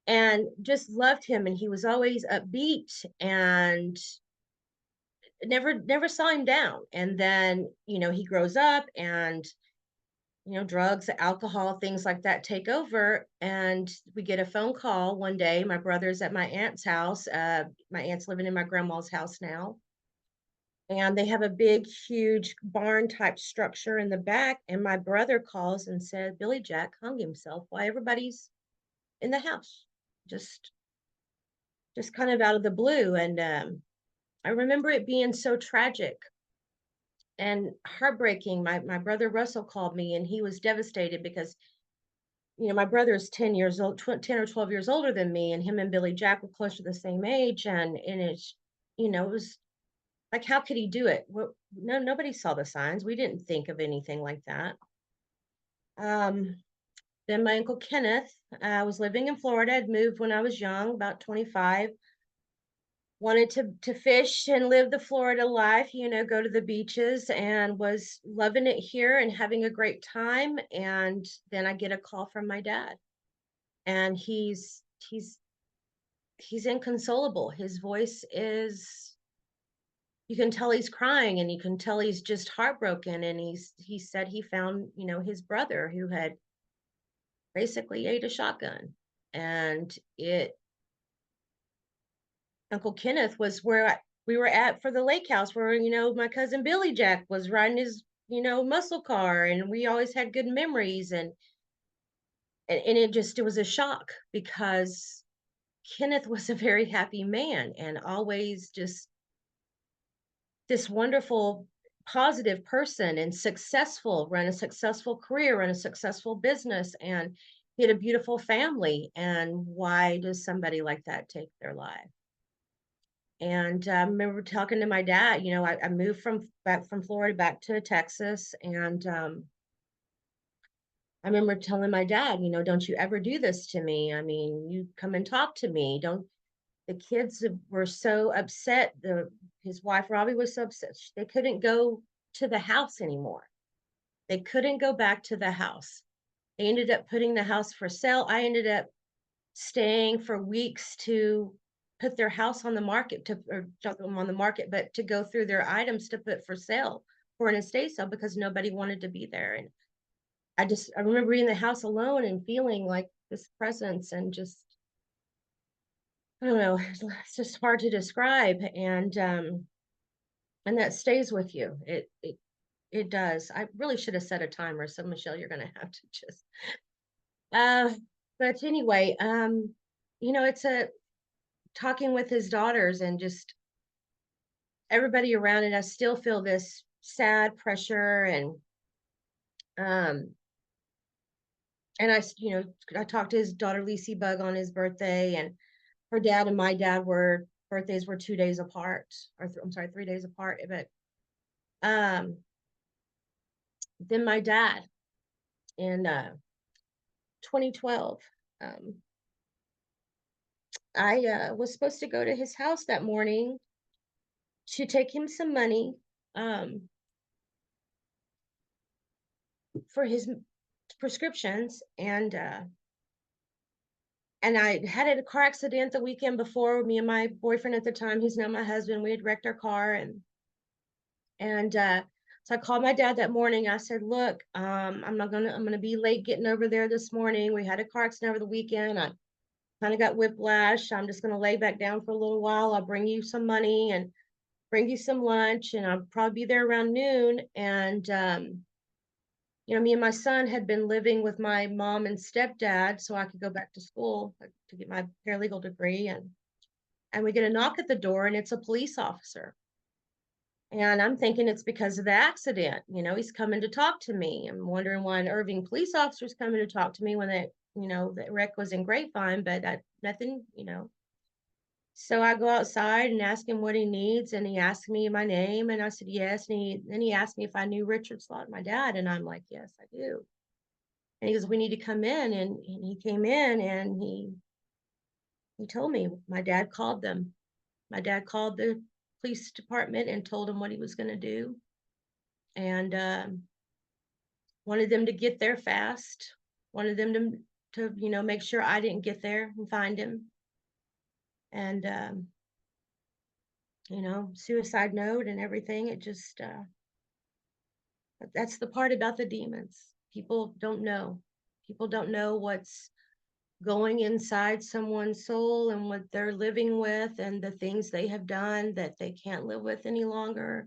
and just loved him. And he was always upbeat and never saw him down. And then he grows up and drugs, alcohol, things like that take over. And we get a phone call one day. My brother's at my aunt's house. My aunt's living in my grandma's house now. And they have a big, huge barn type structure in the back. And my brother calls and said, Billy Jack hung himself while everybody's in the house. Just kind of out of the blue. And I remember it being so tragic and heartbreaking. My brother Russell called me and he was devastated because my brother is 10 years old, 10 or 12 years older than me, and him and Billy Jack were close to the same age. And it's, it was like, how could he do it? Well, nobody saw the signs. We didn't think of anything like that. Then my uncle Kenneth was living in Florida. I'd moved when I was young, about 25. Wanted to fish and live the Florida life, go to the beaches, and was loving it here and having a great time. And then I get a call from my dad, and he's inconsolable. His voice is, you can tell he's crying, and you can tell he's just heartbroken. And he said he found, his brother who had basically ate a shotgun, and it Uncle Kenneth was where we were at for the lake house, where, you know, my cousin Billy Jack was riding his, you know, muscle car, and we always had good memories. And it was a shock because Kenneth was a very happy man and always just this wonderful, positive person and successful, run a successful career, run a successful business, and he had a beautiful family. And why does somebody like that take their life? And I remember talking to my dad. You know, I moved back from Florida back to Texas, and I remember telling my dad, you know, don't you ever do this to me. I mean, you come and talk to me. Don't. The kids were so upset. His wife Robbie was so upset. They couldn't go to the house anymore. They couldn't go back to the house. They ended up putting the house for sale. I ended up staying for weeks to put their house on the market, or jump them on the market, but to go through their items to put for sale for an estate sale because nobody wanted to be there. And I remember being in the house alone and feeling like this presence, and just, I don't know, it's just hard to describe. And that stays with you. It does. I really should have set a timer. So Michelle, you're gonna have to just but anyway, you know, it's talking with his daughters and just everybody around it. I still feel this sad pressure, and you know, I talked to his daughter Lacey Bug on his birthday, and her dad and my dad birthdays were 2 days apart, or I'm sorry, 3 days apart. But then my dad in 2012, I was supposed to go to his house that morning to take him some money for his prescriptions, and I had a car accident the weekend before. Me and my boyfriend at the time, he's now my husband, we had wrecked our car, and so I called my dad that morning. I said, look, I'm gonna be late getting over there this morning. We had a car accident over the weekend. I kind of got whiplash. I'm just gonna lay back down for a little while. I'll bring you some money and bring you some lunch, and I'll probably be there around noon. And you know, me and my son had been living with my mom and stepdad so I could go back to school to get my paralegal degree. And we get a knock at the door, and it's a police officer. And I'm thinking it's because of the accident. You know, he's coming to talk to me. I'm wondering why an Irving police officer is coming to talk to me when you know, the wreck was in Grapevine, but nothing, you know. So I go outside and ask him what he needs, and he asked me my name, and I said yes. And then he asked me if I knew Richard Slaughter, my dad, and I'm like, yes, I do. And he goes, we need to come in, and he came in, and he told me my dad called them. My dad called the police department and told them what he was going to do, and wanted them to get there fast. Wanted them to you know, make sure I didn't get there and find him. And you know, suicide note and everything. It just that's the part about the demons. People don't know. People don't know what's going inside someone's soul and what they're living with, and the things they have done that they can't live with any longer,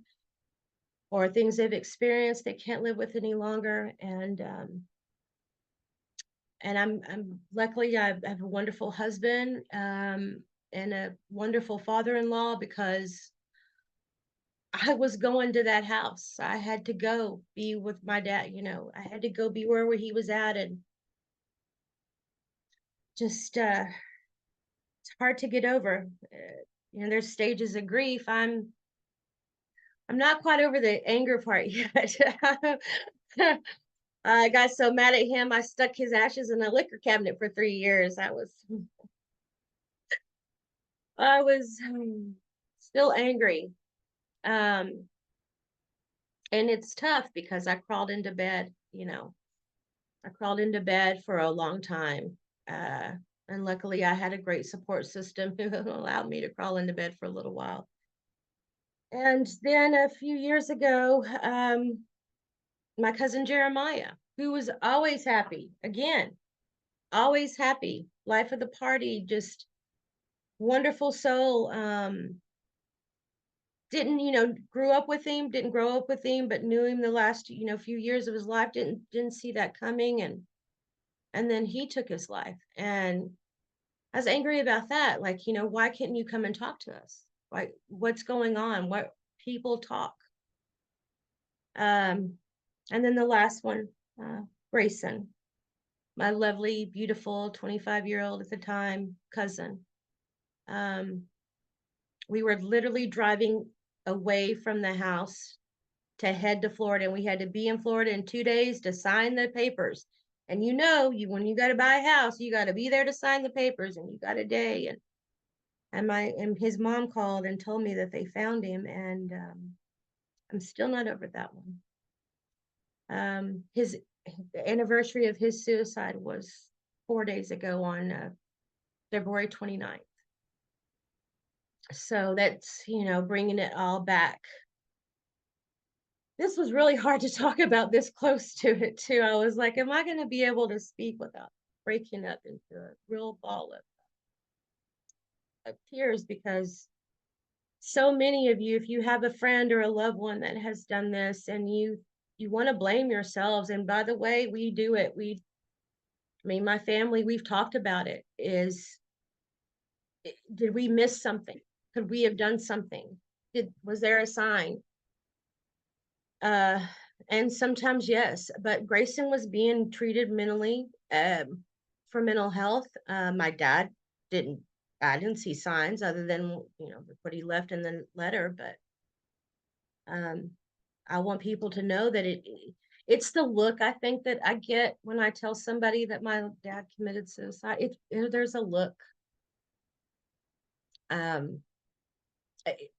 or things they've experienced they can't live with any longer. And I'm luckily I have a wonderful husband and a wonderful father-in-law, because I was going to that house. I had to go be with my dad. You know, I had to go be where he was at, and just it's hard to get over. You know, there's stages of grief. I'm not quite over the anger part yet. I got so mad at him, I stuck his ashes in a liquor cabinet for 3 years. I was still angry. And it's tough because I crawled into bed, you know. I crawled into bed for a long time. And luckily I had a great support system who allowed me to crawl into bed for a little while. And then a few years ago, my cousin Jeremiah, who was always happy, again, always happy, life of the party, just wonderful soul. Didn't, grew up with him, didn't grow up with him, but knew him the last, few years of his life, didn't see that coming. And then he took his life. And I was angry about that. Like, why can't you come and talk to us? Like, what's going on? What people talk? And then the last one, Grayson, my lovely, beautiful 25-year-old at the time cousin. We were literally driving away from the house to head to Florida, and we had to be in Florida in 2 days to sign the papers. And when you got to buy a house, you got to be there to sign the papers, and you got a day. And his mom called and told me that they found him, and I'm still not over that one. The anniversary of his suicide was 4 days ago on February 29th. So that's, bringing it all back. This was really hard to talk about this close to it too. I was like, am I going to be able to speak without breaking up into a real ball of tears? Because so many of you, if you have a friend or a loved one that has done this, and you want to blame yourselves, and by the way, we do it. My family, we've talked about it, did we miss something? Could we have done something? Was there a sign? And sometimes yes, but Grayson was being treated mentally for mental health. My dad I didn't see signs other than what he left in the letter, but I want people to know that it's the look, I think, that I get when I tell somebody that my dad committed suicide. There's a look.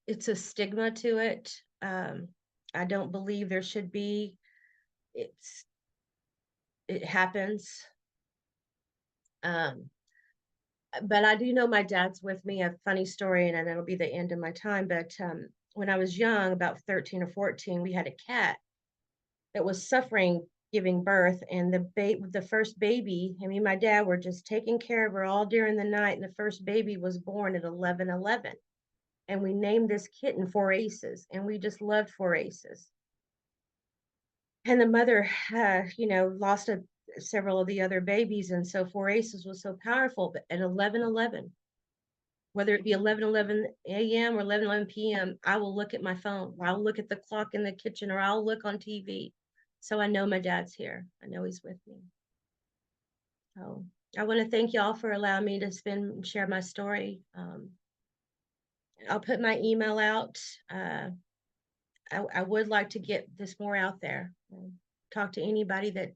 It's a stigma to it. I don't believe there should be. It happens. But I do know my dad's with me. A funny story, and then it'll be the end of my time. But when I was young, about 13 or 14, we had a cat that was suffering giving birth, and the first baby, me and my dad were just taking care of her all during the night, and the first baby was born at 11:11. And we named this kitten Four Aces, and we just loved Four Aces. And the mother, lost several of the other babies, and so Four Aces was so powerful. But at 11:11, whether it be 11:11 a.m. or 11:11 p.m., I will look at my phone, or I'll look at the clock in the kitchen, or I'll look on TV. So I know my dad's here. I know he's with me. So I want to thank y'all for allowing me to share my story. I'll put my email out. I would like to get this more out there. Talk to anybody that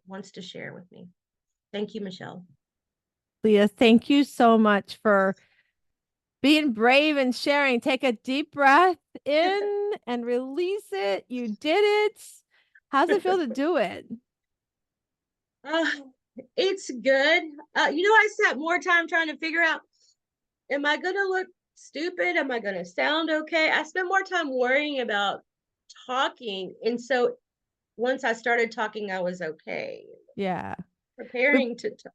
wants to share with me. Thank you, Michelle. Leah, thank you so much for being brave and sharing. Take a deep breath in and release it. You did it. How's it feel to do it? It's good. I spent more time trying to figure out, am I going to look stupid? Am I going to sound okay? I spent more time worrying about talking. And so once I started talking, I was okay. Yeah. Preparing to talk.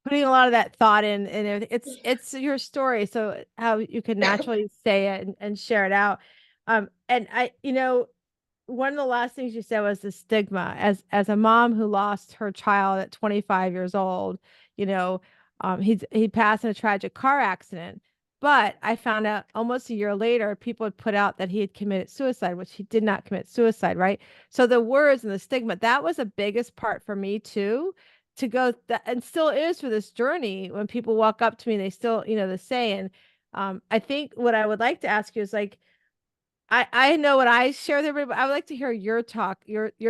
Putting a lot of that thought in, and it's your story. So how you can naturally say it and share it out. And I, one of the last things you said was the stigma. As a mom who lost her child at 25 years old, he passed in a tragic car accident. But I found out almost a year later, people had put out that he had committed suicide, which he did not commit suicide, right? So the words and the stigma, that was the biggest part for me too, to go and still is for this journey. When people walk up to me, they still, they say, and I think what I would like to ask you is like, I know what I share with everybody, but I would like to hear your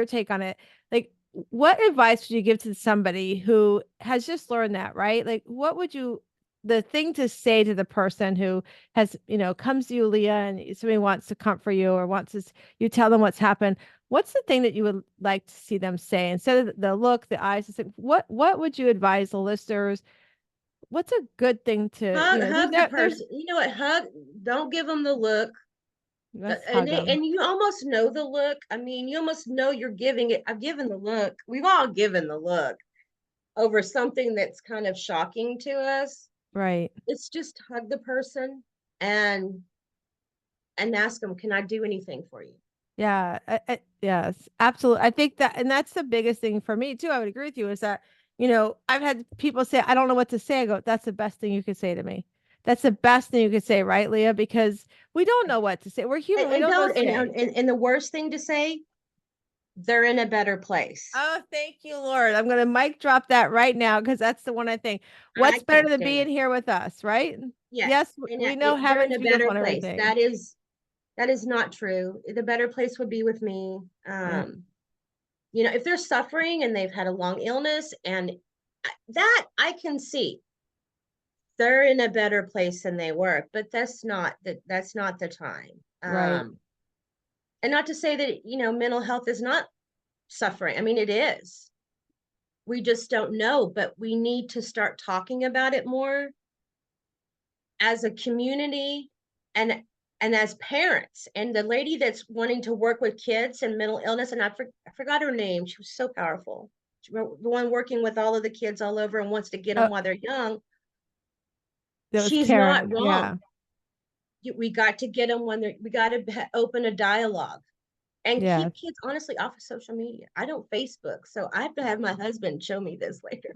take on it. Like, what advice would you give to somebody who has just learned that, right? Like, what would the thing to say to the person who has, comes to you, Leah, and somebody wants to comfort you or you tell them what's happened. What's the thing that you would like to see them say instead of the look, the eyes? What would you advise the listeners? What's a good thing to hug the person? You know what? Hug. Don't give them the look. And you almost know the look. I mean, you almost know you're giving it. I've given the look. We've all given the look over something that's kind of shocking to us. Right. It's just hug the person and ask them, can I do anything for you? Yeah, yes, absolutely. I think that, and that's the biggest thing for me too. I would agree with you is that, I've had people say, I don't know what to say. I go, that's the best thing you could say to me. That's the best thing you could say, right, Leah? Because we don't know what to say. We're human. We And don't know what don't, to say. and the worst thing to say, they're in a better place. Oh, thank you, Lord. I'm going to mic drop that right now because that's the one I think. I What's better can't than stand being it. here with us, right? Yes. Yes, And we know they're in heaven's a better beautiful and place. everything. That is not true. The better place would be with me. Yeah. If they're suffering and they've had a long illness, and that I can see, they're in a better place than they were, but that's not the time. Right. And not to say that, mental health is not suffering. I mean, it is. We just don't know, but we need to start talking about it more as a community and as parents. And the lady that's wanting to work with kids and mental illness, and I forgot her name. She was so powerful. The one working with all of the kids all over and wants to get them while they're young. That was She's Karen. not wrong. We got to get them we got to open a dialogue and Yeah. keep kids honestly off of social media. I don't Facebook, so I have to have my husband show me this later.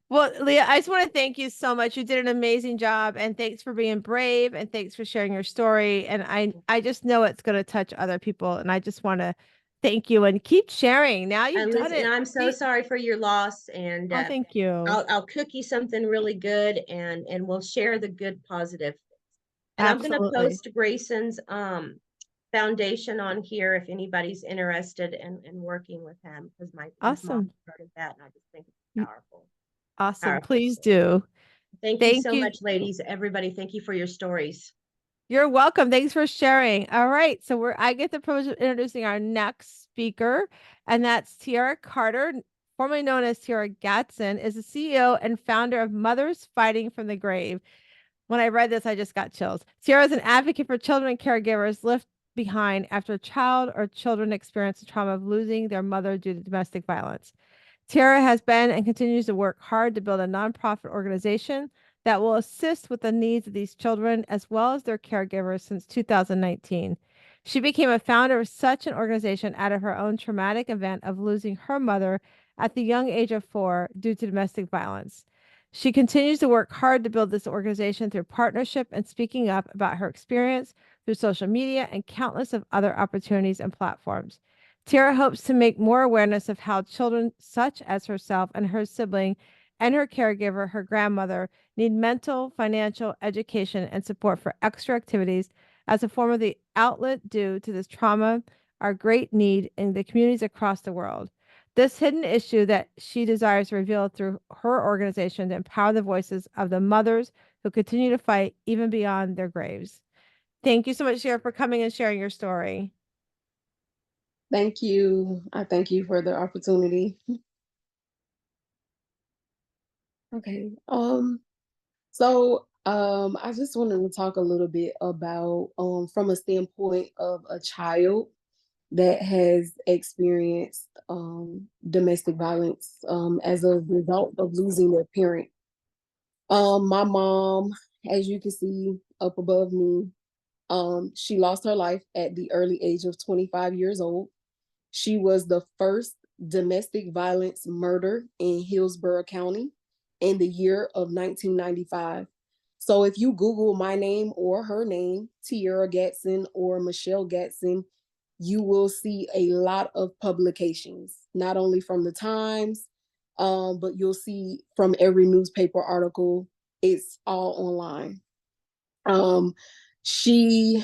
Well, Leah, I just want to thank you so much. You did an amazing job, and thanks for being brave, and thanks for sharing your story. And I just know it's going to touch other people, and I just want to thank you and keep sharing. Now you've And done listen, it. I'm so sorry for your loss, and Oh, thank you. I'll cook you something really good, and we'll share the good positive. And Absolutely. I'm going to post Grayson's foundation on here if anybody's interested in working with him, because his mom Awesome. started that, and I just think it's powerful. Awesome. Powerful. Please do. Thank you so much, ladies. Everybody, thank you for your stories. You're welcome. Thanks for sharing. All right. So I get the privilege of introducing our next speaker, and that's Tiara Carter, formerly known as Tiara Gatson, is the CEO and founder of Mothers Fighting from the Grave. When I read this, I just got chills. Tiara is an advocate for children and caregivers left behind after a child or children experience the trauma of losing their mother due to domestic violence. Tiara has been and continues to work hard to build a nonprofit organization that will assist with the needs of these children as well as their caregivers since 2019. She became a founder of such an organization out of her own traumatic event of losing her mother at the young age of 4 due to domestic violence. She continues to work hard to build this organization through partnership and speaking up about her experience through social media and countless of other opportunities and platforms. Tiara hopes to make more awareness of how children such as herself and her sibling and her caregiver, her grandmother, need mental, financial, education, and support for extra activities as a form of the outlet due to this trauma, our great need in the communities across the world. This hidden issue that she desires to reveal through her organization to empower the voices of the mothers who continue to fight even beyond their graves. Thank you so much, Tiara, for coming and sharing your story. Thank you. I thank you for the opportunity. Okay. I just wanted to talk a little bit about from a standpoint of a child that has experienced domestic violence as a result of losing their parent. My mom, as you can see up above me, she lost her life at the early age of 25 years old. She was the first domestic violence murder in Hillsborough County in the year of 1995. So if you Google my name or her name, Tiara Gatson or Michelle Gatson, you will see a lot of publications, not only from the Times, but you'll see from every newspaper article. It's all online. She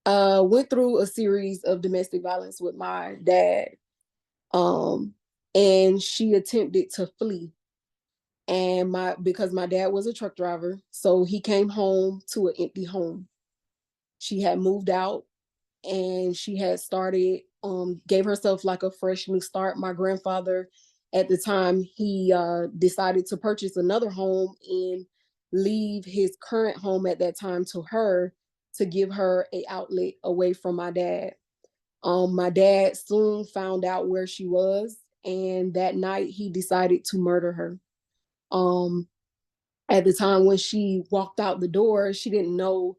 went through a series of domestic violence with my dad, and she attempted to flee. And because my dad was a truck driver, so he came home to an empty home. She had moved out, and she had started, gave herself like a fresh new start. My grandfather, at the time, he decided to purchase another home and leave his current home at that time to her to give her an outlet away from my dad. My dad soon found out where she was, and that night he decided to murder her. At the time when she walked out the door, she didn't know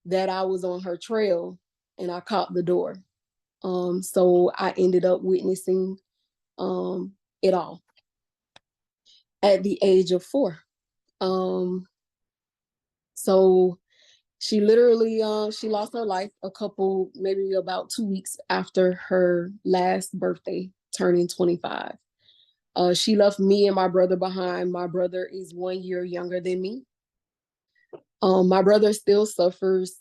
that I was on her trail, and I caught the door. So I ended up witnessing it all at the age of 4. So she literally she lost her life maybe about 2 weeks after her last birthday, turning 25. She left me and my brother behind. My brother is 1 year younger than me. My brother still suffers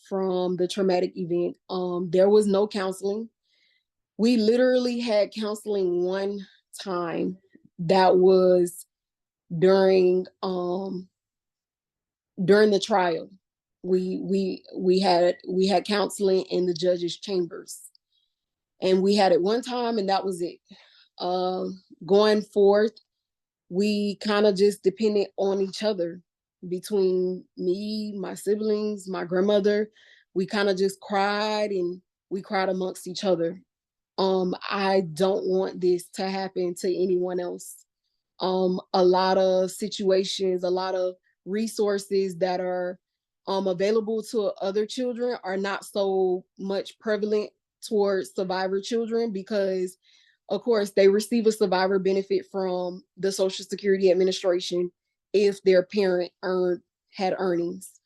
from the traumatic event. There was no counseling. We literally had counseling one time. That was during the trial. We had counseling in the judge's chambers, and we had it one time, and that was it. Going forth, we kind of just depended on each other. Between me, my siblings, my grandmother, we kind of just cried, and we cried amongst each other. I don't want this to happen to anyone else. A lot of situations, a lot of resources that are available to other children are not so much prevalent towards survivor children, because of course they receive a survivor benefit from the Social Security Administration if their parent had earnings.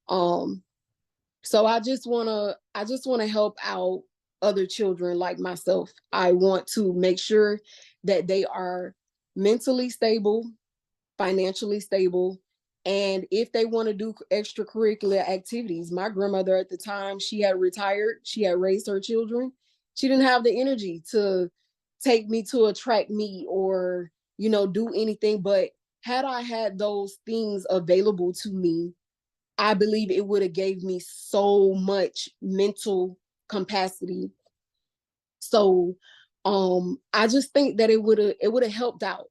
So I just want to help out other children like myself. I want to make sure that they are mentally stable, financially stable, and if they want to do extracurricular activities. My grandmother at the time, she had retired, she had raised her children. She didn't have the energy to take me to a track meet or, do anything. But had I had those things available to me, I believe it would have gave me so much mental capacity. So I just think that it would have helped out.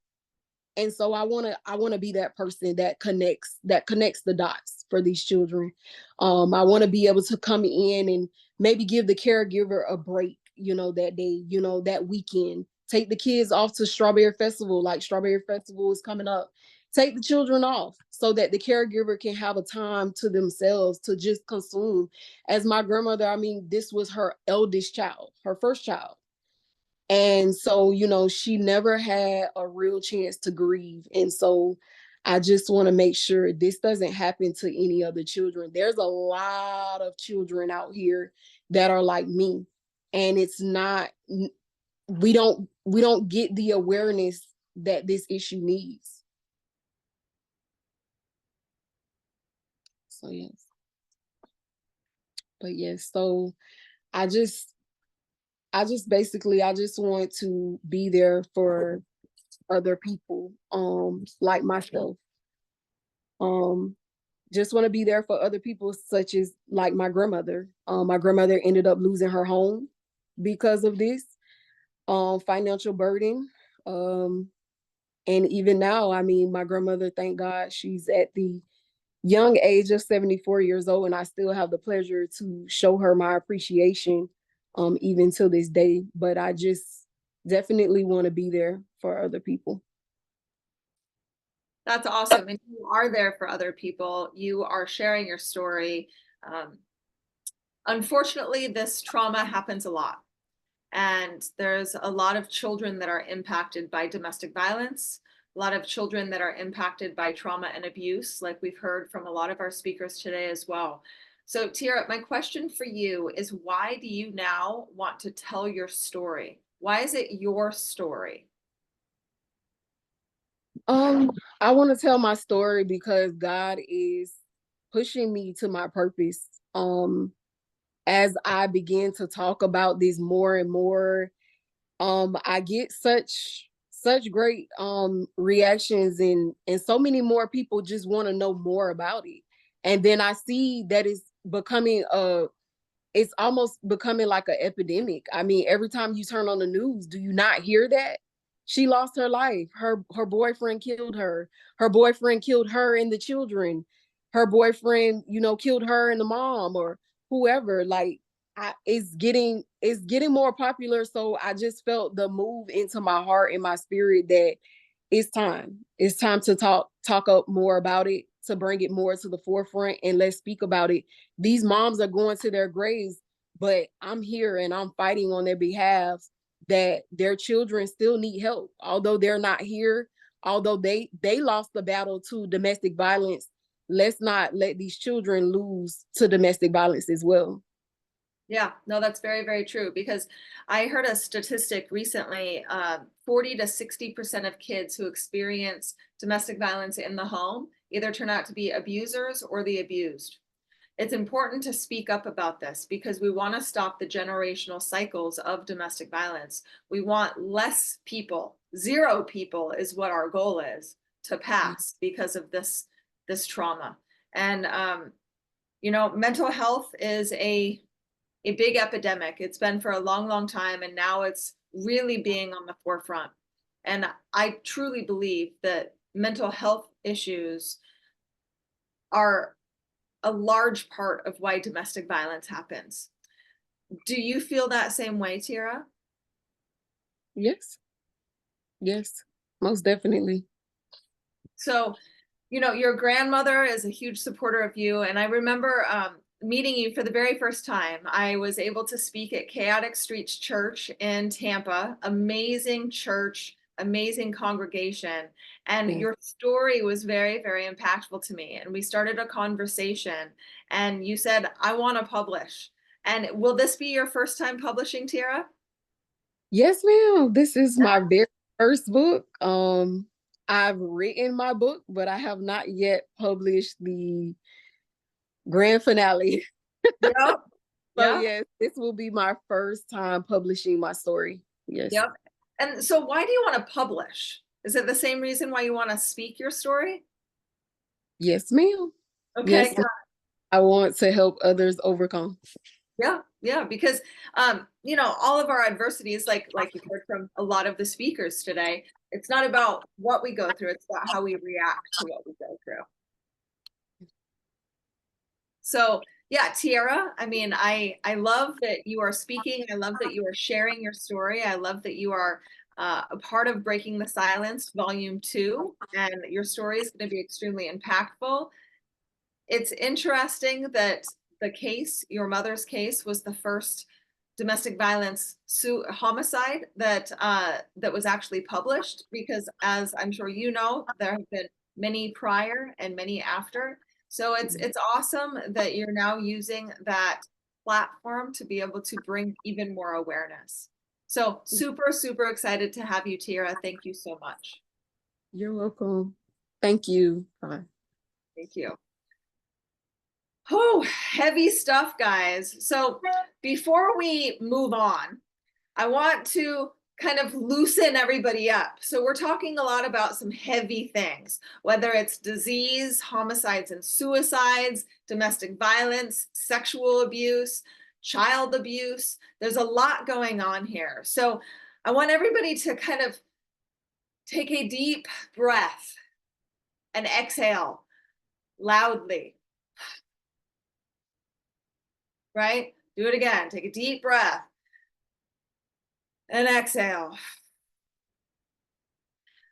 And so I want to be that person that connects the dots for these children. I want to be able to come in and maybe give the caregiver a break, that day, that weekend. Take the kids off to Strawberry Festival, like Strawberry Festival is coming up. Take the children off so that the caregiver can have a time to themselves to just consume. As my grandmother, I mean, this was her eldest child, her first child. And so, she never had a real chance to grieve. And so I just want to make sure this doesn't happen to any other children. There's a lot of children out here that are like me. And it's not, we don't get the awareness that this issue needs. So yes. But yes, so I just basically, I just want to be there for other people, like myself. Just want to be there for other people, such as like my grandmother. My grandmother ended up losing her home because of this financial burden. And even now, I mean, my grandmother, thank God, she's at the young age of 74 years old, and I still have the pleasure to show her my appreciation, even to this day. But I just definitely want to be there for other people. That's awesome. And you are there for other people. You are sharing your story. Unfortunately, this trauma happens a lot. And there's a lot of children that are impacted by domestic violence, a lot of children that are impacted by trauma and abuse, like we've heard from a lot of our speakers today as well. So Tiara, my question for you is, why do you now want to tell your story? Why is it your story? I want to tell my story because God is pushing me to my purpose. As I begin to talk about this more and more, I get such great reactions, and so many more people just want to know more about it. And then I see that it's almost becoming like an epidemic. I mean, every time you turn on the news, do you not hear that? She lost her life. Her boyfriend killed her. Her boyfriend killed her and the children. Her boyfriend, killed her and the mom or whoever. Like, it's getting more popular. So I just felt the move into my heart and my spirit that it's time. It's time to talk up more about it, to bring it more to the forefront, and let's speak about it. These moms are going to their graves, but I'm here and I'm fighting on their behalf that their children still need help. Although they're not here, although they lost the battle to domestic violence, let's not let these children lose to domestic violence as well. Yeah, no, that's very, very true, because I heard a statistic recently, 40 to 60% of kids who experience domestic violence in the home either turn out to be abusers or the abused. It's important to speak up about this because we want to stop the generational cycles of domestic violence. We want less people, 0 people is what our goal is, to pass because of this trauma. And you know, mental health is a big epidemic. It's been for a long, long time, and now it's really being on the forefront. And I truly believe that mental health issues are a large part of why domestic violence happens. Do you feel that same way, Tira? Yes. Yes, most definitely. So, you know, your grandmother is a huge supporter of you. And I remember meeting you for the very first time. I was able to speak at Chaotic Streets Church in Tampa. Amazing church, amazing congregation. And your story was very, very impactful to me. And we started a conversation and you said, I want to publish. And will this be your first time publishing, Tira? Yes, ma'am. This is my very first book. I've written my book, but I have not yet published the grand finale. Yep. So yes, this will be my first time publishing my story. Yes. Yep. And so why do you want to publish? Is it the same reason why you want to speak your story? Yes, ma'am. Okay. Yes, I want to help others overcome. Yeah, because you know, all of our adversities, like you heard from a lot of the speakers today, it's not about what we go through, it's about how we react to what we go through. So yeah, Tiara, I mean, I love that you are speaking. I love that you are sharing your story. I love that you are a part of Breaking the Silence Volume 2, and your story is going to be extremely impactful. It's interesting that the case, your mother's case, was the first domestic violence homicide that that was actually published, because as I'm sure you know, there have been many prior and many after. So it's awesome that you're now using that platform to be able to bring even more awareness. So super, super excited to have you, Tira. Thank you so much. You're welcome. Thank you. Bye. Thank you. Oh, heavy stuff, guys. So before we move on, I want to kind of loosen everybody up. So we're talking a lot about some heavy things, whether it's disease, homicides and suicides, domestic violence, sexual abuse, child abuse. There's a lot going on here. So I want everybody to kind of take a deep breath and exhale loudly. Right? Do it again. Take a deep breath and exhale.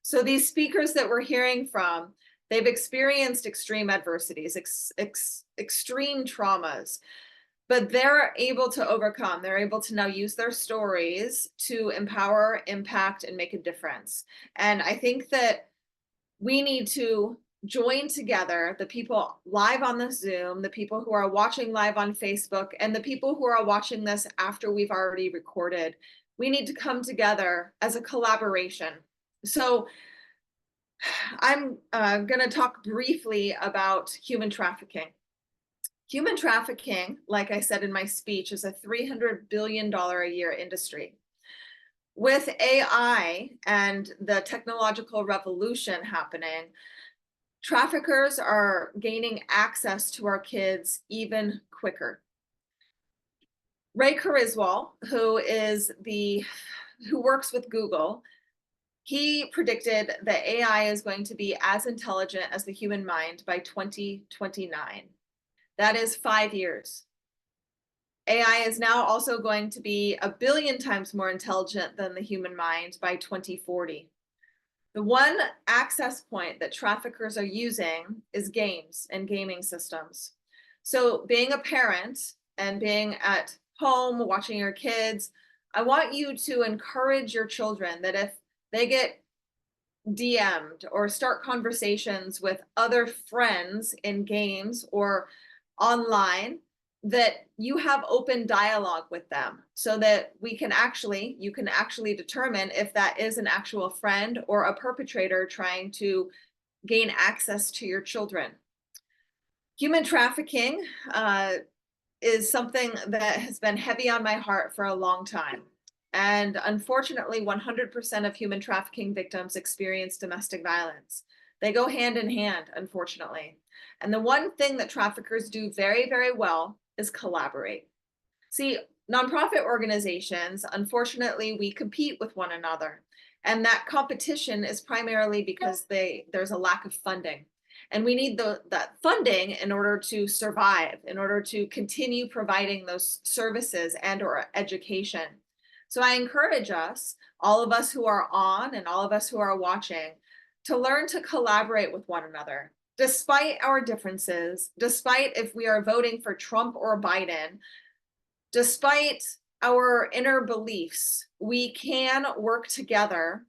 So these speakers that we're hearing from, they've experienced extreme adversities, extreme traumas, but they're able to overcome. They're able to now use their stories to empower, impact, and make a difference. And I think that we need to join together, the people live on the Zoom, the people who are watching live on Facebook, and the people who are watching this after we've already recorded. We need to come together as a collaboration. So I'm going to talk briefly about human trafficking. Human trafficking, like I said in my speech, is a $300 billion a year industry. With AI and the technological revolution happening, traffickers are gaining access to our kids even quicker. Ray Kurzweil, who works with Google, he predicted that AI is going to be as intelligent as the human mind by 2029. That is 5 years. AI is now also going to be 1 billion times more intelligent than the human mind by 2040. The one access point that traffickers are using is games and gaming systems. So being a parent and being at home watching your kids, I want you to encourage your children that if they get DM'd or start conversations with other friends in games or online, that you have open dialogue with them so that you can actually determine if that is an actual friend or a perpetrator trying to gain access to your children. Human trafficking is something that has been heavy on my heart for a long time. And unfortunately, 100% of human trafficking victims experience domestic violence. They go hand in hand, unfortunately. And the one thing that traffickers do very, very well is collaborate. See, nonprofit organizations, unfortunately, we compete with one another. And that competition is primarily because there's a lack of funding. And we need that funding in order to survive, in order to continue providing those services and or education. So I encourage us, all of us who are on and all of us who are watching, to learn to collaborate with one another. Despite our differences, despite if we are voting for Trump or Biden, despite our inner beliefs, we can work together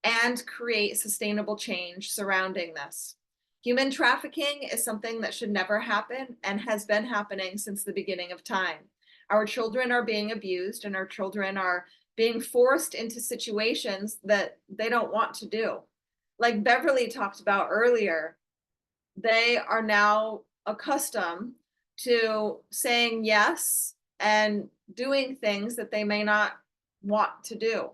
and create sustainable change surrounding this. Human trafficking is something that should never happen and has been happening since the beginning of time. Our children are being abused and our children are being forced into situations that they don't want to do. Like Beverly talked about earlier, they are now accustomed to saying yes and doing things that they may not want to do.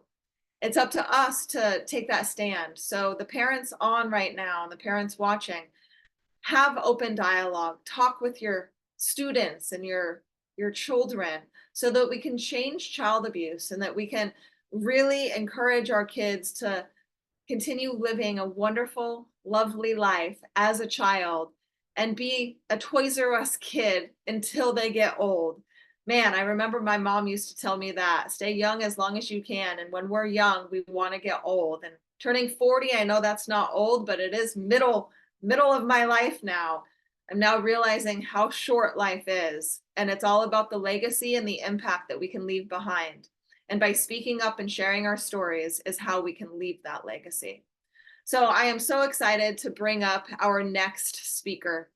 It's up to us to take that stand. So the parents on right now and the parents watching, have open dialogue, talk with your students and your children so that we can change child abuse and that we can really encourage our kids to continue living a wonderful, lovely life as a child and be a Toys R Us kid until they get old. Man, I remember my mom used to tell me that stay young as long as you can. And when we're young, we want to get old. And turning 40, I know that's not old, but it is middle of my life now. I'm now realizing how short life is. And it's all about the legacy and the impact that we can leave behind. And by speaking up and sharing our stories is how we can leave that legacy. So I am so excited to bring up our next speaker.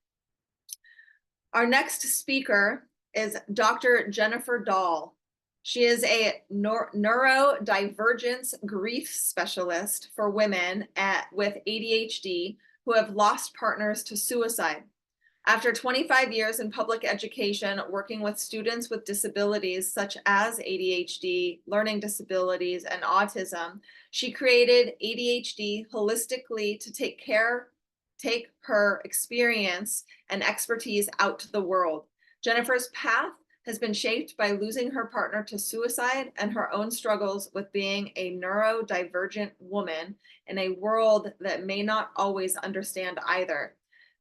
Our next speaker is Dr. Jennifer Dahl. She is a neurodivergence grief specialist for women with ADHD who have lost partners to suicide. After 25 years in public education, working with students with disabilities such as ADHD, learning disabilities, and autism, she created ADHD holistically to take her experience and expertise out to the world. Jennifer's path has been shaped by losing her partner to suicide and her own struggles with being a neurodivergent woman in a world that may not always understand either.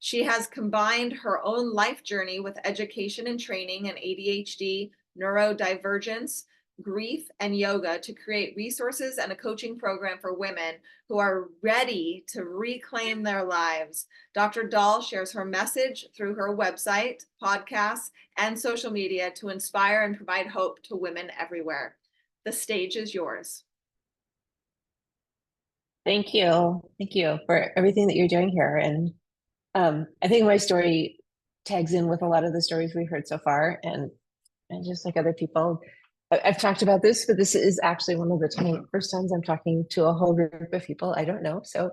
She has combined her own life journey with education and training in ADHD, neurodivergence, grief, and yoga to create resources and a coaching program for women who are ready to reclaim their lives. Dr. Dahl shares her message through her website, podcasts, and social media to inspire and provide hope to women everywhere. The stage is yours. Thank you. Thank you for everything that you're doing here. And I think my story tags in with a lot of the stories we've heard so far. And just like other people, I've talked about this, but this is actually one of the first times I'm talking to a whole group of people I don't know. So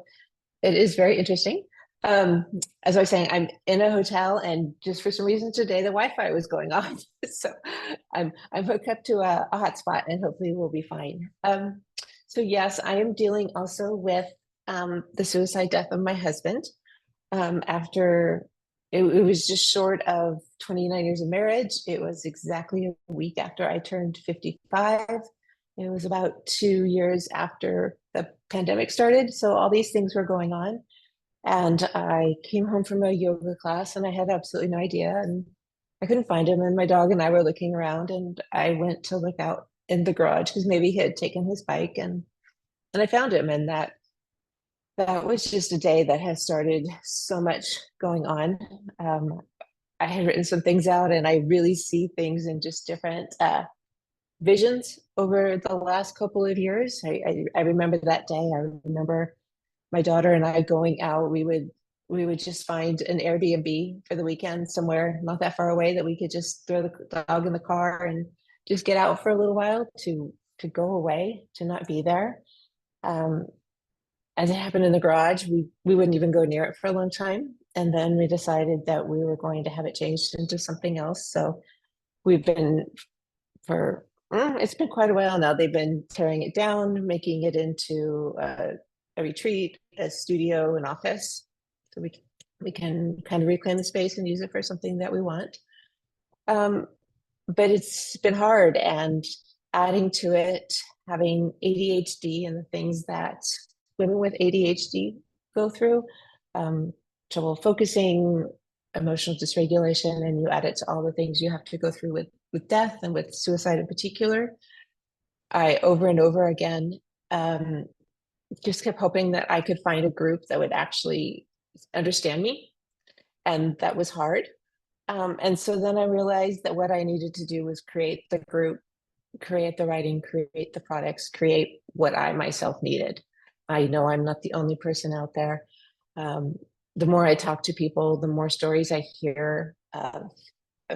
it is very interesting. As I was saying, I'm in a hotel and just for some reason today, the Wi-Fi was going off. So I'm hooked up to a hotspot and hopefully we'll be fine. So yes, I am dealing also with the suicide death of my husband. After it was just short of 29 years of marriage. It was exactly a week after I turned 55. It was about 2 years after the pandemic started. So all these things were going on. And I came home from a yoga class and I had absolutely no idea. And I couldn't find him. And my dog and I were looking around and I went to look out in the garage because maybe he had taken his bike and I found him. And that that was just a day that has started so much going on. I had written some things out, and I really see things in just different visions over the last couple of years. I remember that day. I remember my daughter and I going out. We would just find an Airbnb for the weekend somewhere not that far away that we could just throw the dog in the car and just get out for a little while to go away, to not be there. As it happened in the garage, we wouldn't even go near it for a long time. And then we decided that we were going to have it changed into something else. So we've been it's been quite a while now. They've been tearing it down, making it into a retreat, a studio, an office. So we can kind of reclaim the space and use it for something that we want. But it's been hard, and adding to it, having ADHD and the things that women with ADHD go through, trouble focusing, emotional dysregulation, and you add it to all the things you have to go through with death and with suicide in particular. I over and over again just kept hoping that I could find a group that would actually understand me, and that was hard. And so then I realized that what I needed to do was create the group, create the writing, create the products, create what I myself needed. I know I'm not the only person out there. The more I talk to people, the more stories I hear of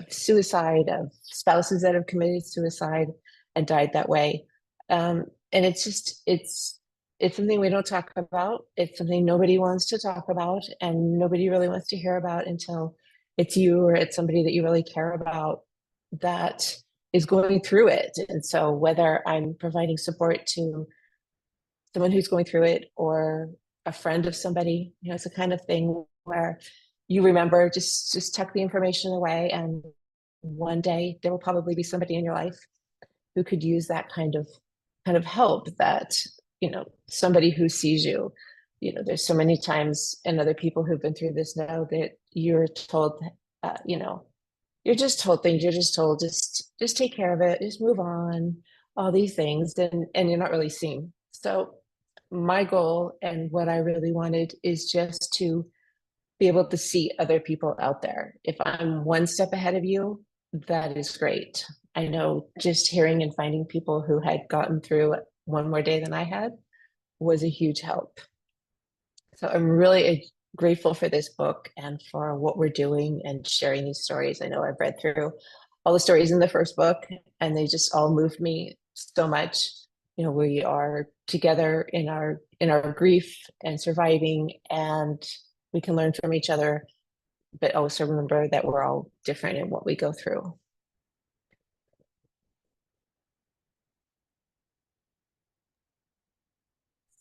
suicide, of spouses that have committed suicide and died that way. And it's something we don't talk about. It's something nobody wants to talk about, and nobody really wants to hear about until it's you or it's somebody that you really care about that is going through it. And so whether I'm providing support to someone who's going through it or a friend of somebody, it's the kind of thing where you remember, just tuck the information away, and one day there will probably be somebody in your life who could use that kind of help, that somebody who sees you. There's so many times, and other people who've been through this know, that you're told you're just told things. You're just told, just take care of it, just move on, all these things, and you're not really seen. So my goal, and what I really wanted, is just to be able to see other people out there. If I'm one step ahead of you, that is great. I know just hearing and finding people who had gotten through one more day than I had was a huge help. So I'm really grateful for this book and for what we're doing and sharing these stories. I know I've read through all the stories in the first book, and they just all moved me so much. We are together in our grief and surviving, and we can learn from each other, but also remember that we're all different in what we go through.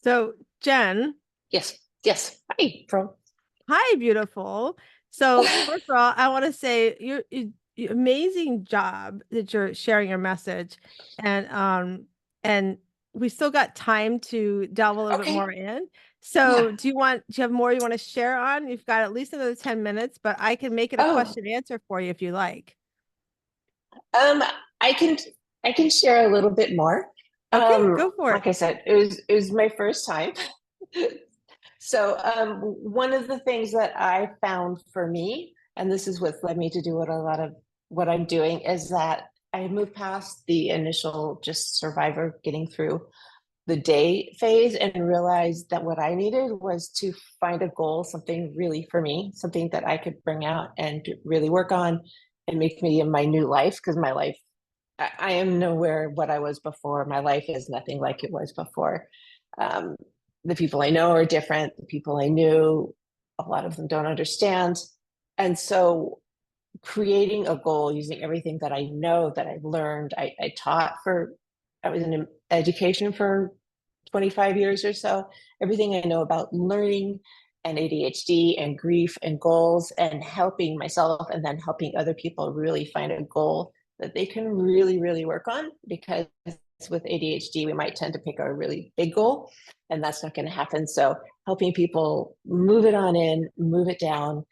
So, Jen. Yes. Hi, Pearl. Hi, beautiful. So, first of all, I want to say you amazing job that you're sharing your message, and we still got time to delve a little bit more in. So, Yeah. do you have more you want to share on? You've got at least another 10 minutes, but I can make it a question and answer for you if you like. I can share a little bit more. Okay, go for it. Like I said, it was my first time. So one of the things that I found for me, and this is what's led me to do a lot of what I'm doing, is that I moved past the initial just survivor getting through the day phase, and realized that what I needed was to find a goal, something really for me, something that I could bring out and really work on and make me in my new life. Because my life, I am nowhere what I was before. My life is nothing like it was before. The people I know are different. The people I knew, a lot of them don't understand. And so creating a goal using everything that I know, that I've learned, I was in education for 25 years or so. Everything I know about learning and ADHD and grief and goals, and helping myself and then helping other people really find a goal that they can really, really work on. Because with ADHD, we might tend to pick a really big goal, and that's not going to happen. So helping people move it on in, move it down,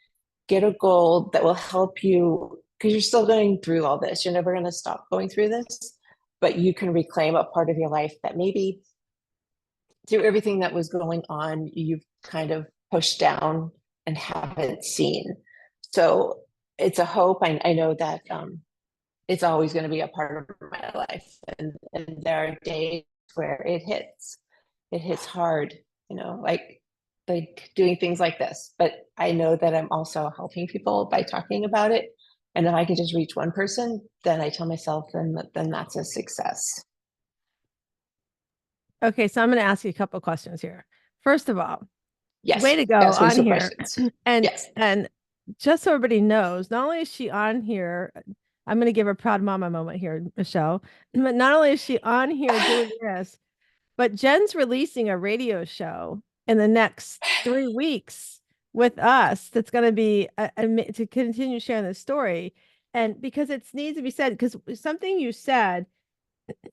get a goal that will help you, because you're still going through all this. You're never going to stop going through this, but you can reclaim a part of your life that maybe through everything that was going on, you've kind of pushed down and haven't seen. So it's a hope. I know that it's always going to be a part of my life. And there are days where it hits hard, like doing things like this. But I know that I'm also helping people by talking about it. And if I can just reach one person, then I tell myself, then that's a success. Okay, so I'm going to ask you a couple of questions here. First of all, Yes, way to go ask me on some here. questions. And Yes. and just so everybody knows, not only is she on here, I'm going to give a proud mama moment here, Michelle. But not only is she on here doing this, but Jen's releasing a radio show in the next 3 weeks with us. That's going to be to continue sharing the story, and because it needs to be said, because something you said,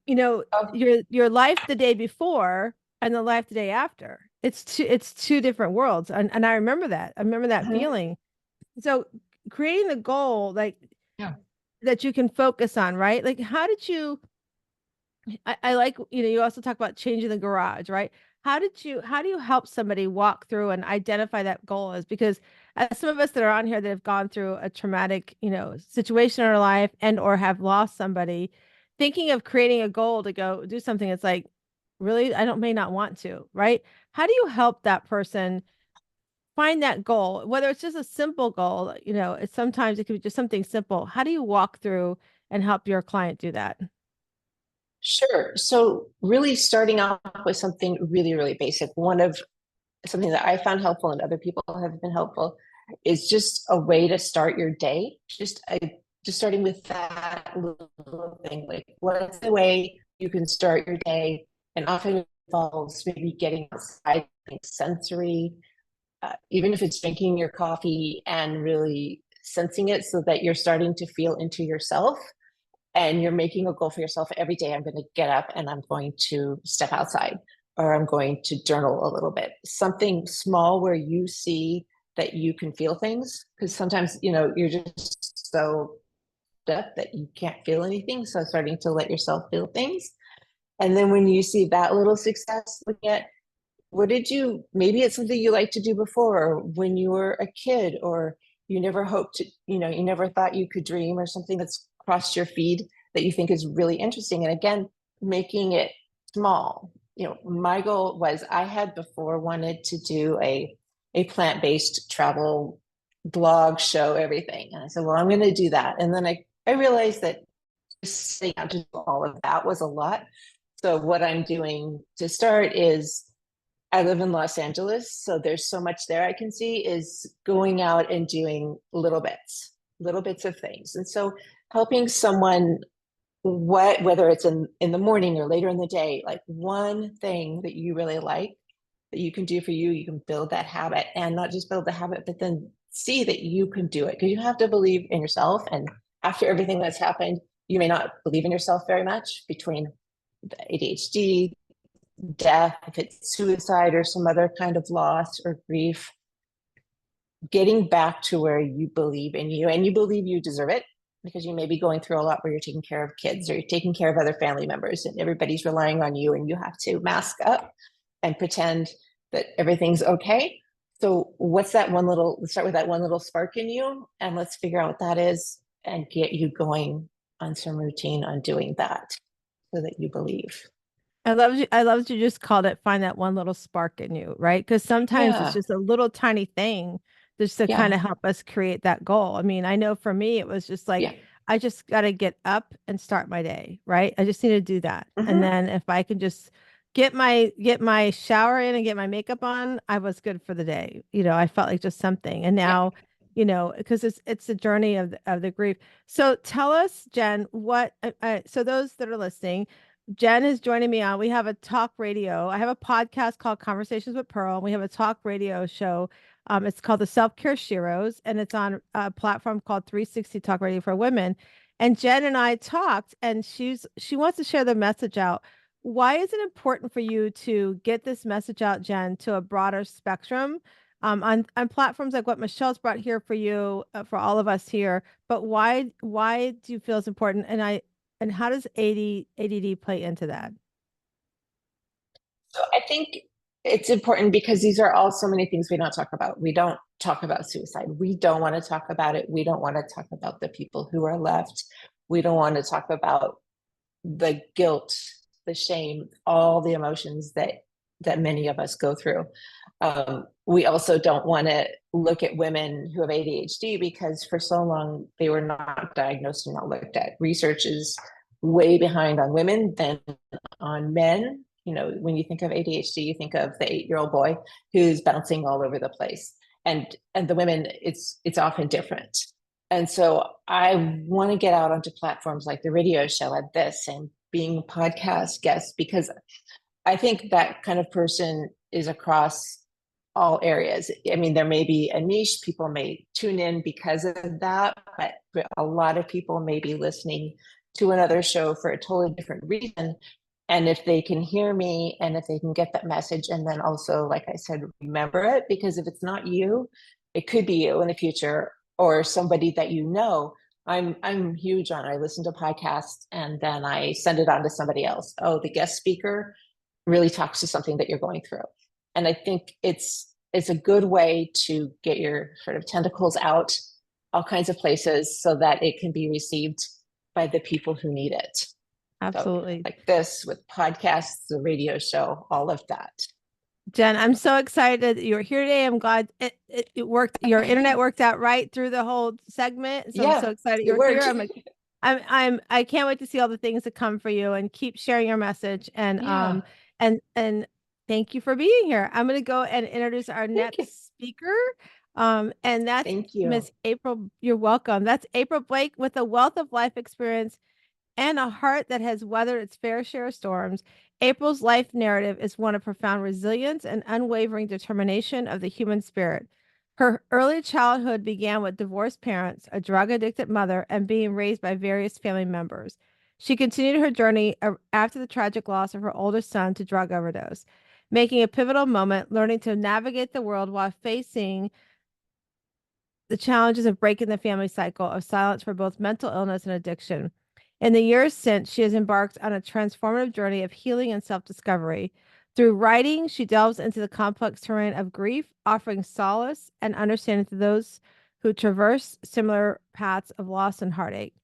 your life the day before and the life the day after. It's two different worlds. And I remember that. I remember that feeling. So creating the goal, like that you can focus on, right? Like how did you I like, you also talk about changing the garage, right? How do you help somebody walk through and identify that goal is? Because as some of us that are on here that have gone through a traumatic, situation in our life and or have lost somebody, thinking of creating a goal to go do something, it's like, really, may not want to, right? How do you help that person find that goal, whether it's just a simple goal, sometimes it could be just something simple. How do you walk through and help your client do that? Sure. So really starting off with something really, really basic. Something that I found helpful and other people have been helpful is just a way to start your day. Just starting with that little thing. Like, what's the way you can start your day? And often it involves maybe getting outside, sensory, even if it's drinking your coffee and really sensing it so that you're starting to feel into yourself. And you're making a goal for yourself every day. I'm going to get up and I'm going to step outside, or I'm going to journal a little bit. Something small where you see that you can feel things. Because sometimes, you're just so stuck that you can't feel anything. So starting to let yourself feel things. And then when you see that little success, looking at maybe it's something you liked to do before, or when you were a kid, or you never hoped to, you never thought you could dream, or something that's crossed your feed that you think is really interesting. And again, making it small. My goal was I had before wanted to do a plant-based travel blog show, everything. And I said, well, I'm going to do that. And then I realized that just sitting out to do all of that was a lot. So what I'm doing to start is, I live in Los Angeles, so there's so much there I can see, is going out and doing little bits of things. And so helping someone, whether it's in the morning or later in the day, like one thing that you really like that you can do for you, you can build that habit, and not just build the habit, but then see that you can do it, because you have to believe in yourself. And after everything that's happened, you may not believe in yourself very much, between the ADHD, death, if it's suicide or some other kind of loss or grief. Getting back to where you believe in you and you believe you deserve it, because you may be going through a lot where you're taking care of kids or you're taking care of other family members and everybody's relying on you, and you have to mask up and pretend that everything's okay. So let's start with that one little spark in you, and let's figure out what that is and get you going on some routine on doing that so that you believe. I love that you just called it, find that one little spark in you, right? Because sometimes it's just a little tiny thing just to kind of help us create that goal. I mean, I know for me, it was just like, I just got to get up and start my day, right? I just need to do that. And then if I can just get my shower in and get my makeup on, I was good for the day. I felt like just something. And now, because it's the journey of the grief. So tell us, Jen, so those that are listening, Jen is joining me on. We have a talk radio. I have a podcast called Conversations with Pearl. We have a talk radio show. It's called the Self-Care Sheroes, and it's on a platform called 360 Talk Radio for Women. And Jen and I talked, and she wants to share the message out. Why is it important for you to get this message out, Jen, to a broader spectrum on platforms like what Michelle's brought here for you, for all of us here? But why do you feel it's important? And how does ADD play into that? So I think it's important because these are all so many things we don't talk about. We don't talk about suicide. We don't want to talk about it. We don't want to talk about the people who are left. We don't want to talk about the guilt, the shame, all the emotions that many of us go through. We also don't want to look at women who have ADHD because for so long they were not diagnosed and not looked at. Research is way behind on women than on men. You know, when you think of ADHD, you think of the 8-year-old boy who's bouncing all over the place. And the women, it's often different. And so I want to get out onto platforms like the radio show at this and being a podcast guest, because I think that kind of person is across all areas. I mean, there may be a niche, people may tune in because of that, but a lot of people may be listening to another show for a totally different reason. And if they can hear me and if they can get that message, and then also, like I said, remember it, because if it's not you, it could be you in the future or somebody that you know. I'm huge on, I listen to podcasts and then I send it on to somebody else. Oh, the guest speaker really talks to something that you're going through. And I think it's a good way to get your sort of tentacles out all kinds of places so that it can be received by the people who need it. Absolutely. So, like this with podcasts, the radio show, all of that. Jen, I'm so excited that you're here today. I'm glad it worked. Your internet worked out right through the whole segment. So I'm so excited it you're worked. here. I can't wait to see all the things that come for you, and keep sharing your message. And and thank you for being here. I'm going to go and introduce our next speaker. And that's Miss April. You're welcome. That's April Blake with a wealth of life experience and a heart that has weathered its fair share of storms. April's life narrative is one of profound resilience and unwavering determination of the human spirit. Her early childhood began with divorced parents, a drug-addicted mother, and being raised by various family members. She continued her journey after the tragic loss of her oldest son to drug overdose, making a pivotal moment, learning to navigate the world while facing the challenges of breaking the family cycle of silence for both mental illness and addiction. In the years since, she has embarked on a transformative journey of healing and self-discovery. Through writing, she delves into the complex terrain of grief, offering solace and understanding to those who traverse similar paths of loss and heartache.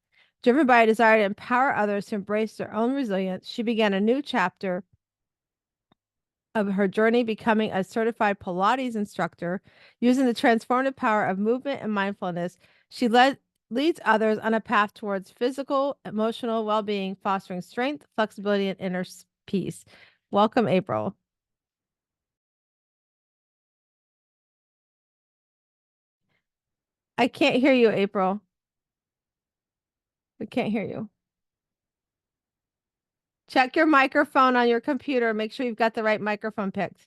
Driven by a desire to empower others to embrace their own resilience, she began a new chapter of her journey, becoming a certified Pilates instructor. Using the transformative power of movement and mindfulness, she leads others on a path towards physical, emotional well-being, fostering strength, flexibility, and inner peace. Welcome, April. I can't hear you, April. We can't hear you. Check your microphone on your computer. Make sure you've got the right microphone picked.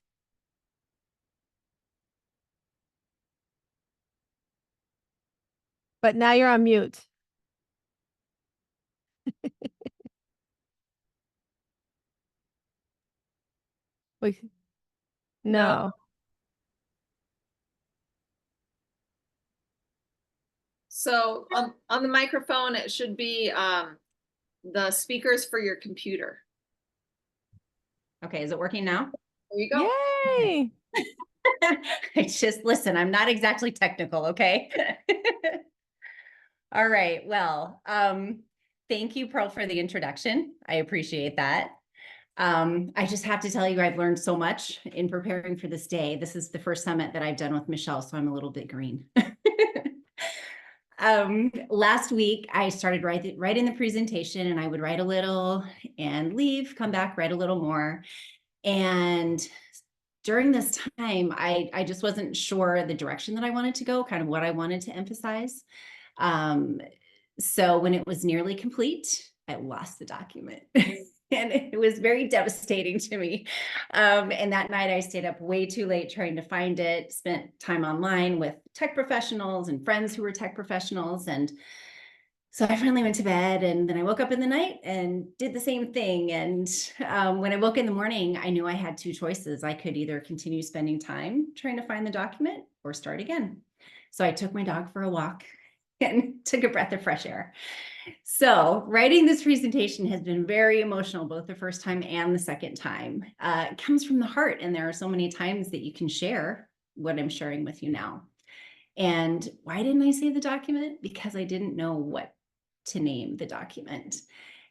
But now you're on mute. No. So on the microphone, it should be the speakers for your computer. Okay, is it working now? There you go. Yay! It's just, listen, I'm not exactly technical, okay? All right, well, thank you, Pearl, for the introduction. I appreciate that. I just have to tell you, I've learned so much in preparing for this day. This is the first summit that I've done with Michelle, so I'm a little bit green. Last week I started writing the presentation, and I would write a little and leave, come back, write a little more. And during this time, I just wasn't sure the direction that I wanted to go, kind of what I wanted to emphasize. So when it was nearly complete, I lost the document. And it was very devastating to me. And that night I stayed up way too late trying to find it, spent time online with tech professionals and friends who were tech professionals. And so I finally went to bed, and then I woke up in the night and did the same thing. And when I woke in the morning, I knew I had two choices. I could either continue spending time trying to find the document or start again. So I took my dog for a walk, and took a breath of fresh air. So writing this presentation has been very emotional, both the first time and the second time. It comes from the heart, and there are so many times that you can share what I'm sharing with you now. And why didn't I say the document? Because I didn't know what to name the document.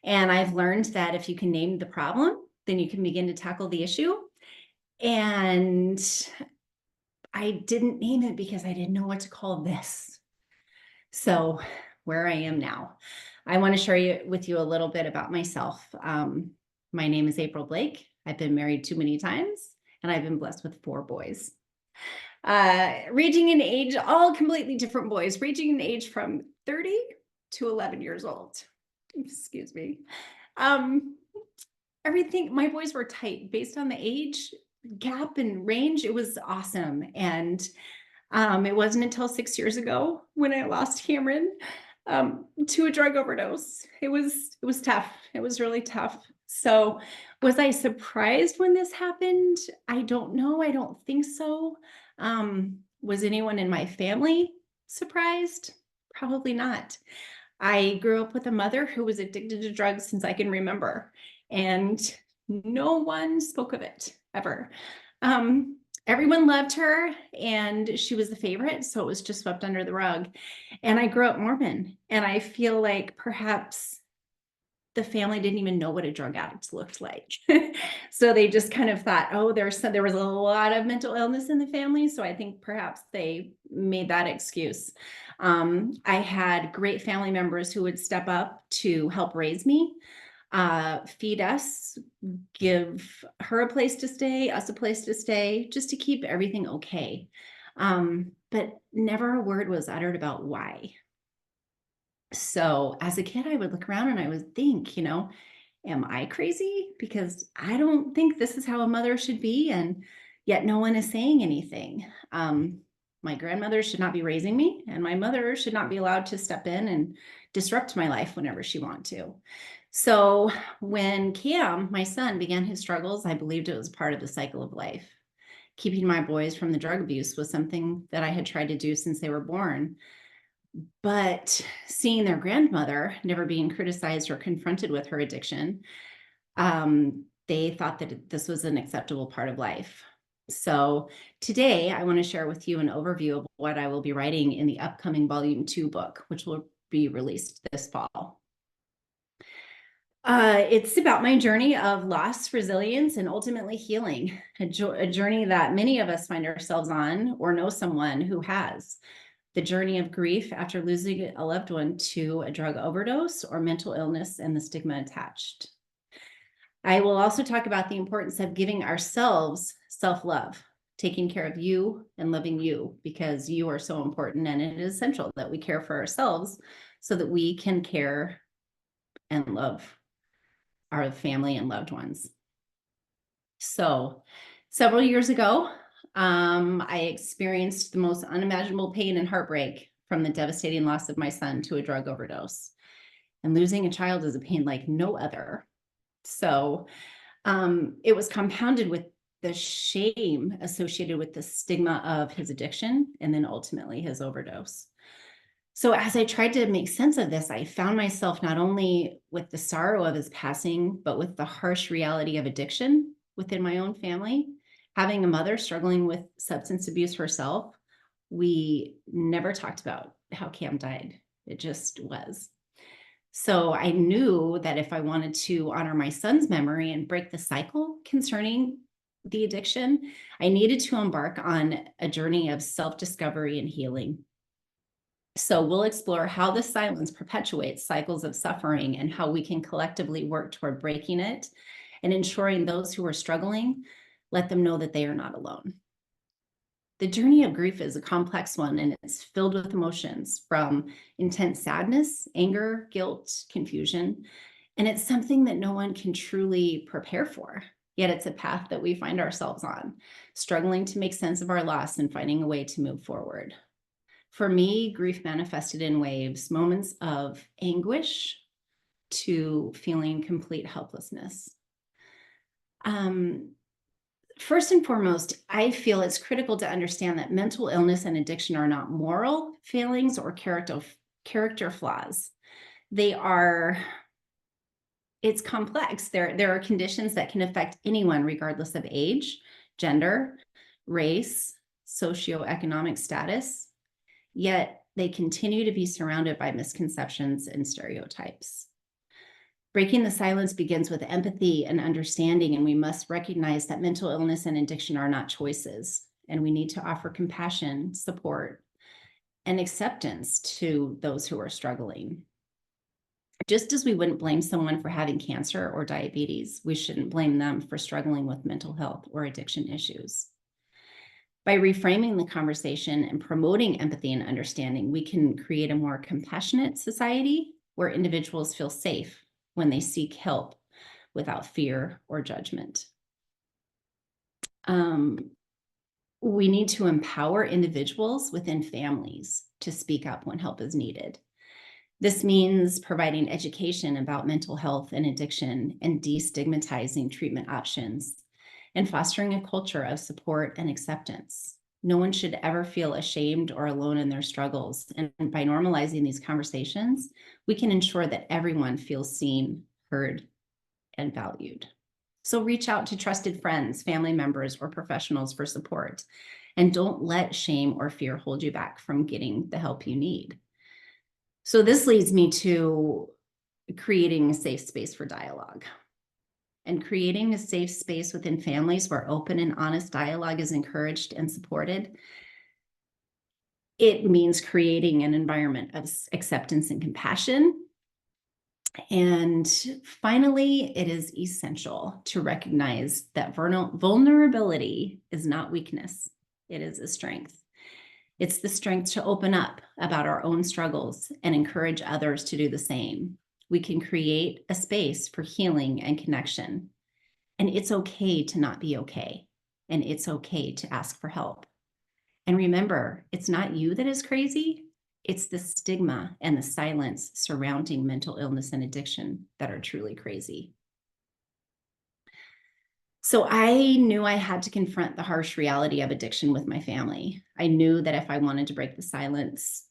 And I've learned that if you can name the problem, then you can begin to tackle the issue. And I didn't name it because I didn't know what to call this. So where I am now, I want to share with you a little bit about myself. My name is April Blake. I've been married too many times, and I've been blessed with 4 boys. Ranging in age, all completely different boys, ranging in age from 30 to 11 years old. Excuse me. Everything, my boys were tight based on the age gap and range. It was awesome. And it wasn't until 6 years ago when I lost Cameron to a drug overdose. It was tough. It was really tough. So was I surprised when this happened? I don't know. I don't think so. Was anyone in my family surprised? Probably not. I grew up with a mother who was addicted to drugs since I can remember, and no one spoke of it ever. Everyone loved her, and she was the favorite, so it was just swept under the rug. And I grew up Mormon, and I feel like perhaps the family didn't even know what a drug addict looked like. So they just kind of thought, oh, there was a lot of mental illness in the family. So I think perhaps they made that excuse. I had great family members who would step up to help raise me, feed us, give her a place to stay, us a place to stay, just to keep everything okay. But never a word was uttered about why. So as a kid, I would look around and I would think, am I crazy? Because I don't think this is how a mother should be. And yet no one is saying anything. My grandmother should not be raising me, and my mother should not be allowed to step in and disrupt my life whenever she wants to. So when Cam, my son, began his struggles, I believed it was part of the cycle of life. Keeping my boys from the drug abuse was something that I had tried to do since they were born. But seeing their grandmother never being criticized or confronted with her addiction, they thought that this was an acceptable part of life. So today I want to share with you an overview of what I will be writing in the upcoming Volume 2 book, which will be released this fall. It's about my journey of loss, resilience, and ultimately healing, a journey that many of us find ourselves on or know someone who has. The journey of grief after losing a loved one to a drug overdose or mental illness and the stigma attached. I will also talk about the importance of giving ourselves self-love, taking care of you and loving you, because you are so important, and it is essential that we care for ourselves so that we can care and love our family and loved ones. So several years ago, I experienced the most unimaginable pain and heartbreak from the devastating loss of my son to a drug overdose. And losing a child is a pain like no other. So it was compounded with the shame associated with the stigma of his addiction and then ultimately his overdose. So as I tried to make sense of this, I found myself not only with the sorrow of his passing, but with the harsh reality of addiction within my own family. Having a mother struggling with substance abuse herself, we never talked about how Cam died. It just was. So I knew that if I wanted to honor my son's memory and break the cycle concerning the addiction, I needed to embark on a journey of self-discovery and healing. So we'll explore how the silence perpetuates cycles of suffering and how we can collectively work toward breaking it and ensuring those who are struggling, let them know that they are not alone. The journey of grief is a complex one, and it's filled with emotions from intense sadness, anger, guilt, confusion, and it's something that no one can truly prepare for. Yet it's a path that we find ourselves on, struggling to make sense of our loss and finding a way to move forward. For me, grief manifested in waves, moments of anguish to feeling complete helplessness. First and foremost, I feel it's critical to understand that mental illness and addiction are not moral failings or character flaws. It's complex. There are conditions that can affect anyone regardless of age, gender, race, socioeconomic status, yet they continue to be surrounded by misconceptions and stereotypes. Breaking the silence begins with empathy and understanding, and we must recognize that mental illness and addiction are not choices, and we need to offer compassion, support, and acceptance to those who are struggling. Just as we wouldn't blame someone for having cancer or diabetes, we shouldn't blame them for struggling with mental health or addiction issues. By reframing the conversation and promoting empathy and understanding, we can create a more compassionate society where individuals feel safe when they seek help without fear or judgment. We need to empower individuals within families to speak up when help is needed. This means providing education about mental health and addiction and destigmatizing treatment options and fostering a culture of support and acceptance. No one should ever feel ashamed or alone in their struggles. And by normalizing these conversations, we can ensure that everyone feels seen, heard, and valued. So reach out to trusted friends, family members, or professionals for support. And don't let shame or fear hold you back from getting the help you need. So this leads me to creating a safe space for dialogue. And creating a safe space within families where open and honest dialogue is encouraged and supported. It means creating an environment of acceptance and compassion. And finally, it is essential to recognize that vulnerability is not weakness. It is a strength. It's the strength to open up about our own struggles and encourage others to do the same. We can create a space for healing and connection. And it's okay to not be okay. And it's okay to ask for help. And remember, it's not you that is crazy. It's the stigma and the silence surrounding mental illness and addiction that are truly crazy. So I knew I had to confront the harsh reality of addiction with my family. I knew that if I wanted to break the silence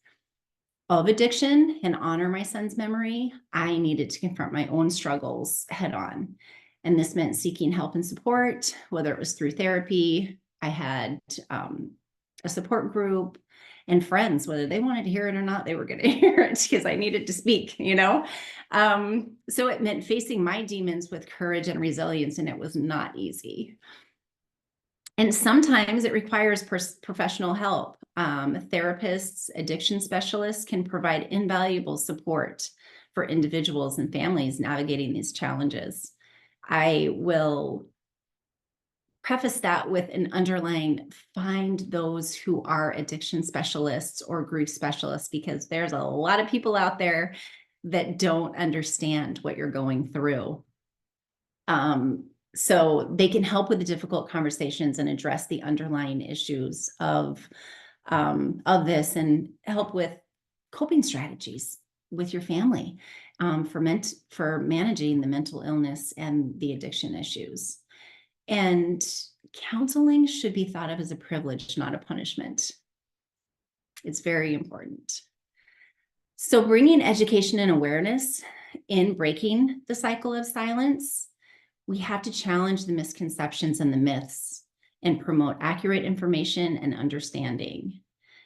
of addiction and honor my son's memory, I needed to confront my own struggles head on. And this meant seeking help and support, whether it was through therapy. I had a support group and friends, whether they wanted to hear it or not, they were going to hear it because I needed to speak, you know? So it meant facing my demons with courage and resilience, and it was not easy. And sometimes it requires professional help. Therapists, addiction specialists can provide invaluable support for individuals and families navigating these challenges. I will preface that with an underlying, find those who are addiction specialists or grief specialists, because there's a lot of people out there that don't understand what you're going through. So they can help with the difficult conversations and address the underlying issues of this and help with coping strategies with your family for managing the mental illness and the addiction issues. And counseling should be thought of as a privilege, not a punishment. It's very important. So bringing education and awareness in breaking the cycle of silence, we have to challenge the misconceptions and the myths and promote accurate information and understanding.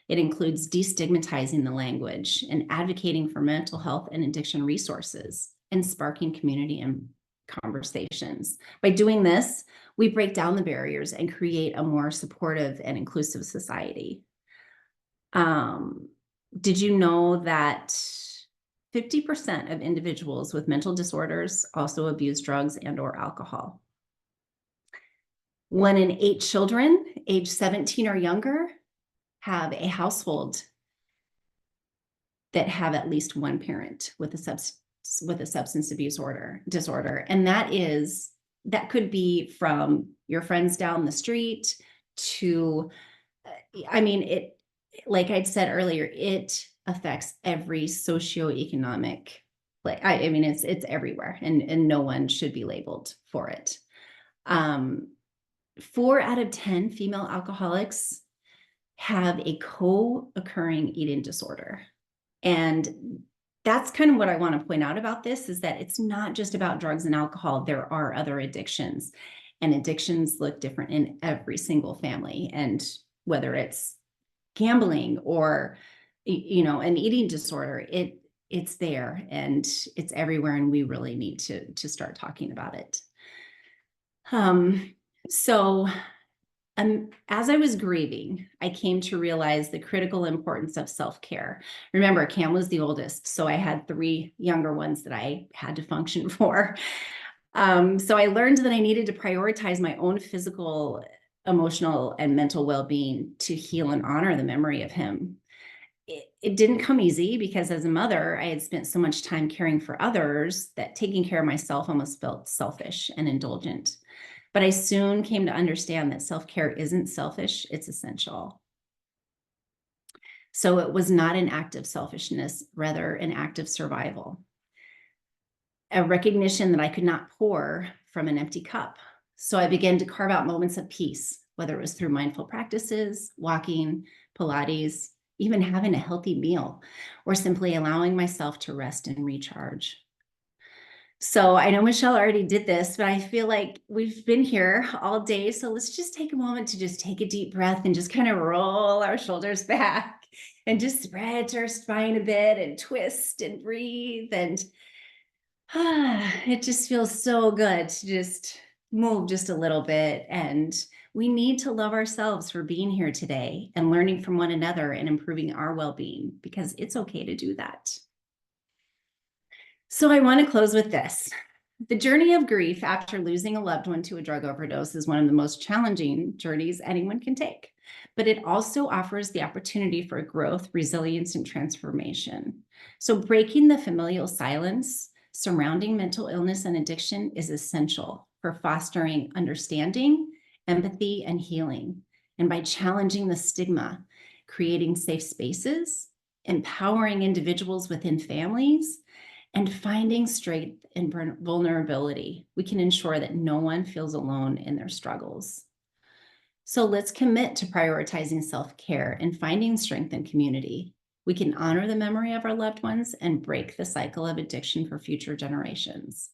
It includes destigmatizing the language and advocating for mental health and addiction resources and sparking community and conversations. By doing this, we break down the barriers and create a more supportive and inclusive society. Did you know that 50% of individuals with mental disorders also abuse drugs and/or alcohol? 1 in 8 children age 17 or younger have a household that have at least one parent with a substance abuse disorder. And that could be from your friends down the street to, like I'd said earlier, it affects every socioeconomic, it's everywhere, and no one should be labeled for it. 4 out of 10 female alcoholics have a co-occurring eating disorder. And that's kind of what I want to point out about this, is that it's not just about drugs and alcohol. There are other addictions, and addictions look different in every single family. And whether it's gambling or, an eating disorder, it's there and it's everywhere. And we really need to start talking about it. So as I was grieving, I came to realize the critical importance of self-care. Remember, Cam was the oldest, so I had 3 younger ones that I had to function for. So I learned that I needed to prioritize my own physical, emotional, and mental well-being to heal and honor the memory of him. It didn't come easy, because as a mother, I had spent so much time caring for others that taking care of myself almost felt selfish and indulgent. But I soon came to understand that self-care isn't selfish, it's essential. So it was not an act of selfishness, rather an act of survival. A recognition that I could not pour from an empty cup. So I began to carve out moments of peace, whether it was through mindful practices, walking, Pilates, even having a healthy meal, or simply allowing myself to rest and recharge. So I know Michelle already did this, but I feel like we've been here all day. So let's just take a moment to just take a deep breath and just kind of roll our shoulders back and just spread our spine a bit and twist and breathe. And it just feels so good to just move just a little bit. And we need to love ourselves for being here today and learning from one another and improving our well-being, because it's okay to do that. So I want to close with this. The journey of grief after losing a loved one to a drug overdose is one of the most challenging journeys anyone can take, but it also offers the opportunity for growth, resilience, and transformation. So breaking the familial silence surrounding mental illness and addiction is essential for fostering understanding, empathy, and healing. And by challenging the stigma, creating safe spaces, empowering individuals within families, and finding strength in vulnerability, we can ensure that no one feels alone in their struggles. So let's commit to prioritizing self-care and finding strength in community. We can honor the memory of our loved ones and break the cycle of addiction for future generations.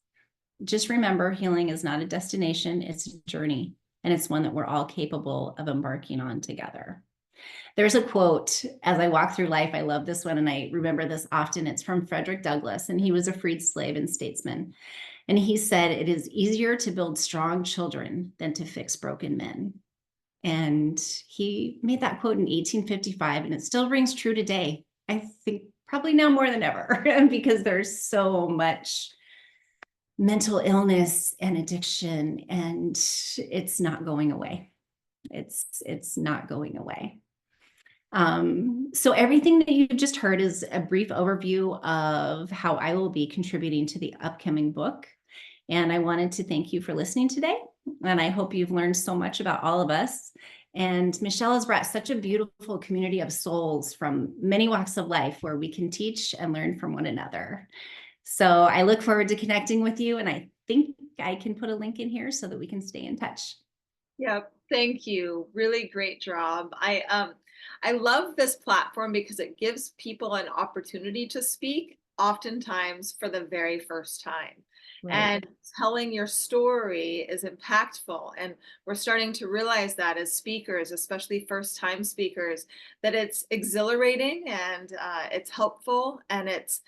Just remember, healing is not a destination, it's a journey, and it's one that we're all capable of embarking on together. There's a quote, as I walk through life, I love this one and I remember this often. It's from Frederick Douglass, and he was a freed slave and statesman. And he said, "It is easier to build strong children than to fix broken men." And he made that quote in 1855, and it still rings true today. I think probably now more than ever, because there's so much mental illness and addiction, and it's not going away. It's not going away. So everything that you just heard is a brief overview of how I will be contributing to the upcoming book. And I wanted to thank you for listening today. And I hope you've learned so much about all of us. And Michelle has brought such a beautiful community of souls from many walks of life where we can teach and learn from one another. So I look forward to connecting with you. And I think I can put a link in here so that we can stay in touch. Yep. Thank you. Really great job. I love this platform because it gives people an opportunity to speak, oftentimes for the very first time. Right. And telling your story is impactful. And we're starting to realize that as speakers, especially first-time speakers, that it's exhilarating and it's helpful, and it's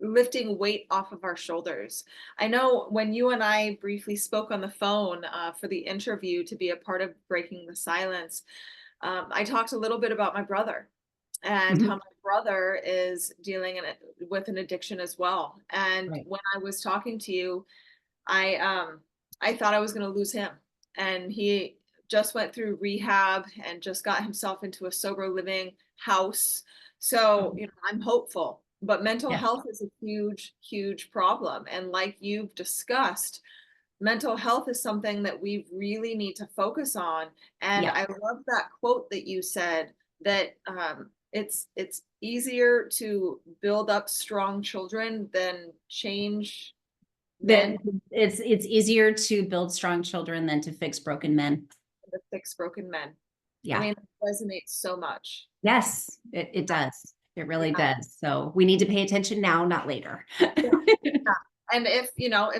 lifting weight off of our shoulders. I know when you and I briefly spoke on the phone for the interview to be a part of Breaking the Silence, I talked a little bit about my brother and how my brother is dealing with an addiction as well. And when I was talking to you, I thought I was going to lose him. And he just went through rehab and just got himself into a sober living house. So, I'm hopeful. But mental health is a huge, huge problem. And like you've discussed, mental health is something that we really need to focus on. And I love that quote that you said, that it's easier to build up strong children than change men. It's easier to build strong children than to fix broken men. To fix broken men. Yeah. I mean, it resonates so much. Yes, it does. It really Yeah. does. So we need to pay attention now, not later. Yeah. And if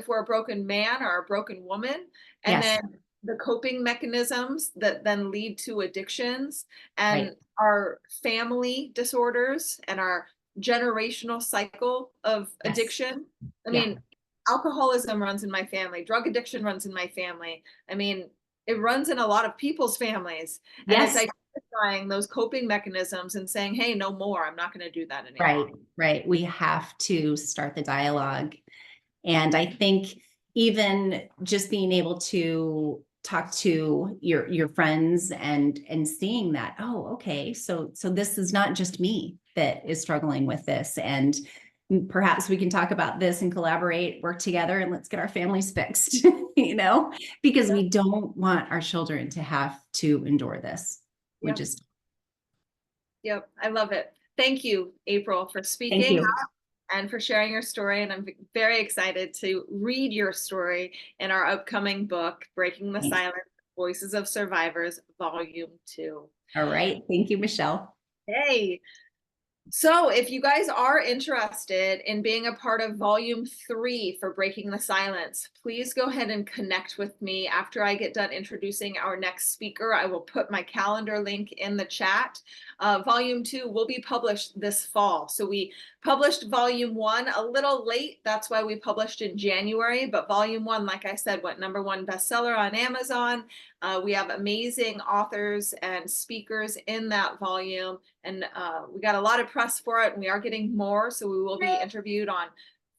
we're a broken man or a broken woman, and Yes. then the coping mechanisms that then lead to addictions and Right. our family disorders and our generational cycle of Yes. addiction. I Yeah. mean, alcoholism runs in my family, drug addiction runs in my family. I mean, it runs in a lot of people's families. And it's Yes. identifying those coping mechanisms and saying, hey, no more, I'm not going to do that anymore. Right. Right. We have to start the dialogue. And I think even just being able to talk to your friends and seeing that, oh, okay, so this is not just me that is struggling with this, and perhaps we can talk about this and collaborate, work together, and let's get our families fixed, because we don't want our children to have to endure this. We Yep. just Yep, I love it. Thank you, April, for Thank speaking you. and for sharing your story. And I'm very excited to read your story in our upcoming book, Breaking the Thanks. Silence, Voices of Survivors, Volume 2. All right. Thank you, Michelle. Hey. So if you guys are interested in being a part of Volume 3 for Breaking the Silence, please go ahead and connect with me after I get done introducing our next speaker. I will put my calendar link in the chat. Volume 2 will be published this fall. So we published Volume 1 a little late. That's why we published in January. But Volume 1, like I said, went #1 bestseller on Amazon. We have amazing authors and speakers in that volume. And we got a lot of press for it, and we are getting more. So we will be interviewed on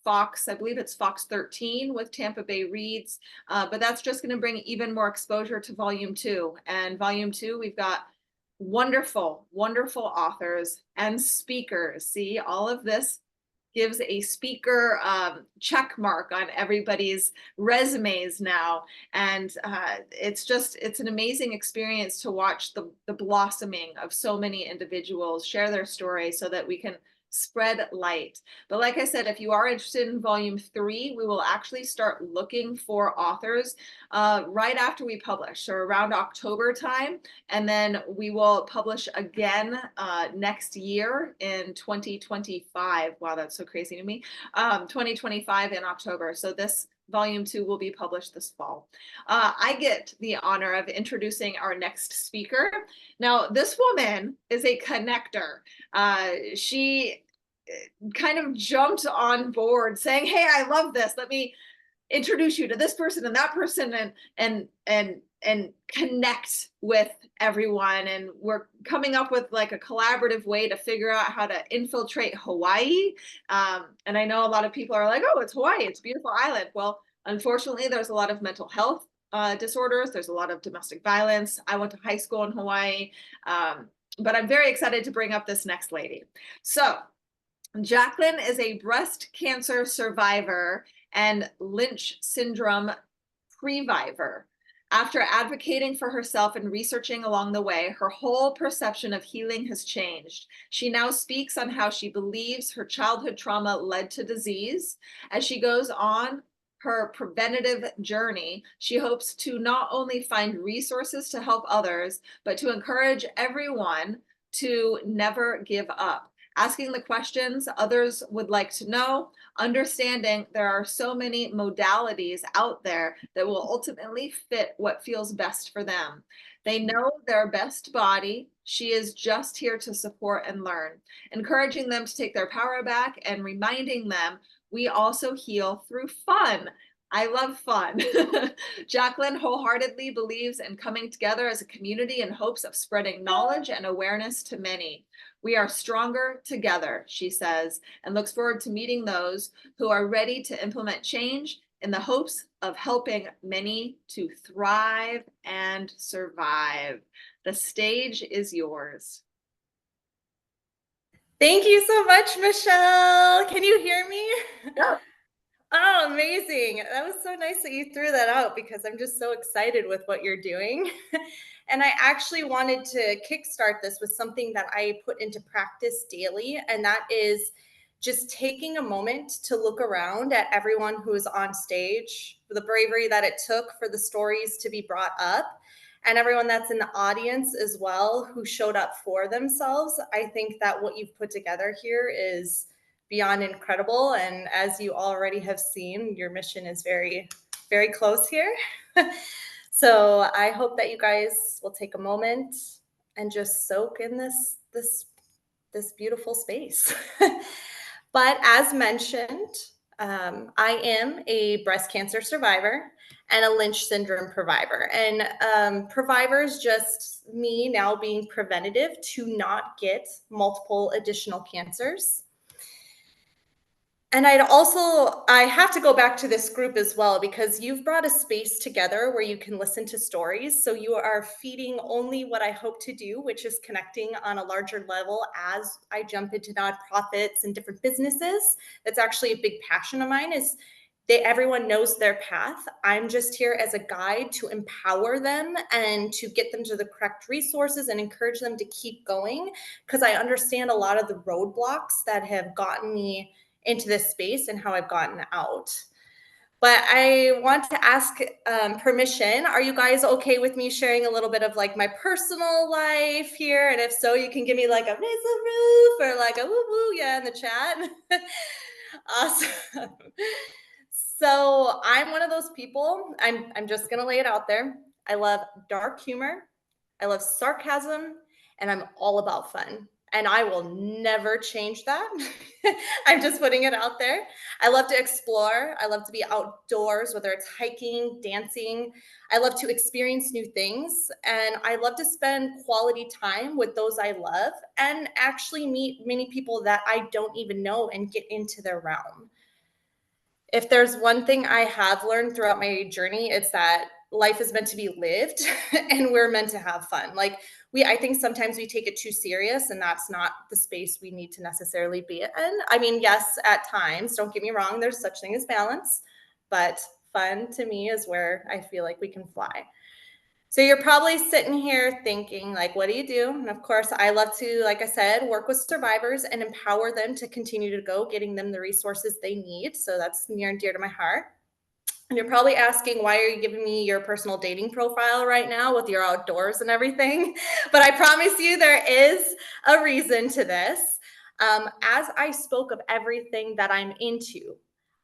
Fox, I believe it's Fox 13 with Tampa Bay Reads. But that's just going to bring even more exposure to Volume 2. And Volume 2, we've got wonderful, wonderful authors and speakers. See, all of this gives a speaker check mark on everybody's resumes now. And it's an amazing experience to watch the blossoming of so many individuals share their story so that we can spread light. But like I said, if you are interested in Volume 3, we will actually start looking for authors right after we publish, so around October time. And then we will publish again next year in 2025. Wow, that's so crazy to me. 2025 in October. So this Volume 2 will be published this fall. I get the honor of introducing our next speaker. Now, this woman is a connector. She kind of jumped on board saying, hey, I love this. Let me introduce you to this person and that person and connect with everyone. And we're coming up with like a collaborative way to figure out how to infiltrate Hawaii. And I know a lot of people are like, oh, it's Hawaii, it's a beautiful island. Well, unfortunately, there's a lot of mental health disorders. There's a lot of domestic violence. I went to high school in Hawaii. But I'm very excited to bring up this next lady. So Jacqueline is a breast cancer survivor and Lynch syndrome previvor. After advocating for herself and researching along the way, her whole perception of healing has changed. She now speaks on how she believes her childhood trauma led to disease. As she goes on her preventative journey, she hopes to not only find resources to help others, but to encourage everyone to never give up. Asking the questions others would like to know, understanding there are so many modalities out there that will ultimately fit what feels best for them. They know their best body. She is just here to support and learn, encouraging them to take their power back and reminding them we also heal through fun. I love fun. Jacqueline wholeheartedly believes in coming together as a community in hopes of spreading knowledge and awareness to many. We are stronger together, she says, and looks forward to meeting those who are ready to implement change in the hopes of helping many to thrive and survive. The stage is yours. Thank you so much, Michelle. Can you hear me? Yeah. Oh, amazing. That was so nice that you threw that out because I'm just so excited with what you're doing. And I actually wanted to kickstart this with something that I put into practice daily, and that is just taking a moment to look around at everyone who is on stage, for the bravery that it took for the stories to be brought up, and everyone that's in the audience as well who showed up for themselves. I think that what you've put together here is beyond incredible. And as you already have seen, your mission is very, very close here. So I hope that you guys will take a moment and just soak in this beautiful space. But as mentioned, I am a breast cancer survivor and a Lynch syndrome survivor. And survivor is just me now being preventative to not get multiple additional cancers. And I have to go back to this group as well, because you've brought a space together where you can listen to stories. So you are feeding only what I hope to do, which is connecting on a larger level as I jump into nonprofits and different businesses. That's actually a big passion of mine, is everyone knows their path. I'm just here as a guide to empower them and to get them to the correct resources and encourage them to keep going, because I understand a lot of the roadblocks that have gotten me into this space and how I've gotten out. But I want to ask permission. Are you guys okay with me sharing a little bit of like my personal life here? And if so, you can give me like a raise the roof or like a woo woo yeah in the chat. Awesome. So I'm one of those people, I'm just gonna lay it out there. I love dark humor, I love sarcasm, and I'm all about fun. And I will never change that. I'm just putting it out there. I love to explore. I love to be outdoors, whether it's hiking, dancing. I love to experience new things. And I love to spend quality time with those I love and actually meet many people that I don't even know and get into their realm. If there's one thing I have learned throughout my journey, it's that life is meant to be lived and we're meant to have fun. Like I think sometimes we take it too serious, and that's not the space we need to necessarily be in. I mean, yes, at times, don't get me wrong, there's such thing as balance, but fun to me is where I feel like we can fly. So you're probably sitting here thinking, like, what do you do? And of course, I love to, like I said, work with survivors and empower them to continue to go, getting them the resources they need. So that's near and dear to my heart. And you're probably asking, why are you giving me your personal dating profile right now with your outdoors and everything? But I promise you there is a reason to this. As I spoke of everything that I'm into,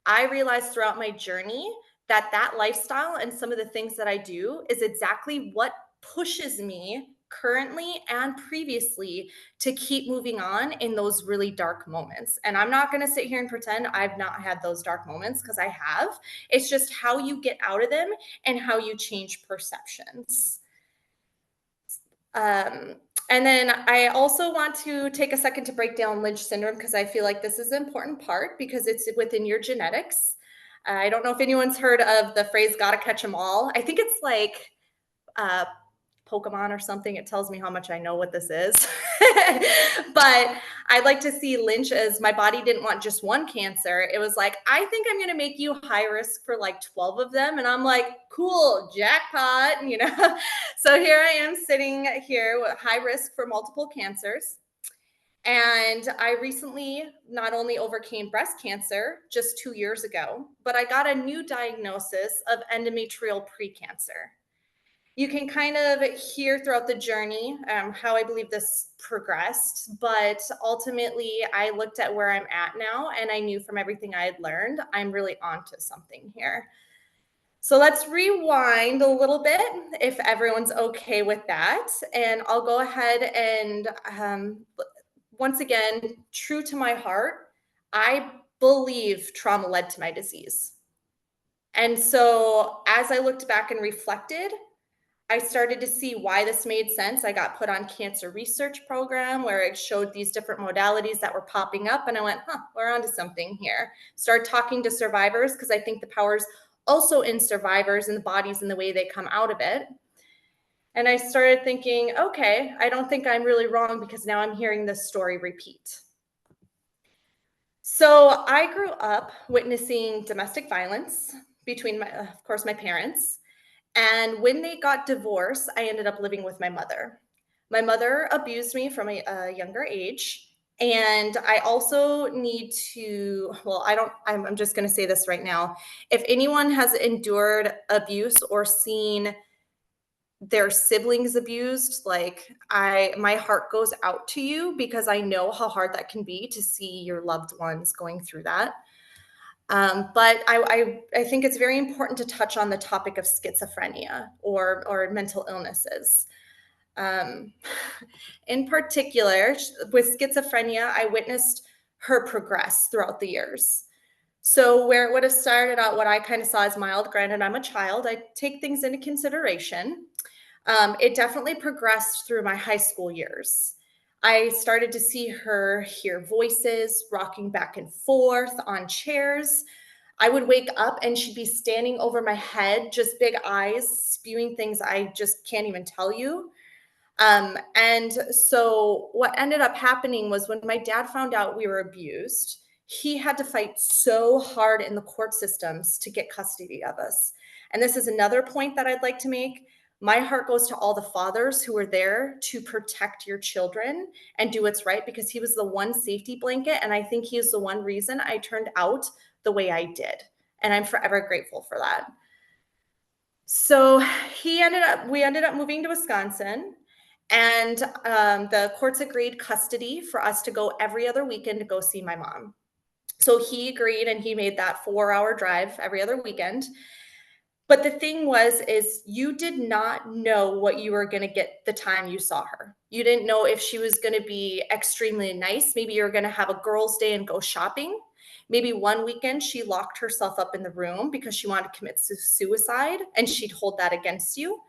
I realized throughout my journey that lifestyle and some of the things that I do is exactly what pushes me currently and previously to keep moving on in those really dark moments. And I'm not going to sit here and pretend I've not had those dark moments, because I have. It's just how you get out of them and how you change perceptions. And then I also want to take a second to break down Lynch syndrome, because I feel like this is an important part because it's within your genetics. I don't know if anyone's heard of the phrase "gotta catch 'em all." I think it's like Pokemon or something. It tells me how much I know what this is. But I'd like to see Lynch as my body didn't want just one cancer. It was like, I think I'm going to make you high risk for like 12 of them. And I'm like, cool, jackpot, you know? So here I am sitting here with high risk for multiple cancers. And I recently not only overcame breast cancer just 2 years ago, but I got a new diagnosis of endometrial precancer. You can kind of hear throughout the journey how I believe this progressed, but ultimately I looked at where I'm at now and I knew from everything I had learned, I'm really onto something here. So let's rewind a little bit if everyone's okay with that. And I'll go ahead and once again, true to my heart, I believe trauma led to my disease. And so as I looked back and reflected, I started to see why this made sense. I got put on cancer research program where it showed these different modalities that were popping up. And I went, we're onto something here. Start talking to survivors, because I think the power's also in survivors and the bodies and the way they come out of it. And I started thinking, okay, I don't think I'm really wrong, because now I'm hearing this story repeat. So I grew up witnessing domestic violence between of course, my parents. And when they got divorced, I ended up living with my mother. My mother abused me from a younger age. And I also need to, well, I'm just going to say this right now. If anyone has endured abuse or seen their siblings abused, like my heart goes out to you because I know how hard that can be to see your loved ones going through that. But I think it's very important to touch on the topic of schizophrenia or mental illnesses. Um, in particular, with schizophrenia, I witnessed her progress throughout the years. So where it would have started out, what I kind of saw as mild, granted I'm a child, I take things into consideration. It definitely progressed through my high school years. I started to see her hear voices, rocking back and forth on chairs. I would wake up and she'd be standing over my head, just big eyes, spewing things I just can't even tell you. And so what ended up happening was when my dad found out we were abused, he had to fight so hard in the court systems to get custody of us. And this is another point that I'd like to make. My heart goes to all the fathers who were there to protect your children and do what's right, because he was the one safety blanket. And I think he is the one reason I turned out the way I did. And I'm forever grateful for that. So we ended up moving to Wisconsin, and the courts agreed custody for us to go every other weekend to go see my mom. So he agreed, and he made that 4-hour drive every other weekend. But the thing is you did not know what you were going to get the time you saw her. You didn't know if she was going to be extremely nice. Maybe you're going to have a girls' day and go shopping. Maybe one weekend she locked herself up in the room because she wanted to commit suicide, and she'd hold that against you.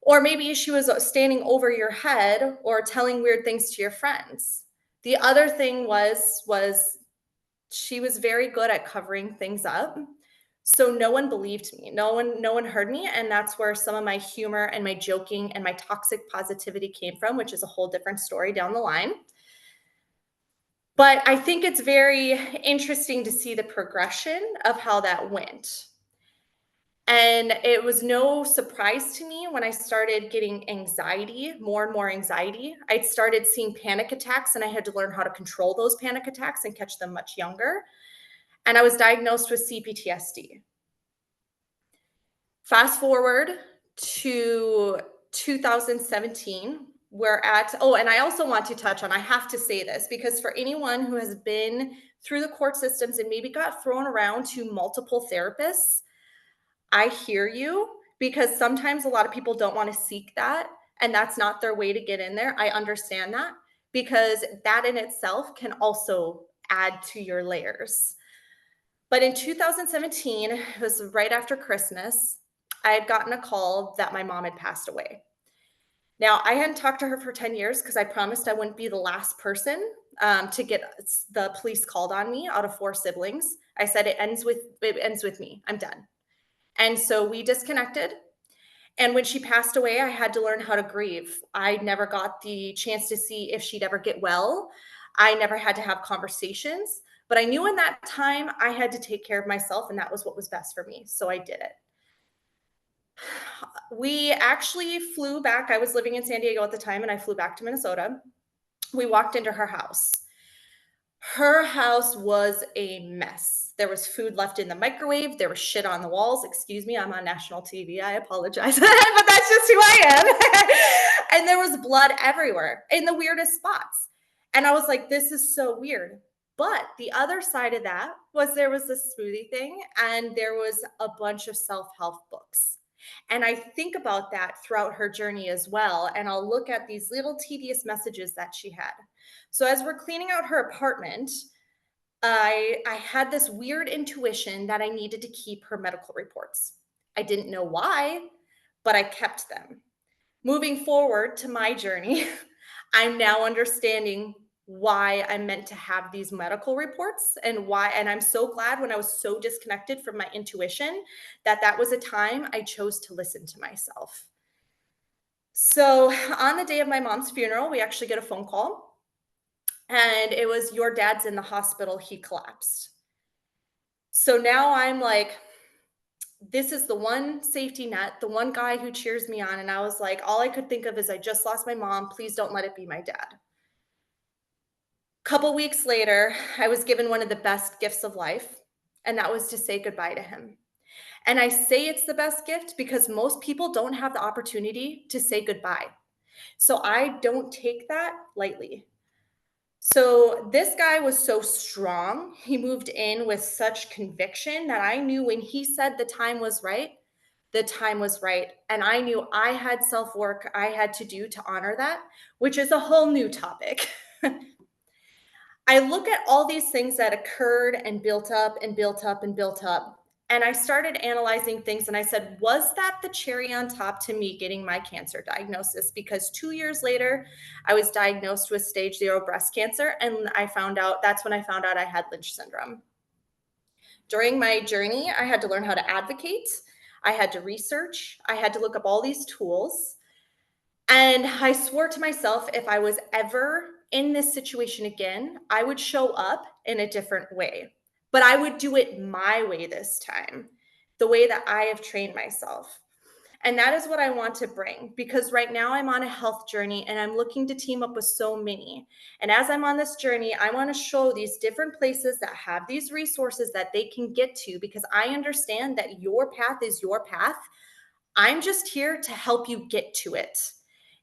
Or maybe she was standing over your head or telling weird things to your friends. The other thing was she was very good at covering things up. So no one believed me. No one heard me. And that's where some of my humor and my joking and my toxic positivity came from, which is a whole different story down the line. But I think it's very interesting to see the progression of how that went. And it was no surprise to me when I started getting anxiety, more and more anxiety. I started seeing panic attacks, and I had to learn how to control those panic attacks and catch them much younger. And I was diagnosed with CPTSD. Fast forward to 2017, and I also want to touch on, I have to say this, because for anyone who has been through the court systems and maybe got thrown around to multiple therapists, I hear you, because sometimes a lot of people don't want to seek that, and that's not their way to get in there. I understand that, because that in itself can also add to your layers. But in 2017, it was right after Christmas, I had gotten a call that my mom had passed away. Now, I hadn't talked to her for 10 years because I promised I wouldn't be the last person to get the police called on me out of 4 siblings. I said, it ends with me. I'm done. And so we disconnected. And when she passed away, I had to learn how to grieve. I never got the chance to see if she'd ever get well. I never had to have conversations. But I knew in that time I had to take care of myself, and that was what was best for me. So I did it. We actually flew back. I was living in San Diego at the time, and I flew back to Minnesota. We walked into her house. Her house was a mess. There was food left in the microwave. There was shit on the walls. Excuse me, I'm on national TV. I apologize, but that's just who I am. And there was blood everywhere in the weirdest spots. And I was like, this is so weird. But the other side of that was there was this smoothie thing, and there was a bunch of self-help books. And I think about that throughout her journey as well. And I'll look at these little tedious messages that she had. So as we're cleaning out her apartment, I had this weird intuition that I needed to keep her medical reports. I didn't know why, but I kept them. Moving forward to my journey, I'm now understanding why I'm meant to have these medical reports and why. And I'm so glad when I was so disconnected from my intuition that was a time I chose to listen to myself. So on the day of my mom's funeral, we actually get a phone call, and it was, your dad's in the hospital, he collapsed. So now I'm like, this is the one safety net, the one guy who cheers me on. And I was like, all I could think of is, I just lost my mom. Please don't let it be my dad. Couple weeks later, I was given one of the best gifts of life, and that was to say goodbye to him. And I say it's the best gift because most people don't have the opportunity to say goodbye. So I don't take that lightly. So this guy was so strong. He moved in with such conviction that I knew when he said the time was right, the time was right. And I knew I had self-work I had to do to honor that, which is a whole new topic. I look at all these things that occurred and built up and built up and built up. And I started analyzing things and I said, was that the cherry on top to me getting my cancer diagnosis? Because 2 years later, I was diagnosed with stage 0 breast cancer. And that's when I found out I had Lynch syndrome. During my journey, I had to learn how to advocate. I had to research. I had to look up all these tools. And I swore to myself, if I was ever in this situation again, I would show up in a different way, but I would do it my way this time, the way that I have trained myself. And that is what I want to bring, because right now I'm on a health journey and I'm looking to team up with so many. And as I'm on this journey, I want to show these different places that have these resources that they can get to, because I understand that your path is your path. I'm just here to help you get to it.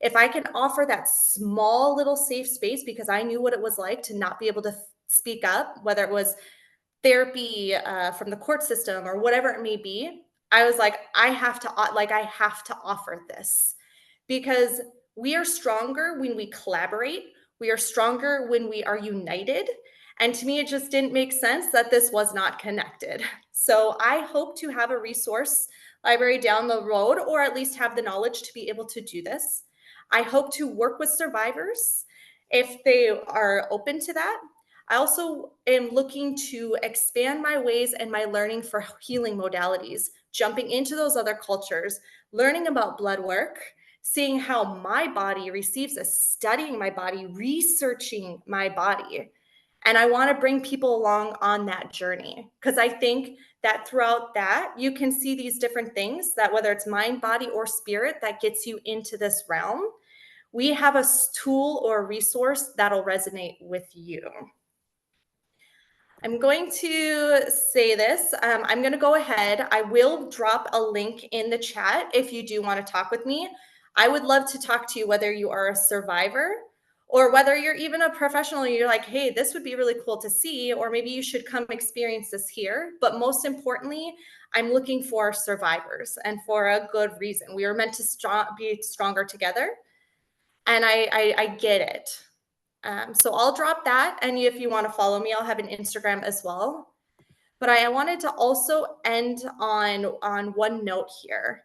If I can offer that small little safe space, because I knew what it was like to not be able to speak up, whether it was therapy from the court system or whatever it may be, I was like, I have to offer this, because we are stronger when we collaborate. We are stronger when we are united. And to me, it just didn't make sense that this was not connected. So I hope to have a resource library down the road, or at least have the knowledge to be able to do this. I hope to work with survivors if they are open to that. I also am looking to expand my ways and my learning for healing modalities, jumping into those other cultures, learning about blood work, seeing how my body receives us, studying my body, researching my body. And I want to bring people along on that journey, because I think that throughout that, you can see these different things, that whether it's mind, body, or spirit that gets you into this realm, we have a tool or a resource that'll resonate with you. I'm going to say this. I'm going to go ahead. I will drop a link in the chat if you do want to talk with me. I would love to talk to you, whether you are a survivor or whether you're even a professional and you're like, hey, this would be really cool to see, or maybe you should come experience this here. But most importantly, I'm looking for survivors, and for a good reason. We are meant to be stronger together. And I get it. So I'll drop that. And if you want to follow me, I'll have an Instagram as well. But I wanted to also end on one note here.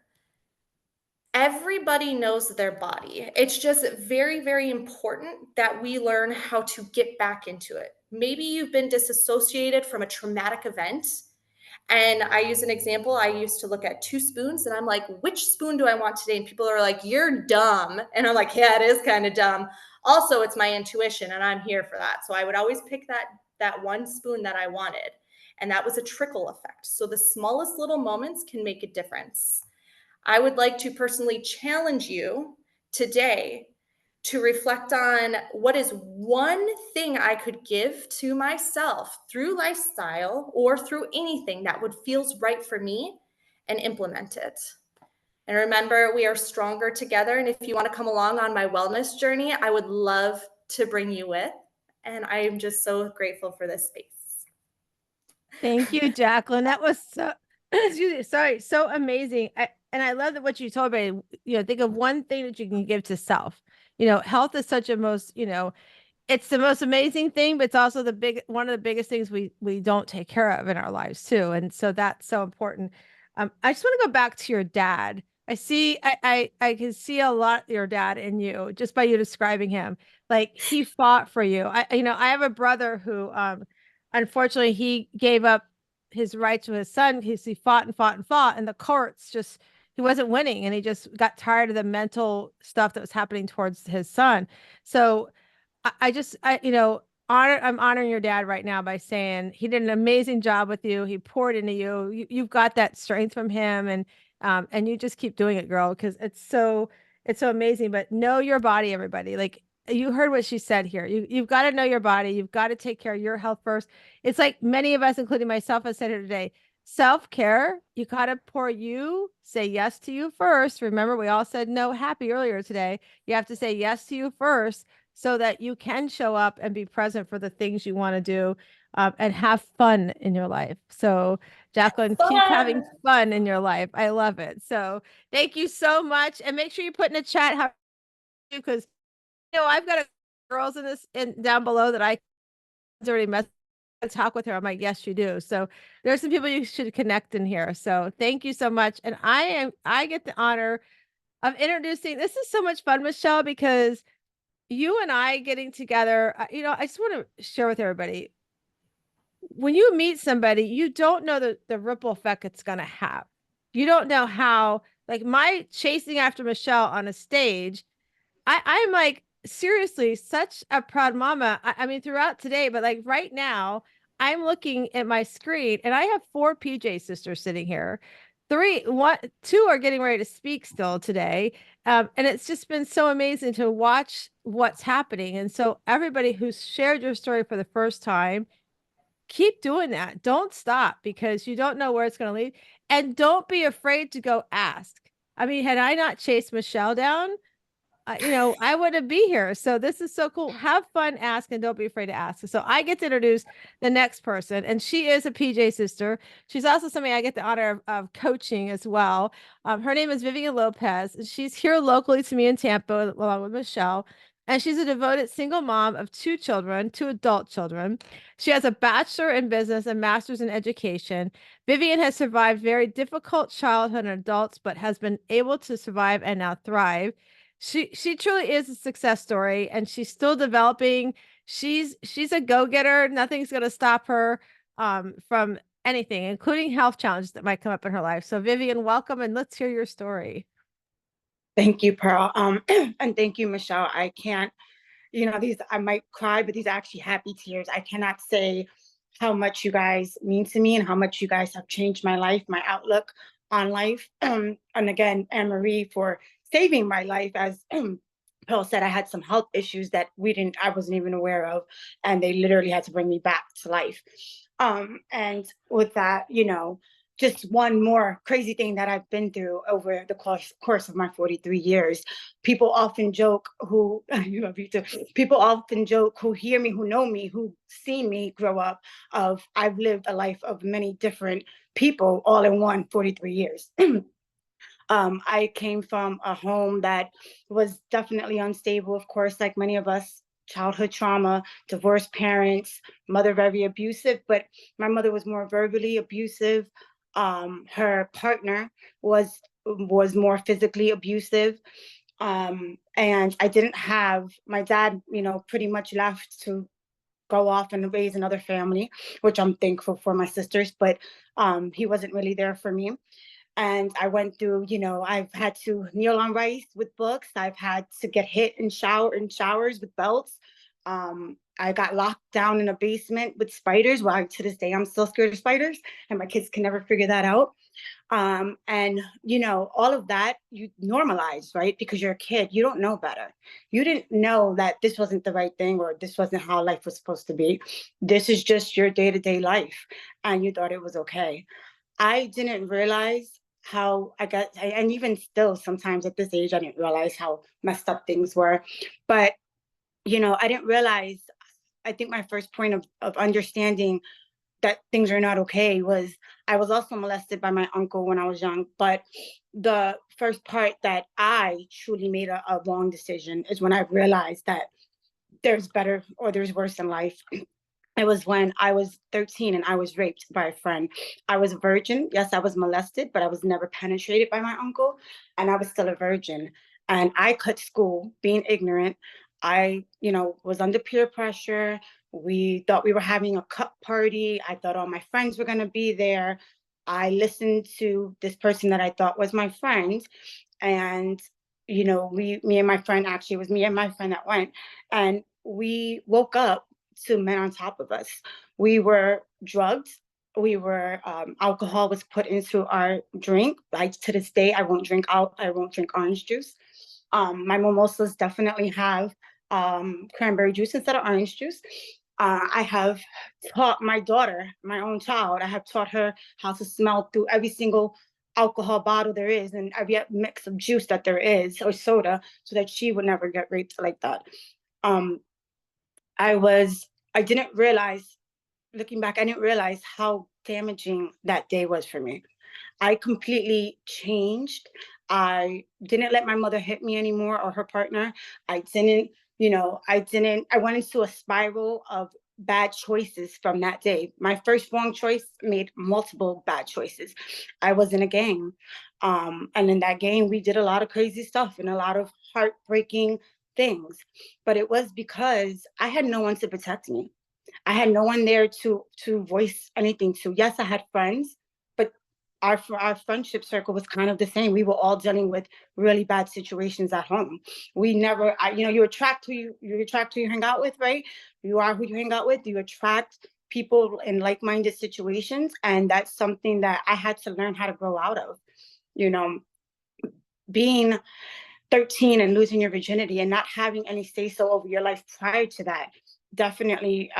Everybody knows their body. It's just very, very important that we learn how to get back into it. Maybe you've been disassociated from a traumatic event. And I use an example. I used to look at 2 spoons and I'm like, which spoon do I want today? And people are like, you're dumb. And I'm like, yeah, it is kind of dumb. Also, it's my intuition and I'm here for that. So I would always pick that one spoon that I wanted. And that was a trickle effect. So the smallest little moments can make a difference. I would like to personally challenge you today to reflect on what is one thing I could give to myself through lifestyle or through anything that would feels right for me, and implement it. And remember, we are stronger together. And if you want to come along on my wellness journey, I would love to bring you with. And I am just so grateful for this space. Thank you, Jacqueline. That was so, excuse me, sorry, so amazing. And I love that what you told me, think of one thing that you can give to self. Health is such a most, it's the most amazing thing, but it's also one of the biggest things we don't take care of in our lives too. And so that's so important. I just want to go back to your dad. I can see a lot of your dad in you just by you describing him. Like, he fought for you. I have a brother who, unfortunately, he gave up his right to his son because he fought and fought and fought, and the courts he wasn't winning, and he just got tired of the mental stuff that was happening towards his son. So I'm honoring your dad right now by saying he did an amazing job with you. He poured into you. You've got that strength from him, and you just keep doing it, girl, because it's so amazing. But know your body, everybody. Like, you heard what she said here. You've got to know your body. You've got to take care of your health first. It's like many of us, including myself, have said here today, self-care, you got to say yes to you first. Remember, we all said no happy earlier today. You have to say yes to you first so that you can show up and be present for the things you want to do, and have fun in your life. So Jacqueline, keep having fun in your life. I love it. So thank you so much. And make sure you put in the chat how, because I've got girls in this down below that I already met. Talk with her. I'm like, yes, you do. So there's some people you should connect in here. So thank you so much. And I get the honor of introducing. This is so much fun, Michelle, because you and I getting together, I just want to share with everybody. When you meet somebody, you don't know the ripple effect it's going to have. You don't know how, like my chasing after Michelle on a stage, I'm like, seriously, such a proud mama. I mean, throughout today, but like right now, I'm looking at my screen and I have 4 PJ sisters sitting here. 2 are getting ready to speak still today. And it's just been so amazing to watch what's happening. And so everybody who's shared your story for the first time, keep doing that. Don't stop, because you don't know where it's going to lead. And don't be afraid to go ask. I mean, had I not chased Michelle down, I wouldn't be here. So this is so cool. Have fun, ask, and don't be afraid to ask. So I get to introduce the next person, and she is a PJ sister. She's also somebody I get the honor of coaching as well. Her name is Vivian Lopez, and she's here locally to me in Tampa, along with Michelle. And she's a devoted single mom of 2 children, 2 adult children. She has a bachelor in business and master's in education. Vivian has survived very difficult childhood and adults, but has been able to survive and now thrive. She truly is a success story, and she's still developing. She's a go-getter. Nothing's going to stop her from anything, including health challenges that might come up in her life. So Vivian, welcome, and let's hear your story. Thank you, Pearl. And thank you, Michelle. I can't, I might cry, but these are actually happy tears. I cannot say how much you guys mean to me and how much you guys have changed my life, my outlook on life. And again, Anne-Marie for saving my life. As Pearl said, I had some health issues that I wasn't even aware of, and they literally had to bring me back to life. And with that, just one more crazy thing that I've been through over the course of my 43 years. People often joke people often joke who hear me, who know me, who see me grow up, of I've lived a life of many different people all in one 43 years. I came from a home that was definitely unstable, of course, like many of us. Childhood trauma, divorced parents, mother very abusive, but my mother was more verbally abusive. Her partner was more physically abusive. And I didn't have my dad, pretty much left to go off and raise another family, which I'm thankful for my sisters, but he wasn't really there for me. And I went through, I've had to kneel on rice with books. I've had to get hit in showers with belts. I got locked down in a basement with spiders. Well, to this day, I'm still scared of spiders, and my kids can never figure that out. And all of that you normalize, right? Because you're a kid, you don't know better. You didn't know that this wasn't the right thing, or this wasn't how life was supposed to be. This is just your day-to-day life, and you thought it was okay. I didn't realize how and even still sometimes at this age, I didn't realize how messed up things were. But, I didn't realize, I think my first point of understanding that things are not okay was I was also molested by my uncle when I was young. But the first part that I truly made a wrong decision is when I realized that there's better or there's worse in life. It was when I was 13 and I was raped by a friend. I was a virgin. Yes, I was molested, but I was never penetrated by my uncle, and I was still a virgin. And I cut school being ignorant. I, was under peer pressure. We thought we were having a cup party. I thought all my friends were going to be there. I listened to this person that I thought was my friend. And, me and my friend, actually, it was me and my friend that went. And we woke up to men on top of us. We were drugged. Alcohol was put into our drink. Like to this day, I won't drink orange juice. My mimosas definitely have cranberry juice instead of orange juice. I have taught my daughter, my own child, I have taught her how to smell through every single alcohol bottle there is and every mix of juice that there is or soda so that she would never get raped like that. Um, I didn't realize, looking back, I didn't realize how damaging that day was for me. I completely changed. I didn't let my mother hit me anymore or her partner. I didn't, I went into a spiral of bad choices from that day. My first wrong choice made multiple bad choices. I was in a gang. And in that gang, we did a lot of crazy stuff and a lot of heartbreaking things. But it was because I had no one to protect me. I had no one there to voice anything to. Yes, I had friends, but our friendship circle was kind of the same. We were all dealing with really bad situations at home. We never, you attract who you hang out with, right? You are who you hang out with. You attract people in like-minded situations, and that's something that I had to learn how to grow out of. Being 13 and losing your virginity and not having any say-so over your life prior to that definitely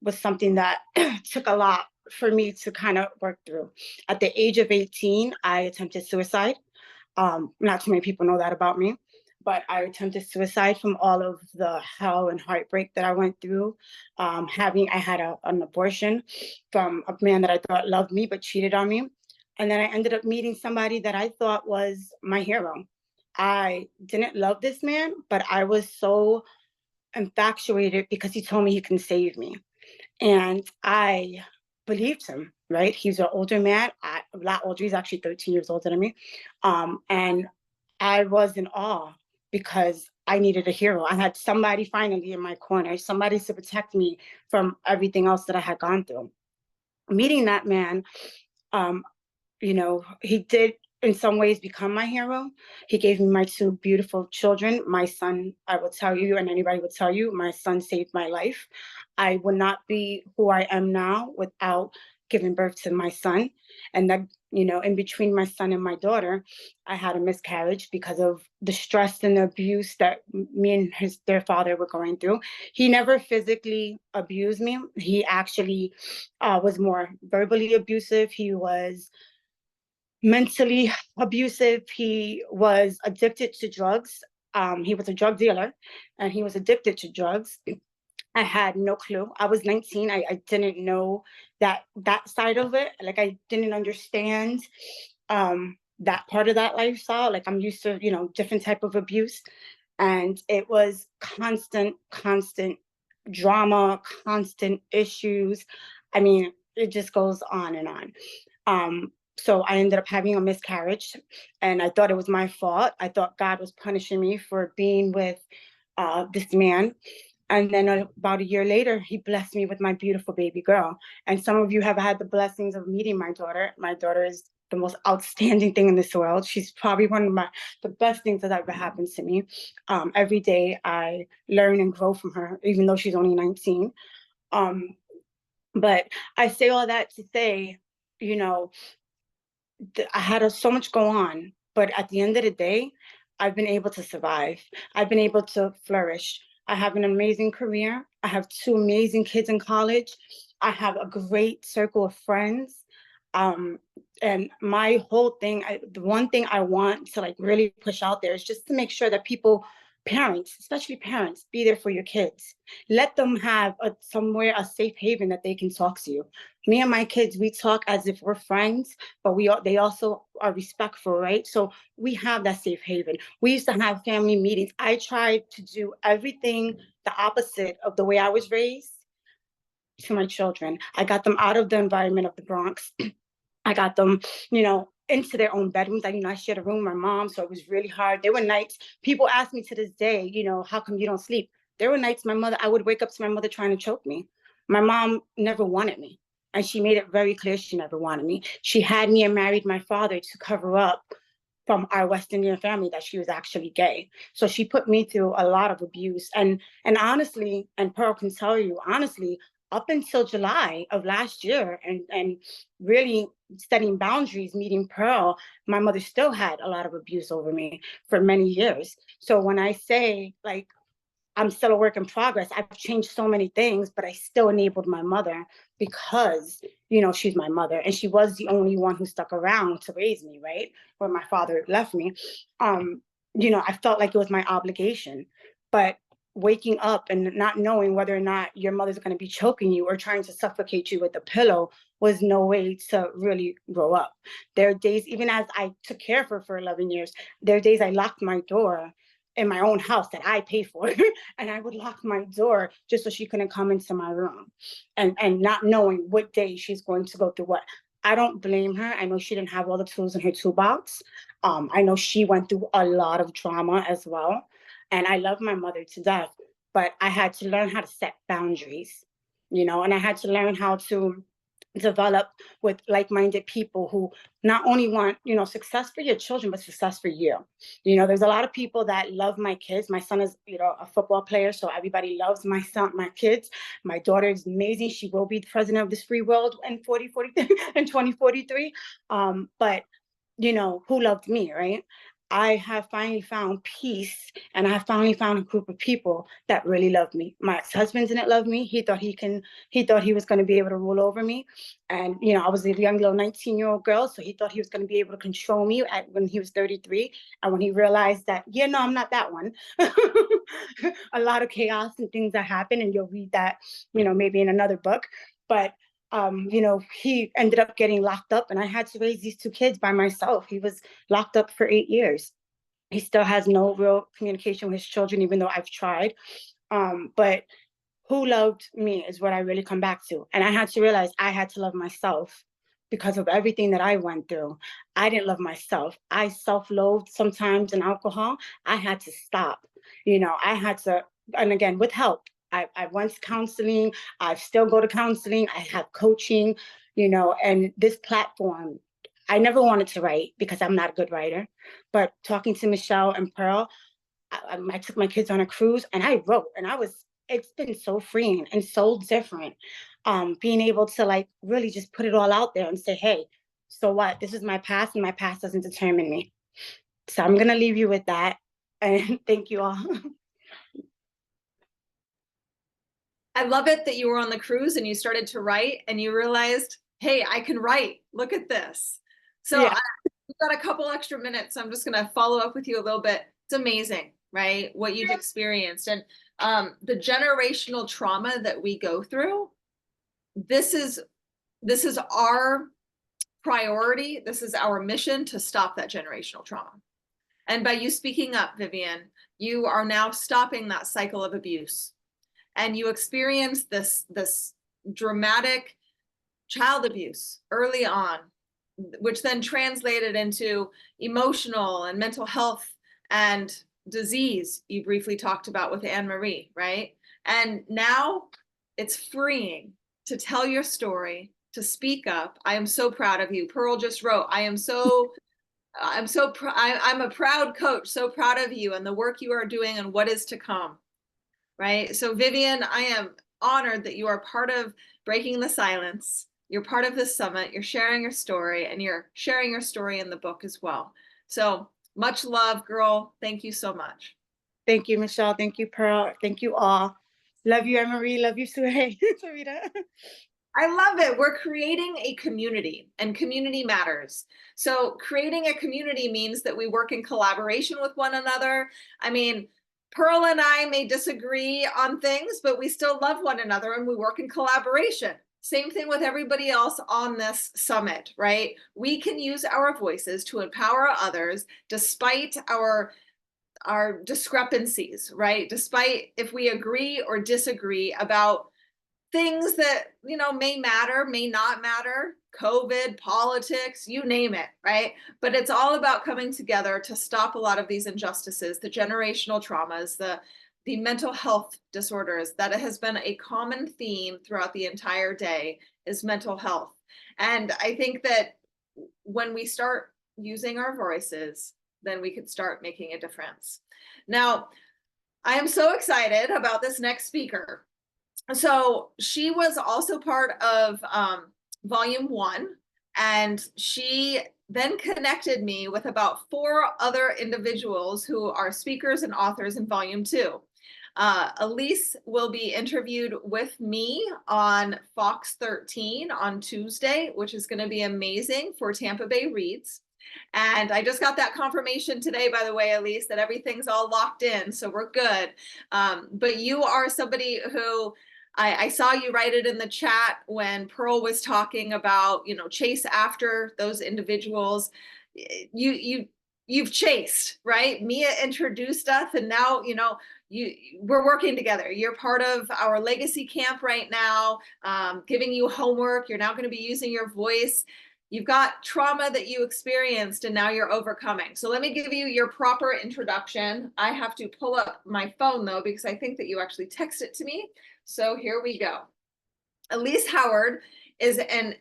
was something that took a lot for me to kind of work through. At the age of 18, I attempted suicide. Not too many people know that about me, but I attempted suicide from all of the hell and heartbreak that I went through. I had an abortion from a man that I thought loved me but cheated on me. And then I ended up meeting somebody that I thought was my hero. I didn't love this man, but I was so infatuated because he told me he can save me. And I believed him, right? He's an older man, a lot older. He's actually 13 years older than me. And I was in awe because I needed a hero. I had somebody finally in my corner, somebody to protect me from everything else that I had gone through. Meeting that man, he did in some ways become my hero. He gave me my two beautiful children. My son, I will tell you, and anybody would tell you, my son saved my life. I would not be who I am now without giving birth to my son. And that, in between my son and my daughter, I had a miscarriage because of the stress and the abuse that me and their father were going through. He never physically abused me. He actually was more verbally abusive. He was mentally abusive. He was addicted to drugs. He was a drug dealer and he was addicted to drugs. I had no clue. I was 19. I didn't know that side of it. Like, I didn't understand that part of that lifestyle. Like, I'm used to, different type of abuse. And it was constant drama, constant issues. I mean, it just goes on and on. So I ended up having a miscarriage and I thought it was my fault. I thought God was punishing me for being with this man. And then about a year later, he blessed me with my beautiful baby girl. And some of you have had the blessings of meeting my daughter. My daughter is the most outstanding thing in this world. She's probably one of the best things that ever happened to me. Every day I learn and grow from her, even though she's only 19. But I say all that to say, I had so much go on, but at the end of the day, I've been able to survive. I've been able to flourish. I have an amazing career. I have two amazing kids in college. I have a great circle of friends. And my whole thing, the one thing I want to really push out there is just to make sure that parents, especially parents, be there for your kids. Let them have somewhere, a safe haven that they can talk to you. Me and my kids, we talk as if we're friends, but they also are respectful, right? So we have that safe haven. We used to have family meetings. I tried to do everything the opposite of the way I was raised to my children. I got them out of the environment of the Bronx. I got them, into their own bedrooms. I shared a room with my mom, so it was really hard. There were nights, people ask me to this day, how come you don't sleep? There were nights I would wake up to my mother trying to choke me. My mom never wanted me. And she made it very clear she never wanted me. She had me and married my father to cover up from our West Indian family that she was actually gay. So she put me through a lot of abuse. And honestly, and Pearl can tell you, honestly, up until July of last year and really setting boundaries, meeting Pearl, my mother still had a lot of abuse over me for many years. So when I say I'm still a work in progress. I've changed so many things, but I still enabled my mother because, you know, she's my mother and she was the only one who stuck around to raise me, right? When my father left me. You know, I felt like it was my obligation. But waking up and not knowing whether or not your mother's going to be choking you or trying to suffocate you with a pillow was no way to really grow up. There are days, even as I took care of her for 11 years, there are days I locked my door in my own house that I pay for, and I would lock my door just so she couldn't come into my room, and not knowing what day she's going to go through what. I don't blame her. I know she didn't have all the tools in her toolbox. I know she went through a lot of trauma as well, and I love my mother to death, but I had to learn how to set boundaries, you know, and I had to learn how to develop with like-minded people who not only want, you know, success for your children, but success for you. You know, there's a lot of people that love my kids. My son is, you know, a football player, so everybody loves my son, my kids. My daughter is amazing. She will be the president of this free world in 2043. But you know, who loved me, right? I have finally found peace, and I have finally found a group of people that really love me. My ex-husband didn't love me. He thought he was going to be able to rule over me. And, you know, I was a young little 19-year-old girl. So he thought he was going to be able to control me when he was 33. And when he realized that, yeah, no, I'm not that one. A lot of chaos and things that happen. And you'll read that, you know, maybe in another book. But you know, he ended up getting locked up, and I had to raise these two kids by myself. He was locked up for 8 years. He still has no real communication with his children, even though I've tried. But who loved me is what I really come back to. And I had to realize I had to love myself because of everything that I went through. I didn't love myself. I self-loathed sometimes in alcohol. I had to stop. You know, I had to, and again, with help. I went to counseling. I still go to counseling. I have coaching, you know, and this platform, I never wanted to write because I'm not a good writer. But talking to Michelle and Pearl, I took my kids on a cruise and I wrote, and it's been so freeing and so different. Being able to like really just put it all out there and say, hey, so what? This is my past and my past doesn't determine me. So I'm going to leave you with that. And thank you all. I love it that you were on the cruise and you started to write and you realized, hey, I can write. Look at this. So Yeah. we've got a couple extra minutes. So I'm just going to follow up with you a little bit. It's amazing, right? What you've experienced and the generational trauma that we go through. This is our priority. This is our mission to stop that generational trauma. And by you speaking up, Vivian, you are now stopping that cycle of abuse. And you experience this dramatic child abuse early on, which then translated into emotional and mental health and disease you briefly talked about with Anne-Marie, right? And now it's freeing to tell your story, to speak up. I am so proud of you. Pearl just wrote, I'm a proud coach, so proud of you and the work you are doing and what is to come. Right? So Vivian, I am honored that you are part of Breaking the Silence. You're part of this summit. You're sharing your story and you're sharing your story in the book as well. So much love, girl. Thank you so much. Thank you, Michelle. Thank you, Pearl. Thank you all. Love you, Anne-Marie. Love you, Sarita. I love it. We're creating a community and community matters. So creating a community means that we work in collaboration with one another. I mean, Pearl and I may disagree on things, but we still love one another and we work in collaboration. Same thing with everybody else on this summit, right? We can use our voices to empower others despite our discrepancies, right? Despite if we agree or disagree about things that, you know, may matter, may not matter, COVID, politics, you name it, right? But it's all about coming together to stop a lot of these injustices, the generational traumas, the mental health disorders. That has been a common theme throughout the entire day is mental health. And I think that when we start using our voices, then we could start making a difference. Now, I am so excited about this next speaker. So she was also part of volume 1, and she then connected me with about 4 other individuals who are speakers and authors in volume 2. Elise will be interviewed with me on Fox 13 on Tuesday, which is going to be amazing for Tampa Bay Reads. And I just got that confirmation today, by the way, Elise, that everything's all locked in. So we're good. But you are somebody who I saw you write it in the chat when Pearl was talking about, chase after those individuals. You've chased, right? Mia introduced us, and now, we're working together. You're part of our legacy camp right now, giving you homework. You're now going to be using your voice. You've got trauma that you experienced and now you're overcoming. So let me give you your proper introduction. I have to pull up my phone though, because I think that you actually text it to me. So here we go. Elise Howard is an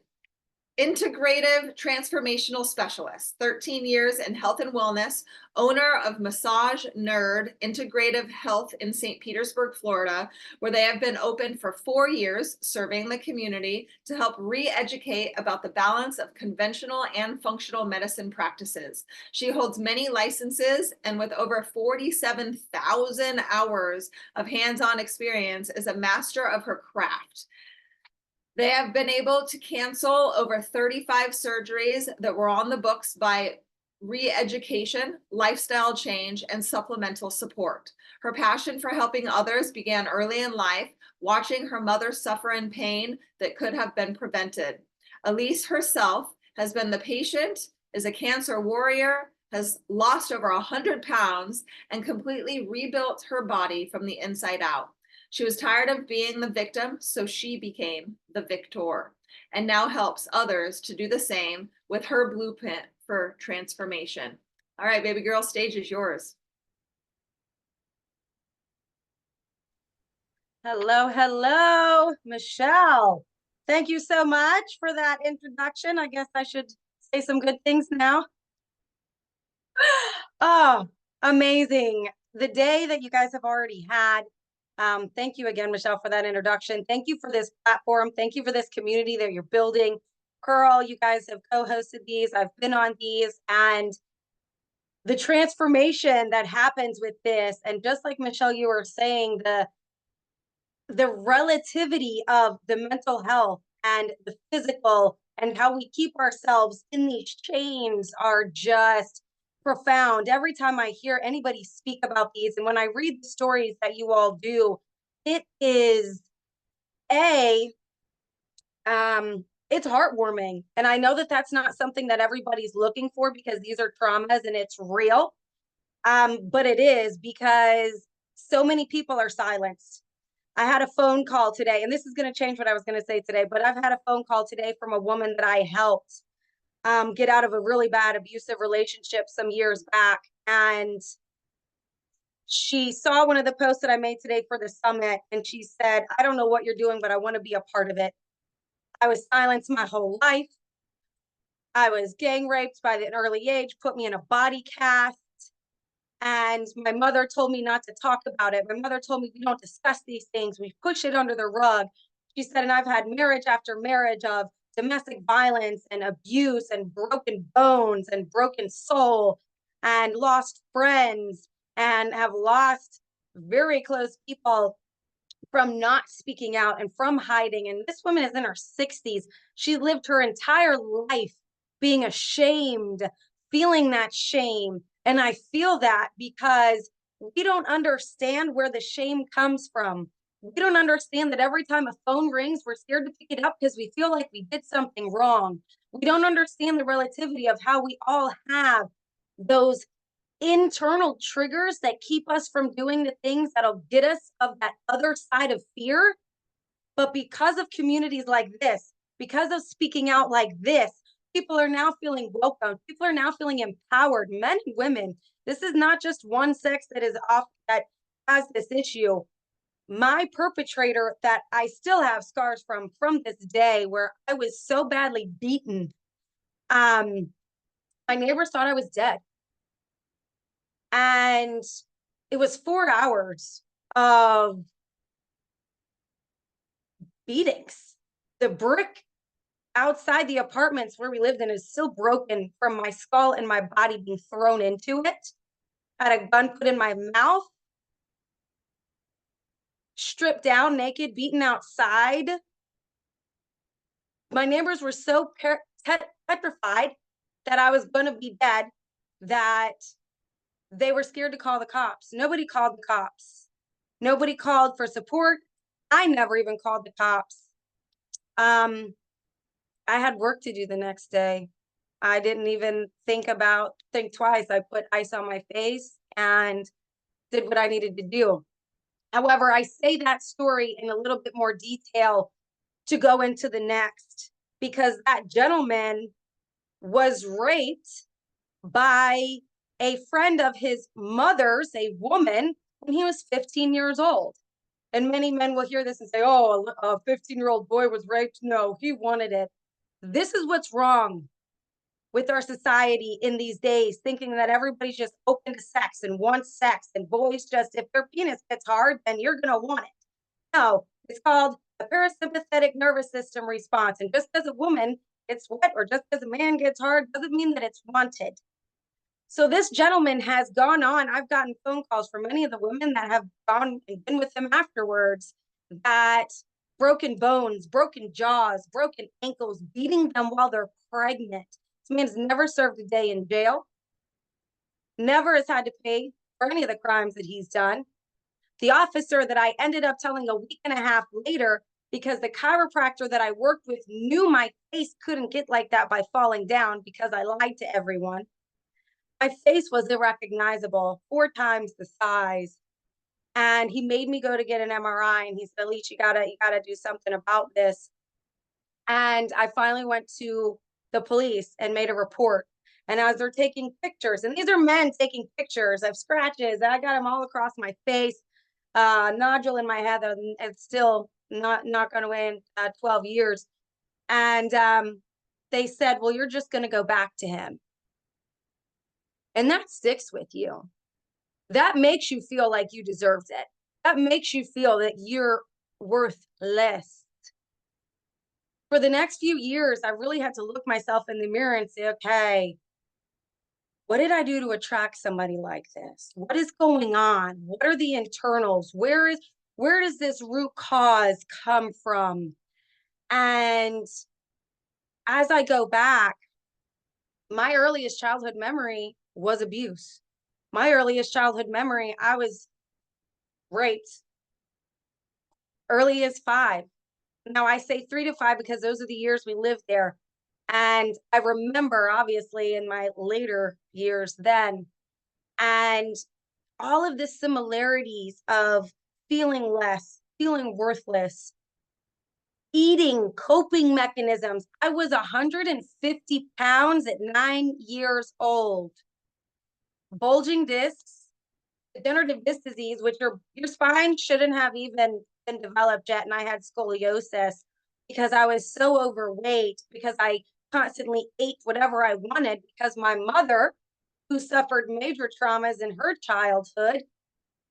integrative transformational specialist, 13 years in health and wellness, owner of Massage Nerd Integrative Health in St. Petersburg, Florida, where they have been open for 4 years, serving the community to help re-educate about the balance of conventional and functional medicine practices. She holds many licenses, and with over 47,000 hours of hands-on experience, is a master of her craft. They have been able to cancel over 35 surgeries that were on the books by re-education, lifestyle change, and supplemental support. Her passion for helping others began early in life, watching her mother suffer in pain that could have been prevented. Elise herself has been the patient, is a cancer warrior, has lost over 100 pounds, and completely rebuilt her body from the inside out. She was tired of being the victim, so she became the victor, and now helps others to do the same with her blueprint for transformation. All right, baby girl, stage is yours. Hello, hello, Michelle. Thank you so much for that introduction. I guess I should say some good things now. Oh, amazing. The day that you guys have already had. Thank you again, Michelle, for that introduction. Thank you for this platform. Thank you for this community that you're building. Pearl, you guys have co-hosted these. I've been on these, and the transformation that happens with this, and just like Michelle, you were saying, the relativity of the mental health and the physical and how we keep ourselves in these chains are just profound. Every time I hear anybody speak about these, and when I read the stories that you all do, it is it's heartwarming. And I know that that's not something that everybody's looking for, because these are traumas and it's real. But it is, because so many people are silenced. I had a phone call today, and this is going to change what I was going to say today, but I've had a phone call today from a woman that I helped get out of a really bad abusive relationship some years back. And she saw one of the posts that I made today for the summit, and she said, I don't know what you're doing, but I want to be a part of it. I was silenced my whole life. I was gang raped by an early age, put me in a body cast. And my mother told me not to talk about it. My mother told me we don't discuss these things. We push it under the rug. She said, and I've had marriage after marriage of domestic violence and abuse and broken bones and broken soul, and lost friends, and have lost very close people from not speaking out and from hiding. And this woman is in her 60s. She lived her entire life being ashamed, feeling that shame. And I feel that because we don't understand where the shame comes from. We don't understand that every time a phone rings, we're scared to pick it up because we feel like we did something wrong. We don't understand the relativity of how we all have those internal triggers that keep us from doing the things that'll get us of that other side of fear. But because of communities like this, because of speaking out like this, people are now feeling welcome. People are now feeling empowered, men and women. This is not just one sex that is off that has this issue. My perpetrator that I still have scars from this day, where I was so badly beaten, my neighbors thought I was dead. And it was 4 hours of beatings. The brick outside the apartments where we lived in is still broken from my skull and my body being thrown into it. I had a gun put in my mouth. stripped down, naked, beaten outside. My neighbors were so petrified that I was going to be dead that they were scared to call the cops. Nobody called the cops. Nobody called for support. I never even called the cops. I had work to do the next day. I didn't even think twice. I put ice on my face and did what I needed to do. However, I say that story in a little bit more detail to go into the next, because that gentleman was raped by a friend of his mother's, a woman, when he was 15 years old. And many men will hear this and say, oh, a 15-year-old boy was raped. No, he wanted it. This is what's wrong with our society in these days, thinking that everybody's just open to sex and wants sex, and boys just, if their penis gets hard, then you're going to want it. No, it's called a parasympathetic nervous system response. And just because a woman gets wet or just because a man gets hard doesn't mean that it's wanted. So this gentleman has gone on. I've gotten phone calls from many of the women that have gone and been with him afterwards, that broken bones, broken jaws, broken ankles, beating them while they're pregnant. This man has never served a day in jail, never has had to pay for any of the crimes that he's done. The officer that I ended up telling a week and a half later, because the chiropractor that I worked with knew my face couldn't get like that by falling down, because I lied to everyone. My face was irrecognizable, 4 times the size. And he made me go to get an MRI, and he said, Leach, you gotta do something about this. And I finally went to the police and made a report. And as they're taking pictures, and these are men taking pictures of scratches, I got them all across my face, nodule in my head that it's still not gone away in 12 years. And they said, well, you're just going to go back to him. And that sticks with you. That makes you feel like you deserved it. That makes you feel that you're worth less. For the next few years, I really had to look myself in the mirror and say, okay, what did I do to attract somebody like this? What is going on? What are the internals? Where does this root cause come from? And as I go back, my earliest childhood memory was abuse. My earliest childhood memory, I was raped early as 5. Now I say 3 to 5 because those are the years we lived there. And I remember, obviously, in my later years then, and all of the similarities of feeling less, feeling worthless, eating, coping mechanisms. I was 150 pounds at 9 years old. Bulging discs, degenerative disc disease, which your spine shouldn't have even been developed yet. And I had scoliosis because I was so overweight, because I constantly ate whatever I wanted, because my mother, who suffered major traumas in her childhood,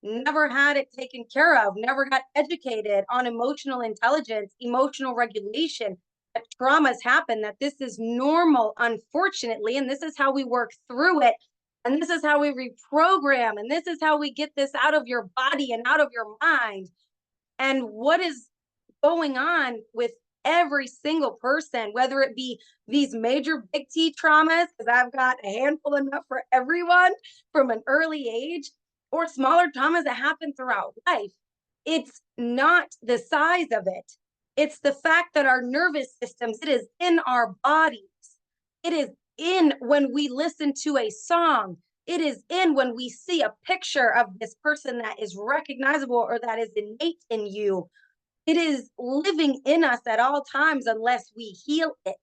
never had it taken care of, never got educated on emotional intelligence, emotional regulation, that traumas happen, that this is normal, unfortunately, and this is how we work through it. And this is how we reprogram, and this is how we get this out of your body and out of your mind. And what is going on with every single person, whether it be these major big T traumas, because I've got a handful enough for everyone from an early age, or smaller traumas that happen throughout life. It's not the size of it. It's the fact that our nervous systems, it is in our bodies. It is in when we listen to a song. It is in when we see a picture of this person that is recognizable or that is innate in you. It is living in us at all times unless we heal it,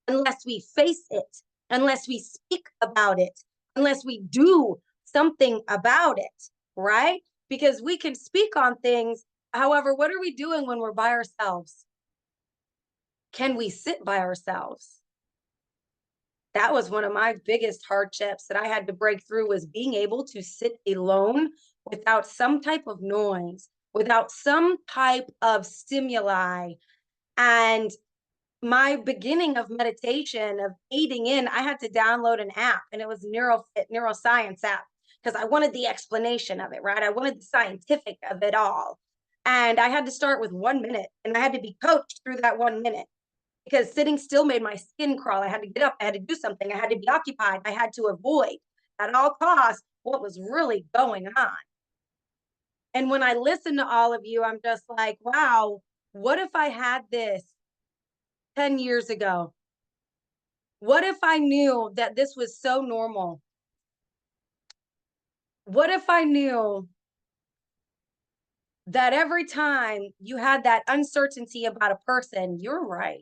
unless we face it, unless we speak about it, unless we do something about it, right? Because we can speak on things. However, what are we doing when we're by ourselves? Can we sit by ourselves? That was one of my biggest hardships that I had to break through, was being able to sit alone without some type of noise, without some type of stimuli. And my beginning of meditation, of aiding in, I had to download an app, and it was neuroscience app, because I wanted the explanation of it, right? I wanted the scientific of it all. And I had to start with 1 minute, and I had to be coached through that 1 minute, because sitting still made my skin crawl. I had to get up, I had to do something, I had to be occupied, I had to avoid at all costs what was really going on. And when I listen to all of you, I'm just like, wow, what if I had this 10 years ago? What if I knew that this was so normal? What if I knew that every time you had that uncertainty about a person, you're right.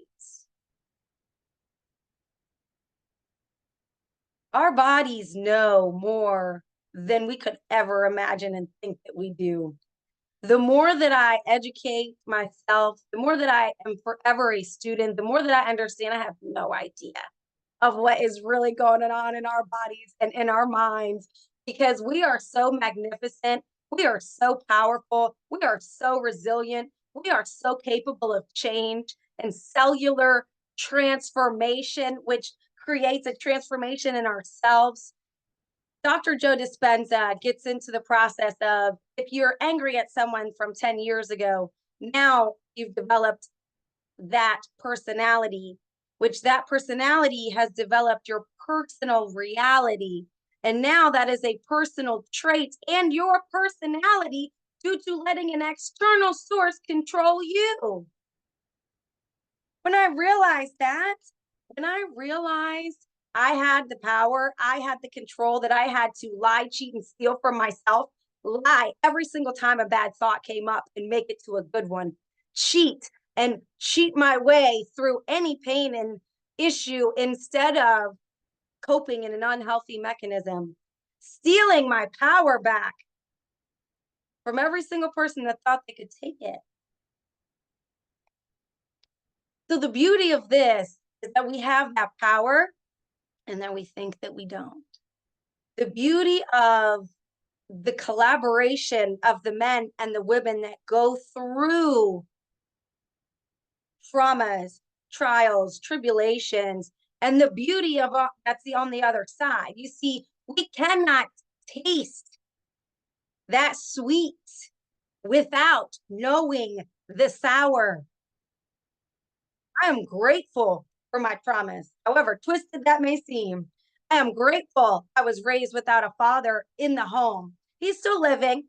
Our bodies know more than we could ever imagine and think that we do. The more that I educate myself, the more that I am forever a student, the more that I understand, I have no idea of what is really going on in our bodies and in our minds, because we are so magnificent. We are so powerful. We are so resilient. We are so capable of change and cellular transformation, which creates a transformation in ourselves. Dr. Joe Dispenza gets into the process of, if you're angry at someone from 10 years ago, now you've developed that personality, which that personality has developed your personal reality. And now that is a personal trait and your personality due to letting an external source control you. When I realized that, when I realized I had the power, I had the control, that I had to lie, cheat, and steal from myself, lie every single time a bad thought came up and make it to a good one, cheat and cheat my way through any pain and issue instead of coping in an unhealthy mechanism, stealing my power back from every single person that thought they could take it. So the beauty of this is that we have that power and then we think that we don't. The beauty of the collaboration of the men and the women that go through traumas, trials, tribulations, and the beauty of that's on the other side. You see, we cannot taste that sweet without knowing the sour. I am grateful for my traumas, however twisted that may seem. I am grateful I was raised without a father in the home. He's still living.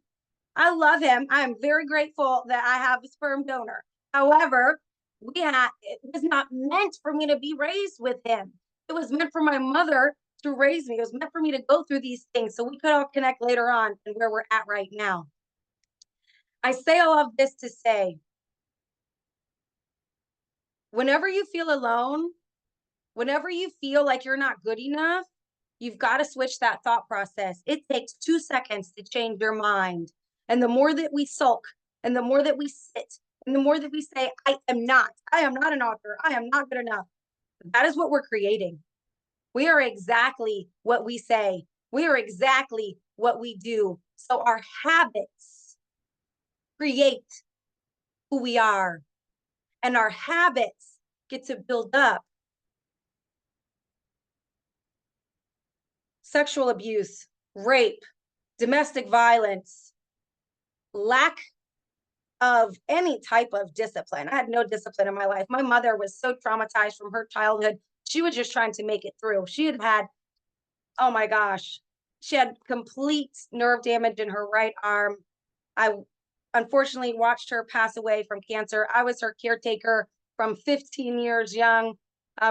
I love him. I am very grateful that I have a sperm donor. However, it was not meant for me to be raised with him. It was meant for my mother to raise me. It was meant for me to go through these things so we could all connect later on and where we're at right now. I say all of this to say, whenever you feel alone, whenever you feel like you're not good enough, you've got to switch that thought process. It takes 2 seconds to change your mind. And the more that we sulk, and the more that we sit, and the more that we say, I am not an author, I am not good enough, that is what we're creating. We are exactly what we say. We are exactly what we do. So our habits create who we are, and our habits get to build up. Sexual abuse, rape, domestic violence, lack of any type of discipline. I had no discipline in my life. My mother was so traumatized from her childhood. She was just trying to make it through. She had, oh my gosh, she had complete nerve damage in her right arm. I unfortunately watched her pass away from cancer. I was her caretaker from 15 years young,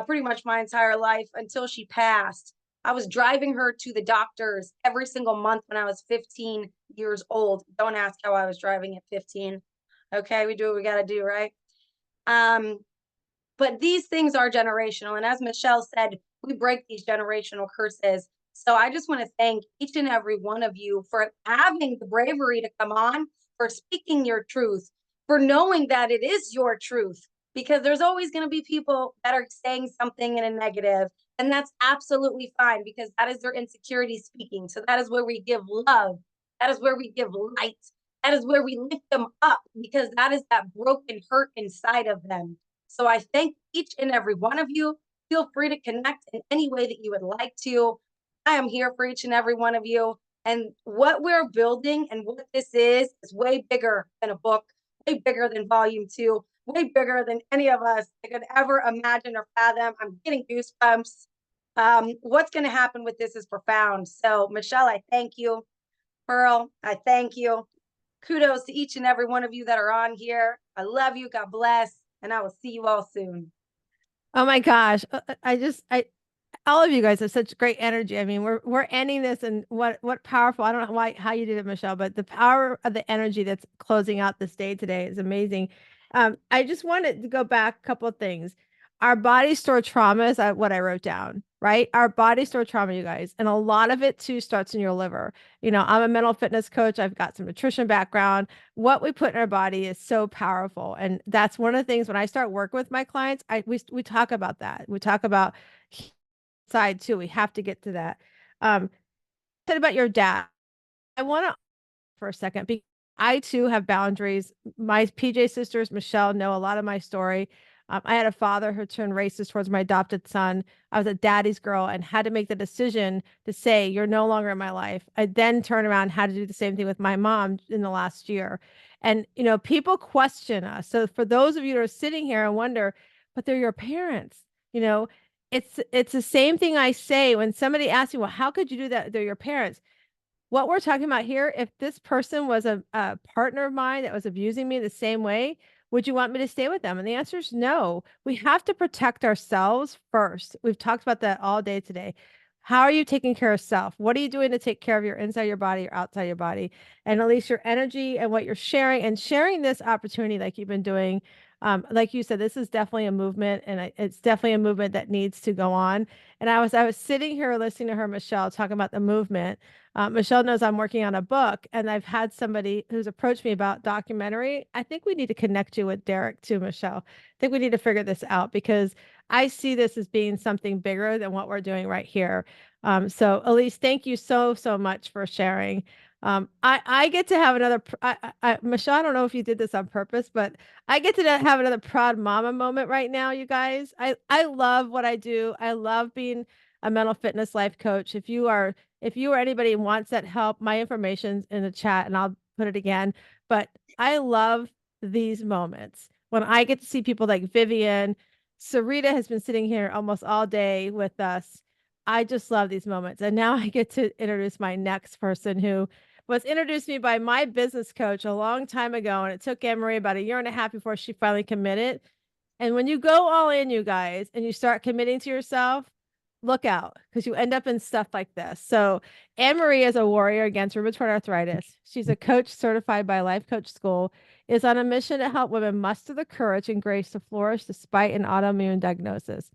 pretty much my entire life until she passed. I was driving her to the doctors every single month when I was 15 years old. Don't ask how I was driving at 15. Okay, we do what we got to do, right? But these things are generational. And as Michelle said, we break these generational curses. So I just want to thank each and every one of you for having the bravery to come on, for speaking your truth, for knowing that it is your truth, because there's always going to be people that are saying something in a negative. And that's absolutely fine, because that is their insecurity speaking. So that is where we give love. That is where we give light. That is where we lift them up, because that is that broken hurt inside of them. So I thank each and every one of you. Feel free to connect in any way that you would like to. I am here for each and every one of you. And what we're building and what this is way bigger than a book, way bigger than volume 2, way bigger than any of us could ever imagine or fathom. I'm getting goosebumps. What's going to happen with this is profound. So, Michelle, I thank you. Pearl, I thank you. Kudos to each and every one of you that are on here. I love you. God bless. And I will see you all soon. Oh my gosh. All of you guys have such great energy. I mean, we're ending this, and what powerful. I don't know how you did it, Michelle, but the power of the energy that's closing out this day today is amazing. I just wanted to go back a couple of things. Our bodies store trauma is what I wrote down, right? Our bodies store trauma, you guys, and a lot of it too starts in your liver. You know, I'm a mental fitness coach. I've got some nutrition background. What we put in our body is so powerful, and that's one of the things when I start working with my clients. We talk about that. We talk about side too. We have to get to that. Said about your dad. I want to for a second because I too have boundaries. My PJ sisters, Michelle, know a lot of my story. I had a father who turned racist towards my adopted son. I was a daddy's girl and had to make the decision to say, you're no longer in my life. I then turned around and had to do the same thing with my mom in the last year. And, you know, people question us. So for those of you that are sitting here and wonder, but they're your parents, you know, it's the same thing I say when somebody asks you, well, how could you do that? They're your parents. What we're talking about here, if this person was a partner of mine that was abusing me the same way, would you want me to stay with them? And the answer is no. We have to protect ourselves first. We've talked about that all day today. How are you taking care of self? What are you doing to take care of your inside your body or outside your body? And at least your energy and what you're sharing and sharing this opportunity like you've been doing. Like you said, this is definitely a movement, and it's definitely a movement that needs to go on. And I was sitting here listening to her, Michelle, talking about the movement. Michelle knows I'm working on a book, and I've had somebody who's approached me about documentary. I think we need to connect you with Derek too, Michelle. I think we need to figure this out because I see this as being something bigger than what we're doing right here. So Elise, thank you so much for sharing. I get to have another, Michelle, I don't know if you did this on purpose, but I get to have another proud mama moment right now, you guys. I love what I do. I love being a mental fitness life coach. If you or anybody wants that help, my information's in the chat and I'll put it again. But I love these moments when I get to see people like Vivian. Sarita has been sitting here almost all day with us. I just love these moments. And now I get to introduce my next person who was introduced to me by my business coach a long time ago. And it took Anne-Marie about 1.5 years before she finally committed. And when you go all in, you guys, and you start committing to yourself, look out because you end up in stuff like this. So Anne-Marie is a warrior against rheumatoid arthritis. She's a coach certified by Life Coach School, is on a mission to help women muster the courage and grace to flourish despite an autoimmune diagnosis.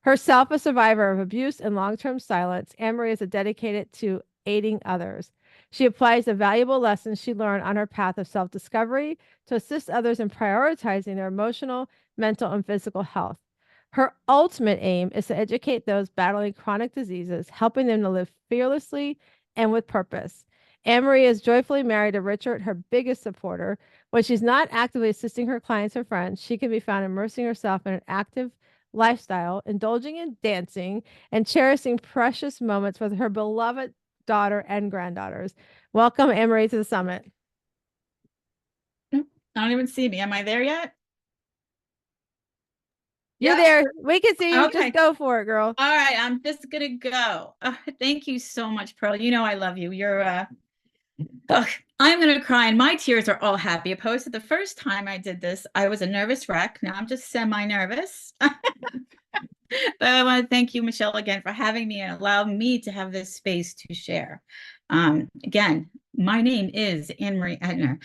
Herself a survivor of abuse and long-term silence, Anne-Marie is dedicated to aiding others. She applies the valuable lessons she learned on her path of self-discovery to assist others in prioritizing their emotional, mental, and physical health. Her ultimate aim is to educate those battling chronic diseases, helping them to live fearlessly and with purpose. Anne-Marie is joyfully married to Richard, her biggest supporter. When she's not actively assisting her clients and friends, she can be found immersing herself in an active lifestyle, indulging in dancing, and cherishing precious moments with her beloved daughter and granddaughters. Welcome, Anne-Marie, to the summit. I don't even see me. Am I there yet? You're there. We can see you. Okay. Just go for it, girl. All right. I'm just going to go. Thank you so much, Pearl. You know I love you. You're I'm going to cry, and my tears are all happy. Opposed to the first time I did this, I was a nervous wreck. Now I'm just semi-nervous. But I want to thank you, Michelle, again for having me and allowing me to have this space to share. Again, my name is Anne-Marie Etner.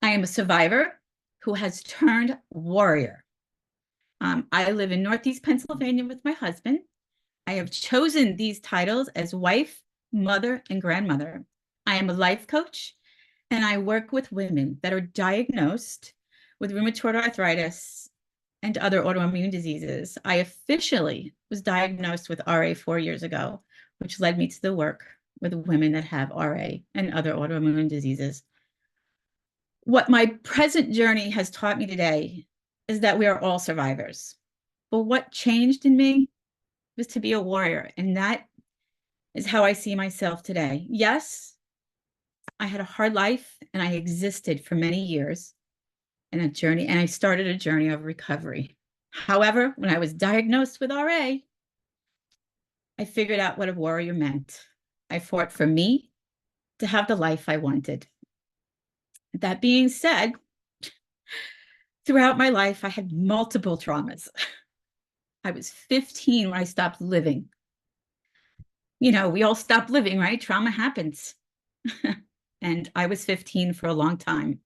I am a survivor who has turned warrior. I live in Northeast Pennsylvania with my husband. I have chosen these titles as wife, mother, and grandmother. I am a life coach, and I work with women that are diagnosed with rheumatoid arthritis and other autoimmune diseases. I officially was diagnosed with RA 4 years ago, which led me to the work with women that have RA and other autoimmune diseases. What my present journey has taught me today is that we are all survivors. But what changed in me was to be a warrior, and that is how I see myself today. Yes, I had a hard life and I existed for many years, and I started a journey of recovery. However, when I was diagnosed with RA, I figured out what a warrior meant. I fought for me to have the life I wanted. That being said, throughout my life, I had multiple traumas. I was 15 when I stopped living. You know, we all stop living, right? Trauma happens. And I was 15 for a long time.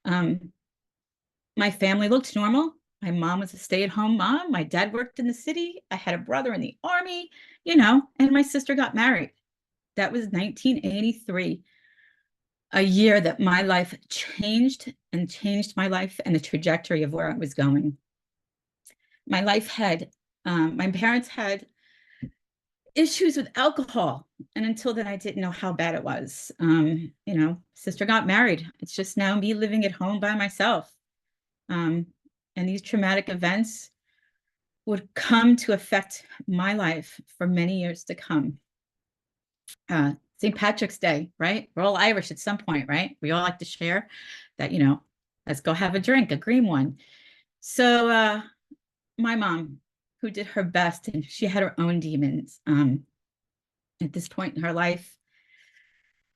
My family looked normal. My mom was a stay-at-home mom. My dad worked in the city. I had a brother in the army, you know, and my sister got married. That was 1983, a year that my life changed and changed my life and the trajectory of where I was going. My life had, my parents had issues with alcohol. And until then, I didn't know how bad it was. You know, sister got married. It's just now me living at home by myself. And these traumatic events would come to affect my life for many years to come. St. Patrick's Day, right? We're all Irish at some point, right? We all like to share that, you know, let's go have a drink, a green one. So my mom, who did her best, and she had her own demons at this point in her life,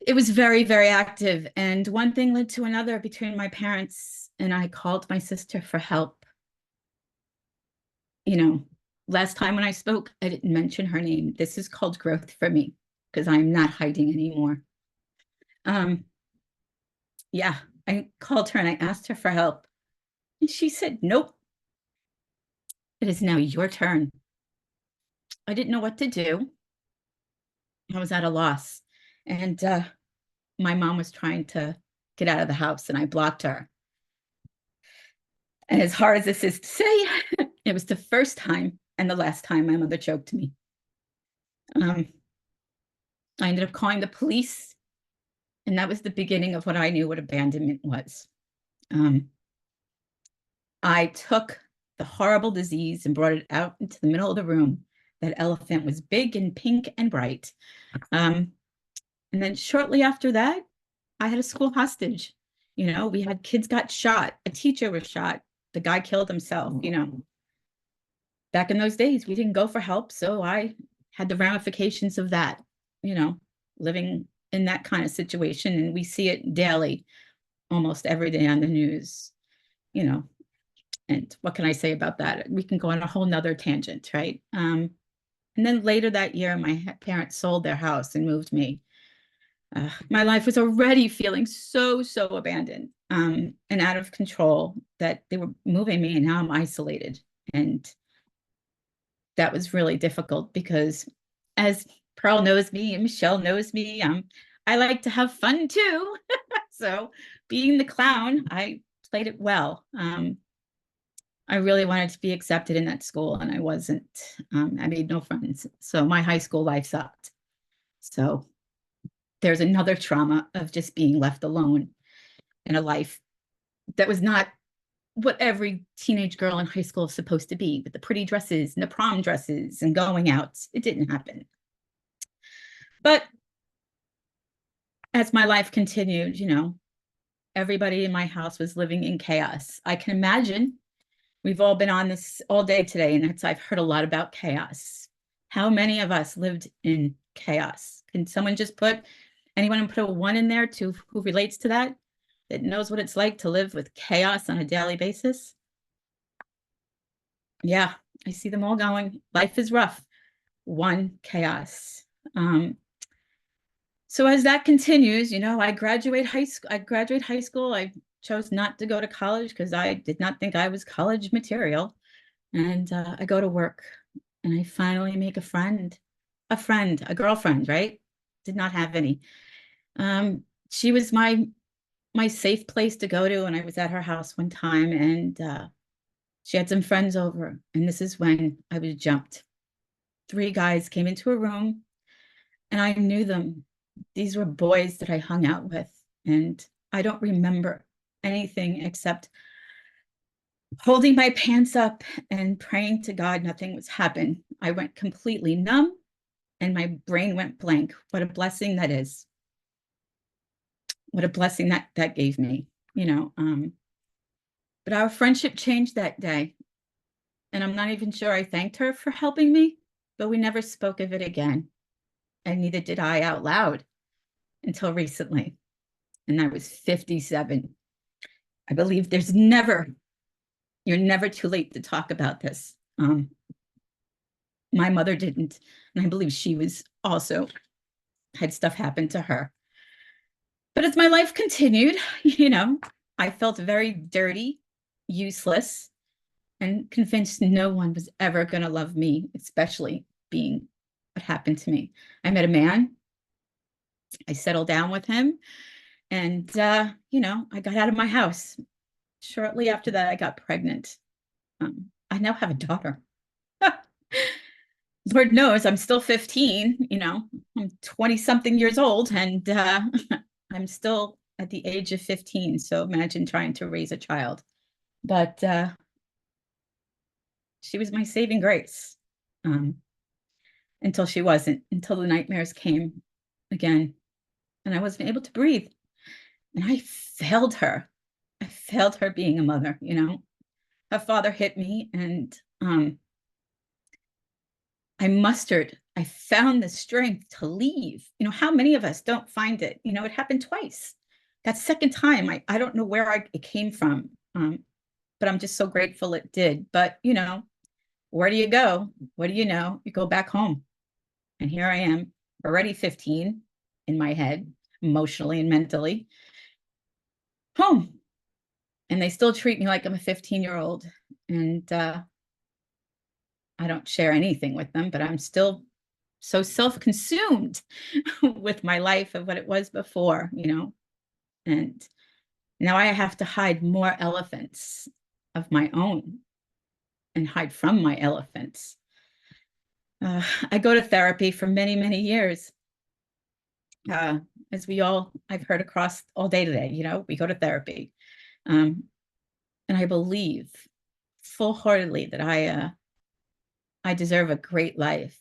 it was very, very active. And one thing led to another between my parents, and I called my sister for help. You know, last time when I spoke, I didn't mention her name. This is called growth for me because I'm not hiding anymore. Yeah, I called her and I asked her for help. And she said, nope, it is now your turn. I didn't know what to do. I was at a loss. And my mom was trying to get out of the house and I blocked her. And as hard as this is to say, it was the first time and the last time my mother choked me. I ended up calling the police, and that was the beginning of what I knew what abandonment was. I took the horrible disease and brought it out into the middle of the room. That elephant was big and pink and bright. And then shortly after that, I had a school hostage. You know, we had kids got shot. A teacher was shot. The guy killed himself, you know. Back in those days, we didn't go for help. So I had the ramifications of that, you know, living in that kind of situation. And we see it daily, almost every day on the news, you know. And what can I say about that? We can go on a whole nother tangent, right? And then later that year, my parents sold their house and moved me. My life was already feeling so abandoned and out of control that they were moving me, and now I'm isolated. And that was really difficult because, as Pearl knows me and Michelle knows me, I like to have fun too. So being the clown, I played it well. I really wanted to be accepted in that school, and I wasn't. I made no friends. So my high school life sucked. So there's another trauma of just being left alone in a life that was not what every teenage girl in high school is supposed to be, with the pretty dresses and the prom dresses and going out. It didn't happen. But as my life continued, you know, everybody in my house was living in chaos. I can imagine we've all been on this all day today, and I've heard a lot about chaos. How many of us lived in chaos? Can someone just anyone put a 1 in there to who relates to that knows what it's like to live with chaos on a daily basis? Yeah, I see them all going, life is rough. 1, chaos. So as that continues, you know, I graduate high school. I chose not to go to college because I did not think I was college material. And I go to work and I finally make a girlfriend, right? Did not have any. She was my safe place to go to. And I was at her house one time, and she had some friends over. And this is when I was jumped. 3 guys came into a room, and I knew them. These were boys that I hung out with. And I don't remember anything except holding my pants up and praying to God nothing was happening. I went completely numb and my brain went blank. What a blessing that is. What a blessing that gave me, you know. But our friendship changed that day. And I'm not even sure I thanked her for helping me, but we never spoke of it again. And neither did I out loud until recently. And I was 57. I believe you're never too late to talk about this. My mother didn't. And I believe she was also had stuff happen to her. But as my life continued, I felt very dirty, useless, and convinced no one was ever going to love me, especially being what happened to me. I met a man. I settled down with him. And, I got out of my house. Shortly after that, I got pregnant. I now have a daughter. Lord knows I'm still 15, I'm 20 something years old, and I'm still at the age of 15. So imagine trying to raise a child. But she was my saving grace until she wasn't, until the nightmares came again. And I wasn't able to breathe. And I failed her. I failed her being a mother, Her father hit me, and I found the strength to leave. How many of us don't find it? It happened twice. That second time, I don't know where it came from, but I'm just so grateful it did. But, where do you go? What do you know? You go back home. And here I am, already 15 in my head, emotionally and mentally, home. And they still treat me like I'm a 15-year-old. And I don't share anything with them, but I'm still so self-consumed with my life of what it was before, and now I have to hide more elephants of my own and hide from my elephants. I go to therapy for many, many years. As I've heard across all day today, we go to therapy. And I believe full-heartedly that I deserve a great life.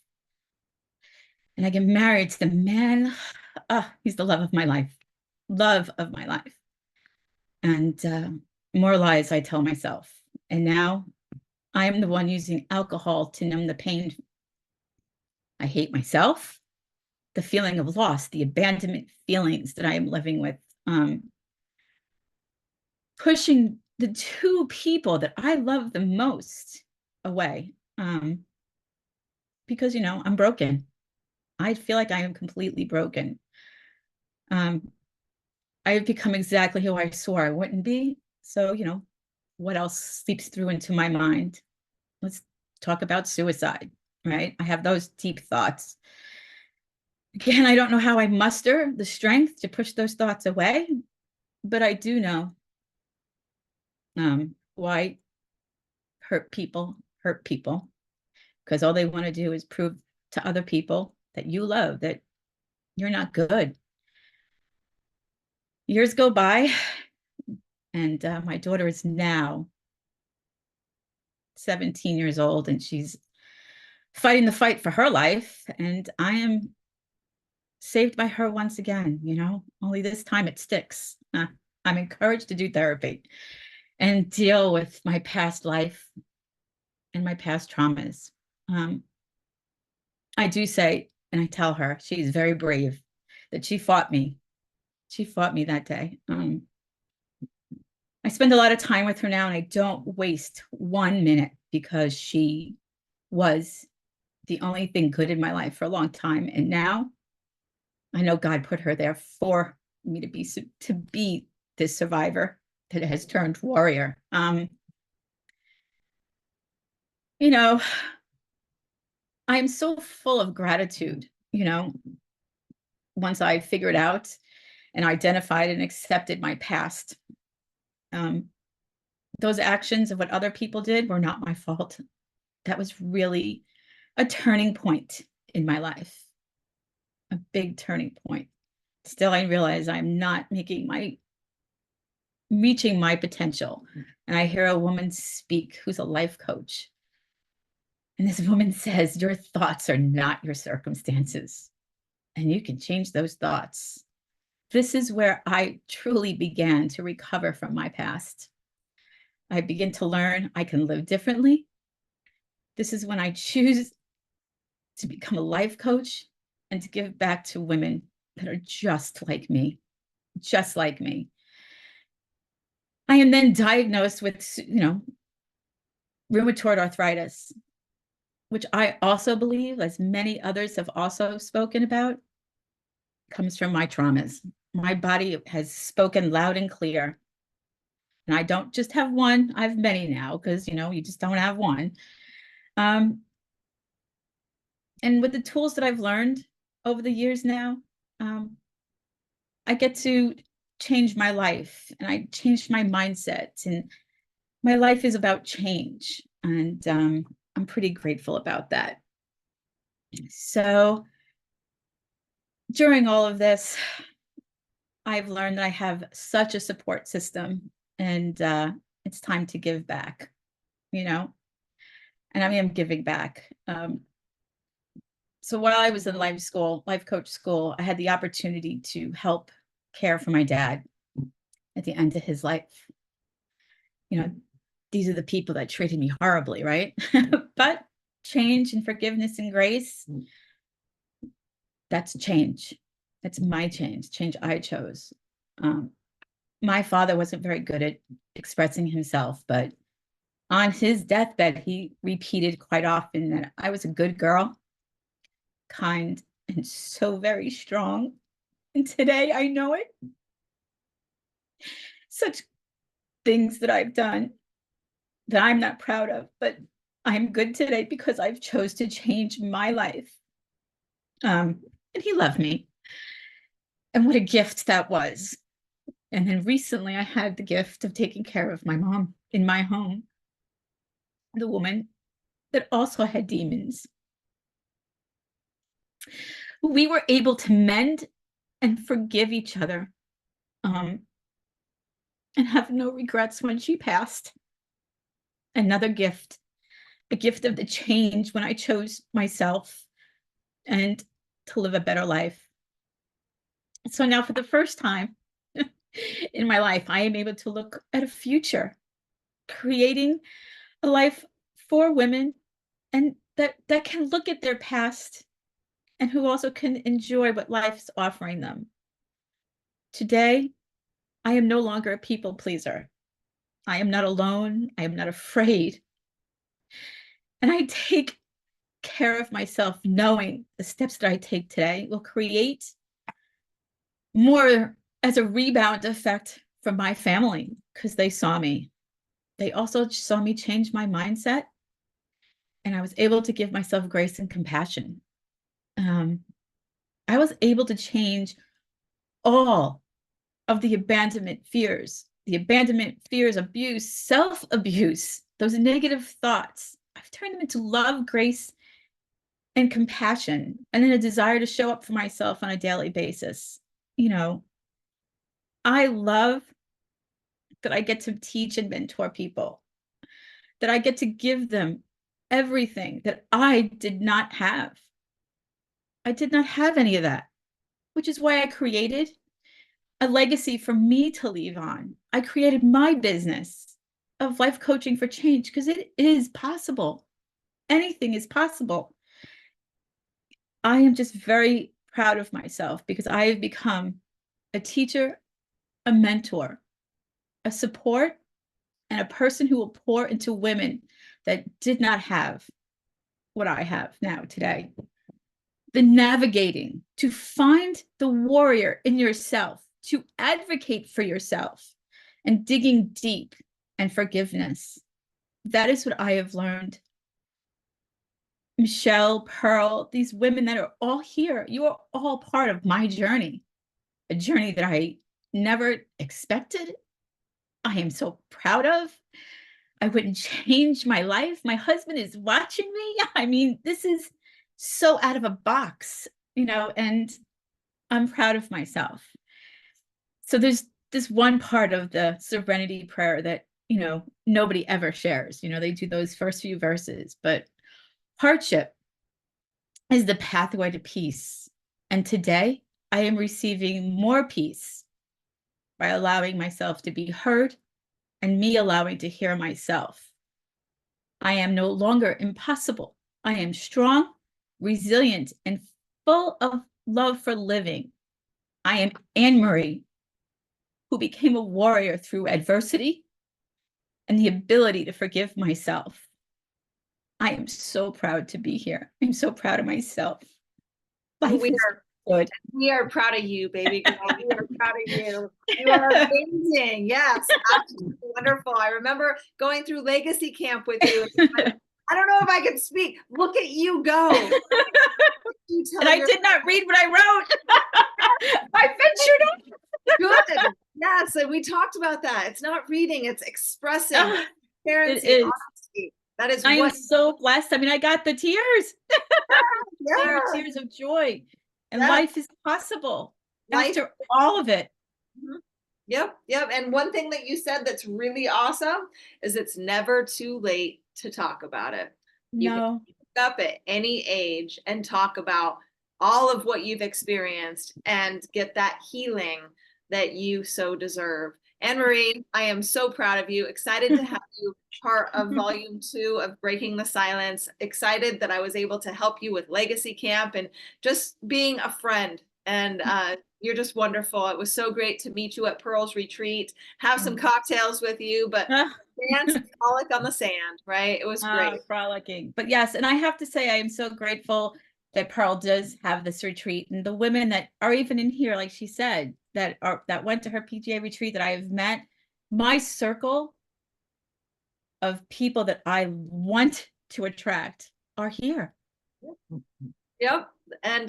And I get married to the man, he's the love of my life. And more lies I tell myself. And now I am the one using alcohol to numb the pain. I hate myself, the feeling of loss, the abandonment feelings that I am living with, pushing the two people that I love the most away, because, I'm broken. I feel like I am completely broken. I have become exactly who I swore I wouldn't be. So, what else seeps through into my mind? Let's talk about suicide, right? I have those deep thoughts. Again, I don't know how I muster the strength to push those thoughts away, but I do know why hurt people, because all they want to do is prove to other people that you love that you're not good. Years go by, and my daughter is now 17 years old, and she's fighting the fight for her life, and I am saved by her once again, only this time it sticks. I'm encouraged to do therapy and deal with my past life and my past traumas. I do say, and I tell her, she's very brave, that she fought me. She fought me that day. I spend a lot of time with her now, and I don't waste 1 minute, because she was the only thing good in my life for a long time. And now I know God put her there for me to be this survivor that has turned warrior. I'm so full of gratitude, once I figured out and identified and accepted my past. Those actions of what other people did were not my fault. That was really a turning point in my life, a big turning point. Still, I realize I'm not reaching my potential. And I hear a woman speak who's a life coach. And this woman says, your thoughts are not your circumstances, and you can change those thoughts. This is where I truly began to recover from my past. I begin to learn I can live differently. This is when I choose to become a life coach and to give back to women that are just like me, just like me. I am then diagnosed with, rheumatoid arthritis, which I also believe, as many others have also spoken about, comes from my traumas. My body has spoken loud and clear. And I don't just have one, I have many now, because, you just don't have one. And with the tools that I've learned over the years now, I get to change my life, and I changed my mindset, and my life is about change. And I'm pretty grateful about that. So during all of this, I've learned that I have such a support system, and it's time to give back, and I am giving back. So while I was in life coach school, I had the opportunity to help care for my dad at the end of his life. These are the people that treated me horribly, right? But change and forgiveness and grace, that's change. That's my change I chose. My father wasn't very good at expressing himself, but on his deathbed, he repeated quite often that I was a good girl, kind, and so very strong. And today I know it. Such things that I've done that I'm not proud of, but I'm good today because I've chose to change my life. And he loved me. And what a gift that was. And then recently I had the gift of taking care of my mom in my home, the woman that also had demons. We were able to mend and forgive each other, and have no regrets when she passed. Another gift, a gift of the change when I chose myself and to live a better life. So now for the first time in my life, I am able to look at a future, creating a life for women, and that can look at their past and who also can enjoy what life's offering them. Today, I am no longer a people pleaser. I am not alone. I am not afraid. And I take care of myself, knowing the steps that I take today will create more as a rebound effect for my family, because they saw me. They also saw me change my mindset, and I was able to give myself grace and compassion. I was able to change all of the abandonment fears, abuse, self-abuse, those negative thoughts. I've turned them into love, grace, and compassion, and then a desire to show up for myself on a daily basis. I love that I get to teach and mentor people, that I get to give them everything that I did not have. I did not have any of that, which is why I created a legacy for me to leave on. I created my business of life coaching for change because it is possible. Anything is possible. I am just very proud of myself because I have become a teacher, a mentor, a support, and a person who will pour into women that did not have what I have now today. The navigating, to find the warrior in yourself, to advocate for yourself, and digging deep, and forgiveness. That is what I have learned. Michelle, Pearl, these women that are all here, you are all part of my journey, a journey that I never expected. I am so proud of. I wouldn't change my life. My husband is watching me. I mean, this is so out of a box, and I'm proud of myself. So there's this one part of the Serenity Prayer that, nobody ever shares. They do those first few verses, but hardship is the pathway to peace. And today I am receiving more peace by allowing myself to be heard, and me allowing to hear myself. I am no longer impossible. I am strong, resilient, and full of love for living. I am Anne Marie, who became a warrior through adversity and the ability to forgive myself. I am so proud to be here. I'm so proud of myself. Life We is are good. We are proud of you, baby girl. We are proud of you. You are amazing. Yes, absolutely wonderful. I remember going through legacy camp with you. I don't know if I can speak. Look at you go. And I did not read what I wrote. I ventured on. Good. Yes, and we talked about that. It's not reading, it's expressing. Transparency, is. honesty. That is I am what so blessed. I mean, I got the tears. They are Yeah. tears of joy. And Yeah. life is possible Life- after all of it. Mhm. Yep. And one thing that you said that's really awesome is it's never too late to talk about it. You can No. pick up at any age and talk about all of what you've experienced and get that healing that you so deserve. Anne Marie, I am so proud of you. Excited to have you part of volume 2 of Breaking the Silence. Excited that I was able to help you with Legacy Camp and just being a friend. And you're just wonderful. It was so great to meet you at Pearl's retreat, have some cocktails with you, but dance and frolic on the sand, right? It was great. Frolicking. But yes, and I have to say, I am so grateful that Pearl does have this retreat, and the women that are even in here, like she said, that went to her PGA retreat that I have met, my circle of people that I want to attract are here. Yep. And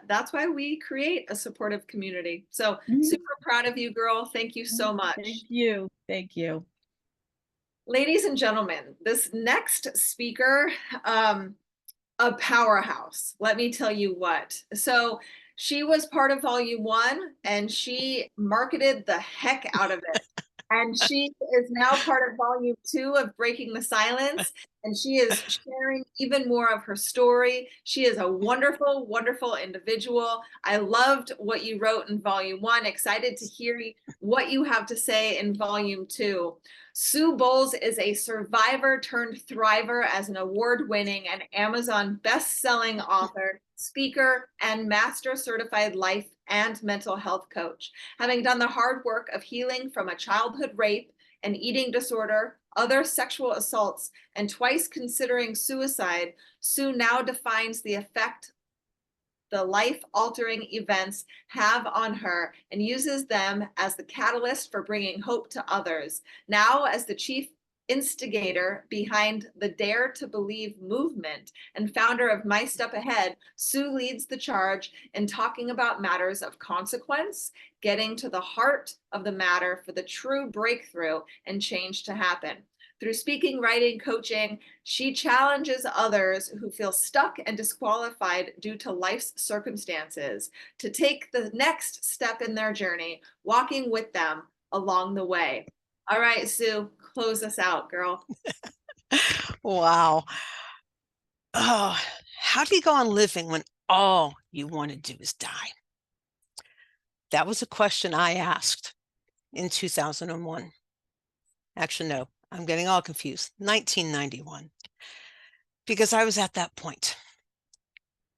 that's why we create a supportive community. So super proud of you, girl. Thank you so much. Thank you. Thank you. Ladies and gentlemen, this next speaker, a powerhouse. Let me tell you what. So she was part of volume 1 and she marketed the heck out of it. And she is now part of volume 2 of Breaking the Silence. And she is sharing even more of her story. She is a wonderful, wonderful individual. I loved what you wrote in volume 1. Excited to hear what you have to say in volume 2. Sue Bowles is a survivor turned thriver as an award-winning and Amazon best-selling author, speaker, and master certified life and mental health coach. Having done the hard work of healing from a childhood rape, an eating disorder, other sexual assaults, and twice considering suicide, Sue now defines the effect the life-altering events have on her and uses them as the catalyst for bringing hope to others. Now, as the chief instigator behind the Dare to Believe movement and founder of My Step Ahead, Sue leads the charge in talking about matters of consequence, getting to the heart of the matter for the true breakthrough and change to happen. Through speaking, writing, coaching, she challenges others who feel stuck and disqualified due to life's circumstances to take the next step in their journey, walking with them along the way. All right, Sue, close us out, girl. Wow. Oh, how do you go on living when all you want to do is die? That was a question I asked in 2001. Actually, no, I'm getting all confused. 1991. Because I was at that point.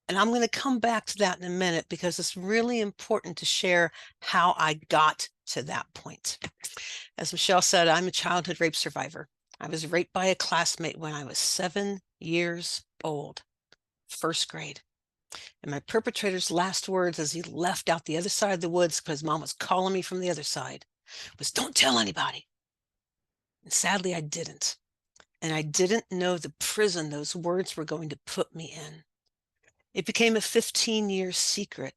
And I'm going to come back to that in a minute because it's really important to share how I got to that point. As Michelle said, I'm a childhood rape survivor. I was raped by a classmate when I was 7 years old, first grade. And my perpetrator's last words as he left out the other side of the woods because mom was calling me from the other side was, "Don't tell anybody." And sadly, I didn't. And I didn't know the prison those words were going to put me in. It became a 15-year secret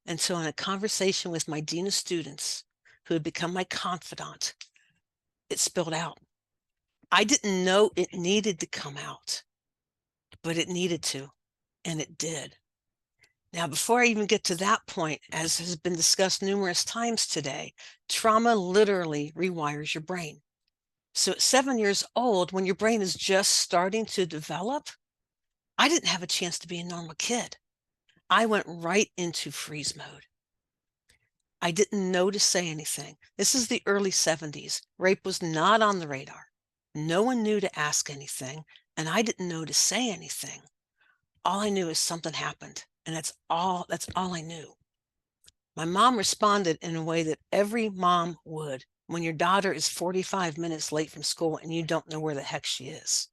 until in a conversation with my dean of students, who had become my confidant, it spilled out. I didn't know it needed to come out, but it needed to, and it did. Now, before I even get to that point, as has been discussed numerous times today, trauma literally rewires your brain. So at 7 years old, when your brain is just starting to develop, I didn't have a chance to be a normal kid. I went right into freeze mode. I didn't know to say anything. This is the early 70s. Rape was not on the radar. No one knew to ask anything, and I didn't know to say anything. All I knew is something happened, and that's all I knew. My mom responded in a way that every mom would when your daughter is 45 minutes late from school and you don't know where the heck she is.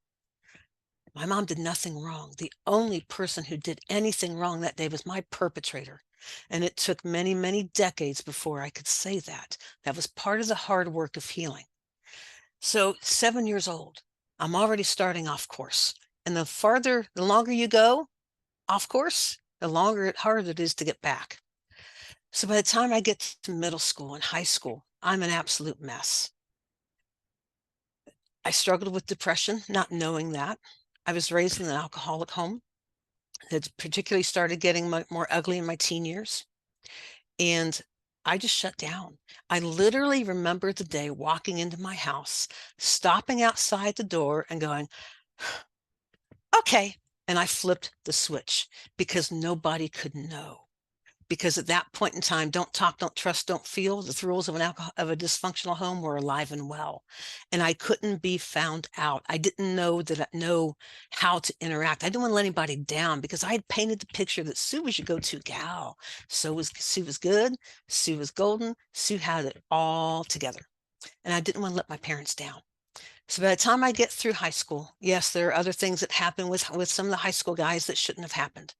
My mom did nothing wrong. The only person who did anything wrong that day was my perpetrator. And it took many, many decades before I could say that. That was part of the hard work of healing. So 7 years old, I'm already starting off course. And the longer you go off course, the harder it is to get back. So by the time I get to middle school and high school, I'm an absolute mess. I struggled with depression, not knowing that. I was raised in an alcoholic home that particularly started getting more ugly in my teen years. And I just shut down. I literally remember the day walking into my house, stopping outside the door and going, okay. And I flipped the switch because nobody could know. Because at that point in time, don't talk, don't trust, don't feel, the rules of a dysfunctional home were alive and well. And I couldn't be found out. I didn't know how to interact. I didn't want to let anybody down because I had painted the picture that Sue was your go-to gal. Sue was good, Sue was golden, Sue had it all together. And I didn't want to let my parents down. So by the time I get through high school, yes, there are other things that happen with some of the high school guys that shouldn't have happened.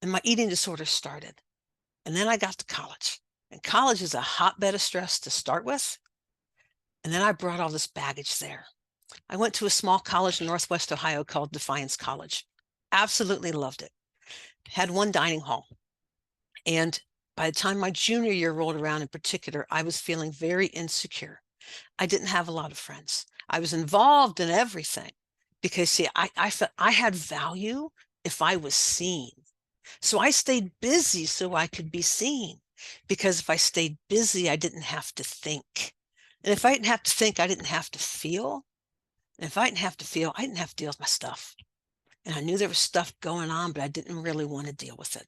And my eating disorder started. And then I got to college, and college is a hotbed of stress to start with. And then I brought all this baggage there. I went to a small college in Northwest Ohio called Defiance College. Absolutely loved it. Had one dining hall. And by the time my junior year rolled around in particular, I was feeling very insecure. I didn't have a lot of friends. I was involved in everything because, see, I felt I had value if I was seen. So I stayed busy so I could be seen, because if I stayed busy, I didn't have to think. And if I didn't have to think, I didn't have to feel. And if I didn't have to feel, I didn't have to deal with my stuff. And I knew there was stuff going on, but I didn't really want to deal with it.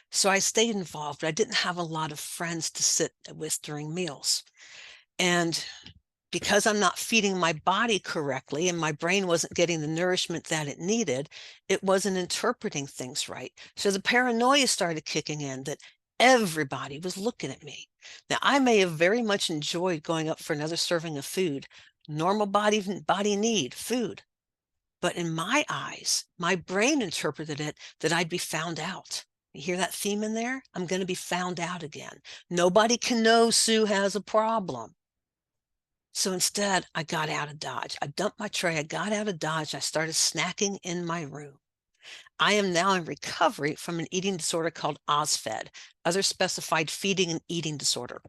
So I stayed involved, but I didn't have a lot of friends to sit with during meals. And because I'm not feeding my body correctly and my brain wasn't getting the nourishment that it needed, it wasn't interpreting things right. So the paranoia started kicking in that everybody was looking at me. Now, I may have very much enjoyed going up for another serving of food, normal body need, food. But in my eyes, my brain interpreted it that I'd be found out. You hear that theme in there? I'm going to be found out again. Nobody can know Sue has a problem. So instead, I got out of Dodge. I dumped my tray. I got out of Dodge. I started snacking in my room. I am now in recovery from an eating disorder called OSFED, other specified feeding and eating disorder.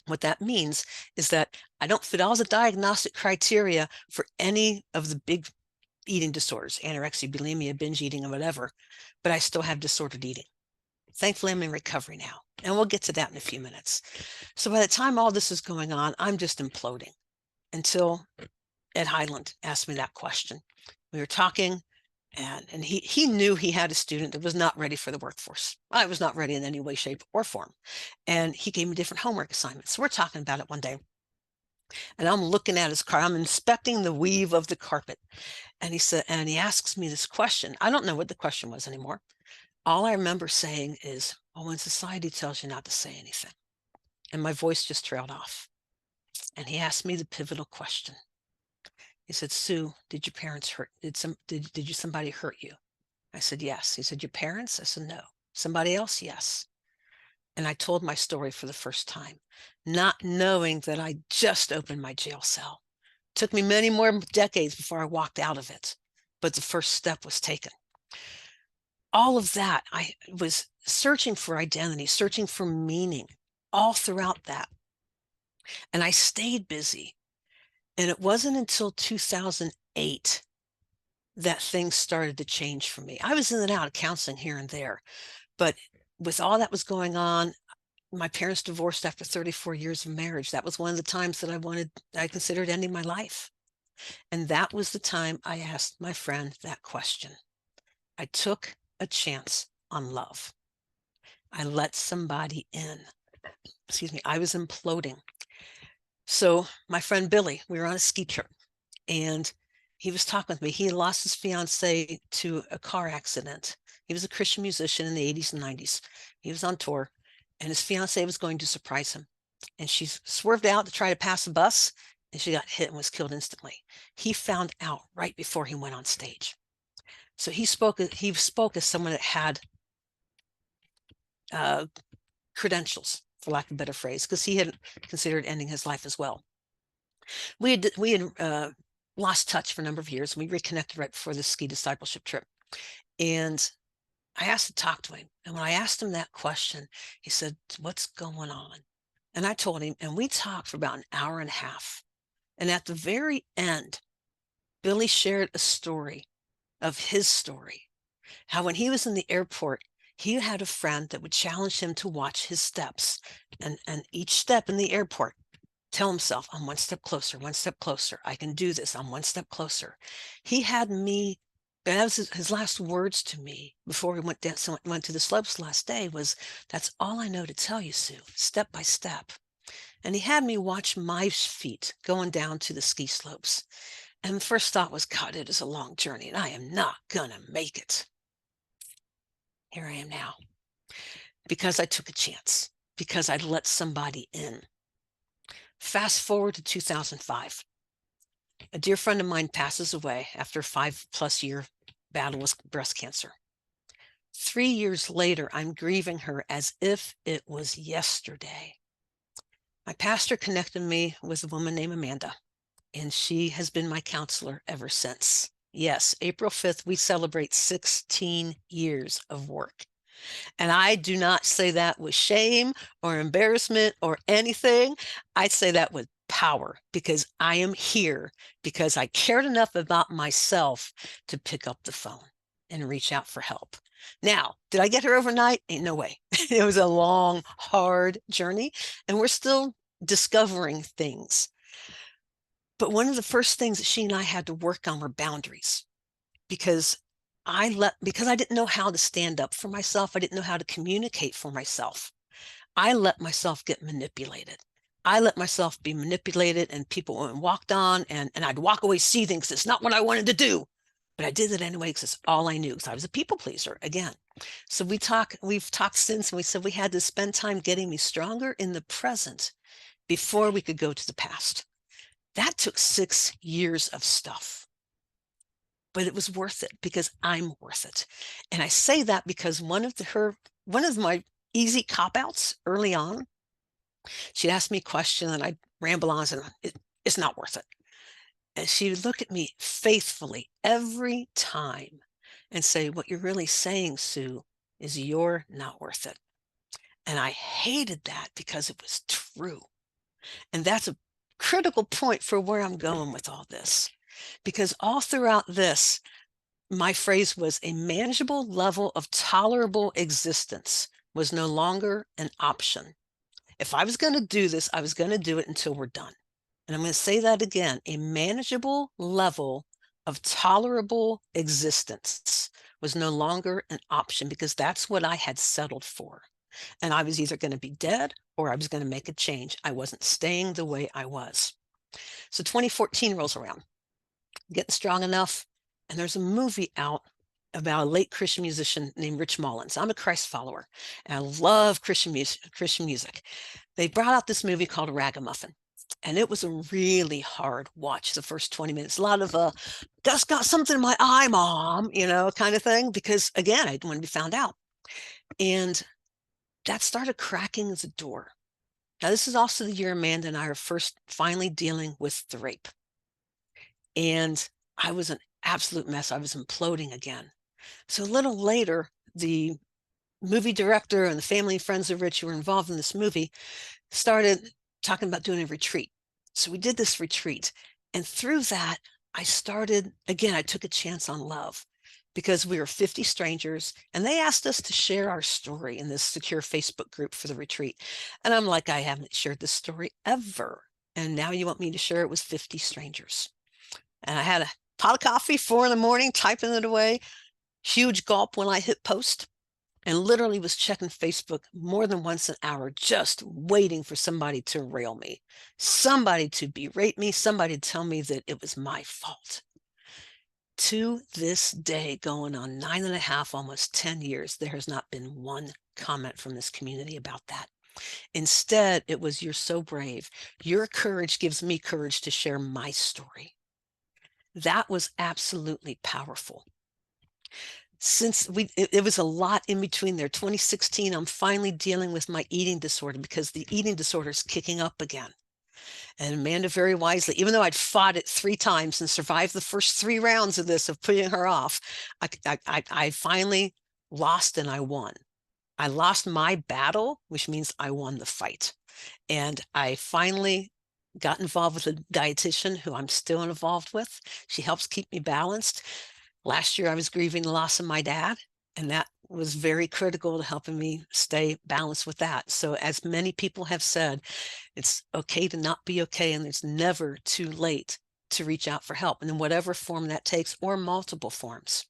What that means is that I don't fit all the diagnostic criteria for any of the big eating disorders, anorexia, bulimia, binge eating, or whatever, but I still have disordered eating. Thankfully, I'm in recovery now, and we'll get to that in a few minutes. So by the time all this is going on, I'm just imploding until Ed Highland asked me that question. We were talking, and he knew he had a student that was not ready for the workforce. I was not ready in any way, shape, or form. And he gave me different homework assignments. So we're talking about it one day. And I'm looking at his car. I'm inspecting the weave of the carpet. And he asks me this question. I don't know what the question was anymore. All I remember saying is, oh, when society tells you not to say anything. And my voice just trailed off. And he asked me the pivotal question. He said, Sue, did your parents hurt? Did somebody hurt you? I said, yes. He said, your parents? I said, no. Somebody else? Yes. And I told my story for the first time, not knowing that I just opened my jail cell. It took me many more decades before I walked out of it, but the first step was taken. All of that, I was searching for identity, searching for meaning all throughout that. And I stayed busy. And it wasn't until 2008 that things started to change for me. I was in and out of counseling here and there, but with all that was going on, my parents divorced after 34 years of marriage. That was one of the times that I considered ending my life. And that was the time I asked my friend that question. I took a chance on love. I let somebody in. excuse me, I was imploding. So my friend Billy, we were on a ski trip, and he was talking with me. He had lost his fiance to a car accident. He was a Christian musician in the 80s and 90s. He was on tour, and his fiance was going to surprise him. And she swerved out to try to pass the bus, and she got hit and was killed instantly. He found out right before he went on stage. So he spoke as someone that had credentials, for lack of a better phrase, because he had considered ending his life as well. We had lost touch for a number of years. We reconnected right before the ski discipleship trip. And I asked to talk to him. And when I asked him that question, he said, "What's going on?" And I told him, and we talked for about an hour and a half. And at the very end, Billy shared a story of his story, how when he was in the airport, he had a friend that would challenge him to watch his steps. And each step in the airport, tell himself, "I'm one step closer, one step closer. I can do this. I'm one step closer." He had me, that was his last words to me before we went to the slopes last day was, "That's all I know to tell you, Sue, step by step." And he had me watch my feet going down to the ski slopes. And the first thought was, God, it is a long journey and I am not gonna make it. Here I am now, because I took a chance, because I let somebody in. Fast forward to 2005. A dear friend of mine passes away after a 5+ year battle with breast cancer. 3 years later, I'm grieving her as if it was yesterday. My pastor connected me with a woman named Amanda, and she has been my counselor ever since. Yes, April 5th, we celebrate 16 years of work. And I do not say that with shame or embarrassment or anything. I say that with power, because I am here because I cared enough about myself to pick up the phone and reach out for help. Now, did I get her overnight? Ain't no way. It was a long, hard journey, and we're still discovering things. But one of the first things that she and I had to work on were boundaries, because I didn't know how to stand up for myself. I didn't know how to communicate for myself. I let myself get manipulated. I let myself be manipulated, and people walked on, and I'd walk away seething because it's not what I wanted to do. But I did it anyway because it's all I knew, because I was a people pleaser again. So we've talked since, and we said we had to spend time getting me stronger in the present before we could go to the past. That took 6 years of stuff. But it was worth it, because I'm worth it. And I say that because one of my easy cop-outs early on, she'd ask me a question and I'd ramble on and say, "It's not worth it." And she would look at me faithfully every time and say, "What you're really saying, Sue, is you're not worth it." And I hated that because it was true. And that's a critical point for where I'm going with all this, because all throughout this, my phrase was, a manageable level of tolerable existence was no longer an option. If I was going to do this, I was going to do it until we're done. And I'm going to say that again, a manageable level of tolerable existence was no longer an option, because that's what I had settled for. And I was either going to be dead or I was going to make a change. I wasn't staying the way I was. So 2014 rolls around, getting strong enough, and there's a movie out about a late Christian musician named Rich Mullins. I'm a Christ follower, and I love Christian music. They brought out this movie called Ragamuffin, and it was a really hard watch, the first 20 minutes. A lot of, "Just got something in my eye, Mom," kind of thing, because again, I didn't want to be found out. And that started cracking the door. Now, this is also the year Amanda and I are first finally dealing with the rape. And I was an absolute mess. I was imploding again. So a little later, the movie director and the family and friends of Rich who were involved in this movie started talking about doing a retreat. So we did this retreat. And through that, I took a chance on love, because we were 50 strangers and they asked us to share our story in this secure Facebook group for the retreat. And I'm like, I haven't shared this story ever. And now you want me to share it with 50 strangers. And I had a pot of coffee, 4 a.m, typing it away. Huge gulp when I hit post. and literally was checking Facebook more than once an hour, just waiting for somebody to rail me, somebody to berate me, somebody to tell me that it was my fault. To this day, going on 9.5, almost 10 years, there has not been one comment from this community about that. Instead, it was, "You're so brave. Your courage gives me courage to share my story." That was absolutely powerful. Since it was a lot in between there. 2016, I'm finally dealing with my eating disorder because the eating disorder is kicking up again. And Amanda very wisely, even though I'd fought it 3 times and survived the first 3 rounds of this, of putting her off, I finally lost and I won. I lost my battle, which means I won the fight. And I finally got involved with a dietitian who I'm still involved with. She helps keep me balanced. Last year, I was grieving the loss of my dad, and that was very critical to helping me stay balanced with that. So as many people have said, it's okay to not be okay, and it's never too late to reach out for help, and in whatever form that takes, or multiple forms.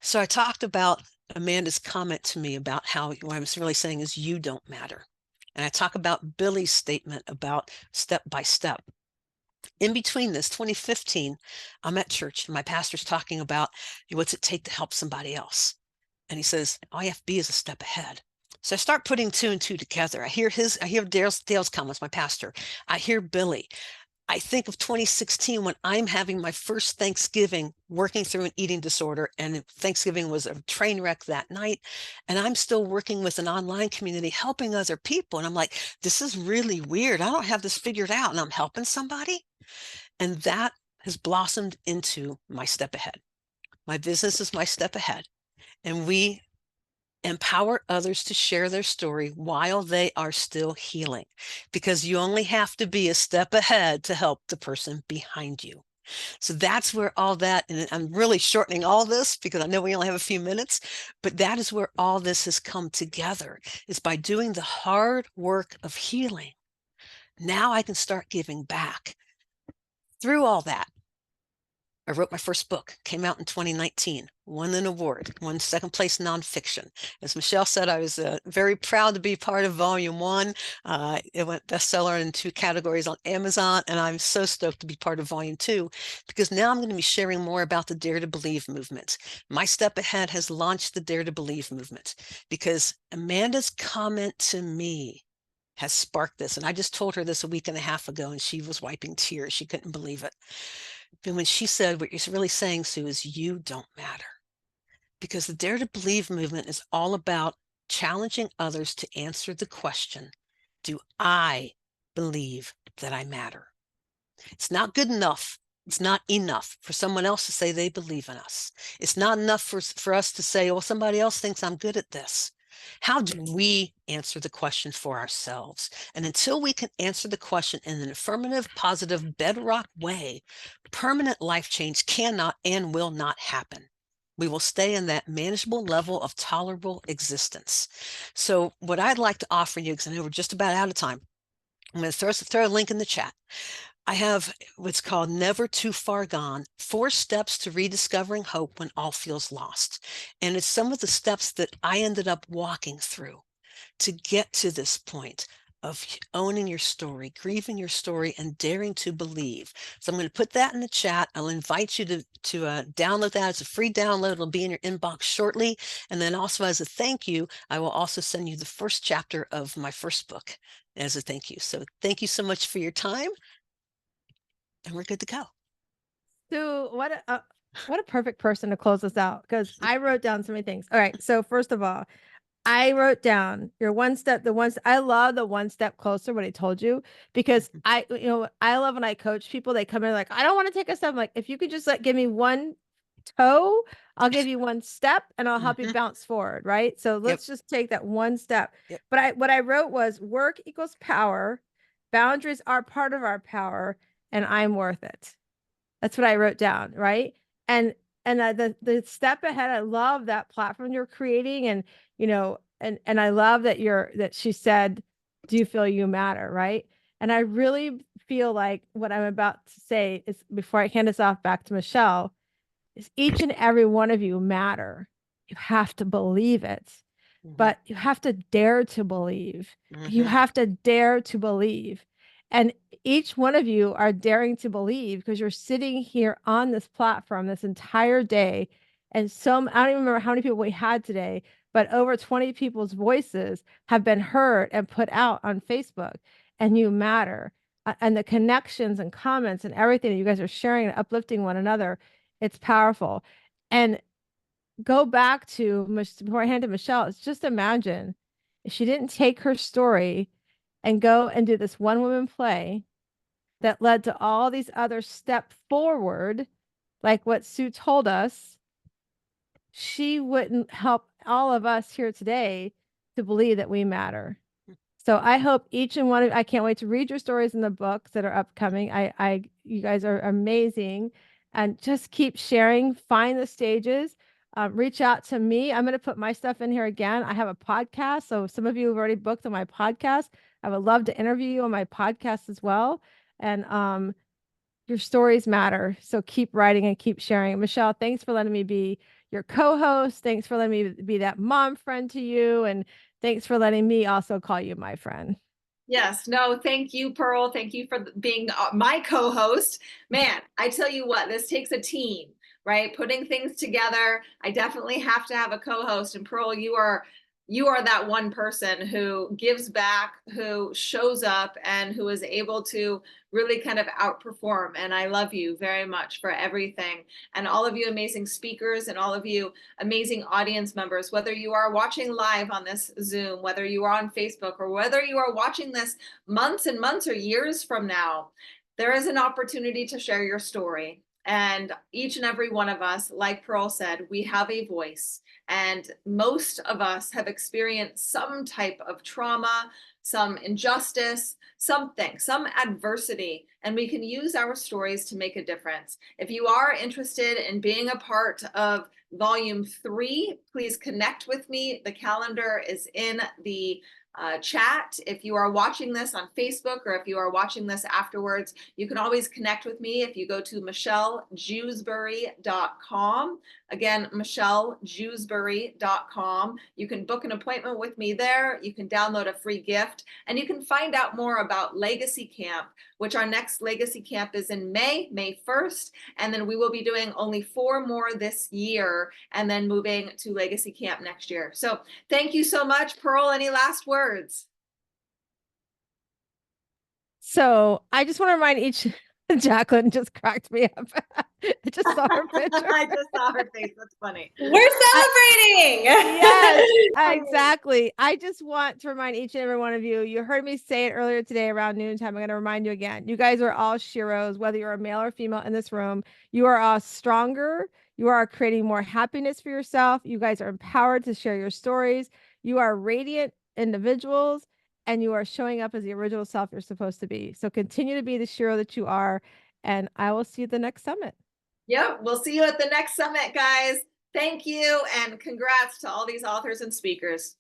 So I talked about Amanda's comment to me about how what I was really saying is you don't matter. And I talk about Billy's statement about step by step. In between this, 2015, I'm at church and my pastor's talking about what's it take to help somebody else. And he says, IFB is a step ahead. So I start putting 2 and 2 together. I hear Dale's comments, my pastor. I hear Billy. I think of 2016 when I'm having my first Thanksgiving working through an eating disorder, and Thanksgiving was a train wreck that night. And I'm still working with an online community, helping other people. And I'm like, this is really weird. I don't have this figured out, and I'm helping somebody. And that has blossomed into my step ahead. My business is my step ahead. And we empower others to share their story while they are still healing, because you only have to be a step ahead to help the person behind you. So that's where all that, and I'm really shortening all this because I know we only have a few minutes, but that is where all this has come together, is by doing the hard work of healing. Now I can start giving back. Through all that, I wrote my first book, came out in 2019, won an award, won 2nd place nonfiction. As Michelle said, I was very proud to be part of Volume 1. It went bestseller in 2 categories on Amazon, and I'm so stoked to be part of Volume 2, because now I'm going to be sharing more about the Dare to Believe movement. My Step Ahead has launched the Dare to Believe movement because Amanda's comment to me has sparked this. And I just told her this a week and a half ago, and she was wiping tears. She couldn't believe it. And when she said, what you're really saying, Sue, is you don't matter. Because the Dare to Believe movement is all about challenging others to answer the question, do I believe that I matter? It's not good enough. It's not enough for someone else to say they believe in us. It's not enough for us to say, well, somebody else thinks I'm good at this. How do we answer the question for ourselves? And until we can answer the question in an affirmative, positive, bedrock way, permanent life change cannot and will not happen. We will stay in that manageable level of tolerable existence. So what I'd like to offer you, because I know we're just about out of time, I'm going to throw a link in the chat. I have what's called Never Too Far Gone, 4 steps to rediscovering hope when all feels lost. And it's some of the steps that I ended up walking through to get to this point of owning your story, grieving your story, and daring to believe. So I'm going to put that in the chat. I'll invite you to download that. It's a free download. It'll be in your inbox shortly. And then also as a thank you, I will also send you the first chapter of my first book as a thank you. So thank you so much for your time. And we're good to go. So what a perfect person to close us out, because I wrote down so many things. All right. So first of all, I wrote down your I love the one step closer, what I told you, because I love when I coach people, they come in like, I don't want to take a step. I'm like, if you could just give me one toe, I'll give you one step and I'll help you bounce forward. Right. So let's just take that one step. But what I wrote was work equals power. Boundaries are part of our power, and I'm worth it. That's what I wrote down, right? And the step ahead, I love that platform you're creating, and and I love that she said, do you feel you matter, right? And I really feel like what I'm about to say is, before I hand this off back to Michelle, is each and every one of you matter. You have to believe it. but you have to dare to believe. You Mhm. have to dare to believe. And each one of you are daring to believe because you're sitting here on this platform this entire day. And I don't even remember how many people we had today, but over 20 people's voices have been heard and put out on Facebook. And you matter. And the connections and comments and everything that you guys are sharing and uplifting one another, it's powerful. And go back to before I hand to Michelle, it's just imagine if she didn't take her story and go and do this one woman play that led to all these other step forward, like what Sue told us, she wouldn't help all of us here today to believe that we matter. So I hope each and one of I can't wait to read your stories in the books that are upcoming. You guys are amazing, and just keep sharing. Find the stages. Reach out to me. I'm going to put my stuff in here again. I have a podcast, so some of you have already booked on my podcast. I would love to interview you on my podcast as well. And your stories matter. So keep writing and keep sharing. Michelle, thanks for letting me be your co-host. Thanks for letting me be that mom friend to you. And thanks for letting me also call you my friend. Yes, no, thank you, Pearl. Thank you for being my co-host. Man, I tell you what, this takes a team, right? Putting things together. I definitely have to have a co-host. And Pearl, you are that one person who gives back, who shows up, and who is able to really kind of outperform. And I love you very much for everything. And all of you amazing speakers and all of you amazing audience members, whether you are watching live on this Zoom, whether you are on Facebook, or whether you are watching this months and months or years from now, there is an opportunity to share your story. And each and every one of us, like Pearl said, we have a voice. And most of us have experienced some type of trauma, some injustice, some adversity, and we can use our stories to make a difference. If you are interested in being a part of Volume 3, please connect with me. The calendar is in the chat. If you are watching this on Facebook or if you are watching this afterwards, you can always connect with me if you go to michellejewsbury.com. Again, michellejewsbury.com. You can book an appointment with me there. You can download a free gift, and you can find out more about Legacy Camp, which our next Legacy Camp is in May 1st. And then we will be doing only 4 more this year and then moving to Legacy Camp next year. So thank you so much. Pearl, any last words? So I just want to remind each, Jacqueline just cracked me up. I just saw her picture. I just saw her face. That's funny. We're celebrating. Yes, exactly. I just want to remind each and every one of you, you heard me say it earlier today around noontime. I'm going to remind you again. You guys are all sheroes, whether you're a male or female in this room. You are all stronger. You are creating more happiness for yourself. You guys are empowered to share your stories. You are radiant individuals, and you are showing up as the original self you're supposed to be. So continue to be the shero that you are, and I will see you at the next summit. Yep, we'll see you at the next summit, guys. Thank you, and congrats to all these authors and speakers.